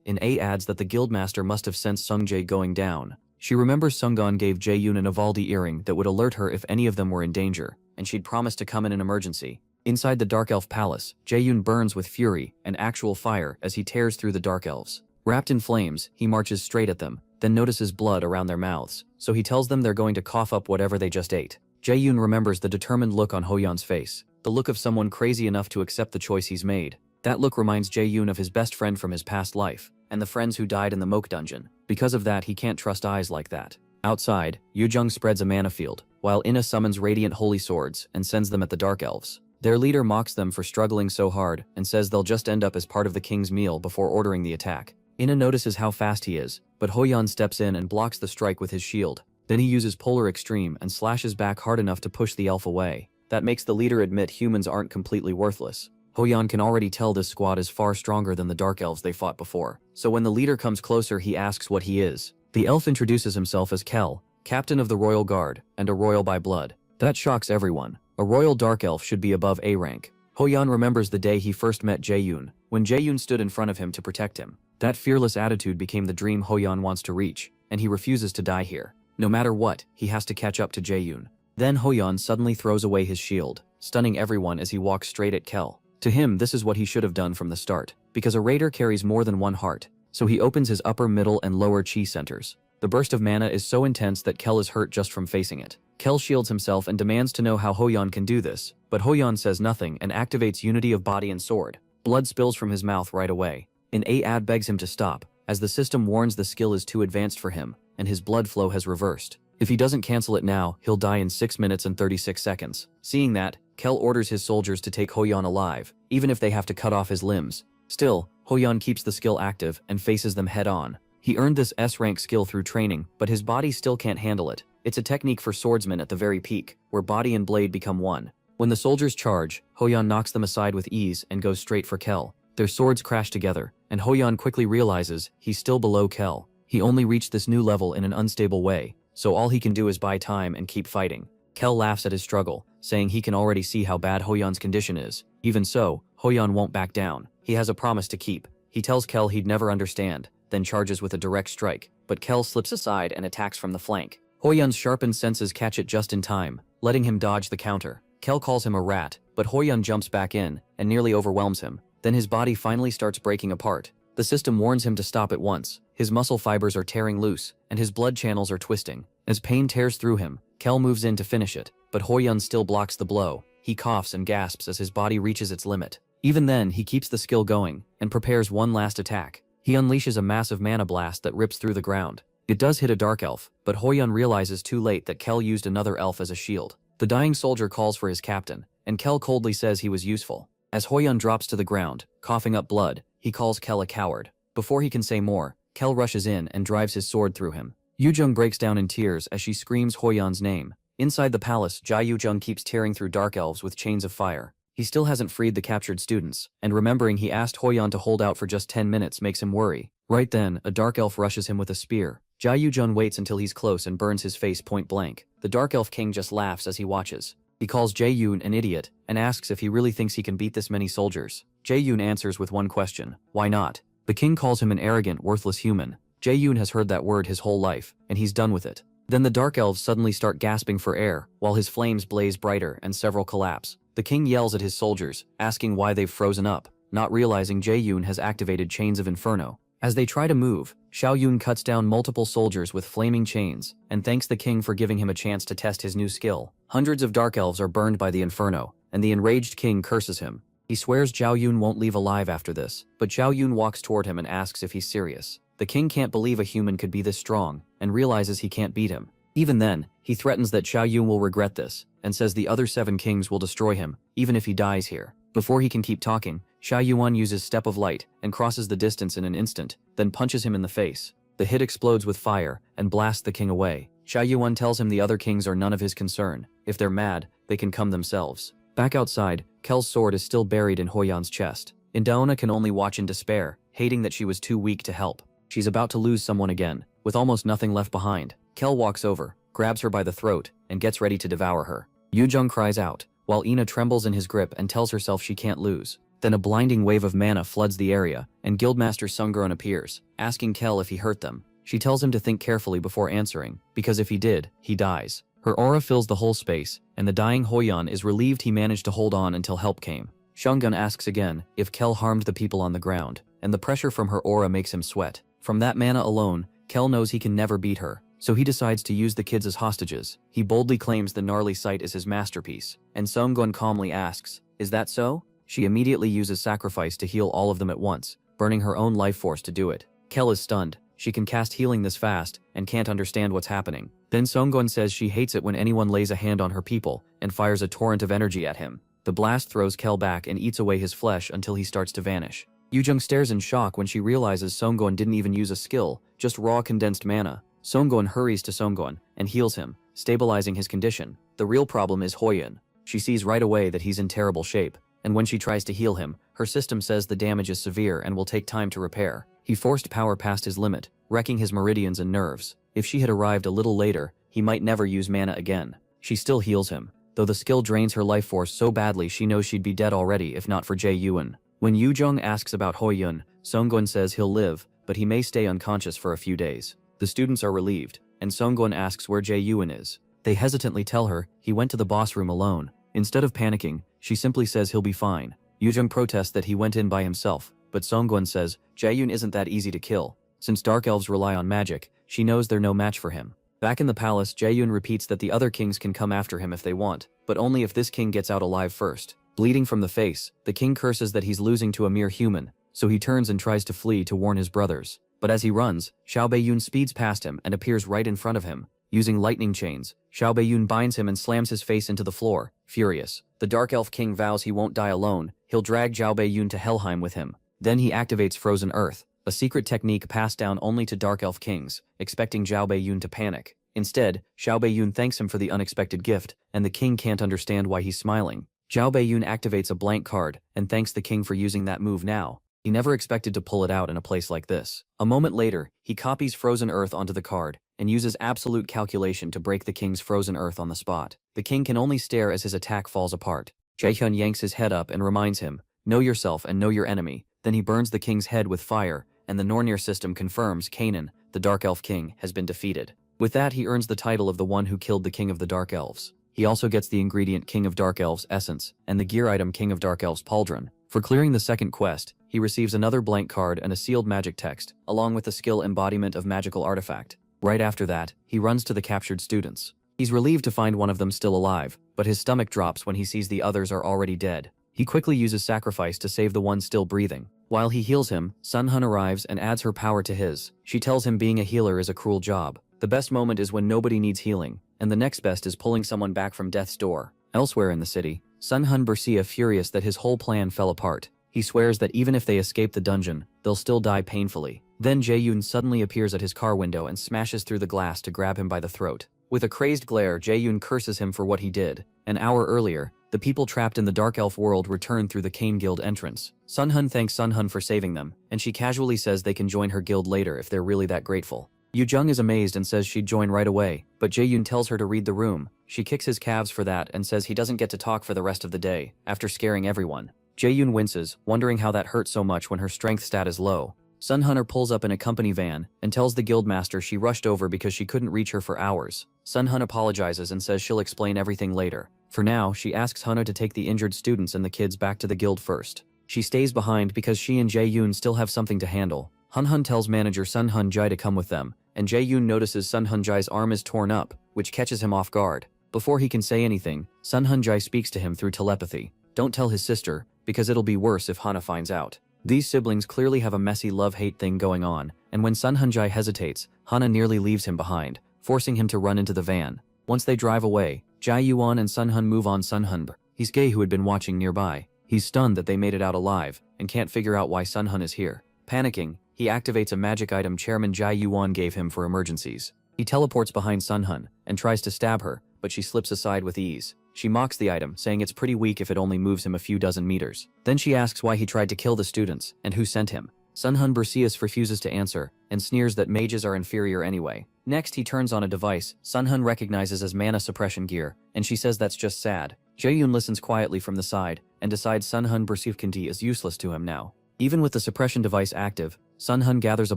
A adds that the guildmaster must have sensed Sungjae going down. She remembers Sungon gave Jae-Yun an Avaldi earring that would alert her if any of them were in danger, and she'd promised to come in an emergency. Inside the Dark Elf Palace, Jae-Yun burns with fury and actual fire as he tears through the Dark Elves. Wrapped in flames, he marches straight at them, then notices blood around their mouths, so he tells them they're going to cough up whatever they just ate. Jae-Yun remembers the determined look on Hoyeon's face, the look of someone crazy enough to accept the choice he's made. That look reminds Jae-Yun of his best friend from his past life, and the friends who died in the Moke dungeon. Because of that, he can't trust eyes like that. Outside, Yujung spreads a mana field, while Inna summons radiant holy swords and sends them at the Dark Elves. Their leader mocks them for struggling so hard and says they'll just end up as part of the king's meal before ordering the attack. Inna notices how fast he is, but Hoyeon steps in and blocks the strike with his shield. Then he uses Polar Extreme and slashes back hard enough to push the elf away. That makes the leader admit humans aren't completely worthless. Hoyeon can already tell this squad is far stronger than the Dark Elves they fought before. So when the leader comes closer, he asks what he is. The elf introduces himself as Kel, captain of the Royal Guard, and a royal by blood. That shocks everyone. A royal Dark Elf should be above A rank. Hoyeon remembers the day he first met Jae-Yun, when Jae-Yun stood in front of him to protect him. That fearless attitude became the dream Hoyeon wants to reach, and he refuses to die here. No matter what, he has to catch up to Jae-Yun. Then Hoyeon suddenly throws away his shield, stunning everyone as he walks straight at Kel. To him, this is what he should have done from the start, because a raider carries more than one heart, so he opens his upper, middle, and lower chi centers. The burst of mana is so intense that Kel is hurt just from facing it. Kel shields himself and demands to know how Hoyeon can do this, but Hoyeon says nothing and activates unity of body and sword. Blood spills from his mouth right away. An ad begs him to stop, as the system warns the skill is too advanced for him, and his blood flow has reversed. If he doesn't cancel it now, he'll die in 6 minutes and 36 seconds. Seeing that, Kel orders his soldiers to take Hoyeon alive, even if they have to cut off his limbs. Still, Hoyeon keeps the skill active and faces them head-on. He earned this S-rank skill through training, but his body still can't handle it. It's a technique for swordsmen at the very peak, where body and blade become one. When the soldiers charge, Hoyeon knocks them aside with ease and goes straight for Kel. Their swords crash together, and Hoyeon quickly realizes he's still below Kel. He only reached this new level in an unstable way, so all he can do is buy time and keep fighting. Kel laughs at his struggle, saying he can already see how bad Hoyeon's condition is. Even so, Hoyeon won't back down. He has a promise to keep. He tells Kel he'd never understand, then charges with a direct strike, but Kel slips aside and attacks from the flank. Hoyeon's sharpened senses catch it just in time, letting him dodge the counter. Kel calls him a rat, but Hoyeon jumps back in and nearly overwhelms him. Then his body finally starts breaking apart. The system warns him to stop at once. His muscle fibers are tearing loose, and his blood channels are twisting. As pain tears through him, Kel moves in to finish it, but Hoyeon still blocks the blow. He coughs and gasps as his body reaches its limit. Even then, he keeps the skill going and prepares one last attack. He unleashes a massive mana blast that rips through the ground. It does hit a dark elf, but Hoyeon realizes too late that Kel used another elf as a shield. The dying soldier calls for his captain, and Kel coldly says he was useful. As Hoyeon drops to the ground, coughing up blood, he calls Kel a coward. Before he can say more, Kel rushes in and drives his sword through him. Yujung breaks down in tears as she screams Hoyeon's name. Inside the palace, Yujung keeps tearing through dark elves with chains of fire. He still hasn't freed the captured students, and remembering he asked Hoyeon to hold out for just 10 minutes makes him worry. Right then, a dark elf rushes him with a spear. Yujung waits until he's close and burns his face point blank. The dark elf king just laughs as he watches. He calls Jae-Yoon an idiot and asks if he really thinks he can beat this many soldiers. Jae-Yoon answers with one question: why not? The king calls him an arrogant, worthless human. Jae-Yoon has heard that word his whole life, and he's done with it. Then the dark elves suddenly start gasping for air, while his flames blaze brighter and several collapse. The king yells at his soldiers, asking why they've frozen up, not realizing Jae-yoon has activated Chains of Inferno. As they try to move, Xiao-yoon cuts down multiple soldiers with flaming chains, and thanks the king for giving him a chance to test his new skill. Hundreds of dark elves are burned by the Inferno, and the enraged king curses him. He swears Xiao-yoon won't leave alive after this, but Xiao-yoon walks toward him and asks if he's serious. The king can't believe a human could be this strong, and realizes he can't beat him. Even then, he threatens that Xiao-yoon will regret this, and says the other 7 kings will destroy him, even if he dies here. Before he can keep talking, Xiao-yuan uses Step of Light and crosses the distance in an instant, then punches him in the face. The hit explodes with fire and blasts the king away. Xiao-yuan tells him the other kings are none of his concern. If they're mad, they can come themselves. Back outside, Kel's sword is still buried in Hoyan's chest. Indaona can only watch in despair, hating that she was too weak to help. She's about to lose someone again, with almost nothing left behind. Kel walks over, grabs her by the throat, and gets ready to devour her. Yujung cries out, while Ina trembles in his grip and tells herself she can't lose. Then a blinding wave of mana floods the area, and Guildmaster Sungurun appears, asking Kel if he hurt them. She tells him to think carefully before answering, because if he did, he dies. Her aura fills the whole space, and the dying Hoyan is relieved he managed to hold on until help came. Shungun asks again if Kel harmed the people on the ground, and the pressure from her aura makes him sweat. From that mana alone, Kel knows he can never beat her, so he decides to use the kids as hostages. He boldly claims the gnarly sight is his masterpiece, and Sunggun calmly asks, "Is that so?" She immediately uses sacrifice to heal all of them at once, burning her own life force to do it. Kel is stunned. She can cast healing this fast, and can't understand what's happening. Then Sunggun says she hates it when anyone lays a hand on her people, and fires a torrent of energy at him. The blast throws Kel back and eats away his flesh until he starts to vanish. Yujung stares in shock when she realizes Sunggun didn't even use a skill, just raw condensed mana. Sunggun hurries to Sunggun and heals him, stabilizing his condition. The real problem is Hoyan. She sees right away that he's in terrible shape, and when she tries to heal him, her system says the damage is severe and will take time to repair. He forced power past his limit, wrecking his meridians and nerves. If she had arrived a little later, he might never use mana again. She still heals him, though the skill drains her life force so badly she knows she'd be dead already if not for Jae-yoon. When Yujung asks about Hoyun, Sunggun says he'll live, but he may stay unconscious for a few days. The students are relieved, and Sunggun asks where Jae-yoon is. They hesitantly tell her he went to the boss room alone. Instead of panicking, she simply says he'll be fine. Yujung protests that he went in by himself, but Sunggun says Jae-yoon isn't that easy to kill. Since dark elves rely on magic, she knows they're no match for him. Back in the palace, Jae-yoon repeats that the other kings can come after him if they want, but only if this king gets out alive first. Bleeding from the face, the king curses that he's losing to a mere human, so he turns and tries to flee to warn his brothers. But as he runs, Xiao Beiyun speeds past him and appears right in front of him. Using lightning chains, Xiao Beiyun binds him and slams his face into the floor, furious. The Dark Elf King vows he won't die alone. He'll drag Xiao Beiyun to Helheim with him. Then he activates Frozen Earth, a secret technique passed down only to Dark Elf Kings, expecting Xiao Beiyun to panic. Instead, Xiao Beiyun thanks him for the unexpected gift, and the king can't understand why he's smiling. Xiao Beiyun activates a blank card and thanks the king for using that move now. He never expected to pull it out in a place like this. A moment later, he copies Frozen Earth onto the card and uses absolute calculation to break the king's Frozen Earth on the spot. The king can only stare as his attack falls apart. Jaehyun yanks his head up and reminds him, "Know yourself and know your enemy." Then he burns the king's head with fire, and the Nornir system confirms Kanan, the Dark Elf King, has been defeated. With that, he earns the title of the one who killed the King of the Dark Elves. He also gets the ingredient King of Dark Elves Essence and the gear item King of Dark Elves Pauldron. For clearing the second quest, he receives another blank card and a sealed magic text, along with the skill embodiment of magical artifact. Right after that, he runs to the captured students. He's relieved to find one of them still alive, but his stomach drops when he sees the others are already dead. He quickly uses sacrifice to save the one still breathing. While he heals him, Sun Hun arrives and adds her power to his. She tells him being a healer is a cruel job. The best moment is when nobody needs healing, and the next best is pulling someone back from death's door. Elsewhere in the city, Sun Hun Bersia furious that his whole plan fell apart. He swears that even if they escape the dungeon, they'll still die painfully. Then Jae-yoon suddenly appears at his car window and smashes through the glass to grab him by the throat. With a crazed glare, Jae-yoon curses him for what he did. An hour earlier, the people trapped in the Dark Elf world return through the Kane Guild entrance. Sun Hun thanks Sun Hun for saving them, and she casually says they can join her guild later if they're really that grateful. Yujung is amazed and says she'd join right away, but Jae-yoon tells her to read the room. She kicks his calves for that and says he doesn't get to talk for the rest of the day, after scaring everyone. Jae-yoon winces, wondering how that hurt so much when her strength stat is low. Sun Hunter pulls up in a company van and tells the guildmaster she rushed over because she couldn't reach her for hours. Sun Hun apologizes and says she'll explain everything later. For now, she asks Hunter to take the injured students and the kids back to the guild first. She stays behind because she and Jae-yoon still have something to handle. Hun tells manager Sun Hun-jae to come with them, and Jae-yoon notices Sun Hun-jae's arm is torn up, which catches him off guard. Before he can say anything, Sun Hun-jae speaks to him through telepathy. Don't tell his sister, because it'll be worse if Hana finds out. These siblings clearly have a messy love-hate thing going on, and when Sun Hun-jae hesitates, Hana nearly leaves him behind, forcing him to run into the van. Once they drive away, Jae-yuan and Sun Hun move on Sun Hun. He's gay who had been watching nearby. He's stunned that they made it out alive, and can't figure out why Sun Hun is here. Panicking, he activates a magic item Chairman Jae-yuan gave him for emergencies. He teleports behind Sun Hun, and tries to stab her, but she slips aside with ease. She mocks the item, saying it's pretty weak if it only moves him a few dozen meters. Then she asks why he tried to kill the students, and who sent him. Sun Hun Berseus refuses to answer, and sneers that mages are inferior anyway. Next, he turns on a device Sun Hun recognizes as mana suppression gear, and she says that's just sad. Jae-yoon listens quietly from the side, and decides Sun Hun Berseus is useless to him now. Even with the suppression device active, Sun Hun gathers a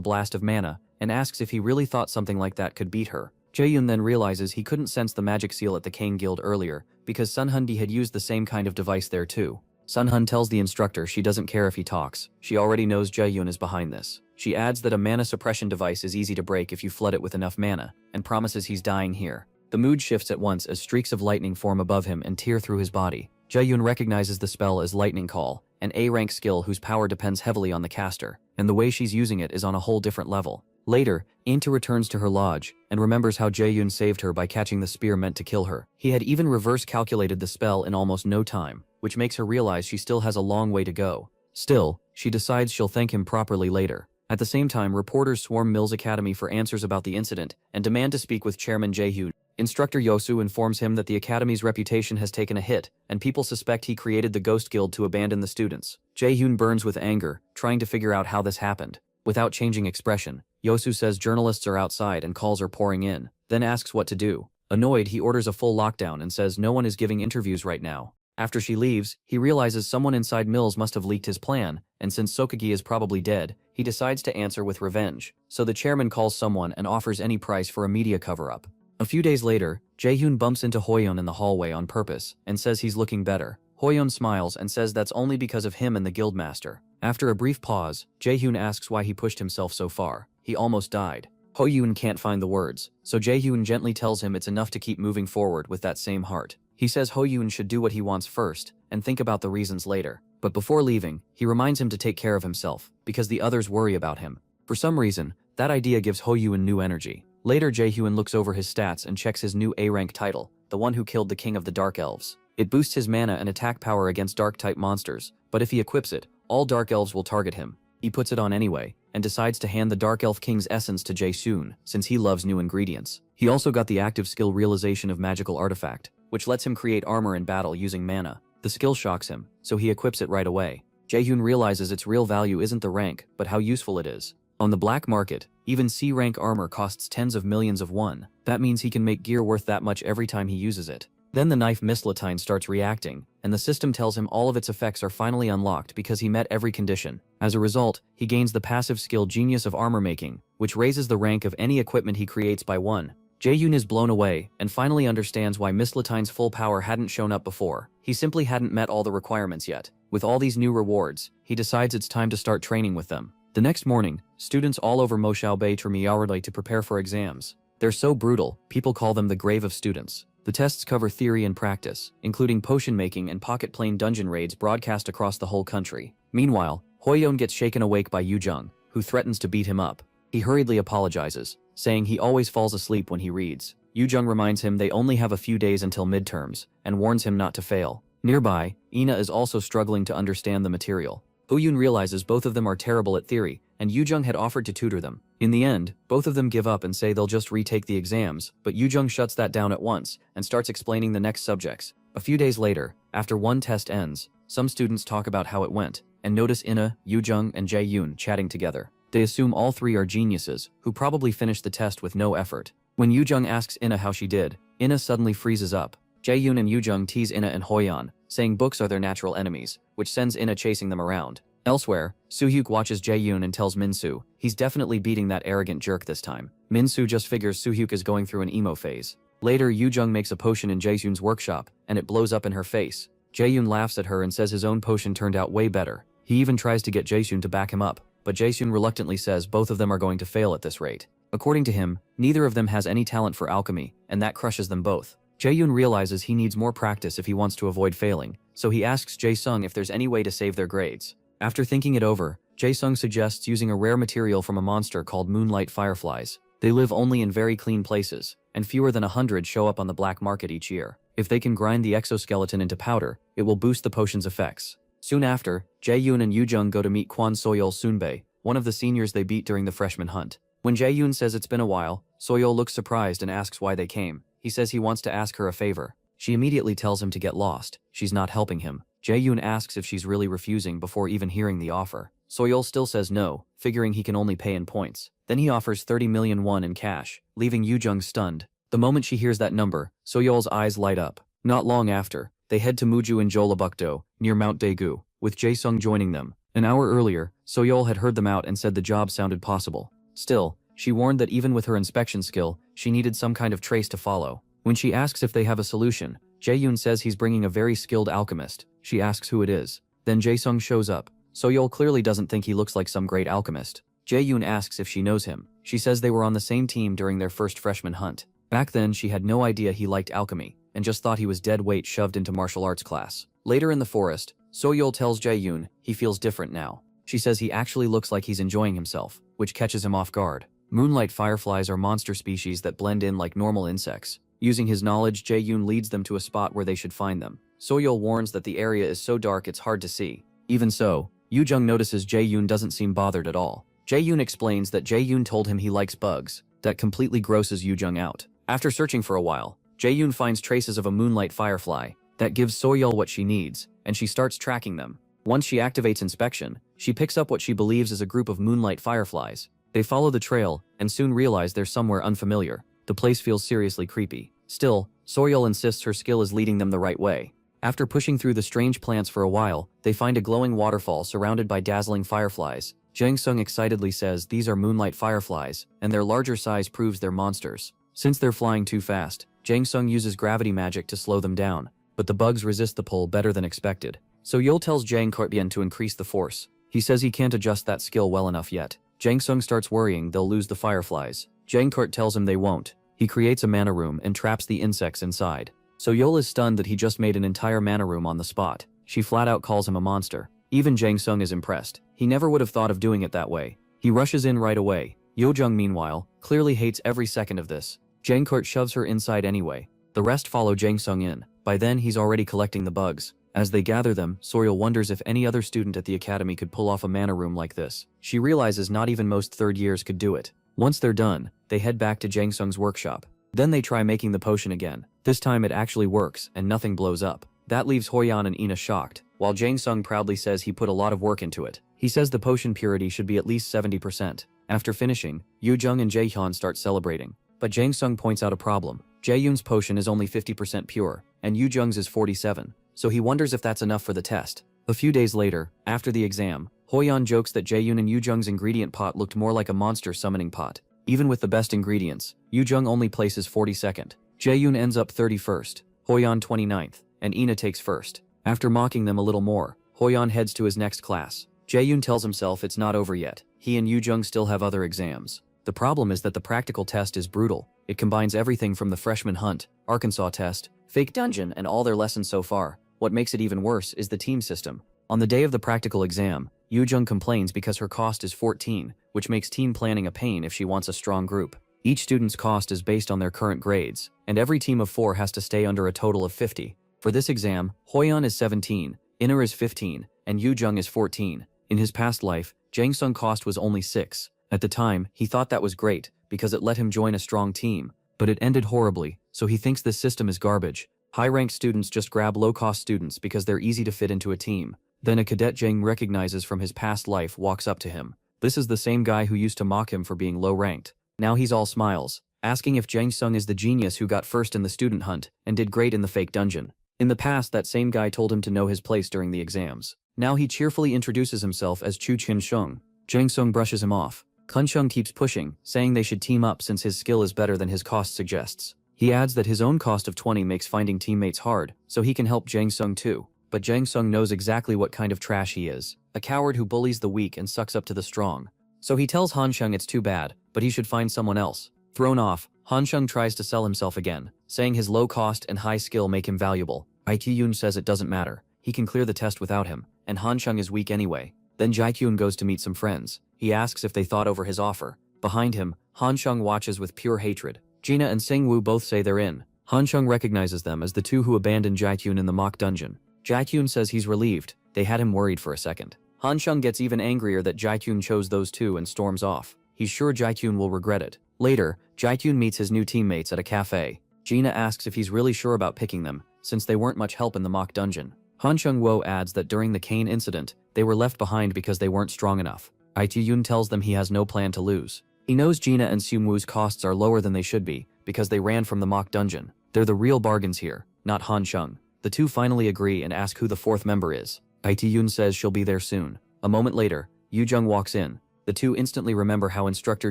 blast of mana, and asks if he really thought something like that could beat her. Jae-yoon then realizes he couldn't sense the magic seal at the Kane Guild earlier, because Sun Hun-di had used the same kind of device there too. Sun Hun tells the instructor she doesn't care if he talks. She already knows Jae-yoon is behind this. She adds that a mana suppression device is easy to break if you flood it with enough mana, and promises he's dying here. The mood shifts at once as streaks of lightning form above him and tear through his body. Jae-yoon recognizes the spell as Lightning Call, an A-rank skill whose power depends heavily on the caster, and the way she's using it is on a whole different level. Later, Ainta returns to her lodge, and remembers how Jae-yoon saved her by catching the spear meant to kill her. He had even reverse calculated the spell in almost no time, which makes her realize she still has a long way to go. Still, she decides she'll thank him properly later. At the same time, reporters swarm Mills Academy for answers about the incident, and demand to speak with Chairman Jae-hoon. Instructor Yosu informs him that the Academy's reputation has taken a hit, and people suspect he created the Ghost Guild to abandon the students. Jae-hoon burns with anger, trying to figure out how this happened. Without changing expression, Yosu says journalists are outside and calls are pouring in, then asks what to do. Annoyed, he orders a full lockdown and says no one is giving interviews right now. After she leaves, he realizes someone inside Mills must have leaked his plan, and since Sokagi is probably dead, he decides to answer with revenge. So the chairman calls someone and offers any price for a media cover-up. A few days later, Jae-hoon bumps into Hoyeon in the hallway on purpose, and says he's looking better. Hoyeon smiles and says that's only because of him and the guildmaster. After a brief pause, Jae-hoon asks why he pushed himself so far. He almost died. Hoyeon can't find the words, so Jae-hoon gently tells him it's enough to keep moving forward with that same heart. He says Hoyeon should do what he wants first, and think about the reasons later. But before leaving, he reminds him to take care of himself, because the others worry about him. For some reason, that idea gives Hoyeon new energy. Later, Jae-hoon looks over his stats and checks his new A-rank title, the one who killed the king of the Dark Elves. It boosts his mana and attack power against Dark-type monsters, but if he equips it, all Dark Elves will target him. He puts it on anyway, and decides to hand the Dark Elf King's essence to Jae-soon, since he loves new ingredients. He also got the active skill Realization of Magical Artifact, which lets him create armor in battle using mana. The skill shocks him, so he equips it right away. Jae-hoon realizes its real value isn't the rank, but how useful it is. On the black market, even C-rank armor costs tens of millions of won. That means he can make gear worth that much every time he uses it. Then the knife Mislatine starts reacting, and the system tells him all of its effects are finally unlocked because he met every condition. As a result, he gains the passive skill Genius of Armor Making, which raises the rank of any equipment he creates by 1. Jae-yoon is blown away, and finally understands why Mislatine's full power hadn't shown up before. He simply hadn't met all the requirements yet. With all these new rewards, he decides it's time to start training with them. The next morning, students all over Moshao Bay turn to prepare for exams. They're so brutal, people call them the grave of students. The tests cover theory and practice, including potion making and pocket plane dungeon raids broadcast across the whole country. Meanwhile, Hoyeon gets shaken awake by Yoo-jung, who threatens to beat him up. He hurriedly apologizes, saying he always falls asleep when he reads. Yoo-jung reminds him they only have a few days until midterms, and warns him not to fail. Nearby, Ina is also struggling to understand the material. Hoyeon realizes both of them are terrible at theory, and Yoo-jung had offered to tutor them. In the end, both of them give up and say they'll just retake the exams, but Yoo-jung shuts that down at once, and starts explaining the next subjects. A few days later, after one test ends, some students talk about how it went, and notice Ina, Yoo-jung, and Jae-yoon chatting together. They assume all three are geniuses, who probably finished the test with no effort. When Yoo-jung asks Ina how she did, Ina suddenly freezes up. Jae-yoon and Yoo-jung tease Ina and Hoyeon, saying books are their natural enemies, which sends Ina chasing them around. Elsewhere, Soo-hyuk watches Jae-yoon and tells Min-soo he's definitely beating that arrogant jerk this time. Min-soo just figures Soo-hyuk is going through an emo phase. Later, Yoo-jung makes a potion in Jae-yoon's workshop, and it blows up in her face. Jae-yoon laughs at her and says his own potion turned out way better. He even tries to get Jae-yoon to back him up, but Jae-yoon reluctantly says both of them are going to fail at this rate. According to him, neither of them has any talent for alchemy, and that crushes them both. Jae-yoon realizes he needs more practice if he wants to avoid failing, so he asks Jae-sung if there's any way to save their grades. After thinking it over, Jae-sung suggests using a rare material from a monster called moonlight fireflies. They live only in very clean places, and fewer than 100 show up on the black market each year. If they can grind the exoskeleton into powder, it will boost the potion's effects. Soon after, Jae-yoon and Yoo-jung go to meet Kwon Soyeol Soonbae, one of the seniors they beat during the freshman hunt. When Jae-yoon says it's been a while, Soyeol looks surprised and asks why they came. He says he wants to ask her a favor. She immediately tells him to get lost. She's not helping him. Jae-yoon asks if she's really refusing before even hearing the offer. Soyeol still says no, figuring he can only pay in points. Then he offers 30 million won in cash, leaving Yoo-jung stunned. The moment she hears that number, Soyeol's eyes light up. Not long after, they head to Muju in Jeollabuk-do, near Mount Daegu, with Jae-sung joining them. An hour earlier, Soyeol had heard them out and said the job sounded possible. Still, she warned that even with her inspection skill, she needed some kind of trace to follow. When she asks if they have a solution, Jae-yoon says he's bringing a very skilled alchemist. She asks who it is. Then Jae-sung shows up. Soyeol clearly doesn't think he looks like some great alchemist. Jae-yoon asks if she knows him. She says they were on the same team during their first freshman hunt. Back then, she had no idea he liked alchemy, and just thought he was dead weight shoved into martial arts class. Later in the forest, Soyeol tells Jae-yoon he feels different now. She says he actually looks like he's enjoying himself, which catches him off guard. Moonlight fireflies are monster species that blend in like normal insects. Using his knowledge, Jae-yoon leads them to a spot where they should find them. Soyeol warns that the area is so dark it's hard to see. Even so, Yoo-jung notices Jae-yoon doesn't seem bothered at all. Jae-yoon explains that Jae-yoon told him he likes bugs. That completely grosses Yoo-jung out. After searching for a while, Jae-yoon finds traces of a moonlight firefly. That gives Soyeol what she needs, and she starts tracking them. Once she activates inspection, she picks up what she believes is a group of moonlight fireflies. They follow the trail, and soon realize they're somewhere unfamiliar. The place feels seriously creepy. Still, Soyeol insists her skill is leading them the right way. After pushing through the strange plants for a while, they find a glowing waterfall surrounded by dazzling fireflies. Jae-sung excitedly says these are moonlight fireflies, and their larger size proves they're monsters. Since they're flying too fast, Jae-sung uses gravity magic to slow them down, but the bugs resist the pull better than expected. Soyeol tells Jae-sung to increase the force. He says he can't adjust that skill well enough yet. Jae-sung starts worrying they'll lose the fireflies. Jae-sung tells him they won't. He creates a mana room and traps the insects inside. Soyeol is stunned that he just made an entire mana room on the spot. She flat out calls him a monster. Even Jae-sung is impressed. He never would have thought of doing it that way. He rushes in right away. Yoo-jung, meanwhile, clearly hates every second of this. Jae-sung shoves her inside anyway. The rest follow Jae-sung in. By then, he's already collecting the bugs. As they gather them, Soyeol wonders if any other student at the academy could pull off a mana room like this. She realizes not even most third years could do it. Once they're done, they head back to Jae-sung's workshop. Then they try making the potion again. This time it actually works, and nothing blows up. That leaves Hoyeon and Ina shocked, while Jae-sung proudly says he put a lot of work into it. He says the potion purity should be at least 70%. After finishing, Yoo-jung and Jaehyun start celebrating. But Jae-sung points out a problem. Jae-yoon's potion is only 50% pure, and Yoo-jung's is 47%, so he wonders if that's enough for the test. A few days later, after the exam, Hoyeon jokes that Jae-yoon and Yoo-jung's ingredient pot looked more like a monster summoning pot. Even with the best ingredients, Yoo-jung only places 42nd. Jae-yoon ends up 31st, Hoyeon 29th, and Ina takes 1st. After mocking them a little more, Hoyeon heads to his next class. Jae-yoon tells himself it's not over yet. He and Yoo-jung still have other exams. The problem is that the practical test is brutal. It combines everything from the freshman hunt, Arkansas test, fake dungeon, and all their lessons so far. What makes it even worse is the team system. On the day of the practical exam, Yoo-jung complains because her cost is 14, which makes team planning a pain if she wants a strong group. Each student's cost is based on their current grades, and every team of 4 has to stay under a total of 50. For this exam, Hoyeon is 17, Ina is 15, and Yoo-jung is 14. In his past life, Jae-sung's cost was only 6. At the time, he thought that was great, because it let him join a strong team. But it ended horribly, so he thinks this system is garbage. High-ranked students just grab low-cost students because they're easy to fit into a team. Then a cadet Jang recognizes from his past life walks up to him. This is the same guy who used to mock him for being low-ranked. Now he's all smiles, asking if Jae-sung is the genius who got first in the student hunt and did great in the fake dungeon. In the past, that same guy told him to know his place during the exams. Now he cheerfully introduces himself as Chu Chin Sheng. Jang Sung brushes him off. Kun Sheng keeps pushing, saying they should team up since his skill is better than his cost suggests. He adds that his own cost of 20 makes finding teammates hard, so he can help Jang Sung too. But Jang Sung knows exactly what kind of trash he is. A coward who bullies the weak and sucks up to the strong. So he tells Han Sheng it's too bad, but he should find someone else. Thrown off, Han Sheng tries to sell himself again, saying his low cost and high skill make him valuable. Yun says it doesn't matter. He can clear the test without him, and Han Sheng is weak anyway. Then Jaekyun goes to meet some friends. He asks if they thought over his offer. Behind him, Han Sheng watches with pure hatred. Gina and Singwoo both say they're in. Han Sheng recognizes them as the two who abandoned Jaekyun in the mock dungeon. Jaekyun says he's relieved. They had him worried for a second. Han Sheng gets even angrier that Jaekyun chose those two and storms off. He's sure Jaekyun will regret it. Later, Jaekyun meets his new teammates at a cafe. Gina asks if he's really sure about picking them, since they weren't much help in the mock dungeon. Han Sheng-wo adds that during the Kane incident, they were left behind because they weren't strong enough. Yun tells them he has no plan to lose. He knows Gina and Seungwoo's costs are lower than they should be, because they ran from the mock dungeon. They're the real bargains here, not Han Sheng. The two finally agree and ask who the fourth member is. Yun says she'll be there soon. A moment later, Yu Jung walks in. The two instantly remember how instructor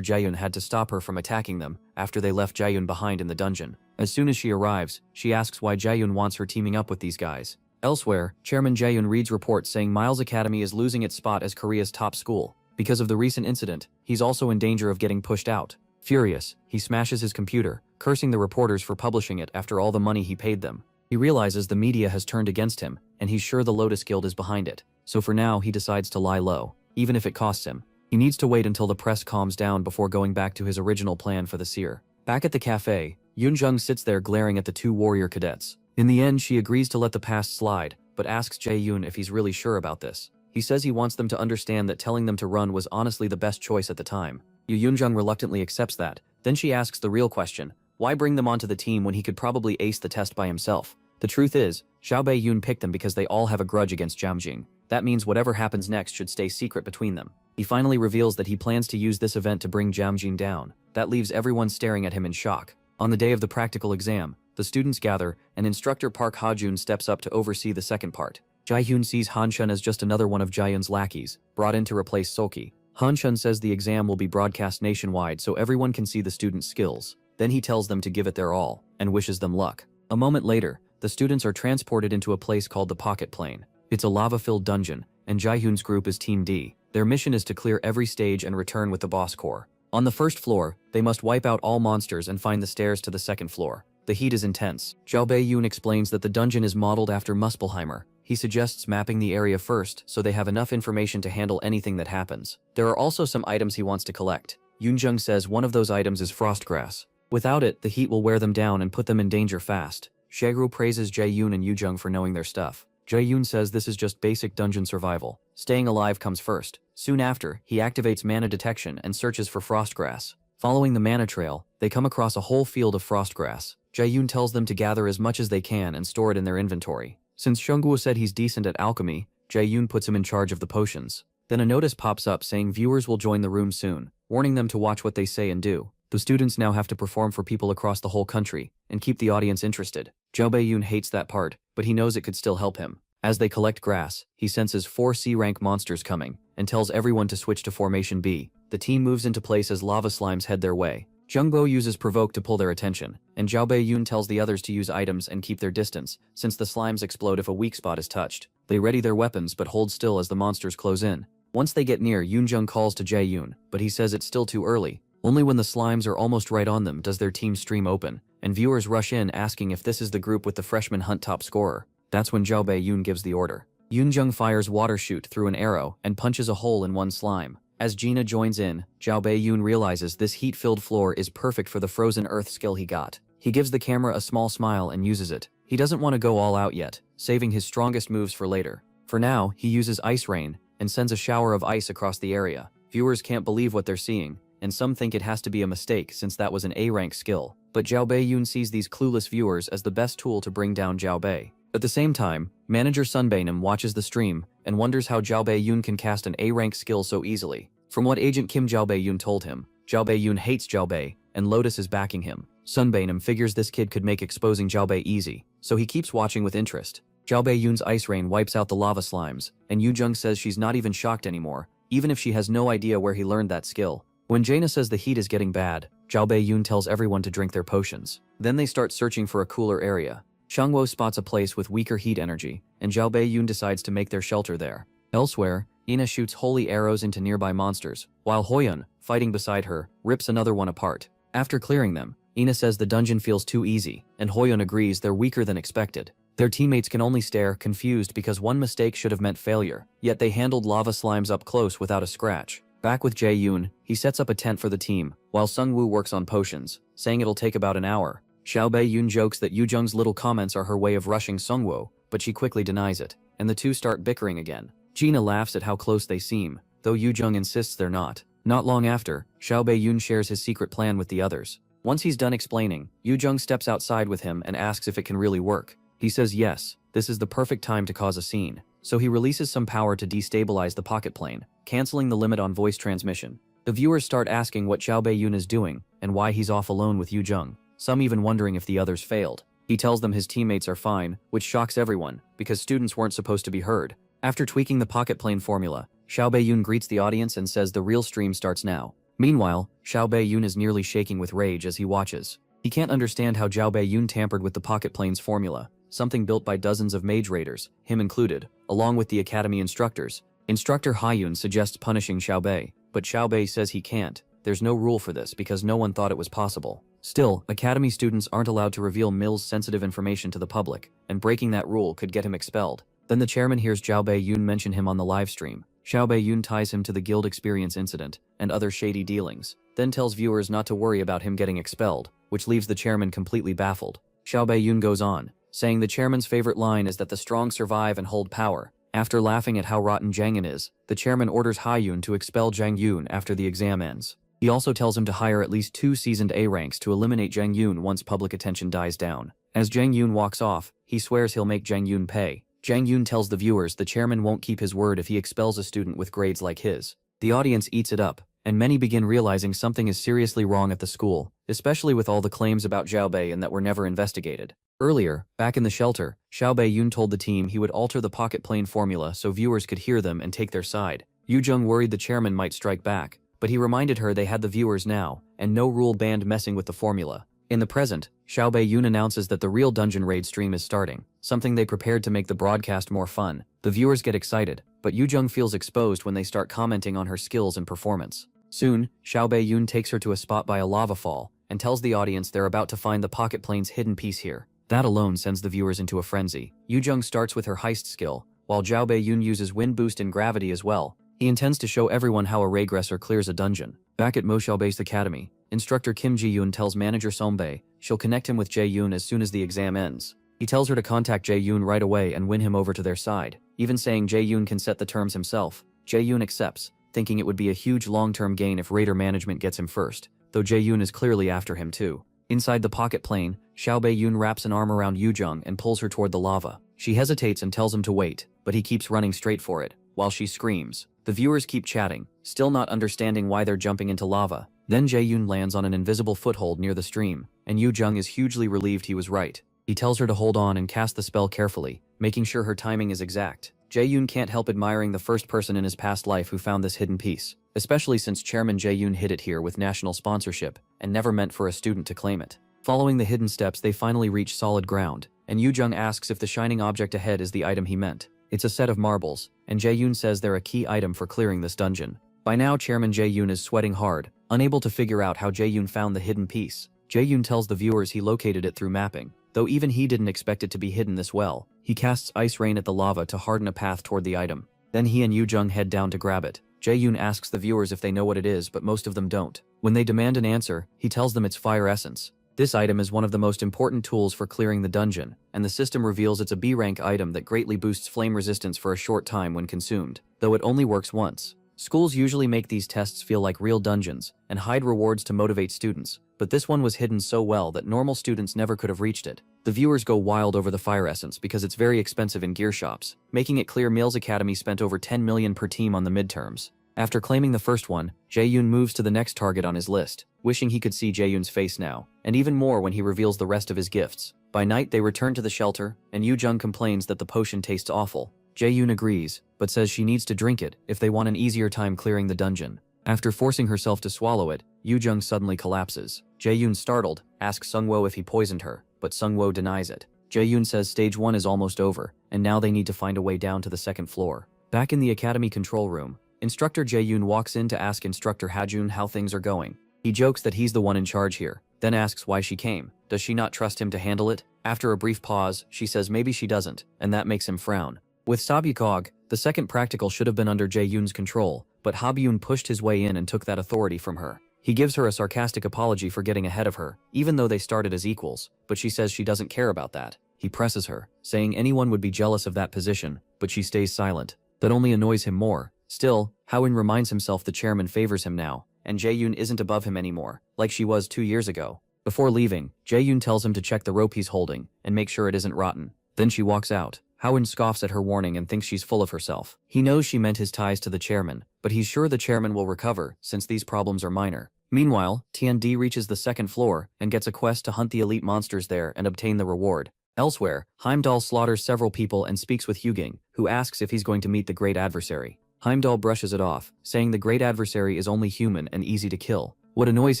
Jaehyun had to stop her from attacking them after they left Jaehyun behind in the dungeon. As soon as she arrives, she asks why Jaehyun wants her teaming up with these guys. Elsewhere, Chairman Jaehyun reads reports saying Miles Academy is losing its spot as Korea's top school. Because of the recent incident, he's also in danger of getting pushed out. Furious, he smashes his computer, cursing the reporters for publishing it after all the money he paid them. He realizes the media has turned against him, and he's sure the Lotus Guild is behind it. So for now, he decides to lie low, even if it costs him. He needs to wait until the press calms down before going back to his original plan for the seer. Back at the cafe, Yoon-jung sits there glaring at the two warrior cadets. In the end, she agrees to let the past slide, but asks Jae-yoon if he's really sure about this. He says he wants them to understand that telling them to run was honestly the best choice at the time. Yoon-jung reluctantly accepts that. Then she asks the real question, why bring them onto the team when he could probably ace the test by himself? The truth is, Xiao Bei-yoon picked them because they all have a grudge against Jiamjing. That means whatever happens next should stay secret between them. He finally reveals that he plans to use this event to bring Jiamjing down. That leaves everyone staring at him in shock. On the day of the practical exam, the students gather, and instructor Park Ha-jun steps up to oversee the second part. Jae-hyun sees Han-shun as just another one of Jae-yun's lackeys, brought in to replace Seolki. Han-shun says the exam will be broadcast nationwide so everyone can see the students' skills. Then he tells them to give it their all, and wishes them luck. A moment later, the students are transported into a place called the Pocket Plane. It's a lava-filled dungeon, and Jae-hyun's group is Team D. Their mission is to clear every stage and return with the boss core. On the first floor, they must wipe out all monsters and find the stairs to the second floor. The heat is intense. Xiao Bei-yoon explains that the dungeon is modeled after Muspelheimer. He suggests mapping the area first so they have enough information to handle anything that happens. There are also some items he wants to collect. Yoon-jung says one of those items is frostgrass. Without it, the heat will wear them down and put them in danger fast. Shegru praises Jae-yoon and Yoo-jung for knowing their stuff. Jae-yoon says this is just basic dungeon survival. Staying alive comes first. Soon after, he activates mana detection and searches for frostgrass. Following the mana trail, they come across a whole field of frostgrass. Jae-yoon tells them to gather as much as they can and store it in their inventory. Since Seungwoo said he's decent at alchemy, Jae-yoon puts him in charge of the potions. Then a notice pops up saying viewers will join the room soon, warning them to watch what they say and do. The students now have to perform for people across the whole country and keep the audience interested. Xiao Bei-yoon hates that part, but he knows it could still help him. As they collect grass, he senses 4 C-rank monsters coming and tells everyone to switch to Formation B. The team moves into place as lava slimes head their way. Jungbo uses Provoke to pull their attention, and Xiao Bei-yoon tells the others to use items and keep their distance, since the slimes explode if a weak spot is touched. They ready their weapons but hold still as the monsters close in. Once they get near, Yoon-jung calls to Jae-yoon, but he says it's still too early. Only when the slimes are almost right on them does their team stream open, and viewers rush in asking if this is the group with the freshman hunt top scorer. That's when Xiao Bei-yoon gives the order. Yoon-jung fires water shoot through an arrow and punches a hole in one slime. As Gina joins in, Xiao Bei-yoon realizes this heat-filled floor is perfect for the frozen earth skill he got. He gives the camera a small smile and uses it. He doesn't want to go all out yet, saving his strongest moves for later. For now, he uses Ice Rain and sends a shower of ice across the area. Viewers can't believe what they're seeing, and some think it has to be a mistake since that was an A-rank skill. But Xiao Bei-yoon sees these clueless viewers as the best tool to bring down Xiao Bei. At the same time, manager Sun Bainam watches the stream and wonders how Xiao Bei-yoon can cast an A-rank skill so easily. From what Agent Kim Xiao Bei-yoon told him, Xiao Bei-yoon hates Xiao Bei, and Lotus is backing him. Sun Bainam figures this kid could make exposing Xiao Bei easy, so he keeps watching with interest. Zhao Beiyun's ice rain wipes out the lava slimes, and Yu Jung says she's not even shocked anymore, even if she has no idea where he learned that skill. When Jaina says the heat is getting bad, Zhao Beiyun tells everyone to drink their potions. Then they start searching for a cooler area. Shangwo spots a place with weaker heat energy, and Zhao Beiyun decides to make their shelter there. Elsewhere, Ina shoots holy arrows into nearby monsters, while Hoyun, fighting beside her, rips another one apart. After clearing them, Ina says the dungeon feels too easy, and Hoyun agrees they're weaker than expected. Their teammates can only stare, confused because one mistake should have meant failure, yet they handled lava slimes up close without a scratch. Back with Jae-yoon, he sets up a tent for the team, while Sung-woo works on potions, saying it'll take about an hour. Xiao Bei-yoon jokes that Yu Jung's little comments are her way of rushing Sung-woo, but she quickly denies it, and the two start bickering again. Gina laughs at how close they seem, though Yu Jung insists they're not. Not long after, Xiao Bei-yoon shares his secret plan with the others. Once he's done explaining, Yu Jung steps outside with him and asks if it can really work. He says yes, this is the perfect time to cause a scene. So he releases some power to destabilize the pocket plane, canceling the limit on voice transmission. The viewers start asking what Xiao Bei-yoon is doing, and why he's off alone with Yu Jung, some even wondering if the others failed. He tells them his teammates are fine, which shocks everyone, because students weren't supposed to be heard. After tweaking the pocket plane formula, Xiao Bei-yoon greets the audience and says the real stream starts now. Meanwhile, Xiao Bei-yoon is nearly shaking with rage as he watches. He can't understand how Xiao Bei-yoon tampered with the pocket plane's formula, something built by dozens of mage raiders, him included, along with the academy instructors. Instructor Haiyun suggests punishing Xiao Bei, but Xiao Bei says he can't. There's no rule for this because no one thought it was possible. Still, academy students aren't allowed to reveal Mill's sensitive information to the public, and breaking that rule could get him expelled. Then the chairman hears Xiao Bei-yoon mention him on the live stream. Xiao Bei-yoon ties him to the guild experience incident and other shady dealings, then tells viewers not to worry about him getting expelled, which leaves the chairman completely baffled. Xiao Bei-yoon goes on, saying the chairman's favorite line is that the strong survive and hold power. After laughing at how rotten Jang Yun is, the chairman orders Haiyun to expel Jang Yun after the exam ends. He also tells him to hire at least 2 seasoned A ranks to eliminate Jang Yun once public attention dies down. As Jang Yun walks off, he swears he'll make Jang Yun pay. Jang Yun tells the viewers the chairman won't keep his word if he expels a student with grades like his. The audience eats it up, and many begin realizing something is seriously wrong at the school, especially with all the claims about Xiao Bei and that were never investigated. Earlier, back in the shelter, Xiao Bei-yoon told the team he would alter the pocket plane formula so viewers could hear them and take their side. Yu Jung worried the chairman might strike back, but he reminded her they had the viewers now, and no rule banned messing with the formula. In the present, Xiao Bei-yoon announces that the real dungeon raid stream is starting, something they prepared to make the broadcast more fun. The viewers get excited, but Yu Jung feels exposed when they start commenting on her skills and performance. Soon, Xiao Bei-yoon takes her to a spot by a lava fall, and tells the audience they're about to find the pocket plane's hidden piece here. That alone sends the viewers into a frenzy. Yu Jung starts with her heist skill, while Zhao Bei-yoon uses wind boost and gravity as well. He intends to show everyone how a regressor clears a dungeon. Back at Mo Xiaobei's academy, instructor Kim Ji-yoon tells manager Sonbei she'll connect him with Jae-yoon as soon as the exam ends. He tells her to contact Jae-yoon right away and win him over to their side, even saying Jae-yoon can set the terms himself. Jae-yoon accepts, thinking it would be a huge long-term gain if raider management gets him first, though Jae-yoon is clearly after him too. Inside the pocket plane, Xiao Bei-yoon wraps an arm around Yu Jung and pulls her toward the lava. She hesitates and tells him to wait, but he keeps running straight for it, while she screams. The viewers keep chatting, still not understanding why they're jumping into lava. Then Jae-yoon lands on an invisible foothold near the stream, and Yu Jung is hugely relieved he was right. He tells her to hold on and cast the spell carefully, making sure her timing is exact. Jae-yoon can't help admiring the first person in his past life who found this hidden piece, especially since Chairman Jae-yoon hid it here with national sponsorship and never meant for a student to claim it. Following the hidden steps, they finally reach solid ground, and Yu Jung asks if the shining object ahead is the item he meant. It's a set of marbles, and Jae-yoon says they're a key item for clearing this dungeon. By now, Chairman Jae-yoon is sweating hard, unable to figure out how Jae-yoon found the hidden piece. Jae-yoon tells the viewers he located it through mapping, though even he didn't expect it to be hidden this well. He casts ice rain at the lava to harden a path toward the item. Then he and Yu Jung head down to grab it. Jae-yoon asks the viewers if they know what it is, but most of them don't. When they demand an answer, he tells them it's fire essence. This item is one of the most important tools for clearing the dungeon, and the system reveals it's a B-rank item that greatly boosts flame resistance for a short time when consumed, though it only works once. Schools usually make these tests feel like real dungeons, and hide rewards to motivate students, but this one was hidden so well that normal students never could have reached it. The viewers go wild over the fire essence because it's very expensive in gear shops, making it clear Mill's Academy spent over 10 million per team on the midterms. After claiming the first one, Jae-yoon moves to the next target on his list, wishing he could see Jae-yoon's face now, and even more when he reveals the rest of his gifts. By night they return to the shelter, and Yoo-jung complains that the potion tastes awful. Jae-yoon agrees, but says she needs to drink it if they want an easier time clearing the dungeon. After forcing herself to swallow it, Yoo-jung suddenly collapses. Jae-yoon, startled, asks Sungwoo if he poisoned her, but Sungwoo denies it. Jae-yoon says stage 1 is almost over, and now they need to find a way down to the second floor. Back in the academy control room, Instructor Jae-yoon walks in to ask Instructor Hajun how things are going. He jokes that he's the one in charge here, then asks why she came. Does she not trust him to handle it? After a brief pause, she says maybe she doesn't, and that makes him frown. With Sabyukog, the second practical should have been under Jae-yoon's control, but Habyun pushed his way in and took that authority from her. He gives her a sarcastic apology for getting ahead of her, even though they started as equals, but she says she doesn't care about that. He presses her, saying anyone would be jealous of that position, but she stays silent. That only annoys him more. Still, Howin reminds himself the chairman favors him now, and Jae-yoon isn't above him anymore, like she was 2 years ago. Before leaving, Jae-yoon tells him to check the rope he's holding, and make sure it isn't rotten. Then she walks out. Howin scoffs at her warning and thinks she's full of herself. He knows she meant his ties to the chairman, but he's sure the chairman will recover, since these problems are minor. Meanwhile, TND reaches the second floor, and gets a quest to hunt the elite monsters there and obtain the reward. Elsewhere, Heimdall slaughters several people and speaks with Huging, who asks if he's going to meet the great adversary. Heimdall brushes it off, saying the great adversary is only human and easy to kill. What annoys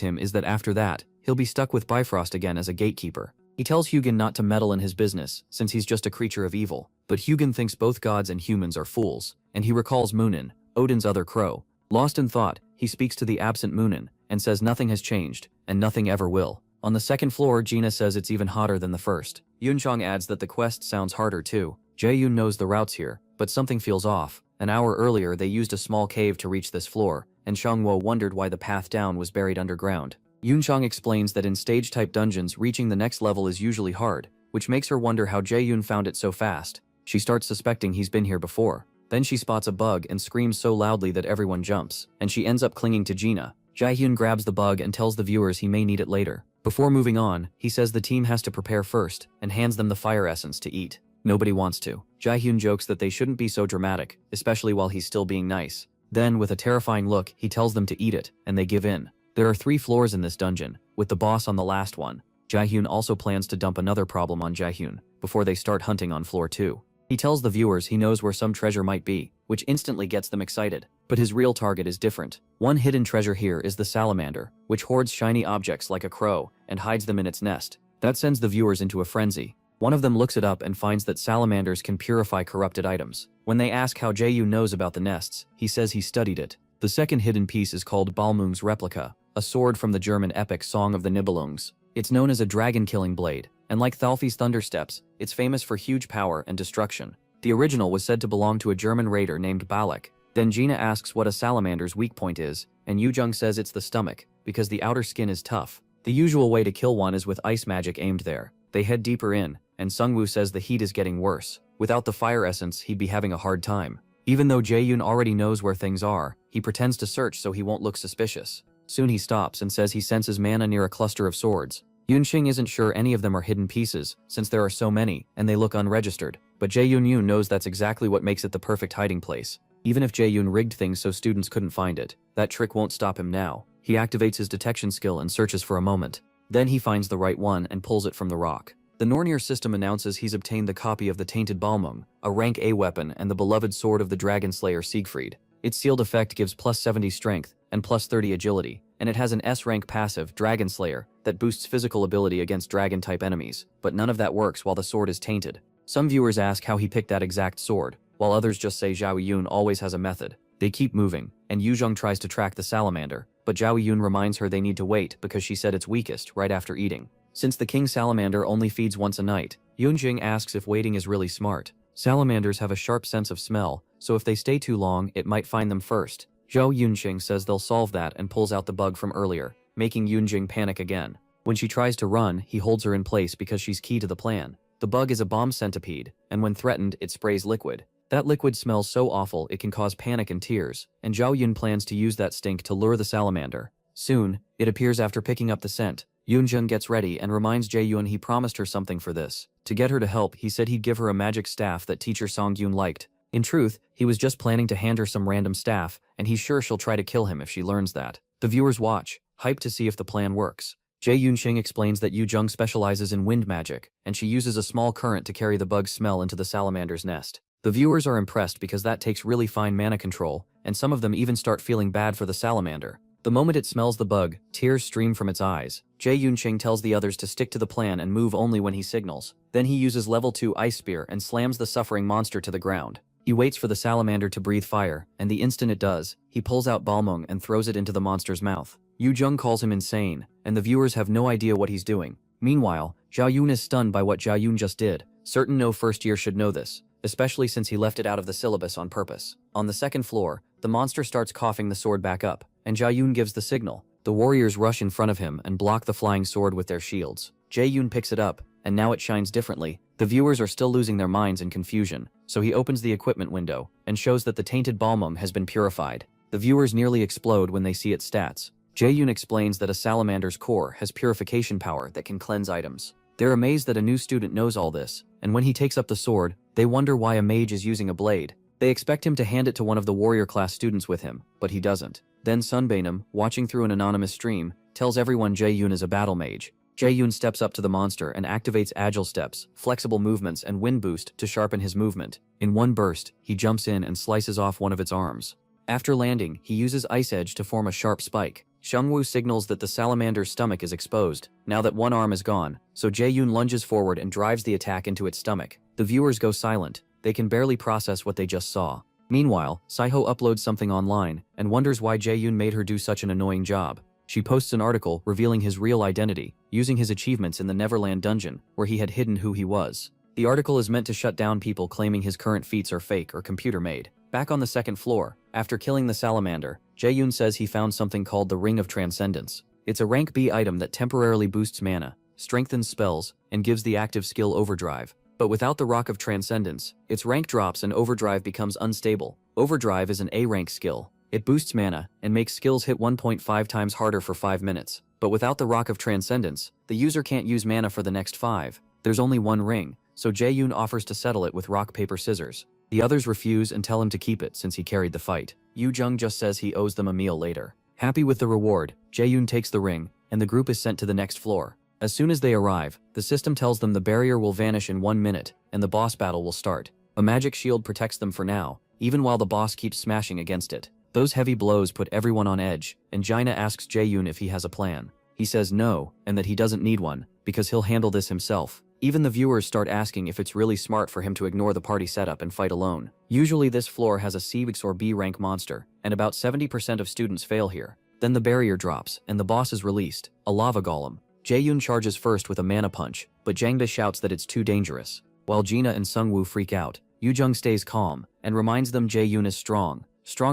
him is that after that, he'll be stuck with Bifrost again as a gatekeeper. He tells Hugin not to meddle in his business, since he's just a creature of evil, but Hugin thinks both gods and humans are fools, and he recalls Munin, Odin's other crow. Lost in thought, he speaks to the absent Munin, and says nothing has changed, and nothing ever will. On the second floor, Gina says it's even hotter than the first. Yunchong adds that the quest sounds harder too. Jae-yoon knows the routes here, but something feels off. An hour earlier they used a small cave to reach this floor, and Shangwo wondered why the path down was buried underground. Yunchong explains that in stage-type dungeons reaching the next level is usually hard, which makes her wonder how Jae-yoon found it so fast. She starts suspecting he's been here before. Then she spots a bug and screams so loudly that everyone jumps, and she ends up clinging to Gina. Jae-hyun grabs the bug and tells the viewers he may need it later. Before moving on, he says the team has to prepare first, and hands them the fire essence to eat. Nobody wants to. Jae-hyun jokes that they shouldn't be so dramatic, especially while he's still being nice. Then, with a terrifying look, he tells them to eat it, and they give in. There are 3 floors in this dungeon, with the boss on the last one. Jae-hyun also plans to dump another problem on Jae-hyun, before they start hunting on floor 2. He tells the viewers he knows where some treasure might be, which instantly gets them excited. But his real target is different. One hidden treasure here is the salamander, which hoards shiny objects like a crow and hides them in its nest. That sends the viewers into a frenzy. One of them looks it up and finds that salamanders can purify corrupted items. When they ask how Jae-yoon knows about the nests, he says he studied it. The second hidden piece is called Balmung's Replica, a sword from the German epic Song of the Nibelungs. It's known as a dragon-killing blade, and like Thalfi's Thundersteps, it's famous for huge power and destruction. The original was said to belong to a German raider named Balak. Then Gina asks what a salamander's weak point is, and Yoo-jung says it's the stomach, because the outer skin is tough. The usual way to kill one is with ice magic aimed there. They head deeper in, and Sungwoo says the heat is getting worse. Without the fire essence, he'd be having a hard time. Even though Jae-yoon already knows where things are, he pretends to search so he won't look suspicious. Soon he stops and says he senses mana near a cluster of swords. Yunxing isn't sure any of them are hidden pieces, since there are so many, and they look unregistered. But Jae-yoon knows that's exactly what makes it the perfect hiding place. Even if Jae-yoon rigged things so students couldn't find it, that trick won't stop him now. He activates his detection skill and searches for a moment. Then he finds the right one and pulls it from the rock. The Nornir system announces he's obtained the copy of the Tainted Balmung, a rank A weapon, and the beloved sword of the Dragon Slayer Siegfried. Its sealed effect gives plus 70 strength and plus 30 agility, and it has an S-rank passive, Dragon Slayer, that boosts physical ability against dragon-type enemies, but none of that works while the sword is tainted. Some viewers ask how he picked that exact sword, while others just say Zhao Yun always has a method. They keep moving, and Yoo-jung tries to track the salamander, but Zhao Yun reminds her they need to wait because she said it's weakest right after eating. Since the king salamander only feeds once a night, Yunjing asks if waiting is really smart. Salamanders have a sharp sense of smell, so if they stay too long, it might find them first. Zhao Yunjing says they'll solve that and pulls out the bug from earlier, making Yunjing panic again. When she tries to run, he holds her in place because she's key to the plan. The bug is a bomb centipede, and when threatened, it sprays liquid. That liquid smells so awful it can cause panic and tears, and Zhao Yun plans to use that stink to lure the salamander. Soon, it appears after picking up the scent. Yoonjung gets ready and reminds Jae-yoon he promised her something for this. To get her to help, he said he'd give her a magic staff that teacher Song-gyun liked, In truth, he was just planning to hand her some random staff, and he's sure she'll try to kill him if she learns that. The viewers watch, hyped to see if the plan works. Jae Yunxing explains that Yu Jung specializes in wind magic, and she uses a small current to carry the bug's smell into the salamander's nest. The viewers are impressed because that takes really fine mana control, and some of them even start feeling bad for the salamander. The moment it smells the bug, tears stream from its eyes. Jae Yunxing tells the others to stick to the plan and move only when he signals. Then he uses level 2 ice spear and slams the suffering monster to the ground. He waits for the salamander to breathe fire, and the instant it does, he pulls out Balmung and throws it into the monster's mouth. Yu Jung calls him insane, and the viewers have no idea what he's doing. Meanwhile, Zhao Yun is stunned by what Zhao Yun just did. Certain no first year should know this, especially since he left it out of the syllabus on purpose. On the second floor, the monster starts coughing the sword back up, and Zhao Yun gives the signal. The warriors rush in front of him and block the flying sword with their shields. Jae Yun picks it up, and now it shines differently. The viewers are still losing their minds in confusion, so he opens the equipment window and shows that the tainted Balmung has been purified. The viewers nearly explode when they see its stats. Jae Yun explains that a salamander's core has purification power that can cleanse items. They're amazed that a new student knows all this, and when he takes up the sword, they wonder why a mage is using a blade. They expect him to hand it to one of the warrior class students with him, but he doesn't. Then Sunbainum, watching through an anonymous stream, tells everyone Jae Yun is a battle mage. Jae Yun steps up to the monster and activates agile steps, flexible movements, and wind boost to sharpen his movement. In one burst, he jumps in and slices off one of its arms. After landing, he uses Ice Edge to form a sharp spike. Xiangwu signals that the salamander's stomach is exposed, now that one arm is gone, so Jae Yun lunges forward and drives the attack into its stomach. The viewers go silent. They can barely process what they just saw. Meanwhile, Saiho uploads something online and wonders why Jae Yun made her do such an annoying job. She posts an article revealing his real identity, using his achievements in the Neverland dungeon, where he had hidden who he was. The article is meant to shut down people claiming his current feats are fake or computer-made. Back on the second floor, after killing the salamander, Jae Yun says he found something called the Ring of Transcendence. It's a rank B item that temporarily boosts mana, strengthens spells, and gives the active skill Overdrive. But without the Rock of Transcendence, its rank drops and Overdrive becomes unstable. Overdrive is an A rank skill. It boosts mana and makes skills hit 1.5 times harder for 5 minutes. But without the Rock of Transcendence, the user can't use mana for the next 5. There's only one ring, so Jae Yun offers to settle it with rock, paper, scissors. The others refuse and tell him to keep it since he carried the fight. Yu Jung just says he owes them a meal later. Happy with the reward, Jae Yun takes the ring, and the group is sent to the next floor. As soon as they arrive, the system tells them the barrier will vanish in 1 minute, and the boss battle will start. A magic shield protects them for now, even while the boss keeps smashing against it. Those heavy blows put everyone on edge, and Jaina asks Jae Yun if he has a plan. He says no, and that he doesn't need one, because he'll handle this himself. Even the viewers start asking if it's really smart for him to ignore the party setup and fight alone. Usually this floor has a C or B rank monster, and about 70% of students fail here. Then the barrier drops, and the boss is released, a lava golem. Jae Yun charges first with a mana punch, but Jangda shouts that it's too dangerous. While Gina and Sungwoo freak out, Yu Jung stays calm, and reminds them Jae Yun is strong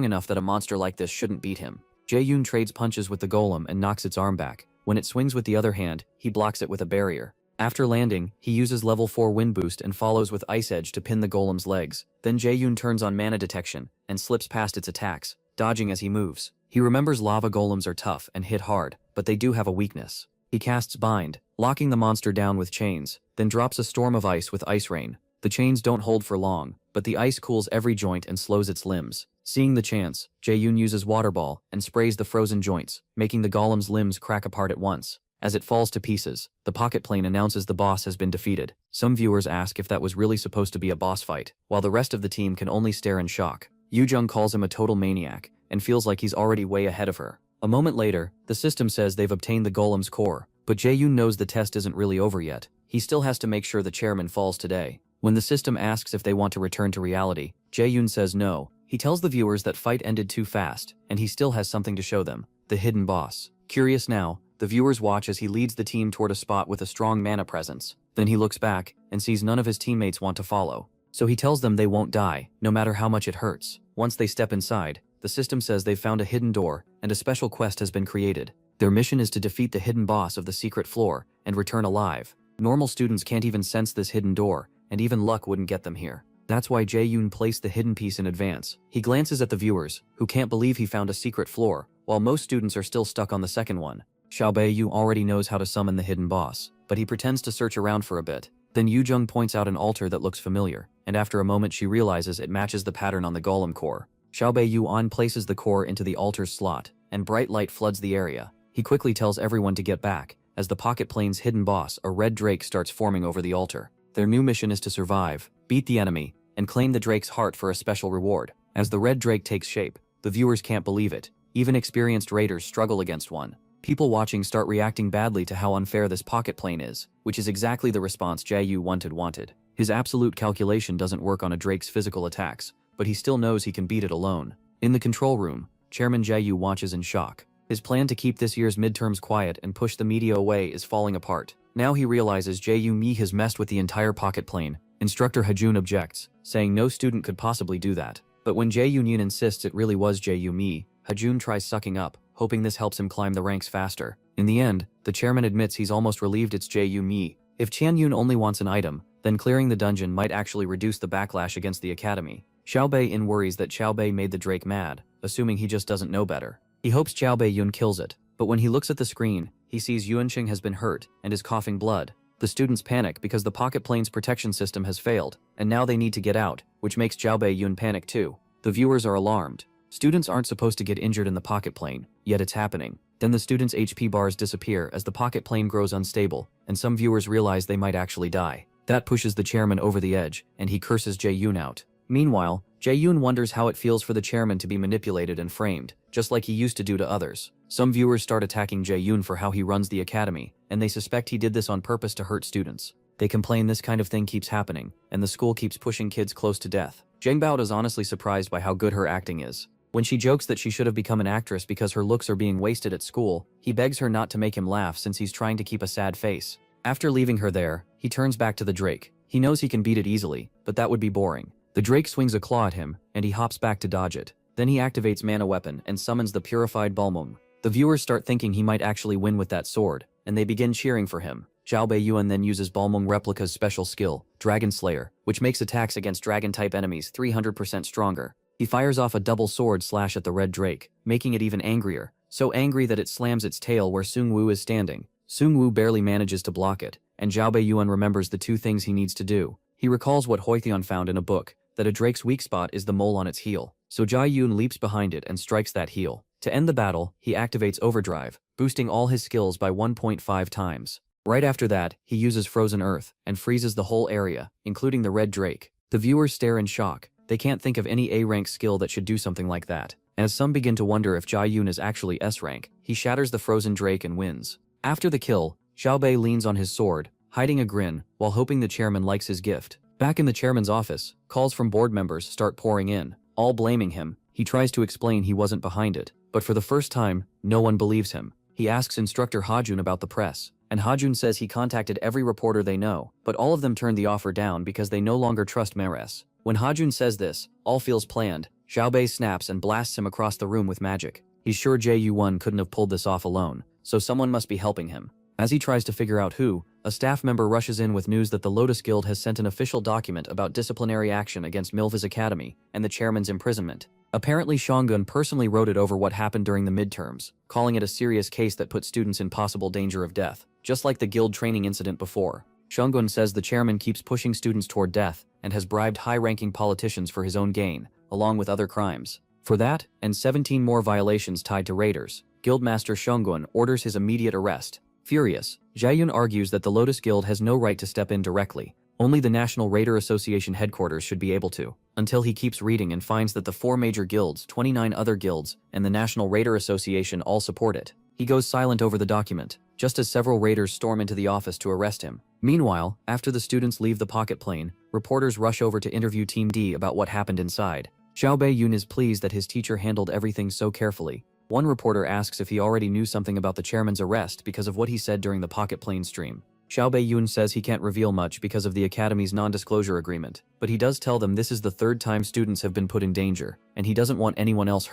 enough that a monster like this shouldn't beat him. Jae Yun trades punches with the golem and knocks its arm back. When it swings with the other hand, he blocks it with a barrier. After landing, he uses level 4 wind boost and follows with Ice Edge to pin the golem's legs. Then Jae Yun turns on mana detection and slips past its attacks, dodging as he moves. He remembers lava golems are tough and hit hard, but they do have a weakness. He casts Bind, locking the monster down with chains, then drops a storm of ice with Ice Rain. The chains don't hold for long, but the ice cools every joint and slows its limbs. Seeing the chance, Jae Yun uses Water Ball and sprays the frozen joints, making the golem's limbs crack apart at once. As it falls to pieces, the pocket plane announces the boss has been defeated. Some viewers ask if that was really supposed to be a boss fight, while the rest of the team can only stare in shock. Yu Jung calls him a total maniac, and feels like he's already way ahead of her. A moment later, the system says they've obtained the golem's core, but Jae Yun knows the test isn't really over yet. He still has to make sure the chairman falls today. When the system asks if they want to return to reality, Jae Yun says no. He tells the viewers that fight ended too fast, and he still has something to show them, the hidden boss. Curious now, the viewers watch as he leads the team toward a spot with a strong mana presence. Then he looks back, and sees none of his teammates want to follow. So he tells them they won't die, no matter how much it hurts. Once they step inside, the system says they've found a hidden door, and a special quest has been created. Their mission is to defeat the hidden boss of the secret floor, and return alive. Normal students can't even sense this hidden door, and even luck wouldn't get them here. That's why Jae Yun placed the hidden piece in advance. He glances at the viewers, who can't believe he found a secret floor, while most students are still stuck on the second one. Xiaobei Yu already knows how to summon the hidden boss, but he pretends to search around for a bit. Then Yu Jung points out an altar that looks familiar, and after a moment she realizes it matches the pattern on the golem core. Xiaobei Yuan places the core into the altar's slot, and bright light floods the area. He quickly tells everyone to get back, as the pocket plane's hidden boss, a red drake, starts forming over the altar. Their new mission is to survive, beat the enemy, and claim the drake's heart for a special reward. As the red drake takes shape, the viewers can't believe it. Even experienced raiders struggle against one. People watching start reacting badly to how unfair this pocket plane is, which is exactly the response Jayu wanted. His absolute calculation doesn't work on a drake's physical attacks, but he still knows he can beat it alone. In the control room, Chairman Jayu watches in shock. His plan to keep this year's midterms quiet and push the media away is falling apart. Now he realizes Jayu Mi has messed with the entire pocket plane. Instructor Hajun objects, saying no student could possibly do that. But when Jayu Nian insists it really was Jayu Mi, Hajun tries sucking up, hoping this helps him climb the ranks faster. In the end, the chairman admits he's almost relieved it's Jayu Mi. If Qian Yun only wants an item, then clearing the dungeon might actually reduce the backlash against the academy. Xiaobei In worries that Xiaobei made the drake mad, assuming he just doesn't know better. He hopes Xiaobei Yun kills it, but when he looks at the screen, he sees Yuanqing has been hurt and is coughing blood. The students panic because the pocket plane's protection system has failed, and now they need to get out, which makes Xiaobei Yun panic too. The viewers are alarmed. Students aren't supposed to get injured in the pocket plane, yet it's happening. Then the students' HP bars disappear as the pocket plane grows unstable, and some viewers realize they might actually die. That pushes the chairman over the edge, and he curses Jae-yoon out. Meanwhile, Jae-yoon wonders how it feels for the chairman to be manipulated and framed, just like he used to do to others. Some viewers start attacking Jae-yoon for how he runs the academy, and they suspect he did this on purpose to hurt students. They complain this kind of thing keeps happening, and the school keeps pushing kids close to death. Zheng Bao is honestly surprised by how good her acting is. When she jokes that she should have become an actress because her looks are being wasted at school, he begs her not to make him laugh since he's trying to keep a sad face. After leaving her there, he turns back to the Drake. He knows he can beat it easily, but that would be boring. The Drake swings a claw at him, and he hops back to dodge it. Then he activates Mana Weapon and summons the Purified Balmung. The viewers start thinking he might actually win with that sword, and they begin cheering for him. Zhao Beiyuan then uses Balmung Replica's special skill, Dragon Slayer, which makes attacks against dragon-type enemies 300% stronger. He fires off a double sword slash at the red drake, making it even angrier, so angry that it slams its tail where Sung Woo is standing. Sung Woo barely manages to block it, and Zhao Beiyuan remembers the two things he needs to do. He recalls what Huithian found in a book, that a drake's weak spot is the mole on its heel, so Jia Yun leaps behind it and strikes that heel. To end the battle, he activates Overdrive, boosting all his skills by 1.5 times. Right after that, he uses Frozen Earth, and freezes the whole area, including the red drake. The viewers stare in shock. They can't think of any A-rank skill that should do something like that. As some begin to wonder if Jia Yun is actually S-rank, he shatters the frozen drake and wins. After the kill, Xiaobei leans on his sword, hiding a grin, while hoping the chairman likes his gift. Back in the chairman's office, calls from board members start pouring in, all blaming him. He tries to explain he wasn't behind it, but for the first time, no one believes him. He asks instructor Hajun about the press, and Hajun says he contacted every reporter they know, but all of them turned the offer down because they no longer trust Meres. When Hajun says this, all feels planned. Xiaobei snaps and blasts him across the room with magic. He's sure Jie Yuan couldn't have pulled this off alone, so someone must be helping him. As he tries to figure out who, a staff member rushes in with news that the Lotus Guild has sent an official document about disciplinary action against Milva's academy and the chairman's imprisonment. Apparently Shongun personally wrote it over what happened during the midterms, calling it a serious case that put students in possible danger of death, just like the guild training incident before. Shongun says the chairman keeps pushing students toward death and has bribed high-ranking politicians for his own gain, along with other crimes. For that, and 17 more violations tied to raiders, Guildmaster Shongun orders his immediate arrest. Furious, Jiayun argues that the Lotus Guild has no right to step in directly. Only the National Raider Association headquarters should be able to, until he keeps reading and finds that the 4 major guilds, 29 other guilds, and the National Raider Association all support it. He goes silent over the document, just as several raiders storm into the office to arrest him. Meanwhile, after the students leave the pocket plane, reporters rush over to interview Team D about what happened inside. Xiao Beiyun is pleased that his teacher handled everything so carefully. One reporter asks if he already knew something about the chairman's arrest because of what he said during the pocket plane stream. Xiao Beiyun says he can't reveal much because of the academy's non-disclosure agreement, but he does tell them this is the 3rd time students have been put in danger, and he doesn't want anyone else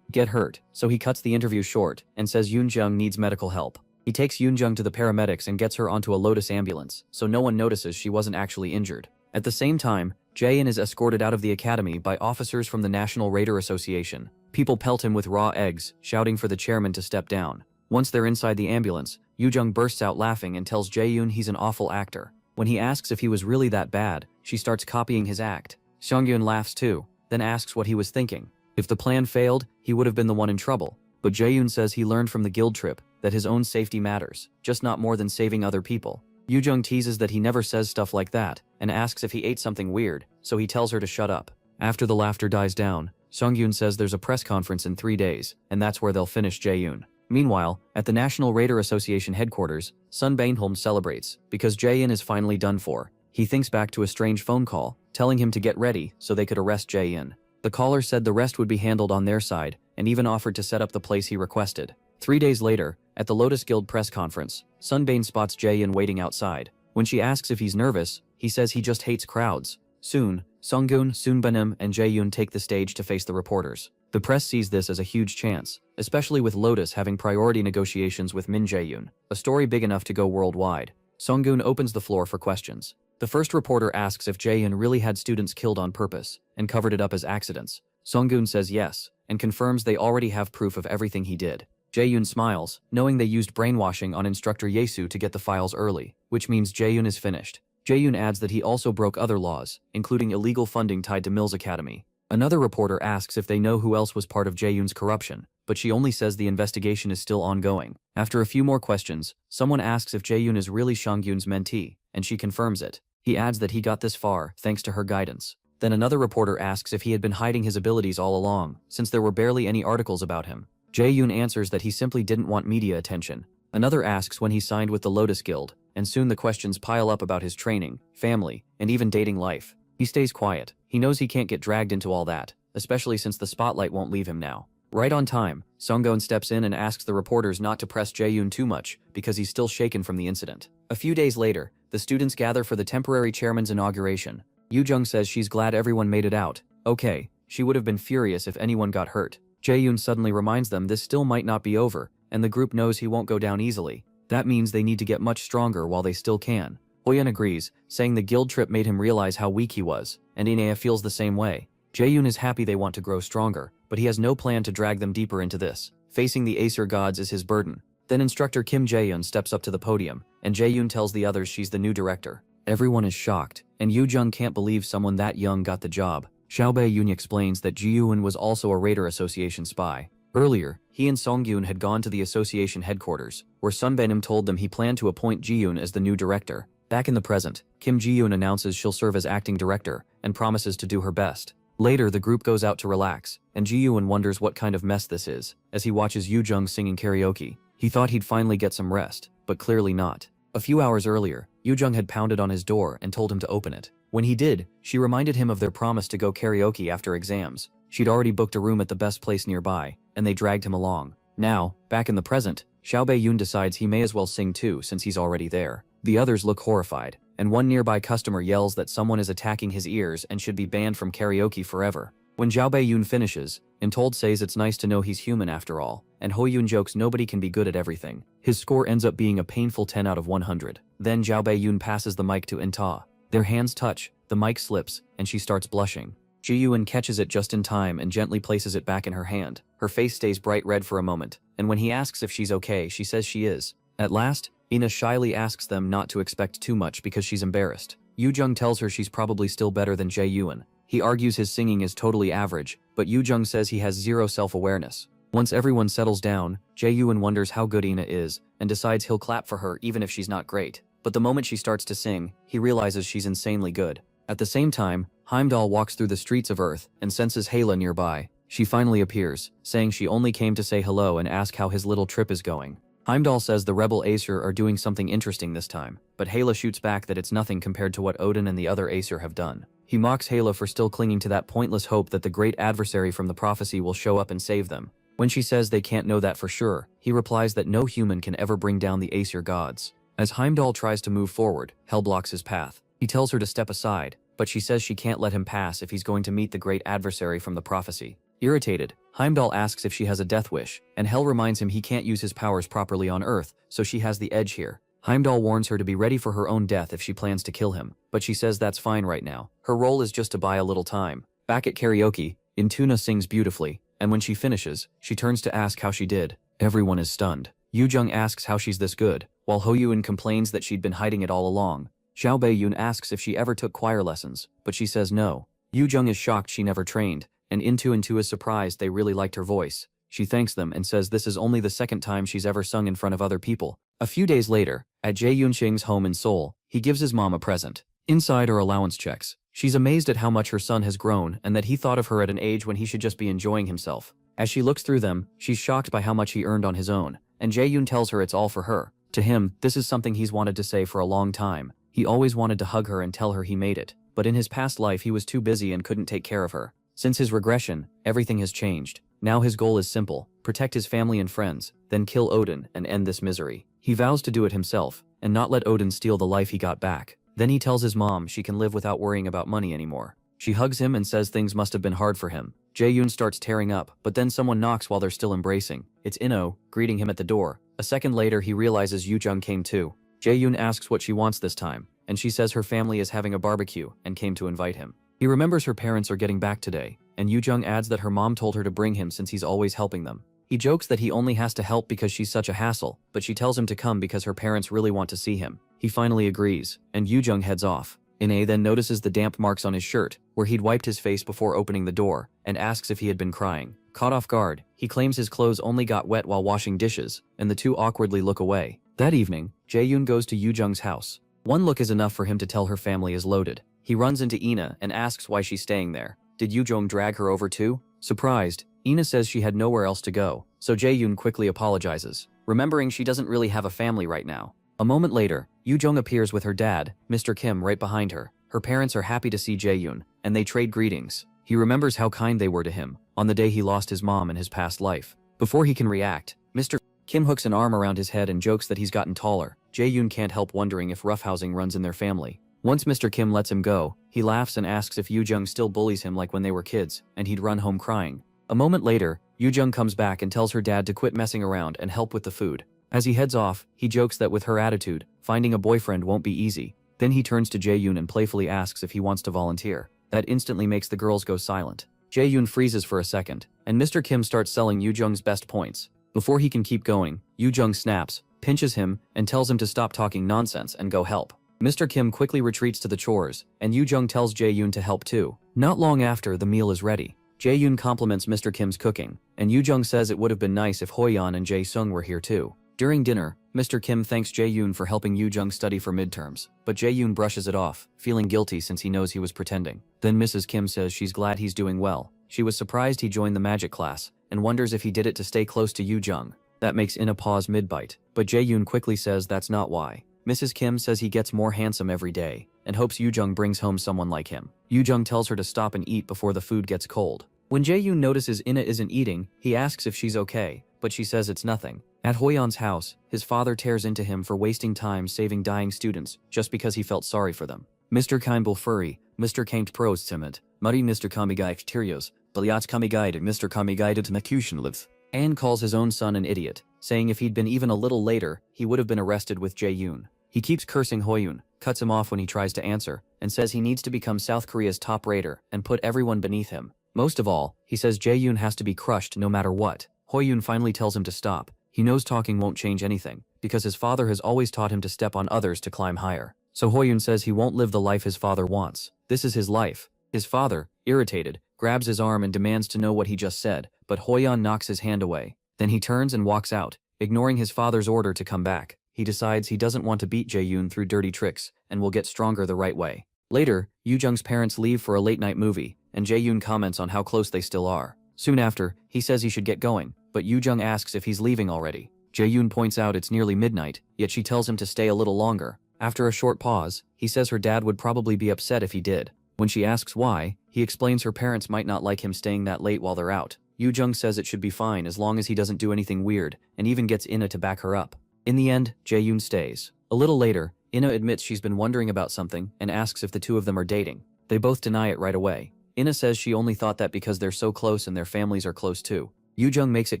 get hurt, so he cuts the interview short and says Yoonjung needs medical help. He takes Yoonjung to the paramedics and gets her onto a Lotus ambulance, so no one notices she wasn't actually injured. At the same time, Jaein is escorted out of the academy by officers from the National Raider Association. People pelt him with raw eggs, shouting for the chairman to step down. Once they're inside the ambulance, Yoojung bursts out laughing and tells Jaeyoon he's an awful actor. When he asks if he was really that bad, she starts copying his act. Songyun laughs too, then asks what he was thinking. If the plan failed, he would have been the one in trouble. But Jaeyoon says he learned from the guild trip that his own safety matters, just not more than saving other people. Yoojung teases that he never says stuff like that, and asks if he ate something weird, so he tells her to shut up. After the laughter dies down, Songyun says there's a press conference in 3 days, and that's where they'll finish Jaeyoon. Meanwhile, at the National Raider Association headquarters, Sun Bainholm celebrates, because Jaeyoon is finally done for. He thinks back to a strange phone call, telling him to get ready so they could arrest Jaeyoon. The caller said the rest would be handled on their side, and even offered to set up the place he requested. 3 days later, at the Lotus Guild press conference, Sunbane spots Jaeyoon waiting outside. When she asks if he's nervous, he says he just hates crowds. Soon, Sunggun, Sunbanim, and Jaeyoon take the stage to face the reporters. The press sees this as a huge chance, especially with Lotus having priority negotiations with Min Jaeyoon, a story big enough to go worldwide. Sunggun opens the floor for questions. The first reporter asks if Jaeyoon really had students killed on purpose and covered it up as accidents. Sunggun says yes, and confirms they already have proof of everything he did. Jaeyoon smiles, knowing they used brainwashing on instructor Yesu to get the files early, which means Jaeyoon is finished. Jaeyoon adds that he also broke other laws, including illegal funding tied to Mills Academy. Another reporter asks if they know who else was part of Jaeyoon's corruption, but she only says the investigation is still ongoing. After a few more questions, someone asks if Jaeyoon is really Sunggun's mentee, and she confirms it. He adds that he got this far thanks to her guidance. Then another reporter asks if he had been hiding his abilities all along, since there were barely any articles about him. Jaeyoon answers that he simply didn't want media attention. Another asks when he signed with the Lotus Guild, and soon the questions pile up about his training, family, and even dating life. He stays quiet. He knows he can't get dragged into all that, especially since the spotlight won't leave him now. Right on time, Sunggun steps in and asks the reporters not to press Jaeyoon too much because he's still shaken from the incident. A few days later, the students gather for the temporary chairman's inauguration. Yoojung says she's glad everyone made it out. Okay, she would have been furious if anyone got hurt. Jaeyoon suddenly reminds them this still might not be over, and the group knows he won't go down easily. That means they need to get much stronger while they still can. Hoyeon agrees, saying the guild trip made him realize how weak he was, and Inea feels the same way. Jaeyoon is happy they want to grow stronger, but he has no plan to drag them deeper into this. Facing the Acer gods is his burden. Then instructor Kim Jaeyoon steps up to the podium, and Jaeyoon tells the others she's the new director. Everyone is shocked, and Yoojung can't believe someone that young got the job. Xiaobai-yoon explains that Ji-yoon was also a Raider Association spy. Earlier, he and Songyoon had gone to the association headquarters, where Sunbanim told them he planned to appoint Ji-yoon as the new director. Back in the present, Kim Ji-yoon announces she'll serve as acting director, and promises to do her best. Later, the group goes out to relax, and Ji-yoon wonders what kind of mess this is, as he watches Yoojung singing karaoke. He thought he'd finally get some rest, but clearly not. A few hours earlier, Yoojung had pounded on his door and told him to open it. When he did, she reminded him of their promise to go karaoke after exams. She'd already booked a room at the best place nearby, and they dragged him along. Now, back in the present, Xiaobai-yoon decides he may as well sing too since he's already there. The others look horrified, and one nearby customer yells that someone is attacking his ears and should be banned from karaoke forever. When Xiaobai-yoon finishes, Intold says it's nice to know he's human after all, and Hoyoon jokes nobody can be good at everything. His score ends up being a painful 10 out of 100. Then Xiaobai-yoon passes the mic to Inta. Their hands touch, the mic slips, and she starts blushing. Ji-yoon catches it just in time and gently places it back in her hand. Her face stays bright red for a moment, and when he asks if she's okay, she says she is. At last, Ina shyly asks them not to expect too much because she's embarrassed. Yoojung tells her she's probably still better than Jaeyoon. He argues his singing is totally average, but Yoojung says he has zero self-awareness. Once everyone settles down, Jaeyoon wonders how good Ina is, and decides he'll clap for her even if she's not great. But the moment she starts to sing, he realizes she's insanely good. At the same time, Heimdall walks through the streets of Earth and senses Hayla nearby. She finally appears, saying she only came to say hello and ask how his little trip is going. Heimdall says the rebel Acer are doing something interesting this time, but Hayla shoots back that it's nothing compared to what Odin and the other Acer have done. He mocks Hayla for still clinging to that pointless hope that the great adversary from the prophecy will show up and save them. When she says they can't know that for sure, he replies that no human can ever bring down the Acer gods. As Heimdall tries to move forward, Hel blocks his path. He tells her to step aside, but she says she can't let him pass if he's going to meet the great adversary from the prophecy. Irritated, Heimdall asks if she has a death wish, and Hel reminds him he can't use his powers properly on Earth, so she has the edge here. Heimdall warns her to be ready for her own death if she plans to kill him, but she says that's fine right now. Her role is just to buy a little time. Back at karaoke, Intuna sings beautifully, and when she finishes, she turns to ask how she did. Everyone is stunned. Yoojung asks how she's this good, while Hoyoon complains that she'd been hiding it all along. Xiao Beiyun asks if she ever took choir lessons, but she says no. Yu Jung is shocked she never trained, and In2 is surprised they really liked her voice. She thanks them and says this is only the second time she's ever sung in front of other people. A few days later, at Jae Yunxing's home in Seoul, he gives his mom a present. Inside are allowance checks. She's amazed at how much her son has grown and that he thought of her at an age when he should just be enjoying himself. As she looks through them, she's shocked by how much he earned on his own, and Jae-yoon tells her it's all for her. To him, this is something he's wanted to say for a long time. He always wanted to hug her and tell her he made it, but in his past life he was too busy and couldn't take care of her. Since his regression, everything has changed. Now his goal is simple: protect his family and friends, then kill Odin and end this misery. He vows to do it himself, and not let Odin steal the life he got back. Then he tells his mom she can live without worrying about money anymore. She hugs him and says things must have been hard for him. Jae-yoon starts tearing up, but then someone knocks while they're still embracing. It's Inno, greeting him at the door. A second later he realizes Yoo-jung came too. Jae-yoon asks what she wants this time, and she says her family is having a barbecue and came to invite him. He remembers her parents are getting back today, and Yoo-jung adds that her mom told her to bring him since he's always helping them. He jokes that he only has to help because she's such a hassle, but she tells him to come because her parents really want to see him. He finally agrees, and Yoo-jung heads off. Ine then notices the damp marks on his shirt, where he'd wiped his face before opening the door, and asks if he had been crying. Caught off guard, he claims his clothes only got wet while washing dishes, and the two awkwardly look away. That evening, Jae-yoon goes to Yoo-jung's house. One look is enough for him to tell her family is loaded. He runs into Ina and asks why she's staying there. Did Yoo-jung drag her over too? Surprised, Ina says she had nowhere else to go, so Jae-yoon quickly apologizes, remembering she doesn't really have a family right now. A moment later, Yoo-jung appears with her dad, Mr. Kim, right behind her. Her parents are happy to see Jae-yoon, and they trade greetings. He remembers how kind they were to him on the day he lost his mom in his past life. Before he can react, Mr. Kim hooks an arm around his head and jokes that he's gotten taller. Jae-yoon can't help wondering if roughhousing runs in their family. Once Mr. Kim lets him go, he laughs and asks if Yoo-jung still bullies him like when they were kids, and he'd run home crying. A moment later, Yoo-jung comes back and tells her dad to quit messing around and help with the food. As he heads off, he jokes that with her attitude, finding a boyfriend won't be easy. Then he turns to Jae-yoon and playfully asks if he wants to volunteer. That instantly makes the girls go silent. Jae-yoon freezes for a second, and Mr. Kim starts selling Yoo-jung's best points. Before he can keep going, Yoo-jung snaps, pinches him, and tells him to stop talking nonsense and go help. Mr. Kim quickly retreats to the chores, and Yoo-jung tells Jae-yoon to help too. Not long after, the meal is ready. Jae-yoon compliments Mr. Kim's cooking, and Yoo-jung says it would have been nice if Hoyeon and Jae-sung were here too. During dinner, Mr. Kim thanks Jae-yoon for helping Yoo-jung study for midterms, but Jae-yoon brushes it off, feeling guilty since he knows he was pretending. Then Mrs. Kim says she's glad he's doing well. She was surprised he joined the magic class, and wonders if he did it to stay close to Yoo-jung. That makes Ina pause mid-bite, but Jae-yoon quickly says that's not why. Mrs. Kim says he gets more handsome every day, and hopes Yoo-jung brings home someone like him. Yoo-jung tells her to stop and eat before the food gets cold. When Jae-yoon notices Ina isn't eating, he asks if she's okay, but she says it's nothing. At Hoyeon's house, his father tears into him for wasting time saving dying students just because he felt sorry for them. Mr. Kimball Furry, Mr. Kaint Pros Timid, Muddy Mr. Kamigai Tyrios, Bilyats Kamigai Mr. Kamigai to Macution lives. Anne calls his own son an idiot, saying if he'd been even a little later, he would have been arrested with Jae-yoon. He keeps cursing Hoyeon, cuts him off when he tries to answer, and says he needs to become South Korea's top raider and put everyone beneath him. Most of all, he says Jae-yoon has to be crushed no matter what. Hoyeon finally tells him to stop. He knows talking won't change anything, because his father has always taught him to step on others to climb higher. So Hoyeon says he won't live the life his father wants. This is his life. His father, irritated, grabs his arm and demands to know what he just said, but Hoyeon knocks his hand away. Then he turns and walks out, ignoring his father's order to come back. He decides he doesn't want to beat Jae-yoon through dirty tricks, and will get stronger the right way. Later, Yoo-jung's parents leave for a late-night movie, and Jae-yoon comments on how close they still are. Soon after, he says he should get going, but Yoo-jung asks if he's leaving already. Jae-yoon points out it's nearly midnight, yet she tells him to stay a little longer. After a short pause, he says her dad would probably be upset if he did. When she asks why, he explains her parents might not like him staying that late while they're out. Yoo-jung says it should be fine as long as he doesn't do anything weird, and even gets Ina to back her up. In the end, Jae-yoon stays. A little later, Ina admits she's been wondering about something and asks if the two of them are dating. They both deny it right away. Ina says she only thought that because they're so close and their families are close too. Yoo-jung makes it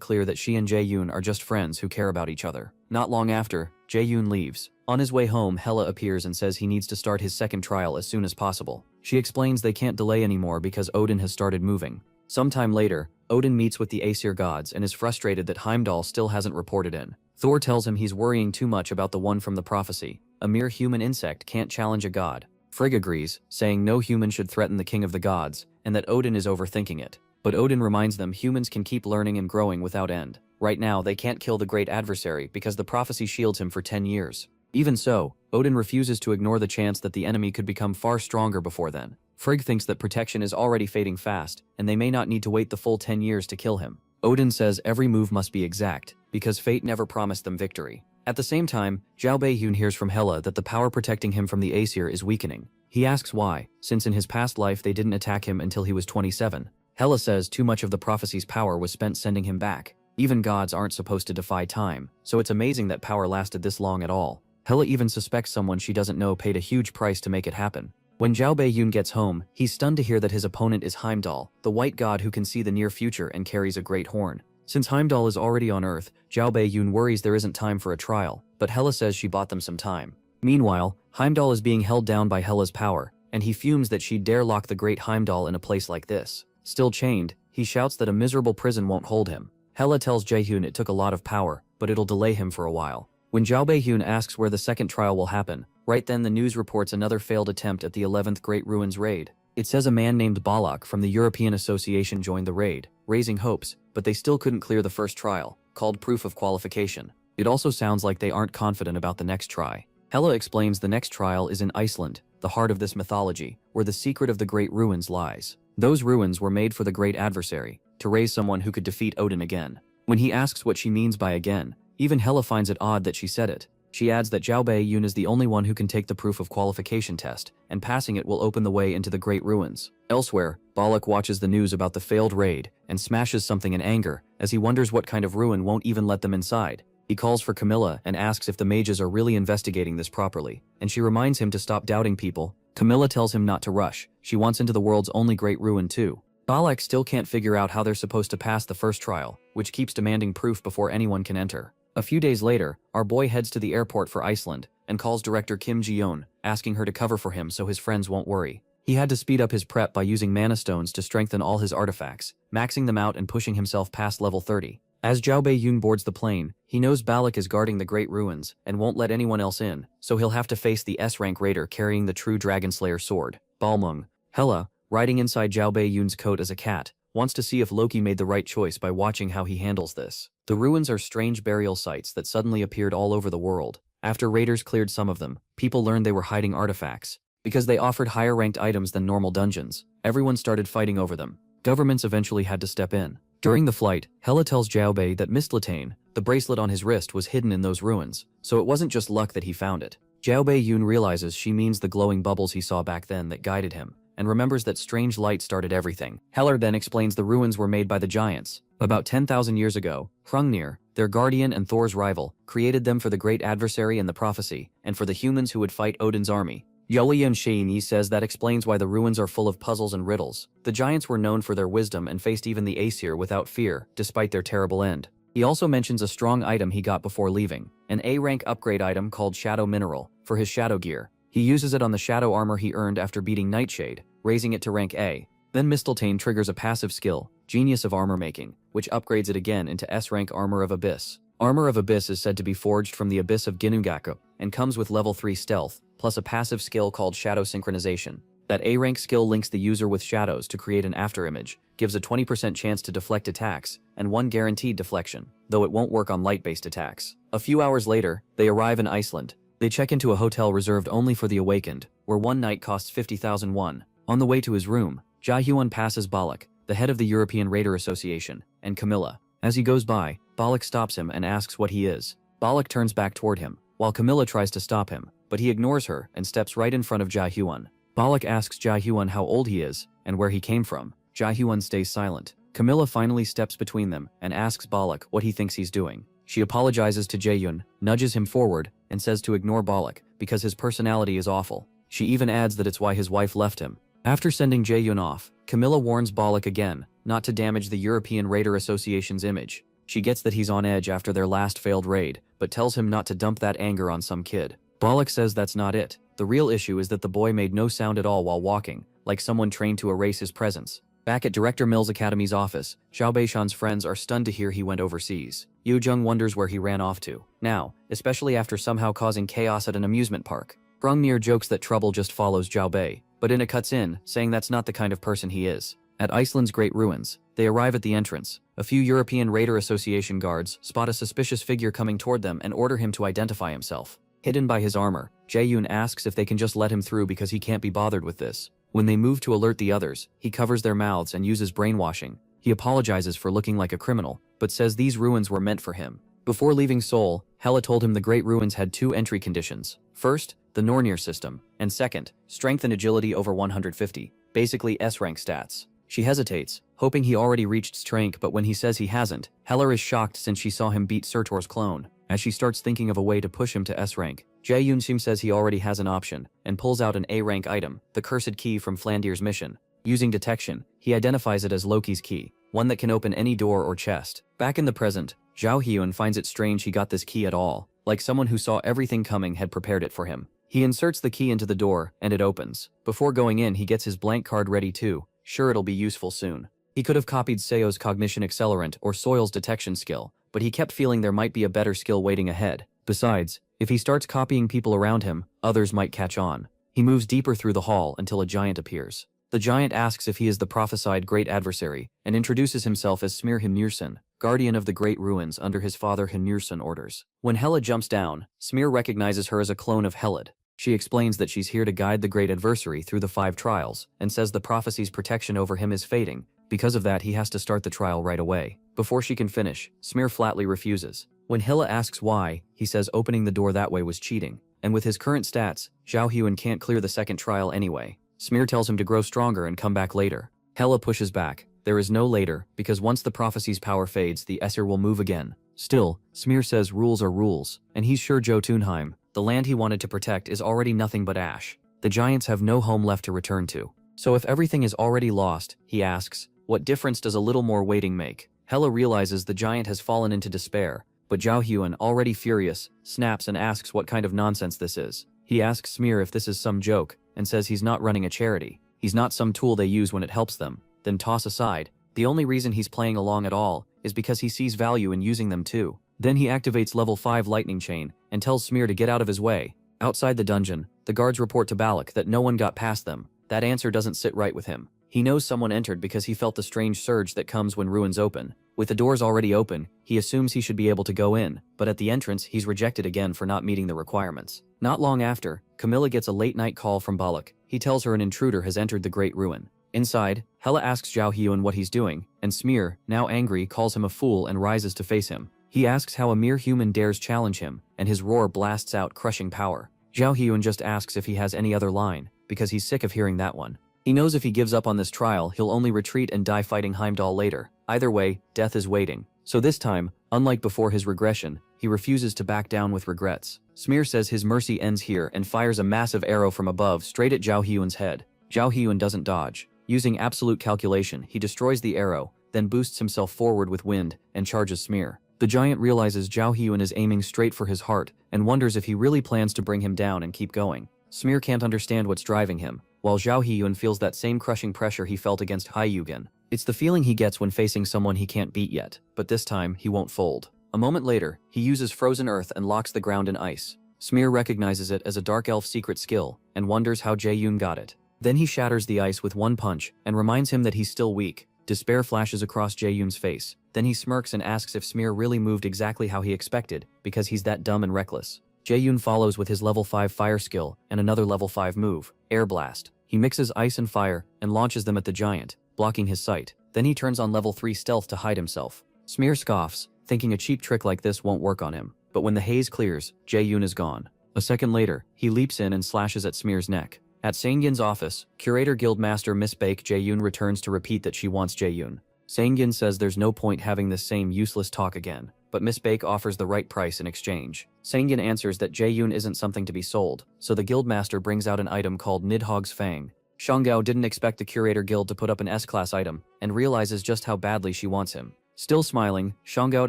clear that she and Jae-yoon are just friends who care about each other. Not long after, Jae-yoon leaves. On his way home, Hella appears and says he needs to start his second trial as soon as possible. She explains they can't delay anymore because Odin has started moving. Sometime later, Odin meets with the Aesir gods and is frustrated that Heimdall still hasn't reported in. Thor tells him he's worrying too much about the one from the prophecy. A mere human insect can't challenge a god. Frigg agrees, saying no human should threaten the king of the gods, and that Odin is overthinking it. But Odin reminds them humans can keep learning and growing without end. Right now, they can't kill the great adversary because the prophecy shields him for 10 years. Even so, Odin refuses to ignore the chance that the enemy could become far stronger before then. Frigg thinks that protection is already fading fast, and they may not need to wait the full 10 years to kill him. Odin says every move must be exact, because fate never promised them victory. At the same time, Zhao Beiyun hears from Hela that the power protecting him from the Aesir is weakening. He asks why, since in his past life they didn't attack him until he was 27. Hela says too much of the prophecy's power was spent sending him back. Even gods aren't supposed to defy time, so it's amazing that power lasted this long at all. Hela even suspects someone she doesn't know paid a huge price to make it happen. When Zhao Beiyun gets home, he's stunned to hear that his opponent is Heimdall, the white god who can see the near future and carries a great horn. Since Heimdall is already on Earth, Zhao Beiyun worries there isn't time for a trial, but Hela says she bought them some time. Meanwhile, Heimdall is being held down by Hela's power, and he fumes that she dare lock the great Heimdall in a place like this. Still chained, he shouts that a miserable prison won't hold him. Hela tells Jaehyun it took a lot of power, but it'll delay him for a while. When Zhao Beiyun asks where the second trial will happen, right then the news reports another failed attempt at the 11th Great Ruins raid. It says a man named Balak from the European Association joined the raid, raising hopes, but they still couldn't clear the first trial, called proof of qualification. It also sounds like they aren't confident about the next try. Hela explains the next trial is in Iceland, the heart of this mythology, where the secret of the Great Ruins lies. Those ruins were made for the great adversary, to raise someone who could defeat Odin again. When he asks what she means by again, even Hela finds it odd that she said it. She adds that Zhao Beiyun is the only one who can take the proof of qualification test, and passing it will open the way into the Great Ruins. Elsewhere, Balak watches the news about the failed raid, and smashes something in anger, as he wonders what kind of ruin won't even let them inside. He calls for Camilla and asks if the mages are really investigating this properly, and she reminds him to stop doubting people. Camilla tells him not to rush, she wants into the world's only great ruin too. Balak still can't figure out how they're supposed to pass the first trial, which keeps demanding proof before anyone can enter. A few days later, our boy heads to the airport for Iceland, and calls director Kim Ji-yeon, asking her to cover for him so his friends won't worry. He had to speed up his prep by using mana stones to strengthen all his artifacts, maxing them out and pushing himself past level 30. As Zhao Beiyun boards the plane, he knows Balak is guarding the Great Ruins, and won't let anyone else in, so he'll have to face the S-rank raider carrying the true Dragon Slayer sword, Balmung. Hela, riding inside Zhao Beiyun's coat as a cat, wants to see if Loki made the right choice by watching how he handles this. The ruins are strange burial sites that suddenly appeared all over the world. After raiders cleared some of them, people learned they were hiding artifacts. Because they offered higher-ranked items than normal dungeons, everyone started fighting over them. Governments eventually had to step in. During the flight, Hela tells Zhao Bei that Mistletoe, the bracelet on his wrist, was hidden in those ruins, so it wasn't just luck that he found it. Zhao Beiyun realizes she means the glowing bubbles he saw back then that guided him, and remembers that strange light started everything. Hela then explains the ruins were made by the giants. About 10,000 years ago, Hrungnir, their guardian and Thor's rival, created them for the great adversary and the prophecy, and for the humans who would fight Odin's army. Yolian Sheini says that explains why the ruins are full of puzzles and riddles. The giants were known for their wisdom and faced even the Aesir without fear, despite their terrible end. He also mentions a strong item he got before leaving, an A-rank upgrade item called Shadow Mineral, for his shadow gear. He uses it on the shadow armor he earned after beating Nightshade, raising it to rank A. Then Mistletoe triggers a passive skill, Genius of Armor Making, which upgrades it again into S-rank Armor of Abyss. Armor of Abyss is said to be forged from the Abyss of Ginnungagap, and comes with level 3 stealth, plus a passive skill called Shadow Synchronization. That A-rank skill links the user with shadows to create an afterimage, gives a 20% chance to deflect attacks, and 1 guaranteed deflection, though it won't work on light-based attacks. A few hours later, they arrive in Iceland. They check into a hotel reserved only for the awakened, where one night costs 50,000 won. On the way to his room, Jaehyun passes Balak, the head of the European Raider Association, and Camilla. As he goes by, Balak stops him and asks what he is. Balak turns back toward him, while Camilla tries to stop him, but he ignores her and steps right in front of Jaehyun. Balak asks Jaehyun how old he is, and where he came from. Jaehyun stays silent. Camilla finally steps between them and asks Balak what he thinks he's doing. She apologizes to Jaehyun, nudges him forward, and says to ignore Balak, because his personality is awful. She even adds that it's why his wife left him. After sending Jaehyun off, Camilla warns Balak again, not to damage the European Raider Association's image. She gets that he's on edge after their last failed raid, but tells him not to dump that anger on some kid. Balak says that's not it. The real issue is that the boy made no sound at all while walking, like someone trained to erase his presence. Back at Director Mills Academy's office, Xiao Beishan's friends are stunned to hear he went overseas. Yu Jung wonders where he ran off to. Now, especially after somehow causing chaos at an amusement park. Hrungnir jokes that trouble just follows Zhao Bei, but Ina cuts in, saying that's not the kind of person he is. At Iceland's Great Ruins, they arrive at the entrance. A few European Raider Association guards spot a suspicious figure coming toward them and order him to identify himself. Hidden by his armor, Jae-yoon asks if they can just let him through because he can't be bothered with this. When they move to alert the others, he covers their mouths and uses brainwashing. He apologizes for looking like a criminal, but says these ruins were meant for him. Before leaving Seoul, Hela told him the Great Ruins had 2 entry conditions. First, the Nornir system, and second, strength and agility over 150, basically S-rank stats. She hesitates, hoping he already reached strength, but when he says he hasn't, Hela is shocked since she saw him beat Surtur's clone. As she starts thinking of a way to push him to S-rank, Jae-yoon says he already has an option, and pulls out an A-rank item, the Cursed Key from Flandir's mission. Using detection, he identifies it as Loki's key, one that can open any door or chest. Back in the present, Zhao Hyun finds it strange he got this key at all, like someone who saw everything coming had prepared it for him. He inserts the key into the door, and it opens. Before going in, he gets his blank card ready too, sure it'll be useful soon. He could have copied Seo's cognition accelerant or Soil's detection skill, but he kept feeling there might be a better skill waiting ahead. Besides, if he starts copying people around him, others might catch on. He moves deeper through the hall until a giant appears. The giant asks if he is the prophesied great adversary, and introduces himself as Smir Himnirson, guardian of the Great Ruins under his father Himnirson orders. When Hela jumps down, Smir recognizes her as a clone of Helid. She explains that she's here to guide the great adversary through the 5 trials, and says the prophecy's protection over him is fading. Because of that, he has to start the trial right away. Before she can finish, Smir flatly refuses. When Hela asks why, he says opening the door that way was cheating. And with his current stats, Zhao Hyun can't clear the second trial anyway. Smir tells him to grow stronger and come back later. Hela pushes back. There is no later, because once the prophecy's power fades, the Esser will move again. Still, Smir says rules are rules, and he's sure Jotunheim, the land he wanted to protect, is already nothing but ash. The giants have no home left to return to. So if everything is already lost, he asks, what difference does a little more waiting make? Hela realizes the giant has fallen into despair, but Zhao Hyun, already furious, snaps and asks what kind of nonsense this is. He asks Smir if this is some joke, and says he's not running a charity. He's not some tool they use when it helps them, then toss aside. The only reason he's playing along at all is because he sees value in using them too. Then he activates level 5 lightning chain and tells Smir to get out of his way. Outside the dungeon, the guards report to Balak that no one got past them. That answer doesn't sit right with him. He knows someone entered because he felt the strange surge that comes when ruins open. With the doors already open, he assumes he should be able to go in, but at the entrance he's rejected again for not meeting the requirements. Not long after, Camilla gets a late-night call from Balak. He tells her an intruder has entered the Great Ruin. Inside, Hela asks Zhao Hyun what he's doing, and Smir, now angry, calls him a fool and rises to face him. He asks how a mere human dares challenge him, and his roar blasts out crushing power. Zhao Hyun just asks if he has any other line, because he's sick of hearing that one. He knows if he gives up on this trial, he'll only retreat and die fighting Heimdall later. Either way, death is waiting. So this time, unlike before his regression, he refuses to back down with regrets. Smir says his mercy ends here and fires a massive arrow from above straight at Zhao Hyun's head. Zhao Hyun doesn't dodge. Using absolute calculation, he destroys the arrow, then boosts himself forward with wind and charges Smir. The giant realizes Zhao Hyun is aiming straight for his heart and wonders if he really plans to bring him down and keep going. Smir can't understand what's driving him, while Zhao Hyun feels that same crushing pressure he felt against Hyugen. It's the feeling he gets when facing someone he can't beat yet, but this time he won't fold. A moment later, he uses frozen earth and locks the ground in ice. Smir recognizes it as a dark elf secret skill and wonders how Jae-yoon got it. Then he shatters the ice with one punch and reminds him that he's still weak. Despair flashes across Jae-yoon's face. Then he smirks and asks if Smir really moved exactly how he expected, because he's that dumb and reckless. Jae-yoon follows with his level 5 fire skill and another level 5 move, Air Blast. He mixes ice and fire and launches them at the giant, blocking his sight. Then he turns on level 3 stealth to hide himself. Smir scoffs, thinking a cheap trick like this won't work on him. But when the haze clears, Jae-yoon is gone. A second later, he leaps in and slashes at Smir's neck. At Seungyeon's office, Curator Guildmaster Miss Baek Jae-yoon returns to repeat that she wants Jae-yoon. Seungyeon says there's no point having this same useless talk again, but Miss Baek offers the right price in exchange. Seungyeon answers that Jae-yoon isn't something to be sold, so the Guildmaster brings out an item called Nidhogg's Fang. Shangao didn't expect the Curator Guild to put up an S-class item, and realizes just how badly she wants him. Still smiling, Shangao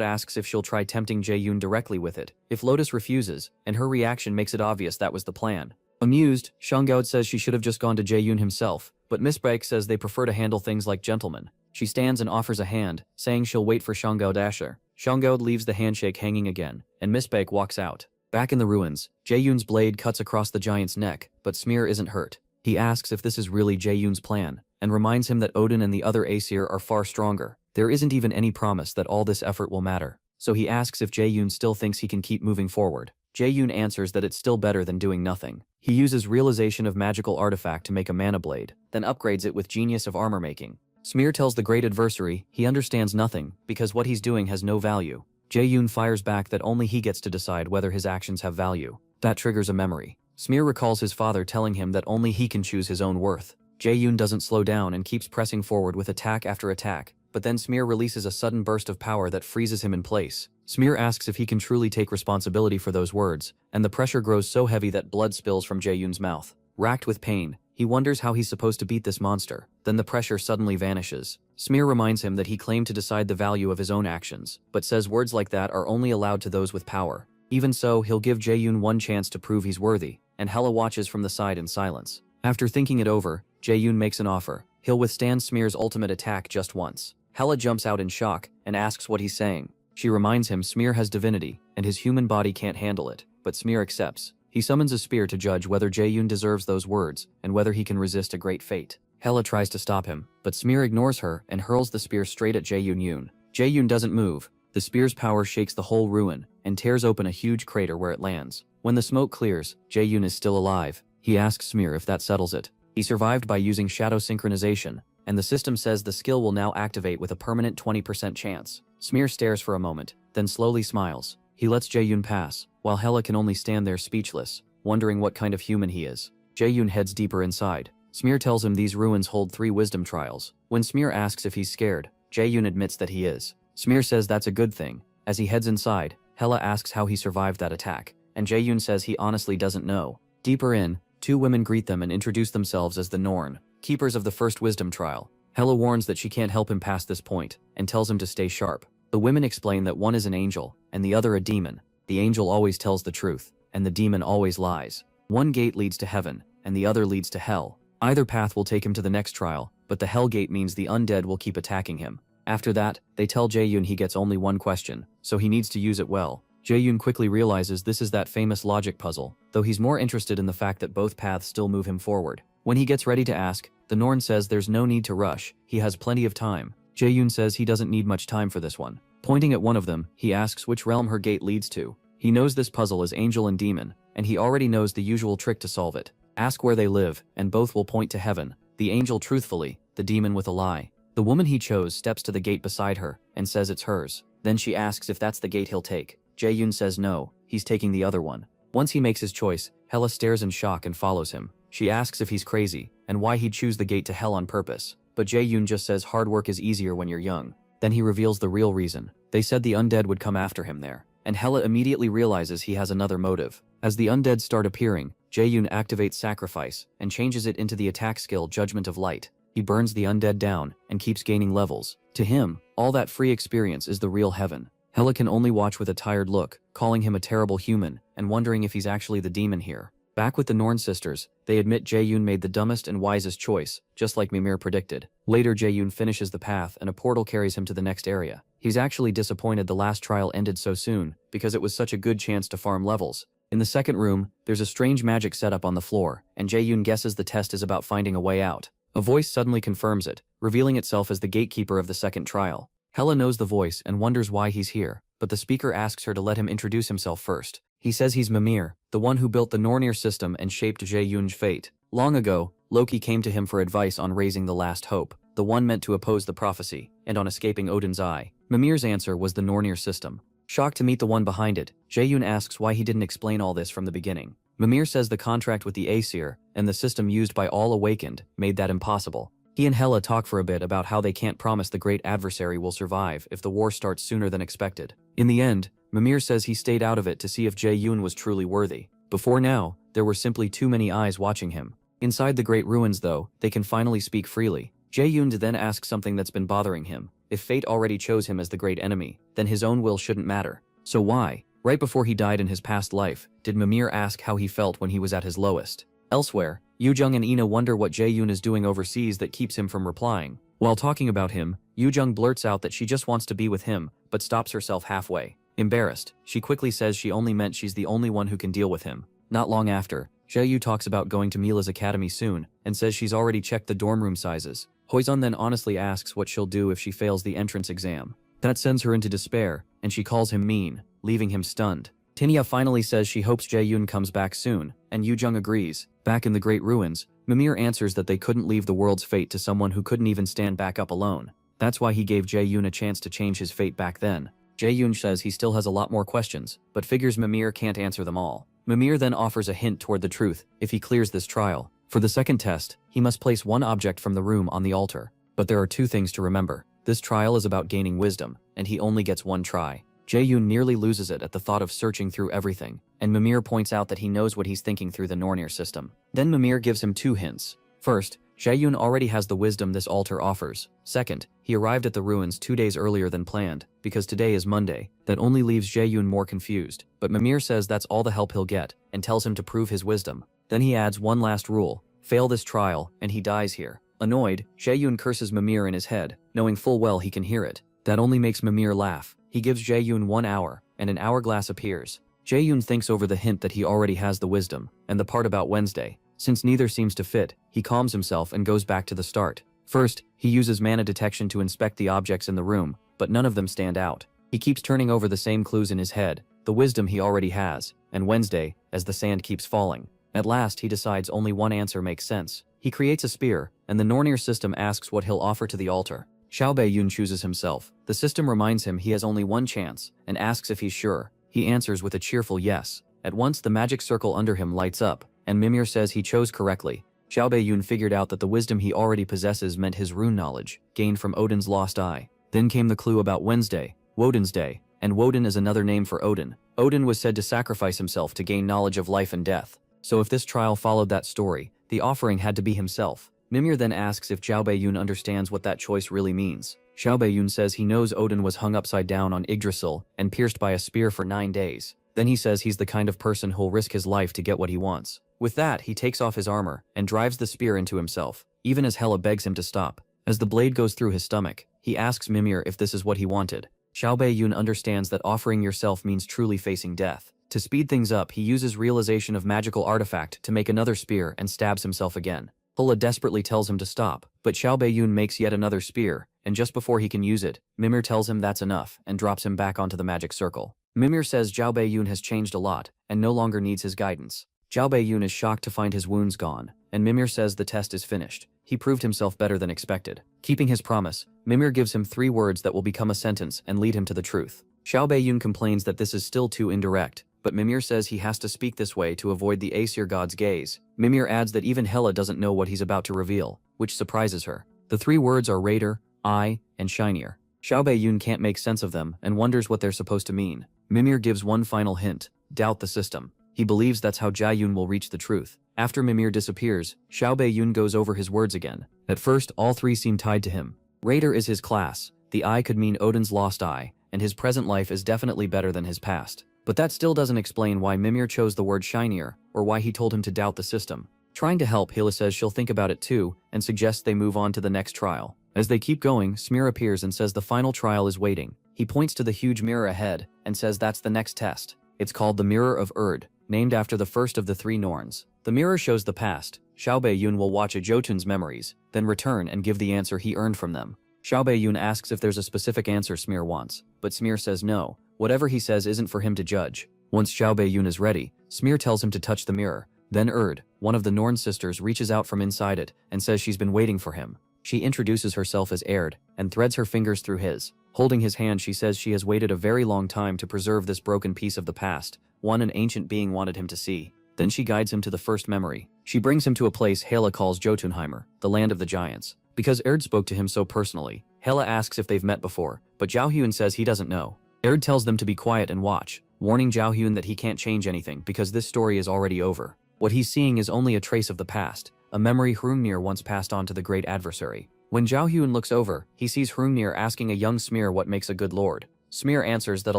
asks if she'll try tempting Jae-yoon directly with it. If Lotus refuses, and her reaction makes it obvious that was the plan. Amused, Shangao says she should have just gone to Jae-yoon himself, but Miss Baek says they prefer to handle things like gentlemen. She stands and offers a hand, saying she'll wait for Shangao Dasher. Shangao leaves the handshake hanging again, and Miss Baek walks out. Back in the ruins, Jae-yoon's blade cuts across the giant's neck, but Smear isn't hurt. He asks if this is really Jae-yoon's plan, and reminds him that Odin and the other Aesir are far stronger. There isn't even any promise that all this effort will matter, so he asks if Jae-yoon still thinks he can keep moving forward. Jae-yoon answers that it's still better than doing nothing. He uses realization of magical artifact to make a mana blade, then upgrades it with genius of armor making. Smear tells the great adversary he understands nothing because what he's doing has no value. Jae-yoon fires back that only he gets to decide whether his actions have value. That triggers a memory. Smear recalls his father telling him that only he can choose his own worth. Jae-yoon doesn't slow down and keeps pressing forward with attack after attack, but then Smear releases a sudden burst of power that freezes him in place. Smear asks if he can truly take responsibility for those words, and the pressure grows so heavy that blood spills from Jae-yoon's mouth. Racked with pain, he wonders how he's supposed to beat this monster. Then the pressure suddenly vanishes. Smear reminds him that he claimed to decide the value of his own actions, but says words like that are only allowed to those with power. Even so, he'll give Jae-yoon one chance to prove he's worthy, and Hella watches from the side in silence. After thinking it over, Jae-yoon makes an offer. He'll withstand Smear's ultimate attack just once. Hella jumps out in shock and asks what he's saying. She reminds him Smear has divinity, and his human body can't handle it, but Smear accepts. He summons a spear to judge whether Jae-yoon deserves those words, and whether he can resist a great fate. Hella tries to stop him, but Smear ignores her and hurls the spear straight at Jae-yoon. Jae-yoon doesn't move. The spear's power shakes the whole ruin, and tears open a huge crater where it lands. When the smoke clears, Jae-yoon is still alive. He asks Smear if that settles it. He survived by using shadow synchronization, and the system says the skill will now activate with a permanent 20% chance. Smear stares for a moment, then slowly smiles. He lets Jae-yoon pass, while Hella can only stand there speechless, wondering what kind of human he is. Jae-yoon heads deeper inside. Smear tells him these ruins hold 3 wisdom trials. When Smear asks if he's scared, Jae-yoon admits that he is. Smear says that's a good thing. As he heads inside, Hella asks how he survived that attack, and Jae-yoon says he honestly doesn't know. Deeper in, 2 women greet them and introduce themselves as the Norn, keepers of the first wisdom trial. Hella warns that she can't help him past this point, and tells him to stay sharp. The women explain that one is an angel, and the other a demon. The angel always tells the truth, and the demon always lies. One gate leads to heaven, and the other leads to hell. Either path will take him to the next trial, but the hell gate means the undead will keep attacking him. After that, they tell Jae-yoon he gets only one question, so he needs to use it well. Jae-yoon quickly realizes this is that famous logic puzzle, though he's more interested in the fact that both paths still move him forward. When he gets ready to ask, the Norn says there's no need to rush, he has plenty of time. Jae-yoon says he doesn't need much time for this one. Pointing at one of them, he asks which realm her gate leads to. He knows this puzzle is angel and demon, and he already knows the usual trick to solve it. Ask where they live, and both will point to heaven. The angel truthfully, the demon with a lie. The woman he chose steps to the gate beside her, and says it's hers. Then she asks if that's the gate he'll take. Jae-yoon says no, he's taking the other one. Once he makes his choice, Hella stares in shock and follows him. She asks if he's crazy, and why he'd choose the gate to hell on purpose. But Jae-yoon just says hard work is easier when you're young. Then he reveals the real reason. They said the undead would come after him there. And Hella immediately realizes he has another motive. As the undead start appearing, Jae-yoon activates Sacrifice, and changes it into the attack skill Judgment of Light. He burns the undead down, and keeps gaining levels. To him, all that free experience is the real heaven. Hella can only watch with a tired look, calling him a terrible human, and wondering if he's actually the demon here. Back with the Norn sisters, they admit Jae-yoon made the dumbest and wisest choice, just like Mimir predicted. Later Jae-yoon finishes the path and a portal carries him to the next area. He's actually disappointed the last trial ended so soon, because it was such a good chance to farm levels. In the second room, there's a strange magic setup on the floor, and Jae-yoon guesses the test is about finding a way out. A voice suddenly confirms it, revealing itself as the gatekeeper of the second trial. Hella knows the voice and wonders why he's here, but the speaker asks her to let him introduce himself first. He says he's Mimir, the one who built the Nornir system and shaped Jae-yoon's fate. Long ago, Loki came to him for advice on raising the last hope, the one meant to oppose the prophecy, and on escaping Odin's eye. Mimir's answer was the Nornir system. Shocked to meet the one behind it, Jae-yoon asks why he didn't explain all this from the beginning. Mimir says the contract with the Aesir, and the system used by all awakened, made that impossible. He and Hella talk for a bit about how they can't promise the great adversary will survive if the war starts sooner than expected. In the end, Mimir says he stayed out of it to see if Jae-yoon was truly worthy. Before now, there were simply too many eyes watching him. Inside the great ruins though, they can finally speak freely. Jae-yoon then asks something that's been bothering him. If fate already chose him as the great enemy, then his own will shouldn't matter. So why, right before he died in his past life, did Mimir ask how he felt when he was at his lowest? Elsewhere, Yoojung and Ina wonder what Jae-yoon is doing overseas that keeps him from replying. While talking about him, Yoojung blurts out that she just wants to be with him, but stops herself halfway. Embarrassed, she quickly says she only meant she's the only one who can deal with him. Not long after, Jae-yu talks about going to Mila's academy soon, and says she's already checked the dorm room sizes. Hoisun then honestly asks what she'll do if she fails the entrance exam. That sends her into despair, and she calls him mean, leaving him stunned. Tinya finally says she hopes Jae-yoon comes back soon, and Yoojung agrees. Back in the Great Ruins, Mimir answers that they couldn't leave the world's fate to someone who couldn't even stand back up alone. That's why he gave Jae-yoon a chance to change his fate back then. Jae-yoon says he still has a lot more questions, but figures Mimir can't answer them all. Mimir then offers a hint toward the truth if he clears this trial. For the second test, he must place one object from the room on the altar. But there are two things to remember. This trial is about gaining wisdom, and he only gets one try. Jae-yoon nearly loses it at the thought of searching through everything, and Mimir points out that he knows what he's thinking through the Nornir system. Then Mimir gives him two hints. First, Jae-yoon already has the wisdom this altar offers. Second, he arrived at the ruins 2 days earlier than planned, because today is Monday. That only leaves Jae-yoon more confused, but Mimir says that's all the help he'll get, and tells him to prove his wisdom. Then he adds one last rule: fail this trial, and he dies here. Annoyed, Jae-yoon curses Mimir in his head, knowing full well he can hear it. That only makes Mimir laugh. He gives Jae-yoon 1 hour, and an hourglass appears. Jae-yoon thinks over the hint that he already has the wisdom, and the part about Wednesday. Since neither seems to fit, he calms himself and goes back to the start. First, he uses mana detection to inspect the objects in the room, but none of them stand out. He keeps turning over the same clues in his head, the wisdom he already has, and Wednesday, as the sand keeps falling. At last he decides only one answer makes sense. He creates a spear, and the Nornir system asks what he'll offer to the altar. Xiaobei-yun chooses himself. The system reminds him he has only one chance, and asks if he's sure. He answers with a cheerful yes. At once the magic circle under him lights up, and Mimir says he chose correctly. Xiaobei-yun figured out that the wisdom he already possesses meant his rune knowledge, gained from Odin's lost eye. Then came the clue about Wednesday, Woden's day, and Woden is another name for Odin. Odin was said to sacrifice himself to gain knowledge of life and death. So if this trial followed that story, the offering had to be himself. Mimir then asks if Xiaobei-yun understands what that choice really means. Xiaobei-yun says he knows Odin was hung upside down on Yggdrasil and pierced by a spear for 9 days. Then he says he's the kind of person who'll risk his life to get what he wants. With that, he takes off his armor and drives the spear into himself, even as Hela begs him to stop. As the blade goes through his stomach, he asks Mimir if this is what he wanted. Xiaobei-yun understands that offering yourself means truly facing death. To speed things up, he uses realization of magical artifact to make another spear and stabs himself again. Hela desperately tells him to stop, but Xiaobei-yun makes yet another spear, and just before he can use it, Mimir tells him that's enough and drops him back onto the magic circle. Mimir says Xiaobei-yun has changed a lot and no longer needs his guidance. Xiaobei-yun is shocked to find his wounds gone, and Mimir says the test is finished. He proved himself better than expected. Keeping his promise, Mimir gives him 3 words that will become a sentence and lead him to the truth. Xiaobei-yun complains that this is still too indirect, but Mimir says he has to speak this way to avoid the Aesir god's gaze. Mimir adds that even Hela doesn't know what he's about to reveal, which surprises her. The 3 words are Raider, Eye, and Shinier. Xiaobei-yun can't make sense of them and wonders what they're supposed to mean. Mimir gives one final hint: doubt the system. He believes that's how Jae-yoon will reach the truth. After Mimir disappears, Xiaobei-yun goes over his words again. At first, all 3 seem tied to him. Raider is his class, the eye could mean Odin's lost eye, and his present life is definitely better than his past. But that still doesn't explain why Mimir chose the word shinier, or why he told him to doubt the system. Trying to help, Hela says she'll think about it too, and suggests they move on to the next trial. As they keep going, Smir appears and says the final trial is waiting. He points to the huge mirror ahead, and says that's the next test. It's called the Mirror of Erd, named after the first of the 3 Norns. The mirror shows the past. Xiaobei-yun will watch a Jotun's memories, then return and give the answer he earned from them. Xiaobei-yun asks if there's a specific answer Smir wants, but Smir says no. Whatever he says isn't for him to judge. Once Xiaobei-yun is ready, Smir tells him to touch the mirror. Then Erd, one of the Norn sisters, reaches out from inside it and says she's been waiting for him. She introduces herself as Erd and threads her fingers through his. Holding his hand, she says she has waited a very long time to preserve this broken piece of the past, one an ancient being wanted him to see. Then she guides him to the first memory. She brings him to a place Hela calls Jotunheimer, the land of the giants. Because Erd spoke to him so personally, Hela asks if they've met before, but Zhao-hyun says he doesn't know. Erd tells them to be quiet and watch, warning Zhao-hyun that he can't change anything because this story is already over. What he's seeing is only a trace of the past, a memory Hrungnir once passed on to the great adversary. When Zhao-hyun looks over, he sees Hrungnir asking a young Smir what makes a good lord. Smir answers that a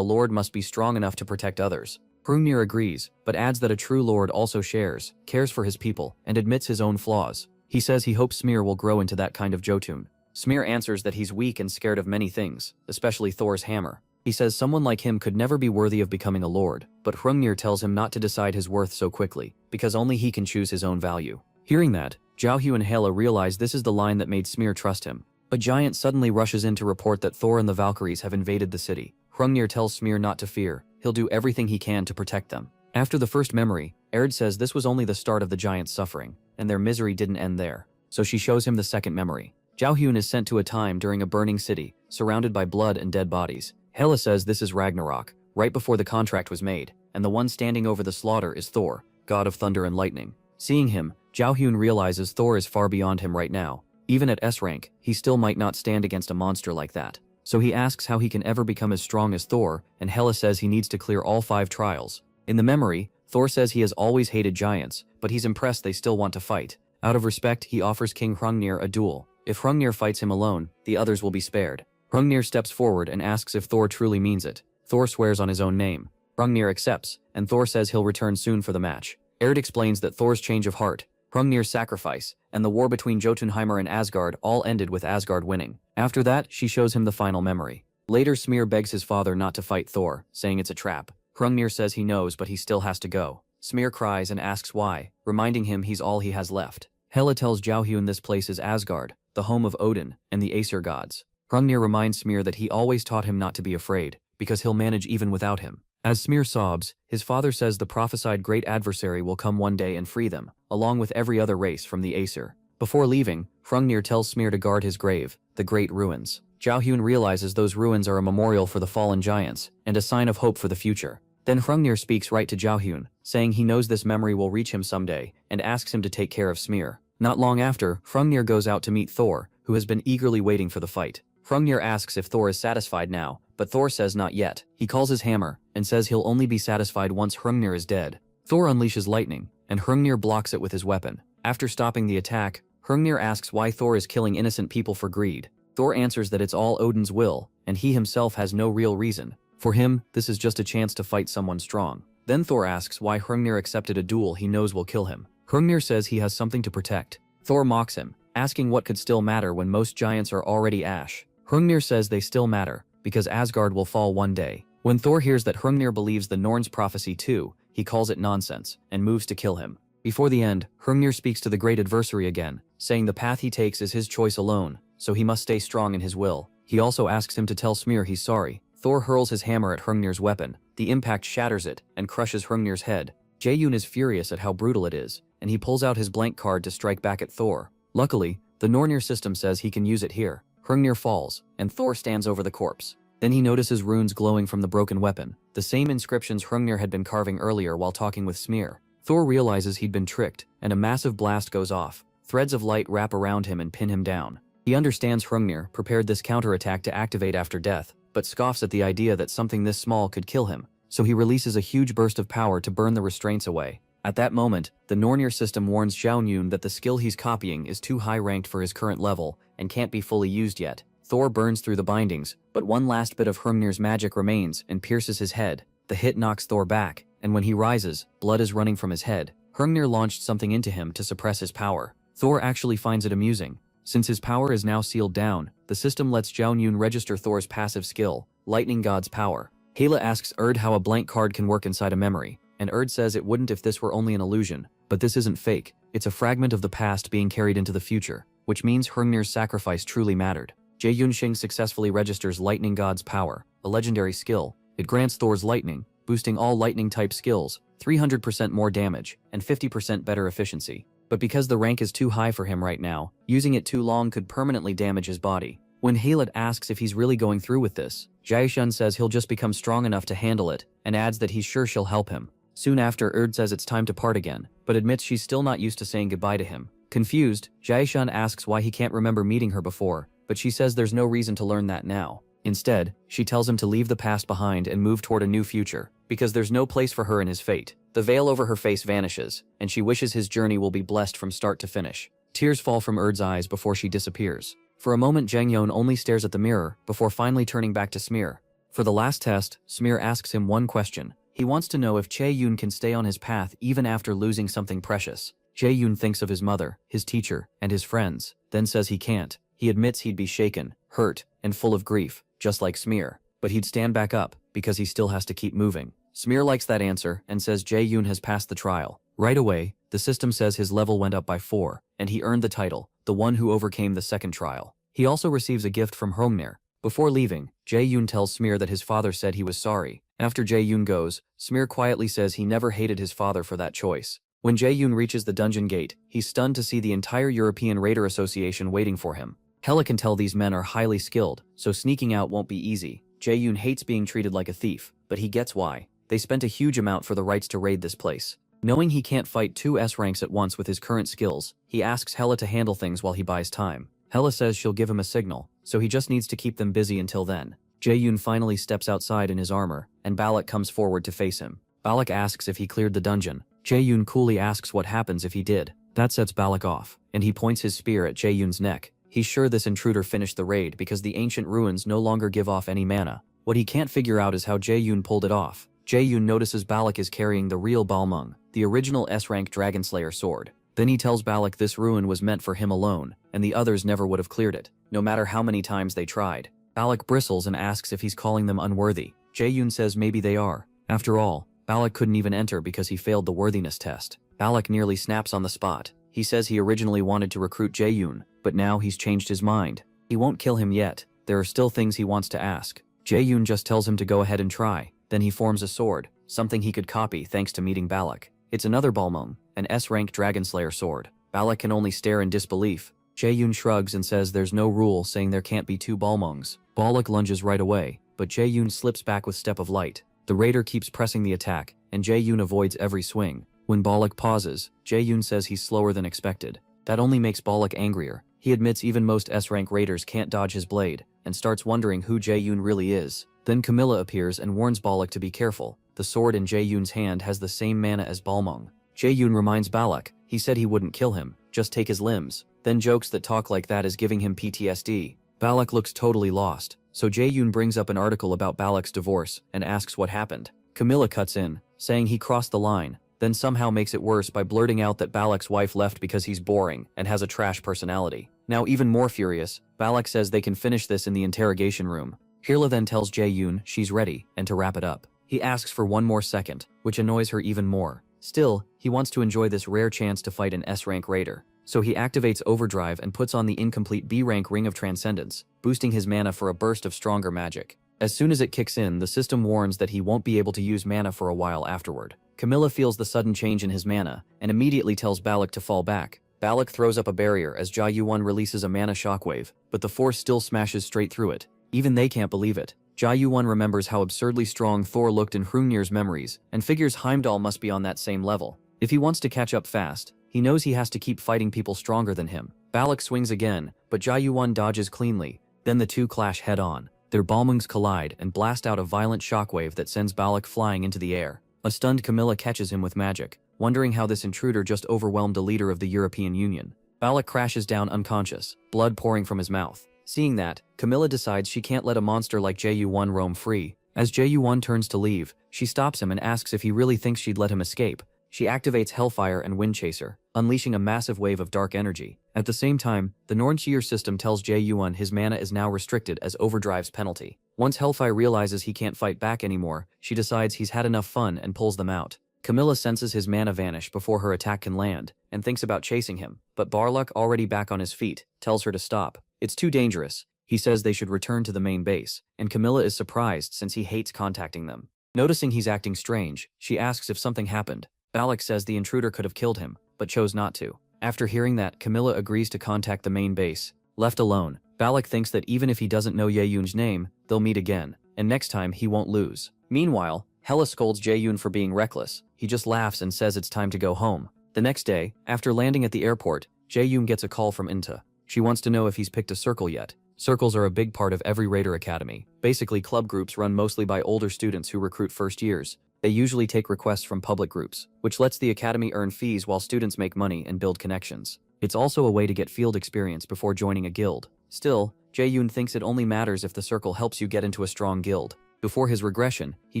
lord must be strong enough to protect others. Hrungnir agrees, but adds that a true lord also shares, cares for his people, and admits his own flaws. He says he hopes Smear will grow into that kind of Jotun. Smear answers that he's weak and scared of many things, especially Thor's hammer. He says someone like him could never be worthy of becoming a lord, but Hrungnir tells him not to decide his worth so quickly, because only he can choose his own value. Hearing that, Yahello and Yahello realize this is the line that made Smear trust him. A giant suddenly rushes in to report that Thor and the Valkyries have invaded the city. Hrungnir tells Smear not to fear, he'll do everything he can to protect them. After the first memory, Erd says this was only the start of the giants' suffering, and their misery didn't end there. So she shows him the second memory. Yahello is sent to a time during a burning city, surrounded by blood and dead bodies. Hela says this is Ragnarok, right before the contract was made, and the one standing over the slaughter is Thor, god of thunder and lightning. Seeing him, Yahello realizes Thor is far beyond him right now. Even at S rank, he still might not stand against a monster like that. So he asks how he can ever become as strong as Thor, and Hela says he needs to clear all 5 trials. In the memory, Thor says he has always hated giants, but he's impressed they still want to fight. Out of respect, he offers King Hrungnir a duel. If Hrungnir fights him alone, the others will be spared. Hrungnir steps forward and asks if Thor truly means it. Thor swears on his own name. Hrungnir accepts, and Thor says he'll return soon for the match. Erd explains that Thor's change of heart, Hrungnir's sacrifice, and the war between Jotunheimer and Asgard all ended with Asgard winning. After that, she shows him the final memory. Later, Smear begs his father not to fight Thor, saying it's a trap. Hrungnir says he knows, but he still has to go. Smear cries and asks why, reminding him he's all he has left. Hela tells Yahello this place is Asgard, the home of Odin and the Aesir gods. Hrungnir reminds Smear that he always taught him not to be afraid, because he'll manage even without him. As Smear sobs, his father says the prophesied great adversary will come one day and free them, along with every other race from the Aesir. Before leaving, Hrungnir tells Smear to guard his grave, the Great Ruins. Yahello realizes those ruins are a memorial for the fallen giants, and a sign of hope for the future. Then Hrungnir speaks right to Yahello, saying he knows this memory will reach him someday, and asks him to take care of Smear. Not long after, Hrungnir goes out to meet Thor, who has been eagerly waiting for the fight. Hrungnir asks if Thor is satisfied now, but Thor says not yet. He calls his hammer, and says he'll only be satisfied once Hrungnir is dead. Thor unleashes lightning, and Hrungnir blocks it with his weapon. After stopping the attack, Hrungnir asks why Thor is killing innocent people for greed. Thor answers that it's all Odin's will, and he himself has no real reason. For him, this is just a chance to fight someone strong. Then Thor asks why Hrungnir accepted a duel he knows will kill him. Hrungnir says he has something to protect. Thor mocks him, asking what could still matter when most giants are already ash. Hrungnir says they still matter, because Asgard will fall one day. When Thor hears that Hrungnir believes the Norn's prophecy too, he calls it nonsense, and moves to kill him. Before the end, Hrungnir speaks to the great adversary again, saying the path he takes is his choice alone, so he must stay strong in his will. He also asks him to tell Smear he's sorry. Thor hurls his hammer at Hrungnir's weapon. The impact shatters it, and crushes Hrungnir's head. Jaeyoon is furious at how brutal it is, and he pulls out his blank card to strike back at Thor. Luckily, the Nornir system says he can use it here. Hrungnir falls, and Thor stands over the corpse. Then he notices runes glowing from the broken weapon, the same inscriptions Hrungnir had been carving earlier while talking with Smear. Thor realizes he'd been tricked, and a massive blast goes off. Threads of light wrap around him and pin him down. He understands Hrungnir prepared this counterattack to activate after death, but scoffs at the idea that something this small could kill him, so he releases a huge burst of power to burn the restraints away. At that moment, the Nornir system warns Xiaoyun that the skill he's copying is too high ranked for his current level, and can't be fully used yet. Thor burns through the bindings, but one last bit of Hrungnir's magic remains and pierces his head. The hit knocks Thor back, and when he rises, blood is running from his head. Hrungnir launched something into him to suppress his power. Thor actually finds it amusing. Since his power is now sealed down, the system lets Xiaoyun register Thor's passive skill, Lightning God's Power. Hela asks Erd how a blank card can work inside a memory, and Erd says it wouldn't if this were only an illusion. But this isn't fake, it's a fragment of the past being carried into the future, which means Hrungnir's sacrifice truly mattered. Jae-Yunxing successfully registers Lightning God's Power, a legendary skill. It grants Thor's lightning, boosting all lightning-type skills, 300% more damage, and 50% better efficiency. But because the rank is too high for him right now, using it too long could permanently damage his body. When Haled asks if he's really going through with this, Jae-Shun says he'll just become strong enough to handle it, and adds that he's sure she'll help him. Soon after, Erd says it's time to part again, but admits she's still not used to saying goodbye to him. Confused, Jae-Shun asks why he can't remember meeting her before, but she says there's no reason to learn that now. Instead, she tells him to leave the past behind and move toward a new future, because there's no place for her in his fate. The veil over her face vanishes, and she wishes his journey will be blessed from start to finish. Tears fall from Erd's eyes before she disappears. For a moment, Jang-Yeon only stares at the mirror, before finally turning back to Smear. For the last test, Smear asks him one question. He wants to know if Jae-yoon can stay on his path even after losing something precious. Jae-yoon thinks of his mother, his teacher, and his friends, then says he can't. He admits he'd be shaken, hurt, and full of grief, just like Smear. But he'd stand back up, because he still has to keep moving. Smear likes that answer and says Jae-yoon has passed the trial. Right away, the system says his level went up by 4, and he earned the title, the one who overcame the second trial. He also receives a gift from Hromnir. Before leaving, Jae-yoon tells Smear that his father said he was sorry. After Jae-yoon goes, Smear quietly says he never hated his father for that choice. When Jae-yoon reaches the dungeon gate, he's stunned to see the entire European Raider Association waiting for him. Hela can tell these men are highly skilled, so sneaking out won't be easy. Jae-yoon hates being treated like a thief, but he gets why. They spent a huge amount for the rights to raid this place. Knowing he can't fight 2 S ranks at once with his current skills, he asks Hela to handle things while he buys time. Hela says she'll give him a signal, so he just needs to keep them busy until then. Jae-yoon finally steps outside in his armor, and Balak comes forward to face him. Balak asks if he cleared the dungeon. Jae-yoon coolly asks what happens if he did. That sets Balak off, and he points his spear at Jae-yoon's neck. He's sure this intruder finished the raid because the ancient ruins no longer give off any mana. What he can't figure out is how Jae-yoon pulled it off. Jae-yoon notices Balak is carrying the real Balmung, the original S-rank Dragonslayer sword. Then he tells Balak this ruin was meant for him alone, and the others never would have cleared it, no matter how many times they tried. Balak bristles and asks if he's calling them unworthy. Jae-yoon says maybe they are. After all, Balak couldn't even enter because he failed the worthiness test. Balak nearly snaps on the spot. He says he originally wanted to recruit Jae-yoon, but now he's changed his mind. He won't kill him yet. There are still things he wants to ask. Jae-yoon just tells him to go ahead and try. Then he forms a sword, something he could copy thanks to meeting Balak. It's another Balmung, an S-rank Dragonslayer sword. Balak can only stare in disbelief. Jae-yoon shrugs and says there's no rule saying there can't be 2 Balmungs. Balak lunges right away, but Jae-yoon slips back with Step of Light. The raider keeps pressing the attack, and Jae-yoon avoids every swing. When Balak pauses, Jae-yoon says he's slower than expected. That only makes Balak angrier. He admits even most S-rank raiders can't dodge his blade, and starts wondering who Jae-yoon really is. Then Camilla appears and warns Balak to be careful. The sword in Jae-yoon's hand has the same mana as Balmung. Jae-yoon reminds Balak, he said he wouldn't kill him, just take his limbs, then jokes that talk like that is giving him PTSD. Balak looks totally lost, so Jae-yoon brings up an article about Balak's divorce and asks what happened. Camilla cuts in, saying he crossed the line, then somehow makes it worse by blurting out that Balak's wife left because he's boring and has a trash personality. Now even more furious, Balak says they can finish this in the interrogation room. Hirla then tells Jae-yoon she's ready and to wrap it up. He asks for one more second, which annoys her even more. Still, he wants to enjoy this rare chance to fight an S-rank raider. So he activates Overdrive and puts on the incomplete B-rank Ring of Transcendence, boosting his mana for a burst of stronger magic. As soon as it kicks in, the system warns that he won't be able to use mana for a while afterward. Camilla feels the sudden change in his mana, and immediately tells Balak to fall back. Balak throws up a barrier as Jae-yoon releases a mana shockwave, but the force still smashes straight through it. Even they can't believe it. Jae-yoon remembers how absurdly strong Thor looked in Hrungnir's memories, and figures Heimdall must be on that same level. If he wants to catch up fast, he knows he has to keep fighting people stronger than him. Balak swings again, but Jae-yoon dodges cleanly. Then the two clash head-on. Their Balmungs collide and blast out a violent shockwave that sends Balak flying into the air. A stunned Camilla catches him with magic, wondering how this intruder just overwhelmed a leader of the European Union. Balak crashes down unconscious, blood pouring from his mouth. Seeing that, Camilla decides she can't let a monster like Jae-yoon roam free. As Jae-yoon turns to leave, she stops him and asks if he really thinks she'd let him escape. She activates Hellfire and Wind Chaser, unleashing a massive wave of dark energy. At the same time, the Nornshir system tells Jae-yoon his mana is now restricted as Overdrive's penalty. Once Hellfire realizes he can't fight back anymore, she decides he's had enough fun and pulls them out. Camilla senses his mana vanish before her attack can land, and thinks about chasing him, but Barluk, already back on his feet, tells her to stop. It's too dangerous. He says they should return to the main base, and Camilla is surprised since he hates contacting them. Noticing he's acting strange, she asks if something happened. Balak says the intruder could have killed him, but chose not to. After hearing that, Camilla agrees to contact the main base. Left alone, Balak thinks that even if he doesn't know Jae-yoon's name, they'll meet again, and next time he won't lose. Meanwhile, Hela scolds Jae-yoon for being reckless. He just laughs and says it's time to go home. The next day, after landing at the airport, Jae-yoon gets a call from Inta. She wants to know if he's picked a circle yet. Circles are a big part of every Raider Academy. Basically, club groups run mostly by older students who recruit first years. They usually take requests from public groups, which lets the academy earn fees while students make money and build connections. It's also a way to get field experience before joining a guild. Still, Jae-yoon thinks it only matters if the circle helps you get into a strong guild. Before his regression, he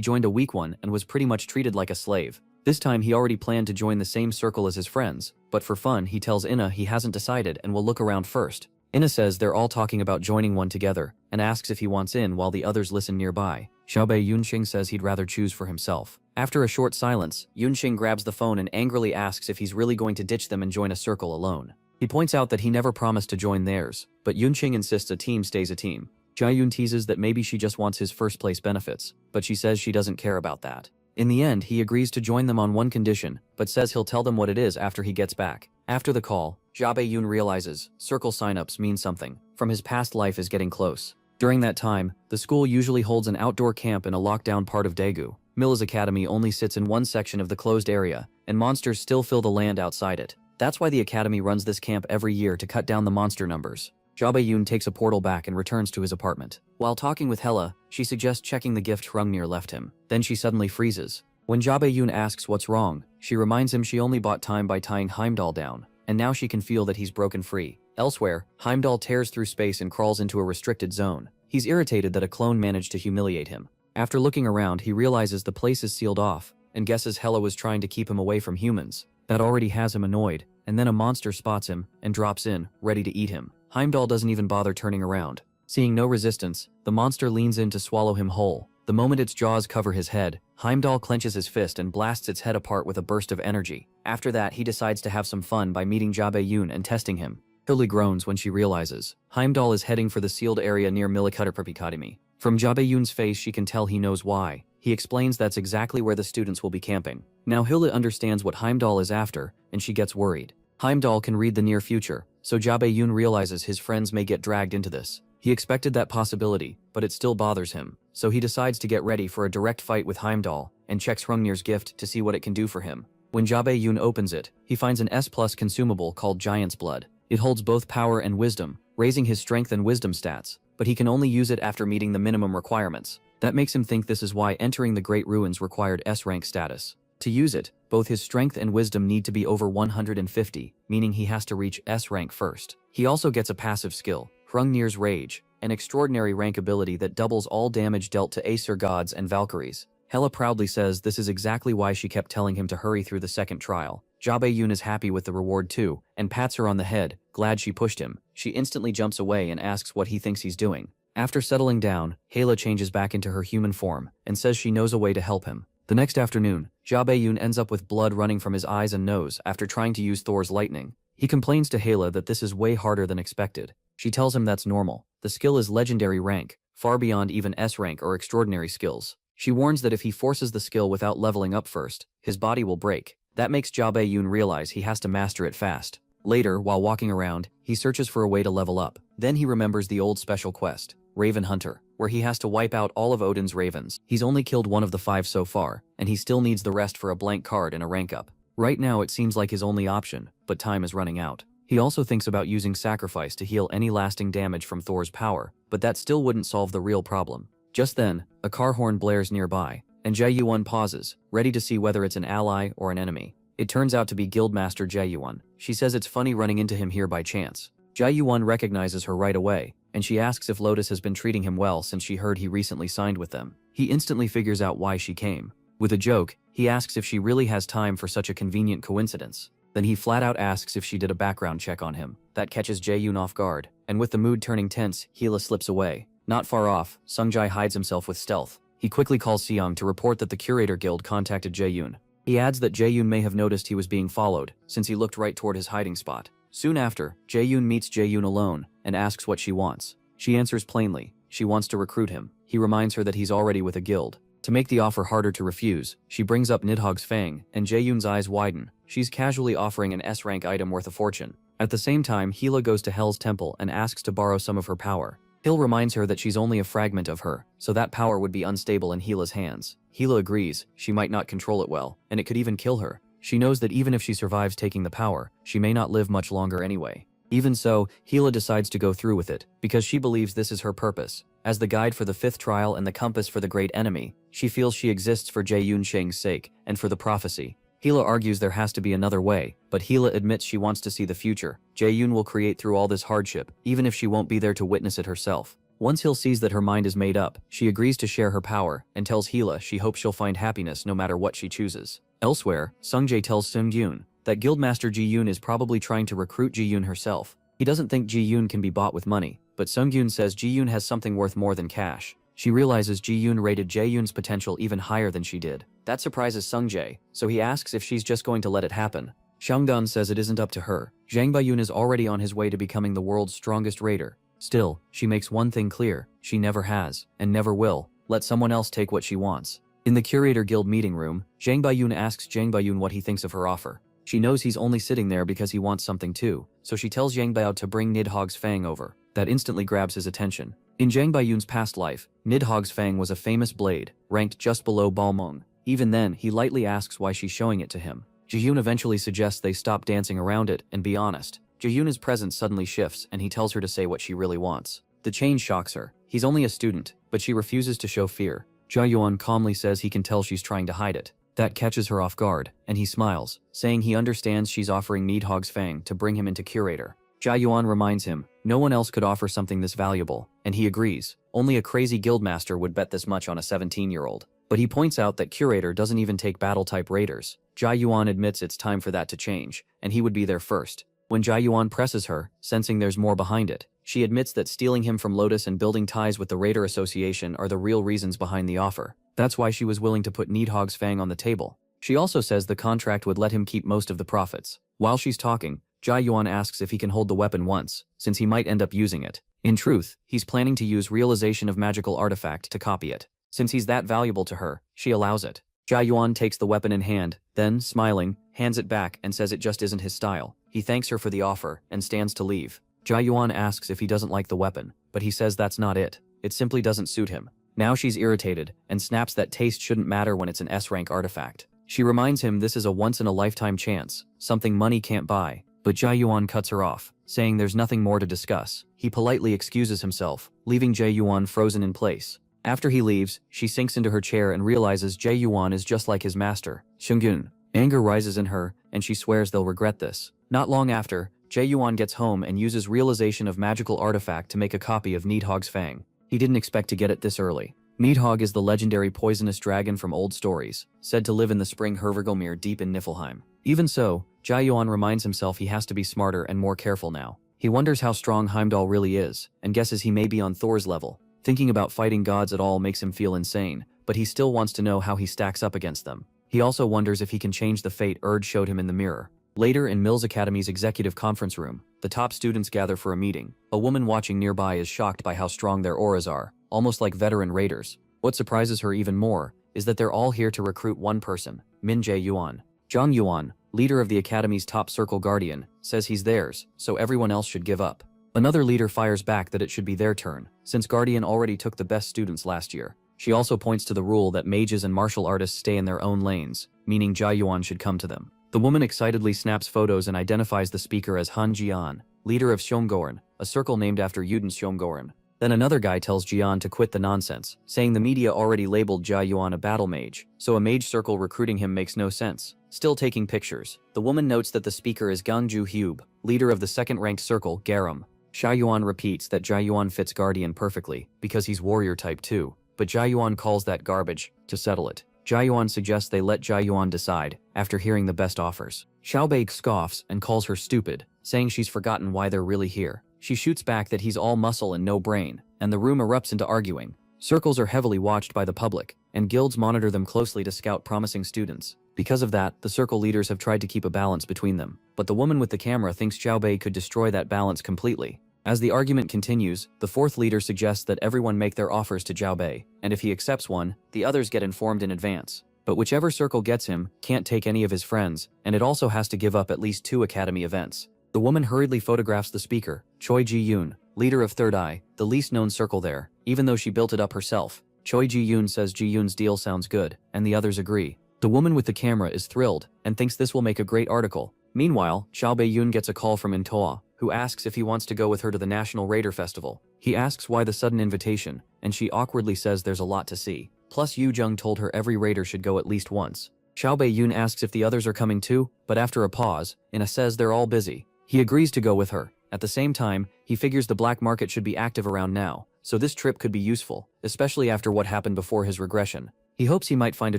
joined a weak one and was pretty much treated like a slave. This time he already planned to join the same circle as his friends, but for fun he tells Inna he hasn't decided and will look around first. Inna says they're all talking about joining one together, and asks if he wants in while the others listen nearby. Xiaobei Yunxing says he'd rather choose for himself. After a short silence, Yunxing grabs the phone and angrily asks if he's really going to ditch them and join a circle alone. He points out that he never promised to join theirs, but Yunxing insists a team stays a team. Jiayun teases that maybe she just wants his first place benefits, but she says she doesn't care about that. In the end, he agrees to join them on one condition, but says he'll tell them what it is after he gets back. After the call, Xiaobei Yun realizes circle signups mean something. From his past life is getting close. During that time, the school usually holds an outdoor camp in a lockdown part of Daegu. Milla's academy only sits in one section of the closed area, and monsters still fill the land outside it. That's why the academy runs this camp every year to cut down the monster numbers. Xiaobei Yun takes a portal back and returns to his apartment. While talking with Hella, she suggests checking the gift Hrungnir left him. Then she suddenly freezes. When Xiaobei Yun asks what's wrong, she reminds him she only bought time by tying Heimdall down, and now she can feel that he's broken free. Elsewhere, Heimdall tears through space and crawls into a restricted zone. He's irritated that a clone managed to humiliate him. After looking around, he realizes the place is sealed off, and guesses Hella was trying to keep him away from humans. That already has him annoyed, and then a monster spots him and drops in, ready to eat him. Heimdall doesn't even bother turning around. Seeing no resistance, the monster leans in to swallow him whole. The moment its jaws cover his head, Heimdall clenches his fist and blasts its head apart with a burst of energy. After that, he decides to have some fun by meeting Xiaobei Yun and testing him. Hilly groans when she realizes Heimdall is heading for the sealed area near ManhwaCapped Academy. From Xiaobei Yun's face, she can tell he knows why. He explains that's exactly where the students will be camping. Now Hilda understands what Heimdall is after, and she gets worried. Heimdall can read the near future, so Xiaobei Yun realizes his friends may get dragged into this. He expected that possibility, but it still bothers him, so he decides to get ready for a direct fight with Heimdall, and checks Hrungnir's gift to see what it can do for him. When Xiaobei Yun opens it, he finds an S+ consumable called Giant's Blood. It holds both power and wisdom, raising his strength and wisdom stats, but he can only use it after meeting the minimum requirements. That makes him think this is why entering the Great Ruins required S-rank status. To use it, both his strength and wisdom need to be over 150, meaning he has to reach S rank first. He also gets a passive skill, Hrungnir's Rage, an extraordinary rank ability that doubles all damage dealt to Aesir gods and Valkyries. Hela proudly says this is exactly why she kept telling him to hurry through the second trial. Xiaobei Yun is happy with the reward too, and pats her on the head, glad she pushed him. She instantly jumps away and asks what he thinks he's doing. After settling down, Hela changes back into her human form, and says she knows a way to help him. The next afternoon, Xiaobei Yun ends up with blood running from his eyes and nose after trying to use Thor's lightning. He complains to Hela that this is way harder than expected. She tells him that's normal. The skill is legendary rank, far beyond even S rank or extraordinary skills. She warns that if he forces the skill without leveling up first, his body will break. That makes Xiaobei Yun realize he has to master it fast. Later, while walking around, he searches for a way to level up. Then he remembers the old special quest, Raven Hunter, where he has to wipe out all of Odin's ravens. He's only killed one of the 5 so far, and he still needs the rest for a blank card and a rank up. Right now it seems like his only option, but time is running out. He also thinks about using sacrifice to heal any lasting damage from Thor's power, but that still wouldn't solve the real problem. Just then, a car horn blares nearby, and Jae-Yuan pauses, ready to see whether it's an ally or an enemy. It turns out to be Guildmaster Jae-Yuan. She says it's funny running into him here by chance. Jae-Yuan recognizes her right away, and she asks if Lotus has been treating him well since she heard he recently signed with them. He instantly figures out why she came. With a joke, he asks if she really has time for such a convenient coincidence. Then he flat out asks if she did a background check on him. That catches Jae-Yun off guard, and with the mood turning tense, Hela slips away. Not far off, Sungjai hides himself with stealth. He quickly calls Seong to report that the Curator Guild contacted Jae-Yun. He adds that Jae-Yun may have noticed he was being followed, since he looked right toward his hiding spot. Soon after, Jae-Yun meets Jae-Yun alone, and asks what she wants. She answers plainly, she wants to recruit him. He reminds her that he's already with a guild. To make the offer harder to refuse, she brings up Nidhogg's Fang, and Jae-Yun's eyes widen. She's casually offering an S-rank item worth a fortune. At the same time, Hela goes to Hell's temple and asks to borrow some of her power. Hill reminds her that she's only a fragment of her, so that power would be unstable in Hela's hands. Hela agrees, she might not control it well, and it could even kill her. She knows that even if she survives taking the power, she may not live much longer anyway. Even so, Hela decides to go through with it, because she believes this is her purpose. As the guide for the 5th trial and the compass for the great enemy, she feels she exists for Jae-Yun Sheng's sake, and for the prophecy. Hela argues there has to be another way, but Hela admits she wants to see the future. Jae-Yun will create through all this hardship, even if she won't be there to witness it herself. Once Hill sees that her mind is made up, she agrees to share her power and tells Hila she hopes she'll find happiness no matter what she chooses. Elsewhere, Sungjae tells Seung-yoon that Guildmaster Ji-yoon is probably trying to recruit Ji-yoon herself. He doesn't think Ji-yoon can be bought with money, but Seung-yoon says Ji-yoon has something worth more than cash. She realizes Ji-yoon rated Jae-yoon's potential even higher than she did. That surprises Sungjae, so he asks if she's just going to let it happen. Xiangdan says it isn't up to her. Zhang Baiyun is already on his way to becoming the world's strongest raider. Still, she makes one thing clear: she never has, and never will, let someone else take what she wants. In the Curator Guild meeting room, Zhang Baiyun asks Zhang Baiyun what he thinks of her offer. She knows he's only sitting there because he wants something too, so she tells Zhang Bao to bring Nidhogg's Fang over. That instantly grabs his attention. In Zhang Baiyun's past life, Nidhogg's Fang was a famous blade, ranked just below Balmong. Even then, he lightly asks why she's showing it to him. Ji-yoon eventually suggests they stop dancing around it and be honest. Ji-yoon's presence suddenly shifts and he tells her to say what she really wants. The change shocks her. He's only a student, but she refuses to show fear. Jia-yuan calmly says he can tell she's trying to hide it. That catches her off guard, and he smiles, saying he understands she's offering Nidhogg's Fang to bring him into Curator. Jia-yuan reminds him no one else could offer something this valuable, and he agrees. Only a crazy guildmaster would bet this much on a 17-year-old. But he points out that Curator doesn't even take battle-type raiders. Jia-yuan admits it's time for that to change, and he would be there first. When Jia-yuan presses her, sensing there's more behind it, she admits that stealing him from Lotus and building ties with the Raider Association are the real reasons behind the offer. That's why she was willing to put Nidhogg's Fang on the table. She also says the contract would let him keep most of the profits. While she's talking, Jia-yuan asks if he can hold the weapon once, since he might end up using it. In truth, he's planning to use Realization of Magical Artifact to copy it. Since he's that valuable to her, she allows it. Jia-yuan takes the weapon in hand, then, smiling, hands it back and says it just isn't his style. He thanks her for the offer and stands to leave. Jia-yuan asks if he doesn't like the weapon, but he says that's not it. It simply doesn't suit him. Now she's irritated and snaps that taste shouldn't matter when it's an S-rank artifact. She reminds him this is a once-in-a-lifetime chance, something money can't buy, but Jia-yuan cuts her off, saying there's nothing more to discuss. He politely excuses himself, leaving Jia-yuan frozen in place. After he leaves, she sinks into her chair and realizes Jia-yuan is just like his master, Seung-yoon. Anger rises in her, and she swears they'll regret this. Not long after, Jia-yuan gets home and uses Realization of Magical Artifact to make a copy of Nidhogg's Fang. He didn't expect to get it this early. Nidhogg is the legendary poisonous dragon from old stories, said to live in the spring Hervergomir deep in Niflheim. Even so, Jia-yuan reminds himself he has to be smarter and more careful now. He wonders how strong Heimdall really is, and guesses he may be on Thor's level. Thinking about fighting gods at all makes him feel insane, but he still wants to know how he stacks up against them. He also wonders if he can change the fate Urd showed him in the mirror. Later in Mills Academy's executive conference room, the top students gather for a meeting. A woman watching nearby is shocked by how strong their auras are, almost like veteran raiders. What surprises her even more is that they're all here to recruit one person, Min Jae-yuan. Zhang Yuan, leader of the Academy's top circle guardian, says he's theirs, so everyone else should give up. Another leader fires back that it should be their turn, since Guardian already took the best students last year. She also points to the rule that mages and martial artists stay in their own lanes, meaning Jia-yuan should come to them. The woman excitedly snaps photos and identifies the speaker as Han Jian, leader of Shomgorn, a circle named after Yuden Shomgorn. Then another guy tells Jian to quit the nonsense, saying the media already labeled Jia-yuan a battle mage, so a mage circle recruiting him makes no sense. Still taking pictures, the woman notes that the speaker is Gangju Hyub, leader of the second-ranked circle, Garam. Jia-yuan repeats that Jia-yuan fits Guardian perfectly, because he's warrior type too, but Jia-yuan calls that garbage. To settle it, Jia-yuan suggests they let Jia-yuan decide, after hearing the best offers. Xiaobei scoffs and calls her stupid, saying she's forgotten why they're really here. She shoots back that he's all muscle and no brain, and the room erupts into arguing. Circles are heavily watched by the public, and guilds monitor them closely to scout promising students. Because of that, the circle leaders have tried to keep a balance between them, but the woman with the camera thinks Xiaobei could destroy that balance completely. As the argument continues, the fourth leader suggests that everyone make their offers to Xiaobei, and if he accepts one, the others get informed in advance. But whichever circle gets him can't take any of his friends, and it also has to give up at least 2 academy events. The woman hurriedly photographs the speaker, Choi Ji-yoon, leader of Third Eye, the least known circle there, even though she built it up herself. Choi Ji-yoon says Ji-yoon's deal sounds good, and the others agree. The woman with the camera is thrilled, and thinks this will make a great article. Meanwhile, Xiao Bei-yoon gets a call from Intoa, who asks if he wants to go with her to the National Raider Festival. He asks why the sudden invitation, and she awkwardly says there's a lot to see. Plus Yu Jung told her every raider should go at least once. Xiao Bei-yoon asks if the others are coming too, but after a pause, Ina says they're all busy. He agrees to go with her. At the same time, he figures the black market should be active around now, so this trip could be useful, especially after what happened before his regression. He hopes he might find a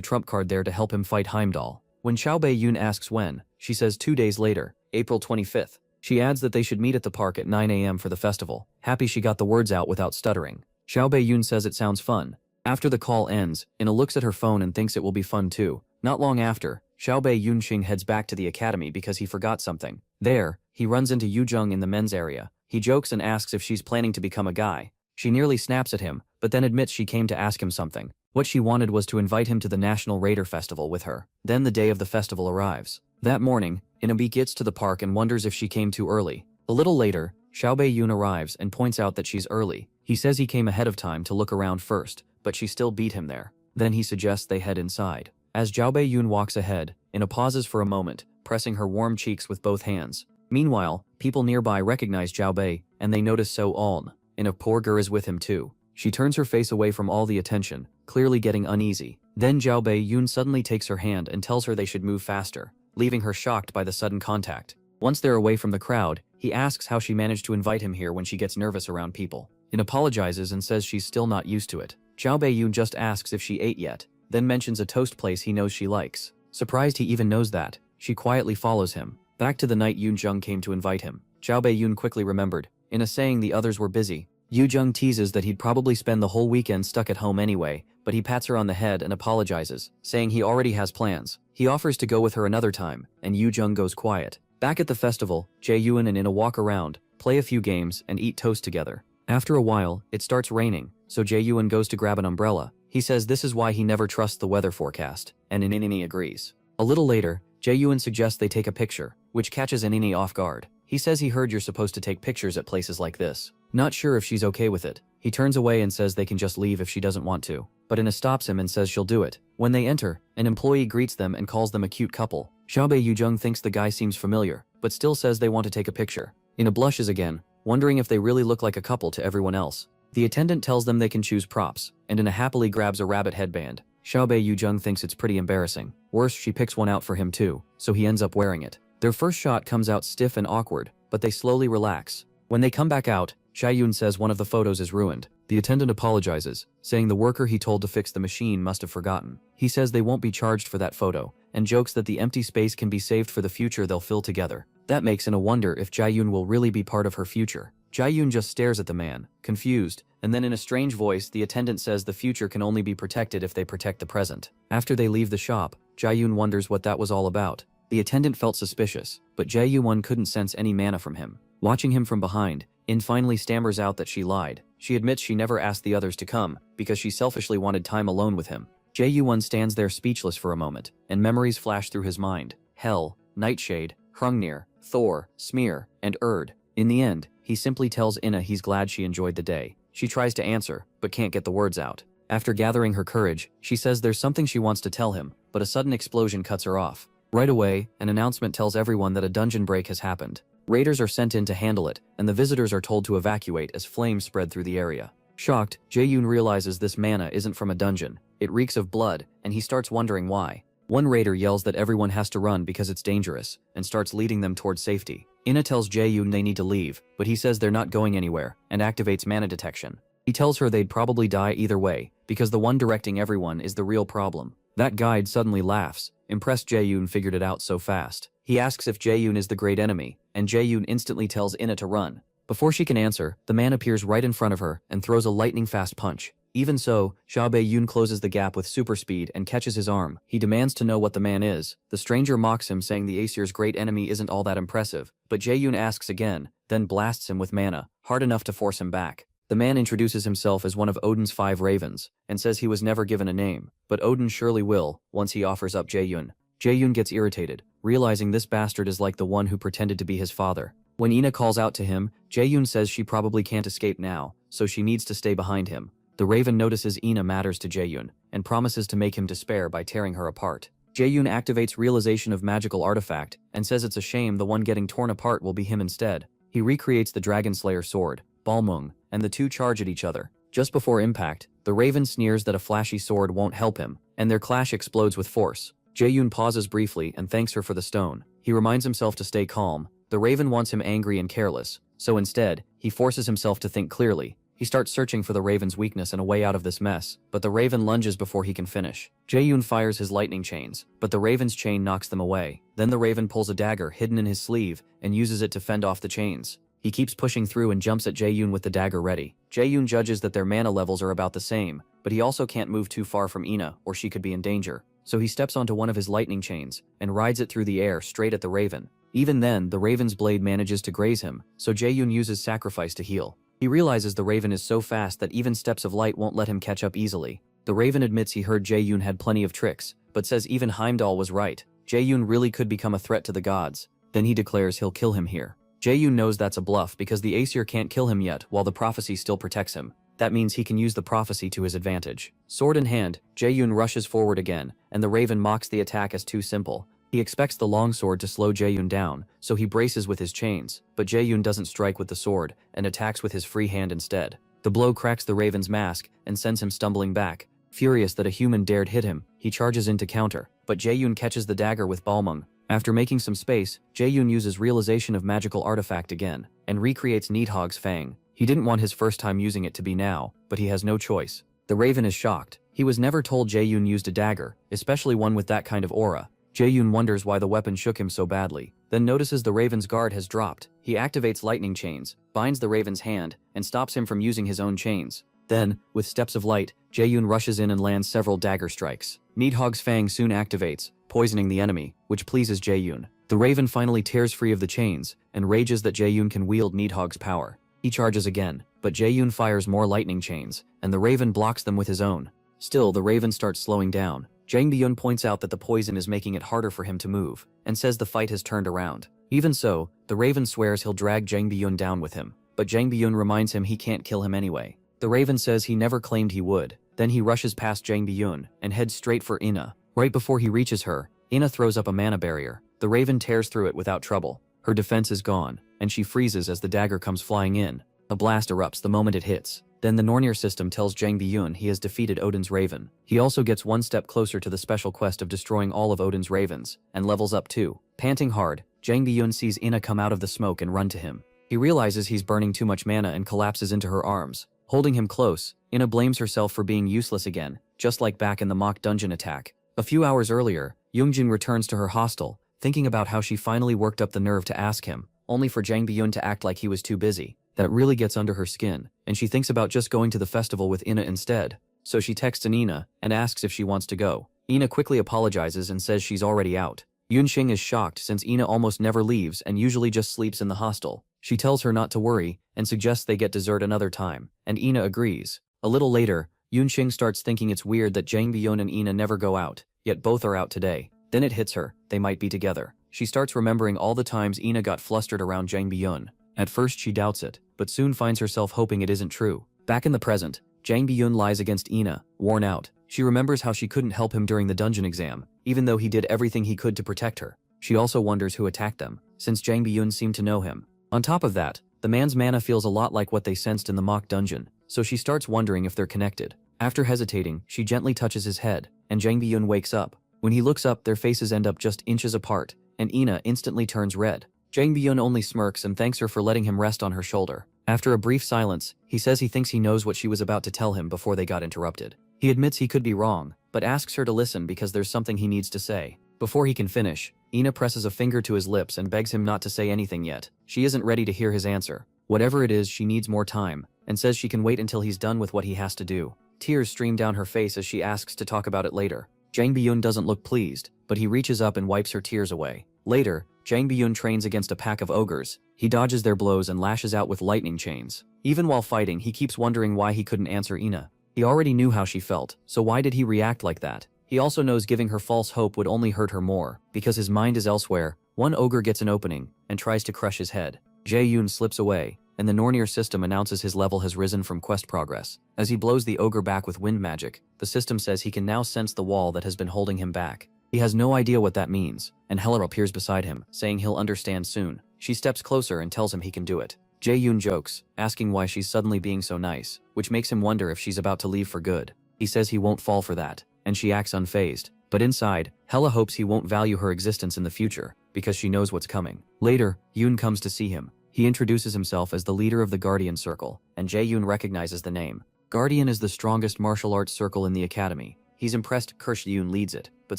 trump card there to help him fight Heimdall. When Xiao Bei-yun asks when, she says 2 days later, April 25th. She adds that they should meet at the park at 9 a.m. for the festival, happy she got the words out without stuttering. Xiao Bei-yun says it sounds fun. After the call ends, Ina looks at her phone and thinks it will be fun too. Not long after, Xiao Bei-yun heads back to the academy because he forgot something. There, he runs into Yu Jung in the men's area. He jokes and asks if she's planning to become a guy. She nearly snaps at him, but then admits she came to ask him something. What she wanted was to invite him to the National Raider Festival with her. Then the day of the festival arrives. That morning, Inabi gets to the park and wonders if she came too early. A little later, Xiao Bei-yun arrives and points out that she's early. He says he came ahead of time to look around first, but she still beat him there. Then he suggests they head inside. As Xiao Bei-yun walks ahead, Ina pauses for a moment, pressing her warm cheeks with both hands. Meanwhile, people nearby recognize Xiao Bei, and they notice So Aln. Ina poor girl is with him too. She turns her face away from all the attention, clearly getting uneasy. Then Xiao Bei-yun suddenly takes her hand and tells her they should move faster, leaving her shocked by the sudden contact. Once they're away from the crowd, he asks how she managed to invite him here when she gets nervous around people. Ina apologizes and says she's still not used to it. Xiao Bei-yun just asks if she ate yet, then mentions a toast place he knows she likes. Surprised he even knows that, she quietly follows him. Back to the night Yu Jung came to invite him. Xiao Bei-yun quickly remembered, Ina saying the others were busy. Yu Jung teases that he'd probably spend the whole weekend stuck at home anyway, but he pats her on the head and apologizes, saying he already has plans. He offers to go with her another time, and Yu Jung goes quiet. Back at the festival, Jae-yoon and Ina walk around, play a few games, and eat toast together. After a while, it starts raining, so Jae-yoon goes to grab an umbrella. He says this is why he never trusts the weather forecast, and Inini agrees. A little later, Jae-yoon suggests they take a picture, which catches Inini off guard. He says he heard you're supposed to take pictures at places like this. Not sure if she's okay with it. He turns away and says they can just leave if she doesn't want to. But Ina stops him and says she'll do it. When they enter, an employee greets them and calls them a cute couple. Xiao Bei-yun thinks the guy seems familiar, but still says they want to take a picture. Ina blushes again, wondering if they really look like a couple to everyone else. The attendant tells them they can choose props, and Ina happily grabs a rabbit headband. Xiao Bei-yun thinks it's pretty embarrassing. Worse, she picks one out for him too, so he ends up wearing it. Their first shot comes out stiff and awkward, but they slowly relax. When they come back out, Shai-yun says one of the photos is ruined. The attendant apologizes, saying the worker he told to fix the machine must have forgotten. He says they won't be charged for that photo, and jokes that the empty space can be saved for the future they'll fill together. That makes Ina wonder if Jae-yoon will really be part of her future. Jae-yoon just stares at the man, confused, and then in a strange voice the attendant says the future can only be protected if they protect the present. After they leave the shop, Jae-yoon wonders what that was all about. The attendant felt suspicious, but Jae-yoon couldn't sense any mana from him. Watching him from behind, In finally stammers out that she lied. She admits she never asked the others to come, because she selfishly wanted time alone with him. Jae-won stands there speechless for a moment, and memories flash through his mind. Hell, Nightshade, Hrungnir, Thor, Smear, and Erd. In the end, he simply tells Inna he's glad she enjoyed the day. She tries to answer, but can't get the words out. After gathering her courage, she says there's something she wants to tell him, but a sudden explosion cuts her off. Right away, an announcement tells everyone that a dungeon break has happened. Raiders are sent in to handle it, and the visitors are told to evacuate as flames spread through the area. Shocked, Jae-yoon realizes this mana isn't from a dungeon. It reeks of blood, and he starts wondering why. One raider yells that everyone has to run because it's dangerous, and starts leading them towards safety. Inna tells Jae-yoon they need to leave, but he says they're not going anywhere, and activates mana detection. He tells her they'd probably die either way, because the one directing everyone is the real problem. That guide suddenly laughs. Impressed Jae-yoon figured it out so fast. He asks if Jae-yoon is the great enemy, and Jae-yoon instantly tells Inna to run. Before she can answer, the man appears right in front of her and throws a lightning-fast punch. Even so, Xiao Bei-yun closes the gap with super speed and catches his arm. He demands to know what the man is. The stranger mocks him, saying the Aesir's great enemy isn't all that impressive, but Jae-yoon asks again, then blasts him with mana, hard enough to force him back. The man introduces himself as one of Odin's 5 ravens, and says he was never given a name, but Odin surely will, once he offers up Jae-yoon. Jae-yoon gets irritated, realizing this bastard is like the one who pretended to be his father. When Inna calls out to him, Jae-yoon says she probably can't escape now, so she needs to stay behind him. The raven notices Inna matters to Jae-yoon, and promises to make him despair by tearing her apart. Jae-yoon activates realization of magical artifact, and says it's a shame the one getting torn apart will be him instead. He recreates the Dragon Slayer sword, Balmung, and the two charge at each other. Just before impact, the raven sneers that a flashy sword won't help him, and their clash explodes with force. Jae-yoon pauses briefly and thanks her for the stone. He reminds himself to stay calm. The raven wants him angry and careless, so instead, he forces himself to think clearly. He starts searching for the Raven's weakness and a way out of this mess, but the Raven lunges before he can finish. Jae-yoon fires his lightning chains, but the Raven's chain knocks them away. Then the Raven pulls a dagger hidden in his sleeve and uses it to fend off the chains. He keeps pushing through and jumps at Jae-yoon with the dagger ready. Jae-yoon judges that their mana levels are about the same, but he also can't move too far from Ina or she could be in danger. So he steps onto one of his lightning chains and rides it through the air straight at the Raven. Even then, the Raven's blade manages to graze him, so Jae-yoon uses sacrifice to heal. He realizes the Raven is so fast that even steps of light won't let him catch up easily. The Raven admits he heard Jae-yoon had plenty of tricks, but says even Heimdall was right. Jae-yoon really could become a threat to the gods. Then he declares he'll kill him here. Jae-yoon knows that's a bluff because the Aesir can't kill him yet while the prophecy still protects him. That means he can use the prophecy to his advantage. Sword in hand, Jae-yoon rushes forward again, and the Raven mocks the attack as too simple. He expects the longsword to slow Jae-yoon down, so he braces with his chains, but Jae-yoon doesn't strike with the sword and attacks with his free hand instead. The blow cracks the Raven's mask and sends him stumbling back. Furious that a human dared hit him, he charges in to counter, but Jae-yoon catches the dagger with Balmung. After making some space, Jae-yoon uses realization of magical artifact again, and recreates Nidhogg's fang. He didn't want his first time using it to be now, but he has no choice. The Raven is shocked. He was never told Jae-yoon used a dagger, especially one with that kind of aura. Jae-yoon wonders why the weapon shook him so badly, then notices the Raven's guard has dropped. He activates lightning chains, binds the Raven's hand, and stops him from using his own chains. Then, with steps of light, Jae-yoon rushes in and lands several dagger strikes. Nidhogg's fang soon activates, poisoning the enemy, which pleases Jae-yoon. The Raven finally tears free of the chains, and rages that Jae-yoon can wield Nidhogg's power. He charges again, but Jae-yoon fires more lightning chains, and the Raven blocks them with his own. Still, the Raven starts slowing down. Jang Bi-yoon points out that the poison is making it harder for him to move, and says the fight has turned around. Even so, the Raven swears he'll drag Jang Bi-yoon down with him, but Jang Bi-yoon reminds him he can't kill him anyway. The Raven says he never claimed he would. Then he rushes past Jang Bi-yoon and heads straight for Ina. Right before he reaches her, Ina throws up a mana barrier. The Raven tears through it without trouble. Her defense is gone, and she freezes as the dagger comes flying in. A blast erupts the moment it hits. Then the Nornir system tells Jang Bi-yoon he has defeated Odin's Raven. He also gets one step closer to the special quest of destroying all of Odin's ravens, and levels up too. Panting hard, Jang Bi-yoon sees Ina come out of the smoke and run to him. He realizes he's burning too much mana and collapses into her arms. Holding him close, Ina blames herself for being useless again, just like back in the mock dungeon attack. A few hours earlier, Yoongjin returns to her hostel, thinking about how she finally worked up the nerve to ask him, only for Jang Bi-yoon to act like he was too busy. That really gets under her skin, and she thinks about just going to the festival with Ina instead. So she texts Ina and asks if she wants to go. Ina quickly apologizes and says she's already out. Yunxing is shocked since Ina almost never leaves and usually just sleeps in the hostel. She tells her not to worry and suggests they get dessert another time, and Ina agrees. A little later, Yunxing starts thinking it's weird that Jang Bi-yoon and Ina never go out, yet both are out today. Then it hits her, they might be together. She starts remembering all the times Ina got flustered around Jang Bi-yoon. At first she doubts it, but soon finds herself hoping it isn't true. Back in the present, Jang Bi-yoon lies against Ina, worn out. She remembers how she couldn't help him during the dungeon exam, even though he did everything he could to protect her. She also wonders who attacked them, since Jang Bi-yoon seemed to know him. On top of that, the man's mana feels a lot like what they sensed in the mock dungeon, so she starts wondering if they're connected. After hesitating, she gently touches his head, and Jang Bi-yoon wakes up. When he looks up, their faces end up just inches apart, and Ina instantly turns red. Jang Bi-yoon only smirks and thanks her for letting him rest on her shoulder. After a brief silence, he says he thinks he knows what she was about to tell him before they got interrupted. He admits he could be wrong, but asks her to listen because there's something he needs to say. Before he can finish, Ina presses a finger to his lips and begs him not to say anything yet. She isn't ready to hear his answer. Whatever it is, she needs more time, and says she can wait until he's done with what he has to do. Tears stream down her face as she asks to talk about it later. Jang Bi-yoon doesn't look pleased, but he reaches up and wipes her tears away. Later, Jang Bi-yoon trains against a pack of ogres. He dodges their blows and lashes out with lightning chains. Even while fighting, he keeps wondering why he couldn't answer Ina. He already knew how she felt, so why did he react like that? He also knows giving her false hope would only hurt her more, because his mind is elsewhere. One ogre gets an opening and tries to crush his head. Jae-yoon slips away, and the Nornir system announces his level has risen from quest progress. As he blows the ogre back with wind magic, the system says he can now sense the wall that has been holding him back. He has no idea what that means, and Yahello appears beside him, saying he'll understand soon. She steps closer and tells him he can do it. Jae-yoon jokes, asking why she's suddenly being so nice, which makes him wonder if she's about to leave for good. He says he won't fall for that, and she acts unfazed. But inside, Yahello hopes he won't value her existence in the future, because she knows what's coming. Later, Yoon comes to see him. He introduces himself as the leader of the Guardian Circle, and Jae-yoon recognizes the name. Guardian is the strongest martial arts circle in the academy. He's impressed Yoon leads it, but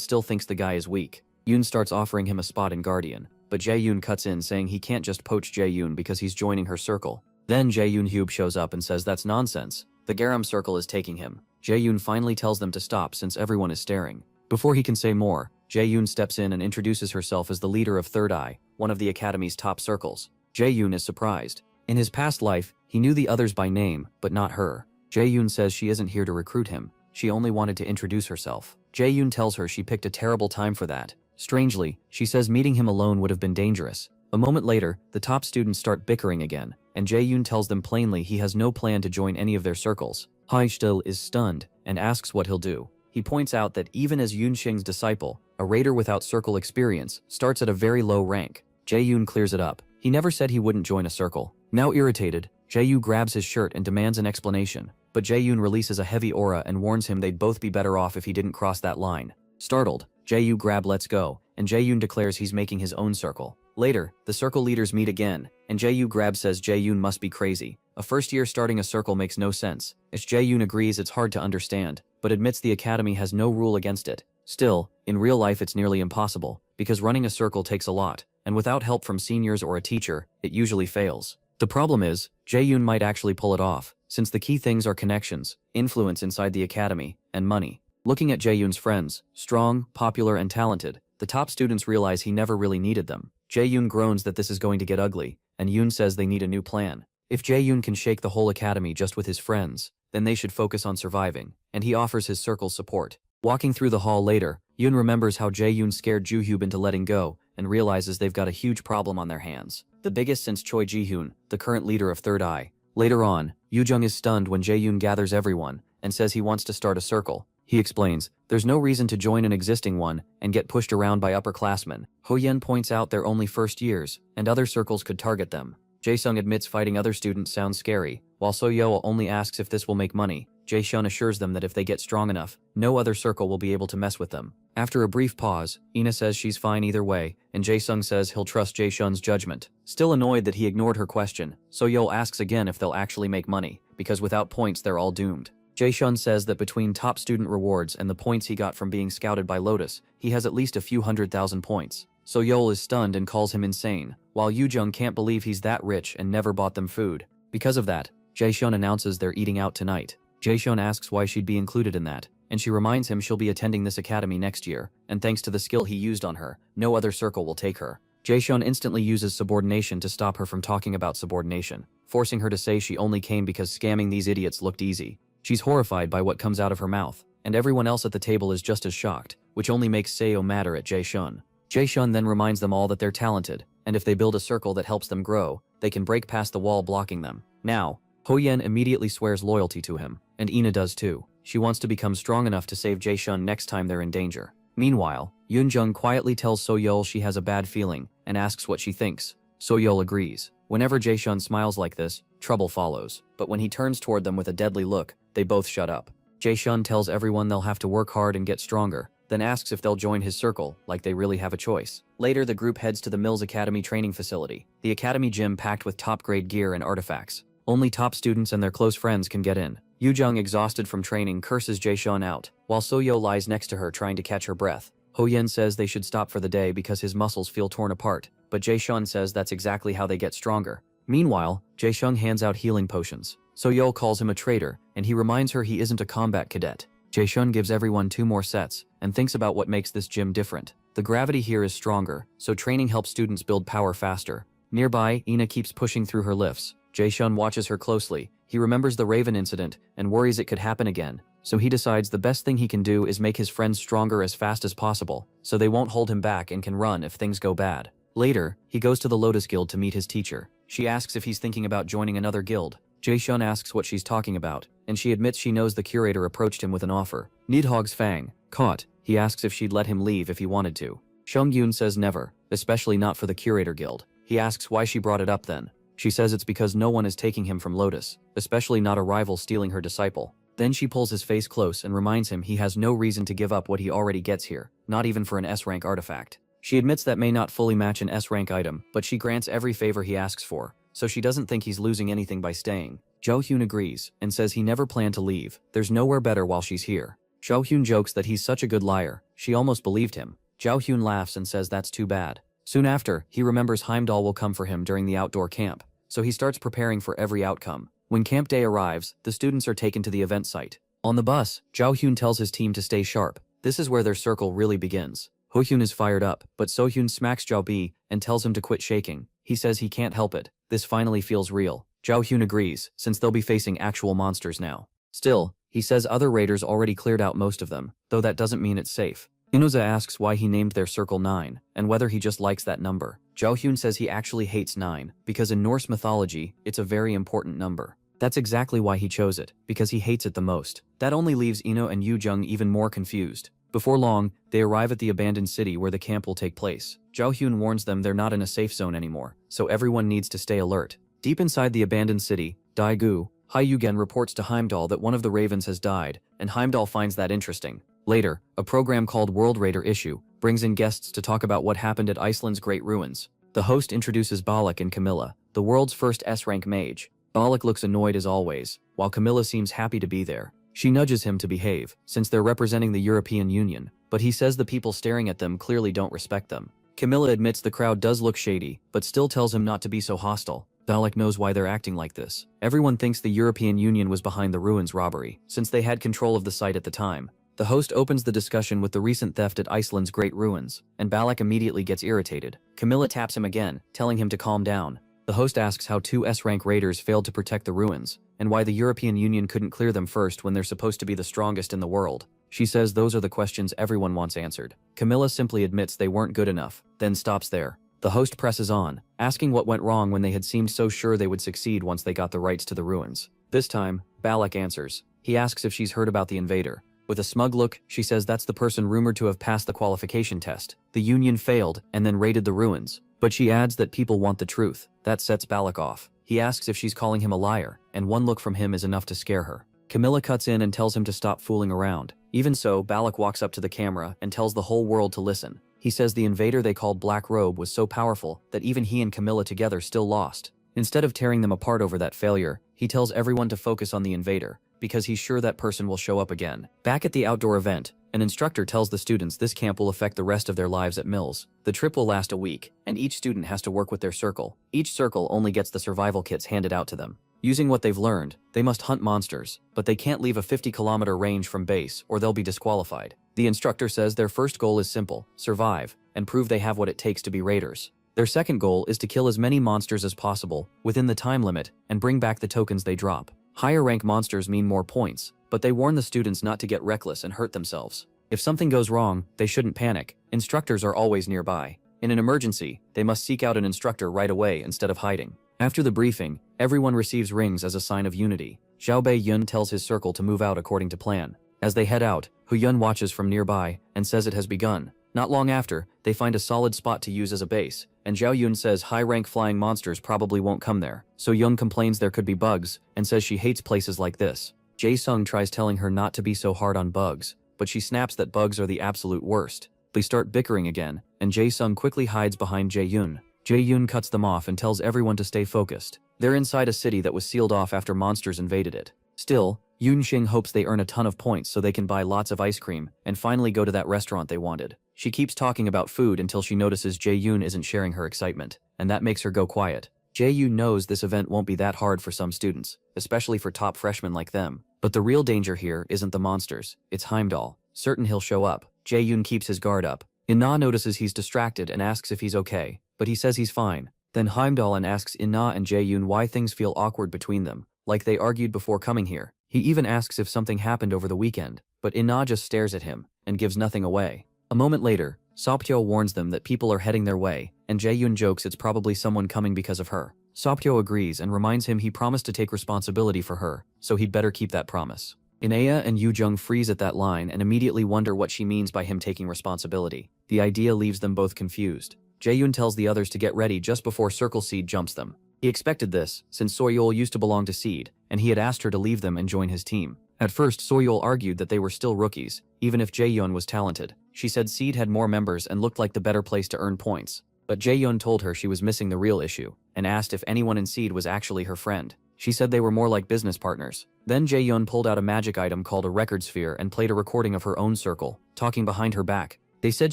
still thinks the guy is weak. Yoon starts offering him a spot in Guardian, but Jae-yoon cuts in saying he can't just poach Jae-yoon because he's joining her circle. Then Jae-yoon Hube shows up and says that's nonsense. The Garam circle is taking him. Jae-yoon finally tells them to stop since everyone is staring. Before he can say more, Jae-yoon steps in and introduces herself as the leader of Third Eye, one of the academy's top circles. Jae-yoon is surprised. In his past life, he knew the others by name, but not her. Jae-yoon says she isn't here to recruit him. She only wanted to introduce herself. Jae-yoon tells her she picked a terrible time for that. Strangely, she says meeting him alone would have been dangerous. A moment later, the top students start bickering again, and Jae-yoon tells them plainly he has no plan to join any of their circles. Hae-still is stunned and asks what he'll do. He points out that even as Yoon Shing's disciple, a raider without circle experience starts at a very low rank. Jae-yoon clears it up. He never said he wouldn't join a circle. Now irritated, Jae-yoon grabs his shirt and demands an explanation, but Jae-yoon releases a heavy aura and warns him they'd both be better off if he didn't cross that line. Startled, Jae-yoon grabs lets go, and Jae-yoon declares he's making his own circle. Later, the circle leaders meet again, and Jae-yoon grabs says Jae-yoon must be crazy. A first year starting a circle makes no sense. As Jae-yoon agrees it's hard to understand, but admits the academy has no rule against it. Still, in real life it's nearly impossible, because running a circle takes a lot, and without help from seniors or a teacher, it usually fails. The problem is, Jae-yoon might actually pull it off, since the key things are connections, influence inside the academy, and money. Looking at Jae-yoon's friends, strong, popular, and talented, the top students realize he never really needed them. Jae-yoon groans that this is going to get ugly, and Yoon says they need a new plan. If Jae-yoon can shake the whole academy just with his friends, then they should focus on surviving, and he offers his circle's support. Walking through the hall later, Yoon remembers how Jae-yoon scared Joo-hyub into letting go, and realizes they've got a huge problem on their hands. The biggest since Choi Ji-hoon, the current leader of Third Eye. Later on, Yoo-jung is stunned when Jae-yoon gathers everyone, and says he wants to start a circle. He explains, there's no reason to join an existing one and get pushed around by upperclassmen. Ho-yen points out they're only first years, and other circles could target them. Jae-sung admits fighting other students sounds scary, while So-yeol only asks if this will make money. Jae-shun assures them that if they get strong enough, no other circle will be able to mess with them. After a brief pause, Ina says she's fine either way, and Jae-sung says he'll trust Jae-shun's judgment. Still annoyed that he ignored her question, So-yeol asks again if they'll actually make money, because without points they're all doomed. Jae-shun says that between top student rewards and the points he got from being scouted by Lotus, he has at least a few 100,000 points. So-yeol is stunned and calls him insane, while Yoo-jung can't believe he's that rich and never bought them food. Because of that, Jae-shun announces they're eating out tonight. Jae-shun asks why she'd be included in that, and she reminds him she'll be attending this academy next year, and thanks to the skill he used on her, no other circle will take her. Jae-shun instantly uses subordination to stop her from talking about subordination, forcing her to say she only came because scamming these idiots looked easy. She's horrified by what comes out of her mouth, and everyone else at the table is just as shocked, which only makes Seo madder at Jae-shun. Jae-shun then reminds them all that they're talented, and if they build a circle that helps them grow, they can break past the wall blocking them. Now, Ho-yen immediately swears loyalty to him, and Ina does too. She wants to become strong enough to save Jae-shun next time they're in danger. Meanwhile, Yoon-jung quietly tells So-yeol she has a bad feeling, and asks what she thinks. So-yeol agrees. Whenever Jae-shun smiles like this, trouble follows, but when he turns toward them with a deadly look, they both shut up. Jae-shun tells everyone they'll have to work hard and get stronger, then asks if they'll join his circle, like they really have a choice. Later, the group heads to the Mills Academy training facility, the academy gym packed with top-grade gear and artifacts. Only top students and their close friends can get in. Yoo-jung, exhausted from training, curses Jae-shun out, while So-yeol lies next to her trying to catch her breath. Ho-yen says they should stop for the day because his muscles feel torn apart, but Jae-shun says that's exactly how they get stronger. Meanwhile, Jae-shun hands out healing potions. So-yeol calls him a traitor, and he reminds her he isn't a combat cadet. Jae-shun gives everyone 2 more sets, and thinks about what makes this gym different. The gravity here is stronger, so training helps students build power faster. Nearby, Ina keeps pushing through her lifts. Jae-shun watches her closely. He remembers the Raven incident, and worries it could happen again, so he decides the best thing he can do is make his friends stronger as fast as possible, so they won't hold him back and can run if things go bad. Later, he goes to the Lotus Guild to meet his teacher. She asks if he's thinking about joining another guild. Jae-shun asks what she's talking about, and she admits she knows the curator approached him with an offer. Nidhogg's Fang, caught, he asks if she'd let him leave if he wanted to. Seung-yoon says never, especially not for the curator guild. He asks why she brought it up then. She says it's because no one is taking him from Lotus, especially not a rival stealing her disciple. Then she pulls his face close and reminds him he has no reason to give up what he already gets here, not even for an S-rank artifact. She admits that may not fully match an S-rank item, but she grants every favor he asks for. so she doesn't think he's losing anything by staying. Zhao Hyun agrees, and says he never planned to leave. There's nowhere better while she's here. Zhao Hyun jokes that he's such a good liar. She almost believed him. Zhao Hyun laughs and says that's too bad. Soon after, he remembers Heimdall will come for him during the outdoor camp, so he starts preparing for every outcome. When camp day arrives, the students are taken to the event site. On the bus, Zhao Hyun tells his team to stay sharp. This is where their circle really begins. Ho Hyun is fired up, but So Hyun smacks Zhao Bi and tells him to quit shaking. He says he can't help it. This finally feels real. Zhao Hyun agrees, since they'll be facing actual monsters now. Still, he says other raiders already cleared out most of them, though that doesn't mean it's safe. Inuza asks why he named their circle 9, and whether he just likes that number. Zhao Hyun says he actually hates 9, because in Norse mythology, it's a very important number. That's exactly why he chose it, because he hates it the most. That only leaves Ino and Yu Jung even more confused. Before long, they arrive at the abandoned city where the camp will take place. Zhao Hyun warns them they're not in a safe zone anymore, so everyone needs to stay alert. Deep inside the abandoned city, Daegu, Hai Yugen reports to Heimdall that one of the ravens has died, and Heimdall finds that interesting. Later, a program called World Raider Issue brings in guests to talk about what happened at Iceland's Great Ruins. The host introduces Balak and Camilla, the world's first S-rank mage. Balak looks annoyed as always, while Camilla seems happy to be there. She nudges him to behave, since they're representing the European Union, but he says the people staring at them clearly don't respect them. Camilla admits the crowd does look shady, but still tells him not to be so hostile. Balak knows why they're acting like this. Everyone thinks the European Union was behind the ruins robbery, since they had control of the site at the time. The host opens the discussion with the recent theft at Iceland's Great Ruins, and Balak immediately gets irritated. Camilla taps him again, telling him to calm down. The host asks how 2 S-rank raiders failed to protect the ruins, and why the European Union couldn't clear them first when they're supposed to be the strongest in the world. She says those are the questions everyone wants answered. Camilla simply admits they weren't good enough, then stops there. The host presses on, asking what went wrong when they had seemed so sure they would succeed once they got the rights to the ruins. This time, Balak answers. He asks if she's heard about the invader. With a smug look, she says that's the person rumored to have passed the qualification test. The Union failed and then raided the ruins. But she adds that people want the truth. That sets Balak off. He asks if she's calling him a liar, and one look from him is enough to scare her. Camilla cuts in and tells him to stop fooling around. Even so, Balak walks up to the camera and tells the whole world to listen. He says the invader they called Black Robe was so powerful that even he and Camilla together still lost. Instead of tearing them apart over that failure, he tells everyone to focus on the invader, because he's sure that person will show up again. Back at the outdoor event, an instructor tells the students this camp will affect the rest of their lives at Mills. The trip will last a week, and each student has to work with their circle. Each circle only gets the survival kits handed out to them. Using what they've learned, they must hunt monsters, but they can't leave a 50-kilometer range from base or they'll be disqualified. The instructor says their first goal is simple: survive, and prove they have what it takes to be raiders. Their second goal is to kill as many monsters as possible within the time limit and bring back the tokens they drop. Higher rank monsters mean more points, but they warn the students not to get reckless and hurt themselves. If something goes wrong, they shouldn't panic. Instructors are always nearby. In an emergency, they must seek out an instructor right away instead of hiding. After the briefing, everyone receives rings as a sign of unity. Xiao Bei Yun tells his circle to move out according to plan. As they head out, Hu Yun watches from nearby and says it has begun. Not long after, they find a solid spot to use as a base, and Zhao Yun says high-rank flying monsters probably won't come there. So Young complains there could be bugs, and says she hates places like this. Jae Sung tries telling her not to be so hard on bugs, but she snaps that bugs are the absolute worst. They start bickering again, and Jae Sung quickly hides behind Jae Yun. Jae Yun cuts them off and tells everyone to stay focused. They're inside a city that was sealed off after monsters invaded it. Still, Yoon Xing hopes they earn a ton of points so they can buy lots of ice cream and finally go to that restaurant they wanted. She keeps talking about food until she notices Jae Yoon isn't sharing her excitement, and that makes her go quiet. Jae Yoon knows this event won't be that hard for some students, especially for top freshmen like them. But the real danger here isn't the monsters, it's Heimdall. Certain he'll show up. Jae Yoon keeps his guard up. Inna notices he's distracted and asks if he's okay, but he says he's fine. Then Heimdall asks Inna and Jae Yoon why things feel awkward between them, like they argued before coming here. He even asks if something happened over the weekend, but Inna just stares at him and gives nothing away. A moment later, Soptyo warns them that people are heading their way, and Jae Yoon jokes it's probably someone coming because of her. Soptyo agrees and reminds him he promised to take responsibility for her, so he'd better keep that promise. Inaya and Yu Jung freeze at that line and immediately wonder what she means by him taking responsibility. The idea leaves them both confused. Jae Yoon tells the others to get ready just before Circle Seed jumps them. He expected this, since Soyol used to belong to Seed, and he had asked her to leave them and join his team. At first, Soyol argued that they were still rookies, even if Jae Yoon was talented. She said Seed had more members and looked like the better place to earn points. But Jae-yeon told her she was missing the real issue, and asked if anyone in Seed was actually her friend. She said they were more like business partners. Then Jae-yeon pulled out a magic item called a record sphere and played a recording of her own circle, talking behind her back. They said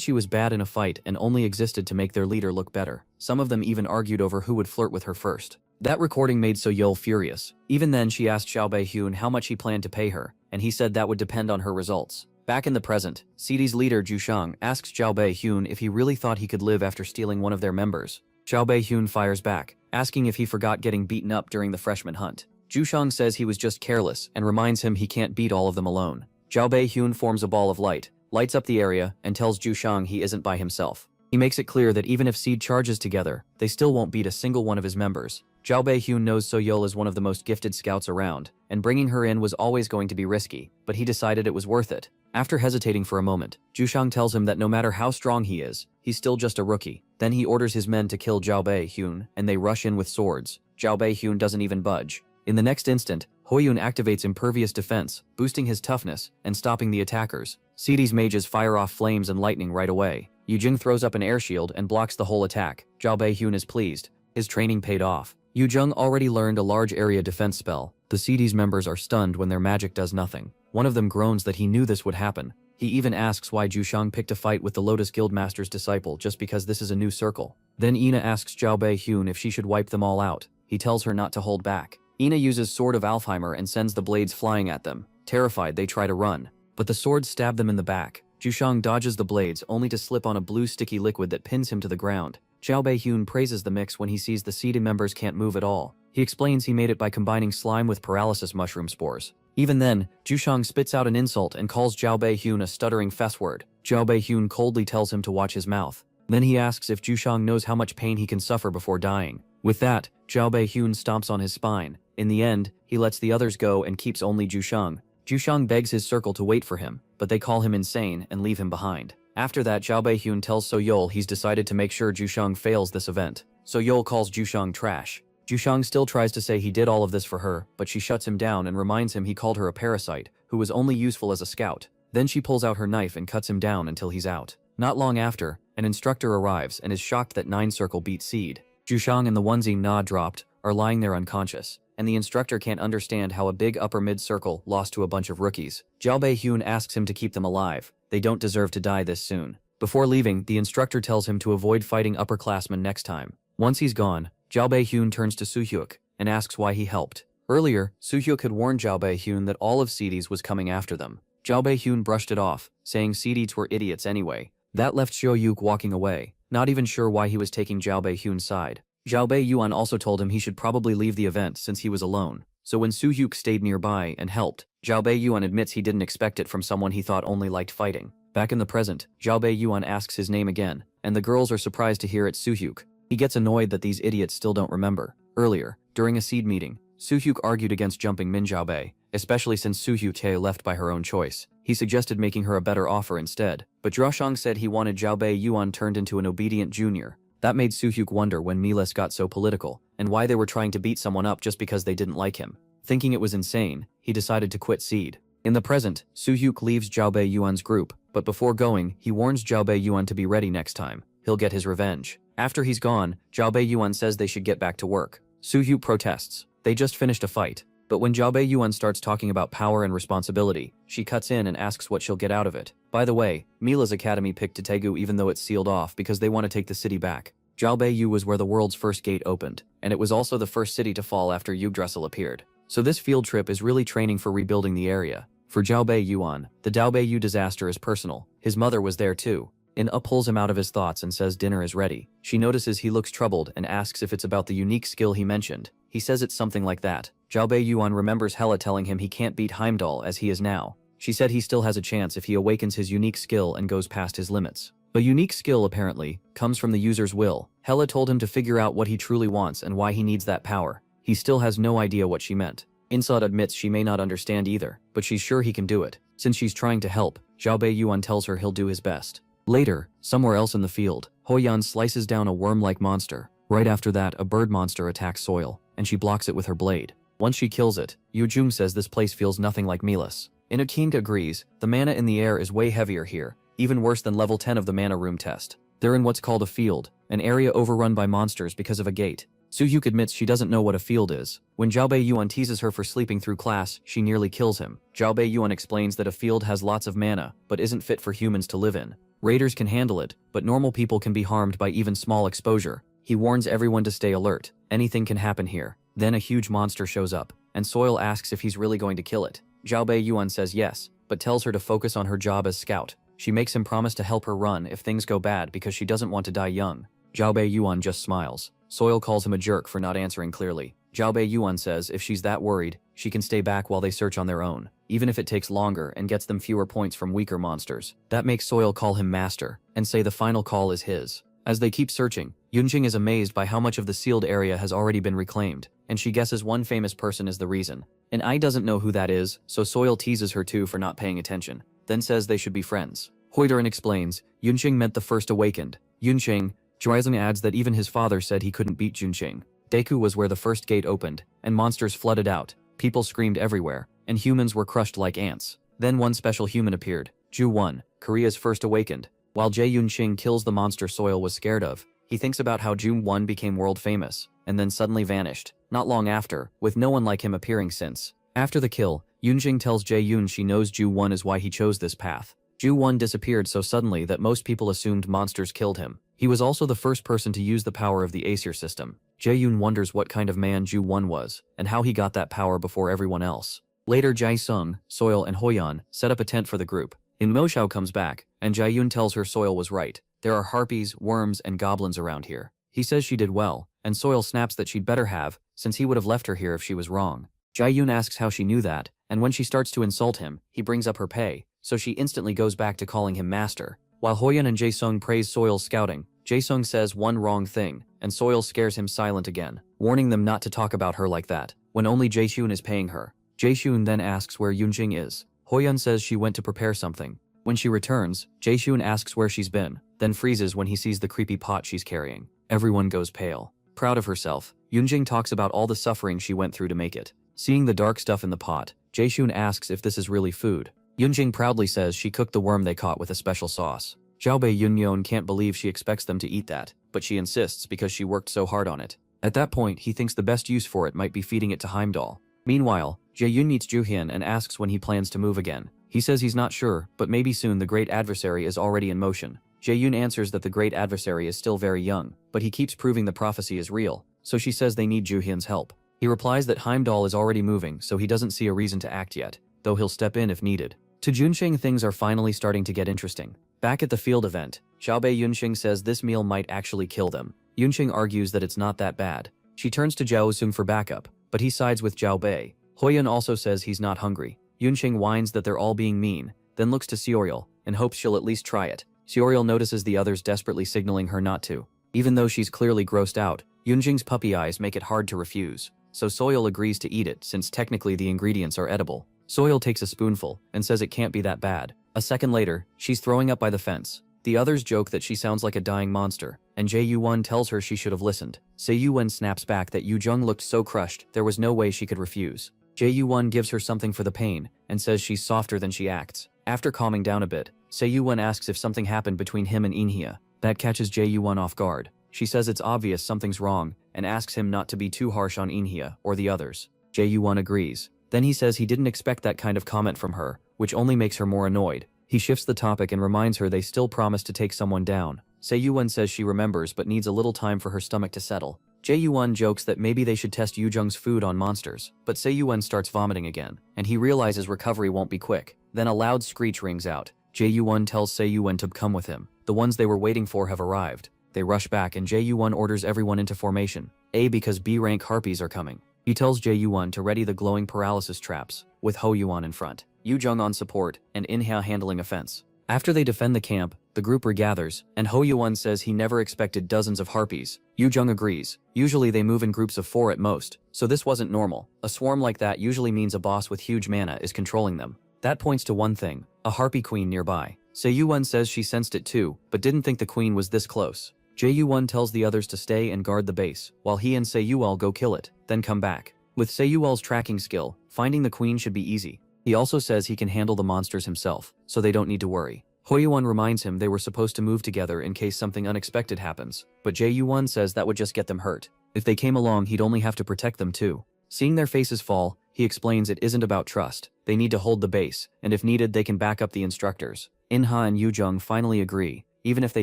she was bad in a fight and only existed to make their leader look better. Some of them even argued over who would flirt with her first. That recording made So-yeol furious. Even then, she asked Xiao Bei-hyun how much he planned to pay her, and he said that would depend on her results. Back in the present, Seedy's leader Jushang asks Xiao Bei-hyun if he really thought he could live after stealing one of their members. Xiao Bei-hyun fires back, asking if he forgot getting beaten up during the freshman hunt. Jushang says he was just careless and reminds him he can't beat all of them alone. Xiao Bei-hyun forms a ball of light, lights up the area, and tells Jushang he isn't by himself. He makes it clear that even if Seed charges together, they still won't beat a single one of his members. Xiao Bei-hyun knows So-yeol is one of the most gifted scouts around, and bringing her in was always going to be risky, but he decided it was worth it. After hesitating for a moment, Jushang tells him that no matter how strong he is, he's still just a rookie. Then he orders his men to kill Xiao Bei-hyun, and they rush in with swords. Xiao Bei-hyun doesn't even budge. In the next instant, Hoyun activates impervious defense, boosting his toughness and stopping the attackers. Seedy's mages fire off flames and lightning right away. Yujing throws up an air shield and blocks the whole attack. Xiao Bei-hyun is pleased. His training paid off. Yujing already learned a large area defense spell. The Seedy's members are stunned when their magic does nothing. One of them groans that he knew this would happen. He even asks why Jushang picked a fight with the Lotus Guildmaster's disciple just because this is a new circle. Then Ina asks Xiao Bei-hyun if she should wipe them all out. He tells her not to hold back. Ina uses Sword of Alfheimer and sends the blades flying at them. Terrified, they try to run, but the swords stab them in the back. Jushang dodges the blades only to slip on a blue sticky liquid that pins him to the ground. Xiao Bei-hyun praises the mix when he sees the Seedy members can't move at all. He explains he made it by combining slime with paralysis mushroom spores. Even then, Jushang spits out an insult and calls Xiao Bei-hyun a stuttering fess word. Xiao Bei-hyun coldly tells him to watch his mouth. Then he asks if Jushang knows how much pain he can suffer before dying. With that, Xiao Bei-hyun stomps on his spine. In the end, he lets the others go and keeps only Jushang. Jushang begs his circle to wait for him, but they call him insane and leave him behind. After that, Xiao Bei-hyun tells So-yeol he's decided to make sure Jushang fails this event. So-yeol calls Jushang trash. Jushang still tries to say he did all of this for her, but she shuts him down and reminds him he called her a parasite, who was only useful as a scout. Then she pulls out her knife and cuts him down until he's out. Not long after, an instructor arrives and is shocked that 9 Circle beat Seed. Jushang and the onesie Na dropped are lying there unconscious, and the instructor can't understand how a big upper mid circle lost to a bunch of rookies. Xiao Bei-hyun asks him to keep them alive. They don't deserve to die this soon. Before leaving, the instructor tells him to avoid fighting upperclassmen next time. Once he's gone, Xiao Bei-hyun turns to Soo-hyuk and asks why he helped. Earlier, Soo-hyuk had warned Xiao Bei-hyun that all of Seedy's was coming after them. Xiao Bei-hyun brushed it off, saying Seedy's were idiots anyway. That left Soo-hyuk walking away, not even sure why he was taking Xiao Bei-hyun's side. Xiao Bei-yuan also told him he should probably leave the event since he was alone. So when Soo-hyuk stayed nearby and helped, Xiao Bei-yuan admits he didn't expect it from someone he thought only liked fighting. Back in the present, Xiao Bei-yuan asks his name again, and the girls are surprised to hear it's Soo-hyuk. He gets annoyed that these idiots still don't remember. Earlier, during a Seed meeting, Soo-hyuk argued against jumping Min Xiaobei, especially since Soo-hyuk left by her own choice. He suggested making her a better offer instead, but Droshang said he wanted Xiao Bei-yuan turned into an obedient junior. That made Soo-hyuk wonder when Miles got so political, and why they were trying to beat someone up just because they didn't like him. Thinking it was insane, he decided to quit Seed. In the present, Soo-hyuk leaves Xiao Bei-yuan's group, but before going, he warns Xiao Bei-yuan to be ready next time. He'll get his revenge. After he's gone, Xiao Bei-yuan says they should get back to work. Soo-hyuk protests. They just finished a fight. But when Xiao Bei-yuan starts talking about power and responsibility, she cuts in and asks what she'll get out of it. By the way, Mila's academy picked Taegu even though it's sealed off because they want to take the city back. Xiao Bei-yu was where the world's first gate opened, and it was also the first city to fall after Yggdrasil appeared. So this field trip is really training for rebuilding the area. For Xiao Bei-yuan, the Dao Bei-yu disaster is personal. His mother was there too. In-a pulls him out of his thoughts and says dinner is ready. She notices he looks troubled and asks if it's about the unique skill he mentioned. He says it's something like that. Xiao Bei-yuan remembers Hela telling him he can't beat Heimdall as he is now. She said he still has a chance if he awakens his unique skill and goes past his limits. A unique skill, apparently, comes from the user's will. Hela told him to figure out what he truly wants and why he needs that power. He still has no idea what she meant. Insud admits she may not understand either, but she's sure he can do it. Since she's trying to help, Xiao Bei-yuan tells her he'll do his best. Later, somewhere else in the field, Hoyan slices down a worm-like monster. Right after that, a bird monster attacks Soil, and she blocks it with her blade. Once she kills it, Yujung says this place feels nothing like Milas. Inoking agrees, the mana in the air is way heavier here, even worse than level 10 of the mana room test. They're in what's called a field, an area overrun by monsters because of a gate. Soo-hyuk admits she doesn't know what a field is. When Zhao Beiyuan teases her for sleeping through class, she nearly kills him. Zhao Beiyuan explains that a field has lots of mana, but isn't fit for humans to live in. Raiders can handle it, but normal people can be harmed by even small exposure. He warns everyone to stay alert. Anything can happen here. Then a huge monster shows up, and Soil asks if he's really going to kill it. Zhao Beiyuan says yes, but tells her to focus on her job as scout. She makes him promise to help her run if things go bad because she doesn't want to die young. Zhao Beiyuan just smiles. Soil calls him a jerk for not answering clearly. Zhao Beiyuan says if she's that worried, she can stay back while they search on their own, even if it takes longer and gets them fewer points from weaker monsters. That makes Soil call him master, and say the final call is his. As they keep searching, Yunjing is amazed by how much of the sealed area has already been reclaimed, and she guesses one famous person is the reason. And I doesn't know who that is, so Soil teases her too for not paying attention, then says they should be friends. Hoiderin explains, Yunjing meant the first awakened. Yunjing, Juizeng adds that even his father said he couldn't beat Junqing. Deku was where the first gate opened, and monsters flooded out. People screamed everywhere, and humans were crushed like ants. Then one special human appeared, Ju-1, Korea's first awakened. While Jae Yunqing kills the monster Soil was scared of, he thinks about how Ju-1 became world famous, and then suddenly vanished, not long after, with no one like him appearing since. After the kill, Yunjing tells Jae-Yun she knows Ju-1 is why he chose this path. Ju-1 disappeared so suddenly that most people assumed monsters killed him. He was also the first person to use the power of the Aesir system. Jae-Yun wonders what kind of man Ju-1 was, and how he got that power before everyone else. Later Jae-Sung, Soil and Hoyan set up a tent for the group. Mo Xiao comes back, and Jae-Yun tells her Soil was right. There are harpies, worms, and goblins around here. He says she did well, and Soil snaps that she'd better have, since he would have left her here if she was wrong. Jae-Yun asks how she knew that, and when she starts to insult him, he brings up her pay, so she instantly goes back to calling him master. While Hoyan and Jae-Sung praise Soil's scouting, Jae-Sung says one wrong thing, and Soil scares him silent again, warning them not to talk about her like that, when only Jae-Hyun is paying her. Jae-Hyun then asks where Yunjing is. Hoyan says she went to prepare something. When she returns, Jae-Hyun asks where she's been, then freezes when he sees the creepy pot she's carrying. Everyone goes pale. Proud of herself, Yunjing talks about all the suffering she went through to make it. Seeing the dark stuff in the pot, Jae-Hyun asks if this is really food. Yunjing proudly says she cooked the worm they caught with a special sauce. Xiaobei Yunyon can't believe she expects them to eat that, but she insists because she worked so hard on it. At that point, he thinks the best use for it might be feeding it to Heimdall. Meanwhile, Jae-Yun meets Juhyun and asks when he plans to move again. He says he's not sure, but maybe soon the great adversary is already in motion. Jae-Yun answers that the great adversary is still very young, but he keeps proving the prophecy is real, so she says they need Juhyun's help. He replies that Heimdall is already moving, so he doesn't see a reason to act yet, though he'll step in if needed. To Junsheng, things are finally starting to get interesting. Back at the field event, Xiaobei Yunxing says this meal might actually kill them. Yunxing argues that it's not that bad. She turns to Zhao Sung for backup, but he sides with Zhao Bei. Hoyan also says he's not hungry. Yunxing whines that they're all being mean, then looks to Seoriel, and hopes she'll at least try it. Seoriel notices the others desperately signaling her not to. Even though she's clearly grossed out, Yunjing's puppy eyes make it hard to refuse, so Soil agrees to eat it since technically the ingredients are edible. Soil takes a spoonful, and says it can't be that bad. A second later, she's throwing up by the fence. The others joke that she sounds like a dying monster, and Jae Yuan tells her she should have listened. Se Yuan snaps back that Yu Jung looked so crushed, there was no way she could refuse. Jae Yuan gives her something for the pain, and says she's softer than she acts. After calming down a bit, Se Yuan asks if something happened between him and Inhia. That catches Jae Yuan off guard. She says it's obvious something's wrong, and asks him not to be too harsh on Inhia or the others. Jae Yuan agrees. Then he says he didn't expect that kind of comment from her, which only makes her more annoyed. He shifts the topic and reminds her they still promised to take someone down. Se Yuan says she remembers but needs a little time for her stomach to settle. Jae Yuan jokes that maybe they should test Yu Jung's food on monsters, but Se Yuan starts vomiting again, and he realizes recovery won't be quick. Then a loud screech rings out. Jae Yuan tells Se Yuan to come with him. The ones they were waiting for have arrived. They rush back and Jae Yuan orders everyone into formation. A because B-rank harpies are coming. He tells Jae Yuan to ready the glowing paralysis traps, with Ho Yuan in front, Yu Jung on support, and Inha handling offense. After they defend the camp, the group regathers, and Ho Yuan says he never expected dozens of harpies. Yu Jung agrees. Usually they move in groups of 4 at most, so this wasn't normal. A swarm like that usually means a boss with huge mana is controlling them. That points to one thing, a harpy queen nearby. Se Yuan says she sensed it too, but didn't think the queen was this close. Jae Yuan tells the others to stay and guard the base, while he and Se Yuel go kill it, then come back. With Se Yuel's tracking skill, finding the queen should be easy. He also says he can handle the monsters himself, so they don't need to worry. Hoyuan reminds him they were supposed to move together in case something unexpected happens, but Jae-yuan says that would just get them hurt. If they came along, he'd only have to protect them too. Seeing their faces fall, he explains it isn't about trust. They need to hold the base, and if needed they can back up the instructors. In-ha and Yu-jung finally agree, even if they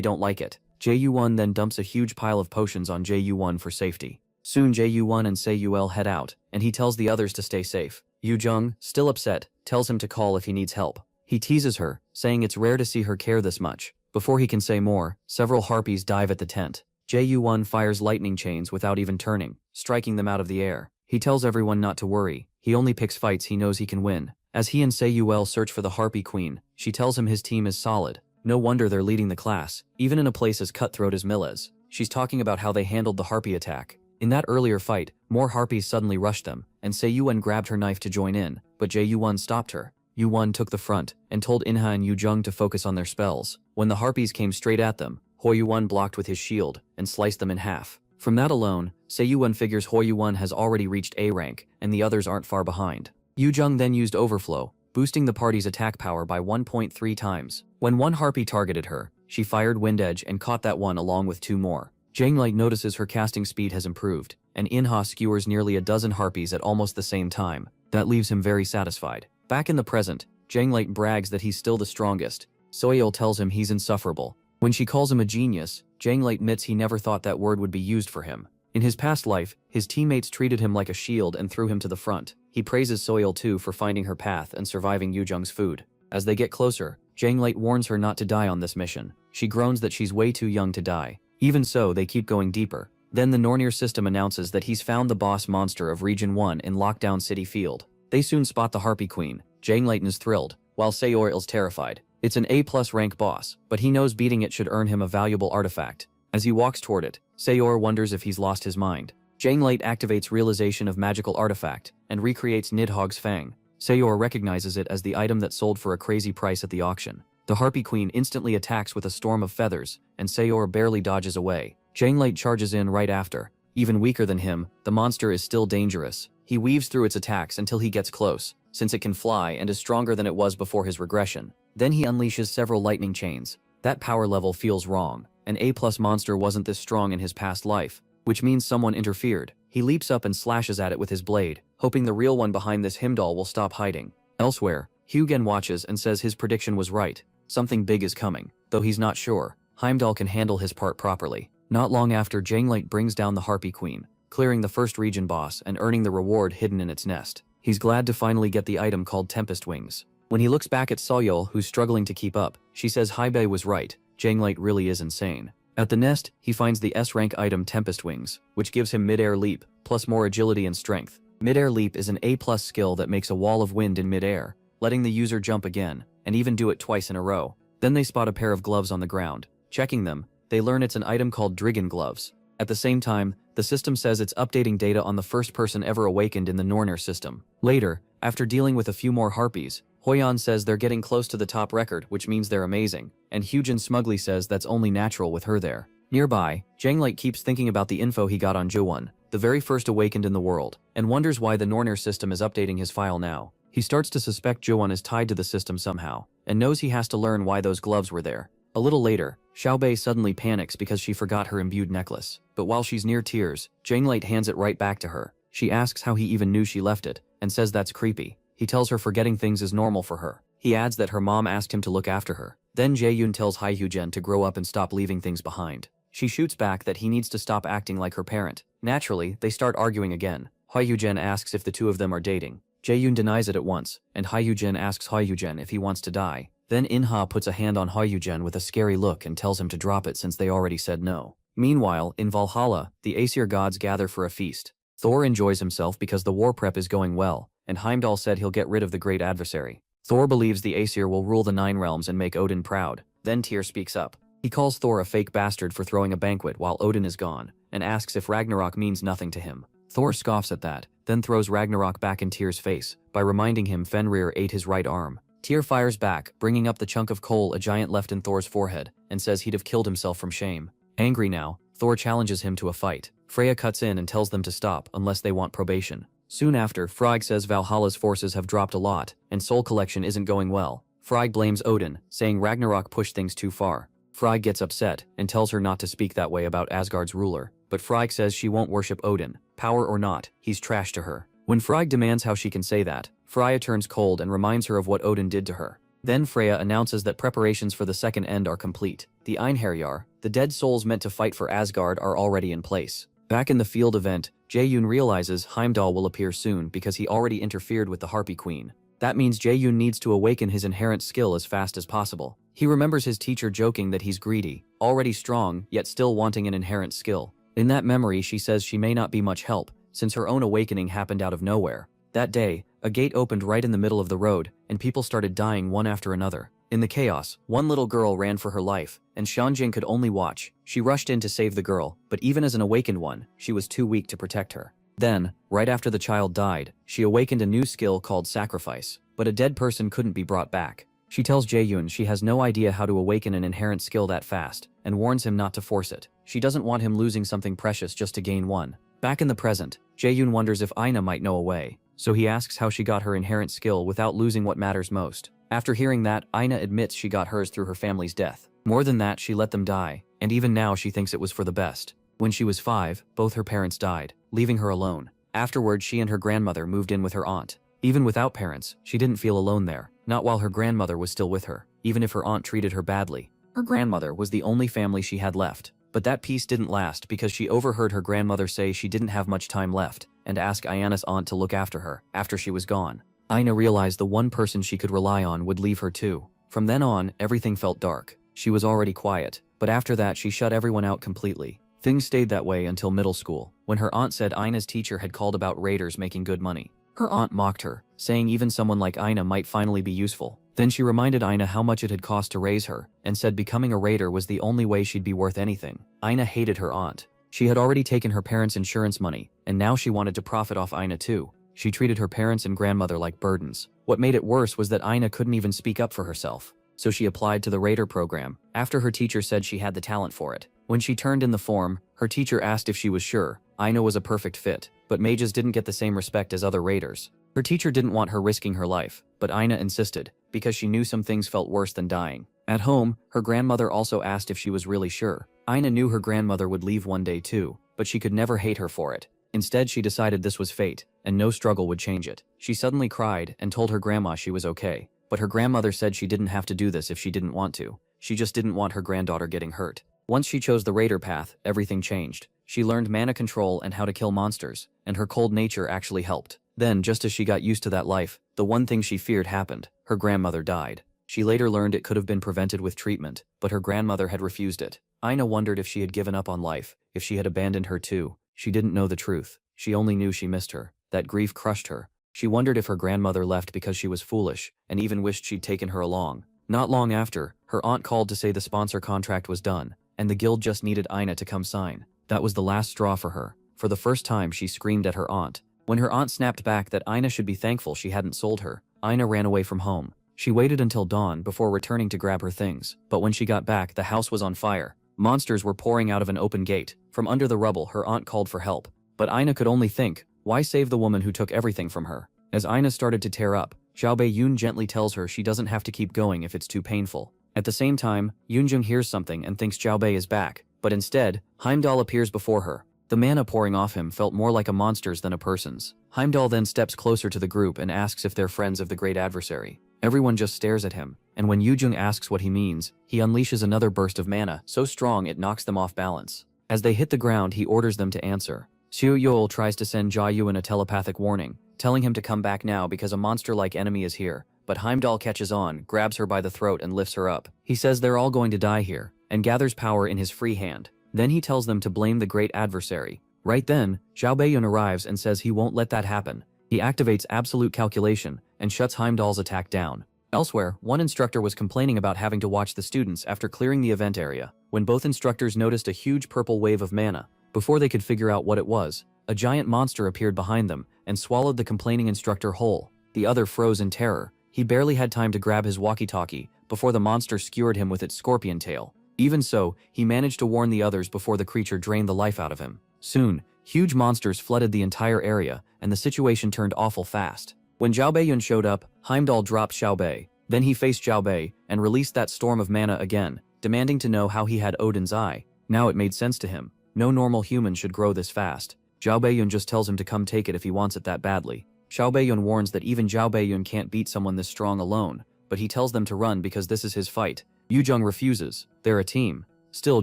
don't like it. Jae-yuan then dumps a huge pile of potions on Jae-yuan for safety. Soon Jae-yuan and Se-yuel head out, and he tells the others to stay safe. Yu-jung, still upset, tells him to call if he needs help. He teases her, saying it's rare to see her care this much. Before he can say more, several harpies dive at the tent. Jae-yuan fires lightning chains without even turning, striking them out of the air. He tells everyone not to worry, he only picks fights he knows he can win. As he and Se-yuel search for the Harpy Queen, she tells him his team is solid. No wonder they're leading the class, even in a place as cutthroat as Mila's. She's talking about how they handled the Harpy attack. In that earlier fight, more Harpies suddenly rushed them, and Se-yuan grabbed her knife to join in, but Jae-yuan stopped her. Yu-won took the front, and told In-ha and Yu-jung to focus on their spells. When the Harpies came straight at them, Hoyuan blocked with his shield, and sliced them in half. From that alone, Se-yuan figures Hoyuan has already reached A rank, and the others aren't far behind. Yu-jung then used Overflow, boosting the party's attack power by 1.3 times. When one Harpy targeted her, she fired Wind Edge and caught that one along with 2 more. Janglight notices her casting speed has improved, and In-ha skewers nearly a dozen Harpies at almost the same time. That leaves him very satisfied. Back in the present, Janglight brags that he's still the strongest. Soyeol tells him he's insufferable. When she calls him a genius, Janglight admits he never thought that word would be used for him. In his past life, his teammates treated him like a shield and threw him to the front. He praises Soyeol too for finding her path and surviving Yu-jung's food. As they get closer, Janglight warns her not to die on this mission. She groans that she's way too young to die. Even so, they keep going deeper. Then the Nornir system announces that he's found the boss monster of Region 1 in Lockdown City Field. They soon spot the Harpy Queen. Janglight is thrilled, while Seoril's terrified. It's an A+ rank boss, but he knows beating it should earn him a valuable artifact. As he walks toward it, Seor wonders if he's lost his mind. Janglight activates realization of magical artifact, and recreates Nidhogg's Fang. Seor recognizes it as the item that sold for a crazy price at the auction. The Harpy Queen instantly attacks with a storm of feathers, and Seor barely dodges away. Janglight charges in right after. Even weaker than him, the monster is still dangerous. He weaves through its attacks until he gets close, since it can fly and is stronger than it was before his regression. Then he unleashes several lightning chains. That power level feels wrong. An A+ monster wasn't this strong in his past life, which means someone interfered. He leaps up and slashes at it with his blade, hoping the real one behind this Himdall will stop hiding. Elsewhere, Hyugen watches and says his prediction was right. Something big is coming, though he's not sure. Heimdall can handle his part properly. Not long after, Janglight brings down the Harpy Queen, clearing the first region boss and earning the reward hidden in its nest. He's glad to finally get the item called Tempest Wings. When he looks back at Soyeol, who's struggling to keep up, she says Haibei was right. Janglight really is insane. At the nest, he finds the S-rank item Tempest Wings, which gives him mid-air leap, plus more agility and strength. Mid-air leap is an A+ skill that makes a wall of wind in mid-air, letting the user jump again, and even do it twice in a row. Then they spot a pair of gloves on the ground. Checking them, they learn it's an item called Drigan Gloves. At the same time, the system says it's updating data on the first person ever awakened in the Nornir system. Later, after dealing with a few more Harpies, Hoyan says they're getting close to the top record, which means they're amazing, and Hyugen smugly says that's only natural with her there. Nearby, Janglight keeps thinking about the info he got on Jowon, the very first awakened in the world, and wonders why the Nornir system is updating his file now. He starts to suspect Jowon is tied to the system somehow, and knows he has to learn why those gloves were there. A little later, Xiaobei suddenly panics because she forgot her imbued necklace. But while she's near tears, Janglight hands it right back to her. She asks how he even knew she left it, and says that's creepy. He tells her forgetting things is normal for her. He adds that her mom asked him to look after her. Then Jae-yoon tells Hyugen to grow up and stop leaving things behind. She shoots back that he needs to stop acting like her parent. Naturally, they start arguing again. Hyugen asks if the two of them are dating. Jae-yoon denies it at once, and Hyugen asks Hyugen if he wants to die. Then In-ha puts a hand on Hyugen with a scary look and tells him to drop it since they already said no. Meanwhile, in Valhalla, the Aesir gods gather for a feast. Thor enjoys himself because the war prep is going well, and Heimdall said he'll get rid of the great adversary. Thor believes the Aesir will rule the Nine Realms and make Odin proud. Then Tyr speaks up. He calls Thor a fake bastard for throwing a banquet while Odin is gone, and asks if Ragnarok means nothing to him. Thor scoffs at that, then throws Ragnarok back in Tyr's face, by reminding him Fenrir ate his right arm. Tyr fires back, bringing up the chunk of coal a giant left in Thor's forehead, and says he'd have killed himself from shame. Angry now, Thor challenges him to a fight. Freya cuts in and tells them to stop unless they want probation. Soon after, Frigg says Valhalla's forces have dropped a lot, and Soul Collection isn't going well. Frigg blames Odin, saying Ragnarok pushed things too far. Frigg gets upset and tells her not to speak that way about Asgard's ruler, but Frigg says she won't worship Odin. Power or not, he's trash to her. When Frigg demands how she can say that, Freya turns cold and reminds her of what Odin did to her. Then Freya announces that preparations for the second end are complete. The Einherjar, the dead souls meant to fight for Asgard, are already in place. Back in the field event, Jae-yoon realizes Heimdall will appear soon because he already interfered with the Harpy Queen. That means Jae-yoon needs to awaken his inherent skill as fast as possible. He remembers his teacher joking that he's greedy, already strong, yet still wanting an inherent skill. In that memory, she says she may not be much help, since her own awakening happened out of nowhere. That day, a gate opened right in the middle of the road, and people started dying one after another. In the chaos, one little girl ran for her life, and Shanjing could only watch. She rushed in to save the girl, but even as an awakened one, she was too weak to protect her. Then, right after the child died, she awakened a new skill called sacrifice, but a dead person couldn't be brought back. She tells Jae-yoon she has no idea how to awaken an inherent skill that fast, and warns him not to force it. She doesn't want him losing something precious just to gain one. Back in the present, Jae-yoon wonders if Aina might know a way, so he asks how she got her inherent skill without losing what matters most. After hearing that, Aina admits she got hers through her family's death. More than that, she let them die, and even now she thinks it was for the best. When she was 5, both her parents died, leaving her alone. Afterward, she and her grandmother moved in with her aunt. Even without parents, she didn't feel alone there, not while her grandmother was still with her, even if her aunt treated her badly. Her grandmother was the only family she had left. But that peace didn't last because she overheard her grandmother say she didn't have much time left, and ask Ayana's aunt to look after her after she was gone. Aina realized the one person she could rely on would leave her too. From then on, everything felt dark. She was already quiet, but after that she shut everyone out completely. Things stayed that way until middle school, when her aunt said Aina's teacher had called about raiders making good money. Her aunt mocked her, saying even someone like Aina might finally be useful. Then she reminded Aina how much it had cost to raise her, and said becoming a raider was the only way she'd be worth anything. Aina hated her aunt. She had already taken her parents' insurance money, and now she wanted to profit off Aina too. She treated her parents and grandmother like burdens. What made it worse was that Aina couldn't even speak up for herself. So she applied to the raider program, after her teacher said she had the talent for it. When she turned in the form, her teacher asked if she was sure. Aina was a perfect fit, but mages didn't get the same respect as other raiders. Her teacher didn't want her risking her life, but Aina insisted, because she knew some things felt worse than dying. At home, her grandmother also asked if she was really sure. Aina knew her grandmother would leave one day too, but she could never hate her for it. Instead, she decided this was fate, and no struggle would change it. She suddenly cried and told her grandma she was okay, but her grandmother said she didn't have to do this if she didn't want to. She just didn't want her granddaughter getting hurt. Once she chose the raider path, everything changed. She learned mana control and how to kill monsters, and her cold nature actually helped. Then, just as she got used to that life, the one thing she feared happened. Her grandmother died. She later learned it could have been prevented with treatment, but her grandmother had refused it. Aina wondered if she had given up on life, if she had abandoned her too. She didn't know the truth. She only knew she missed her. That grief crushed her. She wondered if her grandmother left because she was foolish, and even wished she'd taken her along. Not long after, her aunt called to say the sponsor contract was done, and the guild just needed Aina to come sign. That was the last straw for her. For the first time, she screamed at her aunt. When her aunt snapped back that Aina should be thankful she hadn't sold her, Aina ran away from home. She waited until dawn before returning to grab her things, but when she got back, the house was on fire. Monsters were pouring out of an open gate. From under the rubble, her aunt called for help. But Aina could only think, why save the woman who took everything from her? As Aina started to tear up, Xiaobei Yun gently tells her she doesn't have to keep going if it's too painful. At the same time, Yunjung hears something and thinks Xiaobei is back, but instead, Heimdall appears before her. The mana pouring off him felt more like a monster's than a person's. Heimdall then steps closer to the group and asks if they're friends of the great adversary. Everyone just stares at him, and when Yujung asks what he means, he unleashes another burst of mana, so strong it knocks them off balance. As they hit the ground, he orders them to answer. Xiu Yol tries to send Jia Yuan a telepathic warning, telling him to come back now because a monster-like enemy is here, but Heimdall catches on, grabs her by the throat and lifts her up. He says they're all going to die here, and gathers power in his free hand. Then he tells them to blame the great adversary. Right then, Xiao Beiyun arrives and says he won't let that happen. He activates absolute calculation and shuts Heimdall's attack down. Elsewhere, one instructor was complaining about having to watch the students after clearing the event area, when both instructors noticed a huge purple wave of mana. Before they could figure out what it was, a giant monster appeared behind them and swallowed the complaining instructor whole. The other froze in terror. He barely had time to grab his walkie-talkie before the monster skewered him with its scorpion tail. Even so, he managed to warn the others before the creature drained the life out of him. Soon, huge monsters flooded the entire area, and the situation turned awful fast. When Xiao Beiyun showed up, Heimdall dropped Xiao Bei. Then he faced Zhao Bei and released that storm of mana again, demanding to know how he had Odin's eye. Now it made sense to him. No normal human should grow this fast. Zhao Beiyun just tells him to come take it if he wants it that badly. Zhao Beiyun warns that even Zhao Beiyun can't beat someone this strong alone, but he tells them to run because this is his fight. Yu Zheng refuses. They're a team. Still,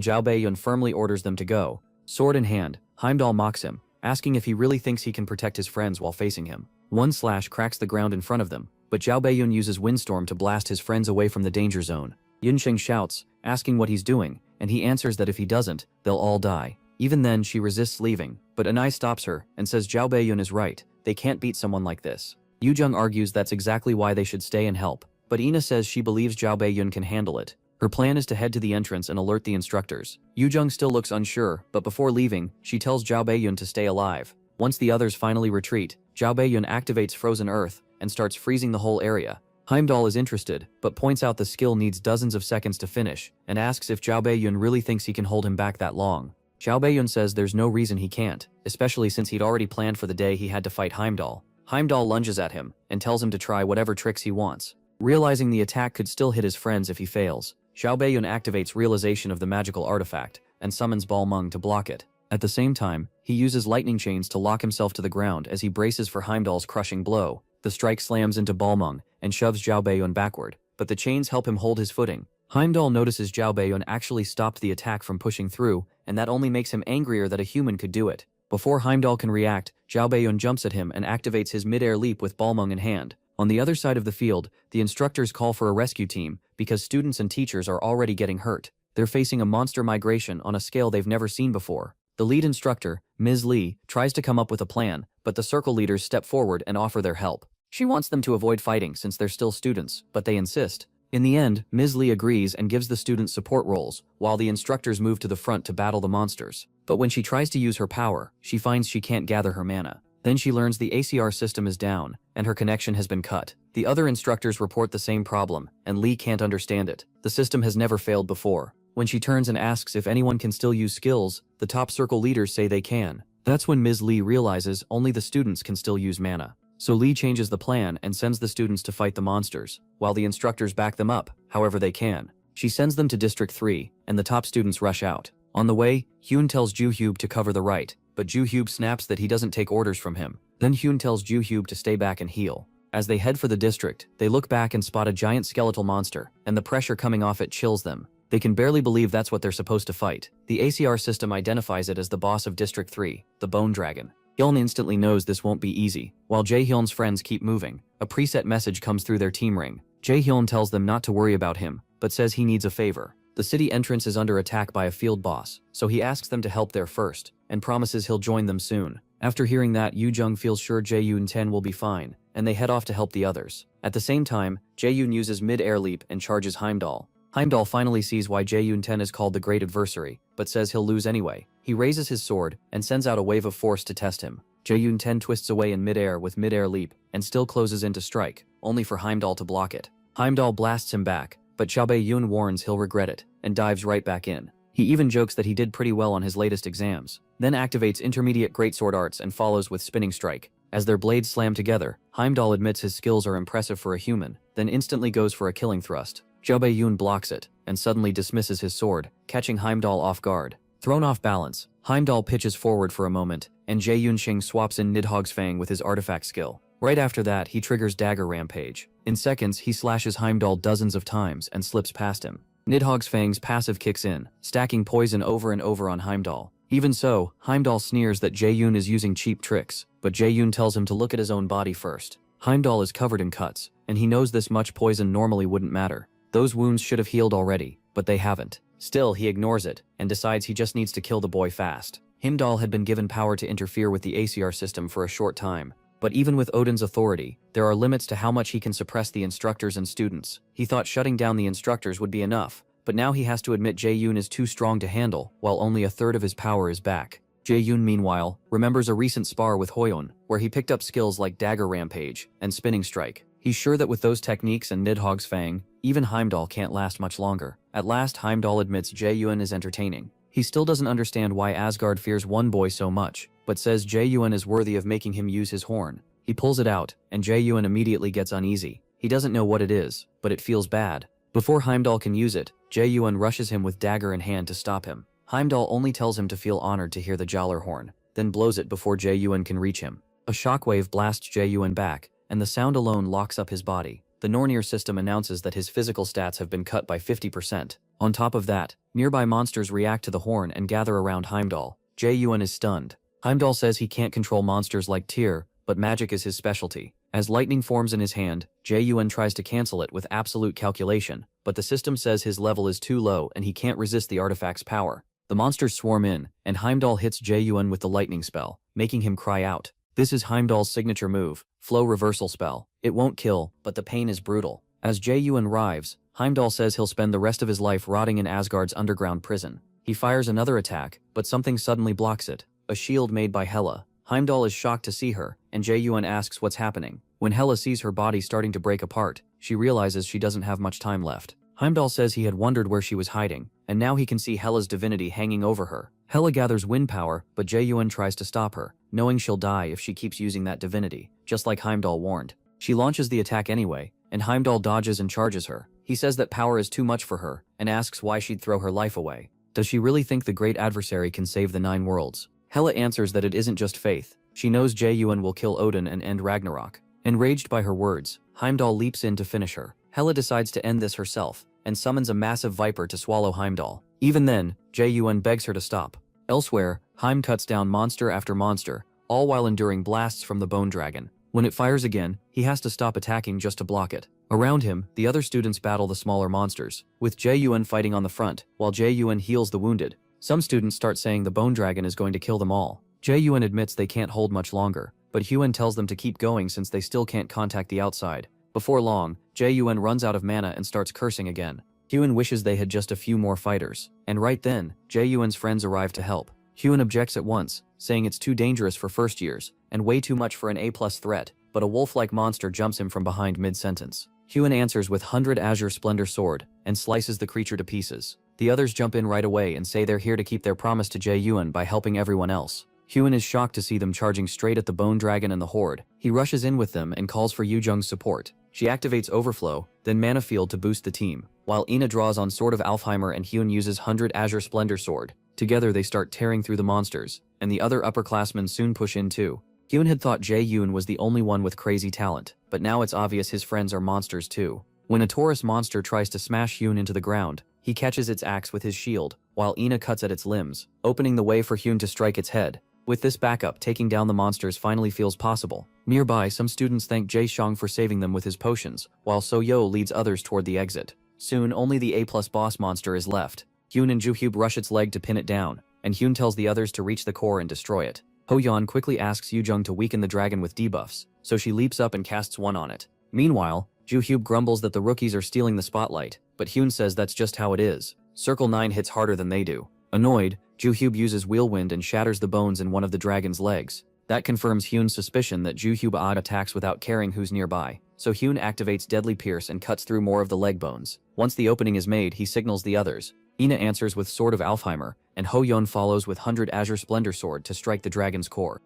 Zhao Beiyun firmly orders them to go. Sword in hand, Heimdall mocks him, asking if he really thinks he can protect his friends while facing him. One slash cracks the ground in front of them, but Zhao Beiyun uses Windstorm to blast his friends away from the danger zone. Yunsheng shouts, asking what he's doing, and he answers that if he doesn't, they'll all die. Even then, she resists leaving, but Anai stops her and says Zhao Beiyun is right, they can't beat someone like this. Yu Zheng argues that's exactly why they should stay and help, but Ina says she believes Zhao Beiyun can handle it. Her plan is to head to the entrance and alert the instructors. Yu Zheng still looks unsure, but before leaving, she tells Zhao Beiyun to stay alive. Once the others finally retreat, Zhao Beiyun activates Frozen Earth and starts freezing the whole area. Heimdall is interested, but points out the skill needs dozens of seconds to finish, and asks if Zhao Beiyun really thinks he can hold him back that long. Zhao Beiyun says there's no reason he can't, especially since he'd already planned for the day he had to fight Heimdall. Heimdall lunges at him and tells him to try whatever tricks he wants. Realizing the attack could still hit his friends if he fails, Zhao Beiyun activates realization of the magical artifact and summons Balmung to block it. At the same time, he uses lightning chains to lock himself to the ground as he braces for Heimdall's crushing blow. The strike slams into Balmung and shoves Zhao Beiyun backward, but the chains help him hold his footing. Heimdall notices Zhao Beiyun actually stopped the attack from pushing through, and that only makes him angrier that a human could do it. Before Heimdall can react, Zhao Beiyun jumps at him and activates his mid-air leap with Balmung in hand. On the other side of the field, the instructors call for a rescue team because students and teachers are already getting hurt. They're facing a monster migration on a scale they've never seen before. The lead instructor, Ms. Li, tries to come up with a plan, but the circle leaders step forward and offer their help. She wants them to avoid fighting since they're still students, but they insist. In the end, Ms. Li agrees and gives the students support roles, while the instructors move to the front to battle the monsters. But when she tries to use her power, she finds she can't gather her mana. Then she learns the ACR system is down, and her connection has been cut. The other instructors report the same problem, and Li can't understand it. The system has never failed before. When she turns and asks if anyone can still use skills, the top circle leaders say they can. That's when Ms. Li realizes only the students can still use mana. So Li changes the plan and sends the students to fight the monsters, while the instructors back them up, however they can. She sends them to District 3, and the top students rush out. On the way, Hyun tells Ju-Hyub to cover the right, but Ju-Hyub snaps that he doesn't take orders from him. Then Hyun tells Ju-Hyub to stay back and heal. As they head for the district, they look back and spot a giant skeletal monster, and the pressure coming off it chills them. They can barely believe that's what they're supposed to fight. The ACR system identifies it as the boss of District 3, the Bone Dragon. Hyun instantly knows this won't be easy. While Jae-hyun's friends keep moving, a preset message comes through their team ring. Jae-hyun tells them not to worry about him, but says he needs a favor. The city entrance is under attack by a field boss, so he asks them to help there first, and promises he'll join them soon. After hearing that, Yu Zheng feels sure Jae-Yun will be fine, and they head off to help the others. At the same time, Jae-Yun uses mid-air leap and charges Heimdall. Heimdall finally sees why Jae-Yun is called the Great Adversary, but says he'll lose anyway. He raises his sword and sends out a wave of force to test him. Jae-Yun twists away in mid-air with mid-air leap and still closes in to strike, only for Heimdall to block it. Heimdall blasts him back, but Jae-Yun warns he'll regret it and dives right back in. He even jokes that he did pretty well on his latest exams, then activates intermediate greatsword arts and follows with spinning strike. As their blades slam together, Heimdall admits his skills are impressive for a human, then instantly goes for a killing thrust. Jae-Yun blocks it, and suddenly dismisses his sword, catching Heimdall off guard. Thrown off balance, Heimdall pitches forward for a moment, and Jae-Yun swaps in Nidhogg's Fang with his artifact skill. Right after that, he triggers Dagger Rampage. In seconds, he slashes Heimdall dozens of times and slips past him. Nidhogg's Fang's passive kicks in, stacking poison over and over on Heimdall. Even so, Heimdall sneers that Jae-Yun is using cheap tricks, but Jae-Yun tells him to look at his own body first. Heimdall is covered in cuts, and he knows this much poison normally wouldn't matter. Those wounds should have healed already, but they haven't. Still, he ignores it, and decides he just needs to kill the boy fast. Heimdall had been given power to interfere with the ACR system for a short time, but even with Odin's authority, there are limits to how much he can suppress the instructors and students. He thought shutting down the instructors would be enough, but now he has to admit Jae-Yun is too strong to handle, while only a third of his power is back. Jae-Yun, meanwhile, remembers a recent spar with Hoyeon, where he picked up skills like Dagger Rampage and Spinning Strike. He's sure that with those techniques and Nidhogg's Fang, even Heimdall can't last much longer. At last, Heimdall admits Jae-Yun is entertaining. He still doesn't understand why Asgard fears one boy so much, but says Jae-Yun is worthy of making him use his horn. He pulls it out, and Jae-Yun immediately gets uneasy. He doesn't know what it is, but it feels bad. Before Heimdall can use it, Jae-Yuan rushes him with dagger in hand to stop him. Heimdall only tells him to feel honored to hear the Jaller horn, then blows it before Jae-Yuan can reach him. A shockwave blasts Jae-Yuan back, and the sound alone locks up his body. The Nornir system announces that his physical stats have been cut by 50%. On top of that, nearby monsters react to the horn and gather around Heimdall. Jae-Yuan is stunned. Heimdall says he can't control monsters like Tyr, but magic is his specialty. As lightning forms in his hand, Jae-Yuan tries to cancel it with absolute calculation, but the system says his level is too low and he can't resist the artifact's power. The monsters swarm in, and Heimdall hits Jae-Yuan with the lightning spell, making him cry out. This is Heimdall's signature move, Flow Reversal Spell. It won't kill, but the pain is brutal. As Jae-Yuan writhes, Heimdall says he'll spend the rest of his life rotting in Asgard's underground prison. He fires another attack, but something suddenly blocks it. A shield made by Hela. Heimdall is shocked to see her, and Jae-Yuan asks what's happening. When Hela sees her body starting to break apart, she realizes she doesn't have much time left. Heimdall says he had wondered where she was hiding, and now he can see Hela's divinity hanging over her. Hela gathers wind power, but Jae-Yuan tries to stop her, knowing she'll die if she keeps using that divinity, just like Heimdall warned. She launches the attack anyway, and Heimdall dodges and charges her. He says that power is too much for her, and asks why she'd throw her life away. Does she really think the great adversary can save the 9 worlds? Hela answers that it isn't just faith. She knows Jae-Yuan will kill Odin and end Ragnarok. Enraged by her words, Heimdall leaps in to finish her. Hela decides to end this herself, and summons a massive viper to swallow Heimdall. Even then, Jae-Yuan begs her to stop. Elsewhere, Heim cuts down monster after monster, all while enduring blasts from the bone dragon. When it fires again, he has to stop attacking just to block it. Around him, the other students battle the smaller monsters, with Jae-Yuan fighting on the front, while Jae-Yuan heals the wounded. Some students start saying the bone dragon is going to kill them all. Jae-Yuan admits they can't hold much longer, but Hyun tells them to keep going since they still can't contact the outside. Before long, Jae-Yuan runs out of mana and starts cursing again. Hyun wishes they had just a few more fighters, and right then, Jae-Yuan's friends arrive to help. Hyun objects at once, saying it's too dangerous for first years, and way too much for an A+ threat, but a wolf-like monster jumps him from behind mid-sentence. Hyun answers with 100 Azure Splendor Sword, and slices the creature to pieces. The others jump in right away and say they're here to keep their promise to Jae-Yuan by helping everyone else. Hyun is shocked to see them charging straight at the bone dragon and the horde. He rushes in with them and calls for Yoo-jung's support. She activates Overflow, then Mana Field to boost the team, while Ina draws on Sword of Alfheimer and Hyun uses 100 Azure Splendor Sword. Together they start tearing through the monsters, and the other upperclassmen soon push in too. Hyun had thought Jae-Yoon was the only one with crazy talent, but now it's obvious his friends are monsters too. When a Taurus monster tries to smash Hyun into the ground, he catches its axe with his shield, while Ina cuts at its limbs, opening the way for Hyun to strike its head. With this backup, taking down the monsters finally feels possible. Nearby, some students thank Jae-Shong for saving them with his potions, while So-Yo leads others toward the exit. Soon, only the A+ boss monster is left. Hyun and Joo-Hyub rush its leg to pin it down, and Hyun tells the others to reach the core and destroy it. Ho-Yeon quickly asks Yoo-jung to weaken the dragon with debuffs, so she leaps up and casts one on it. Meanwhile, Joo-Hyub grumbles that the rookies are stealing the spotlight, but Hyun says that's just how it is. Circle 9 hits harder than they do. Annoyed, Joo-Hyub uses Wheelwind and shatters the bones in one of the dragon's legs. That confirms Hyun's suspicion that Joo-Hyub attacks without caring who's nearby, so Hyun activates Deadly Pierce and cuts through more of the leg bones. Once the opening is made, he signals the others. Ina answers with Sword of Alfheimer, and Ho-Yeon follows with 100 Azure Splendor Sword to strike the dragon's core.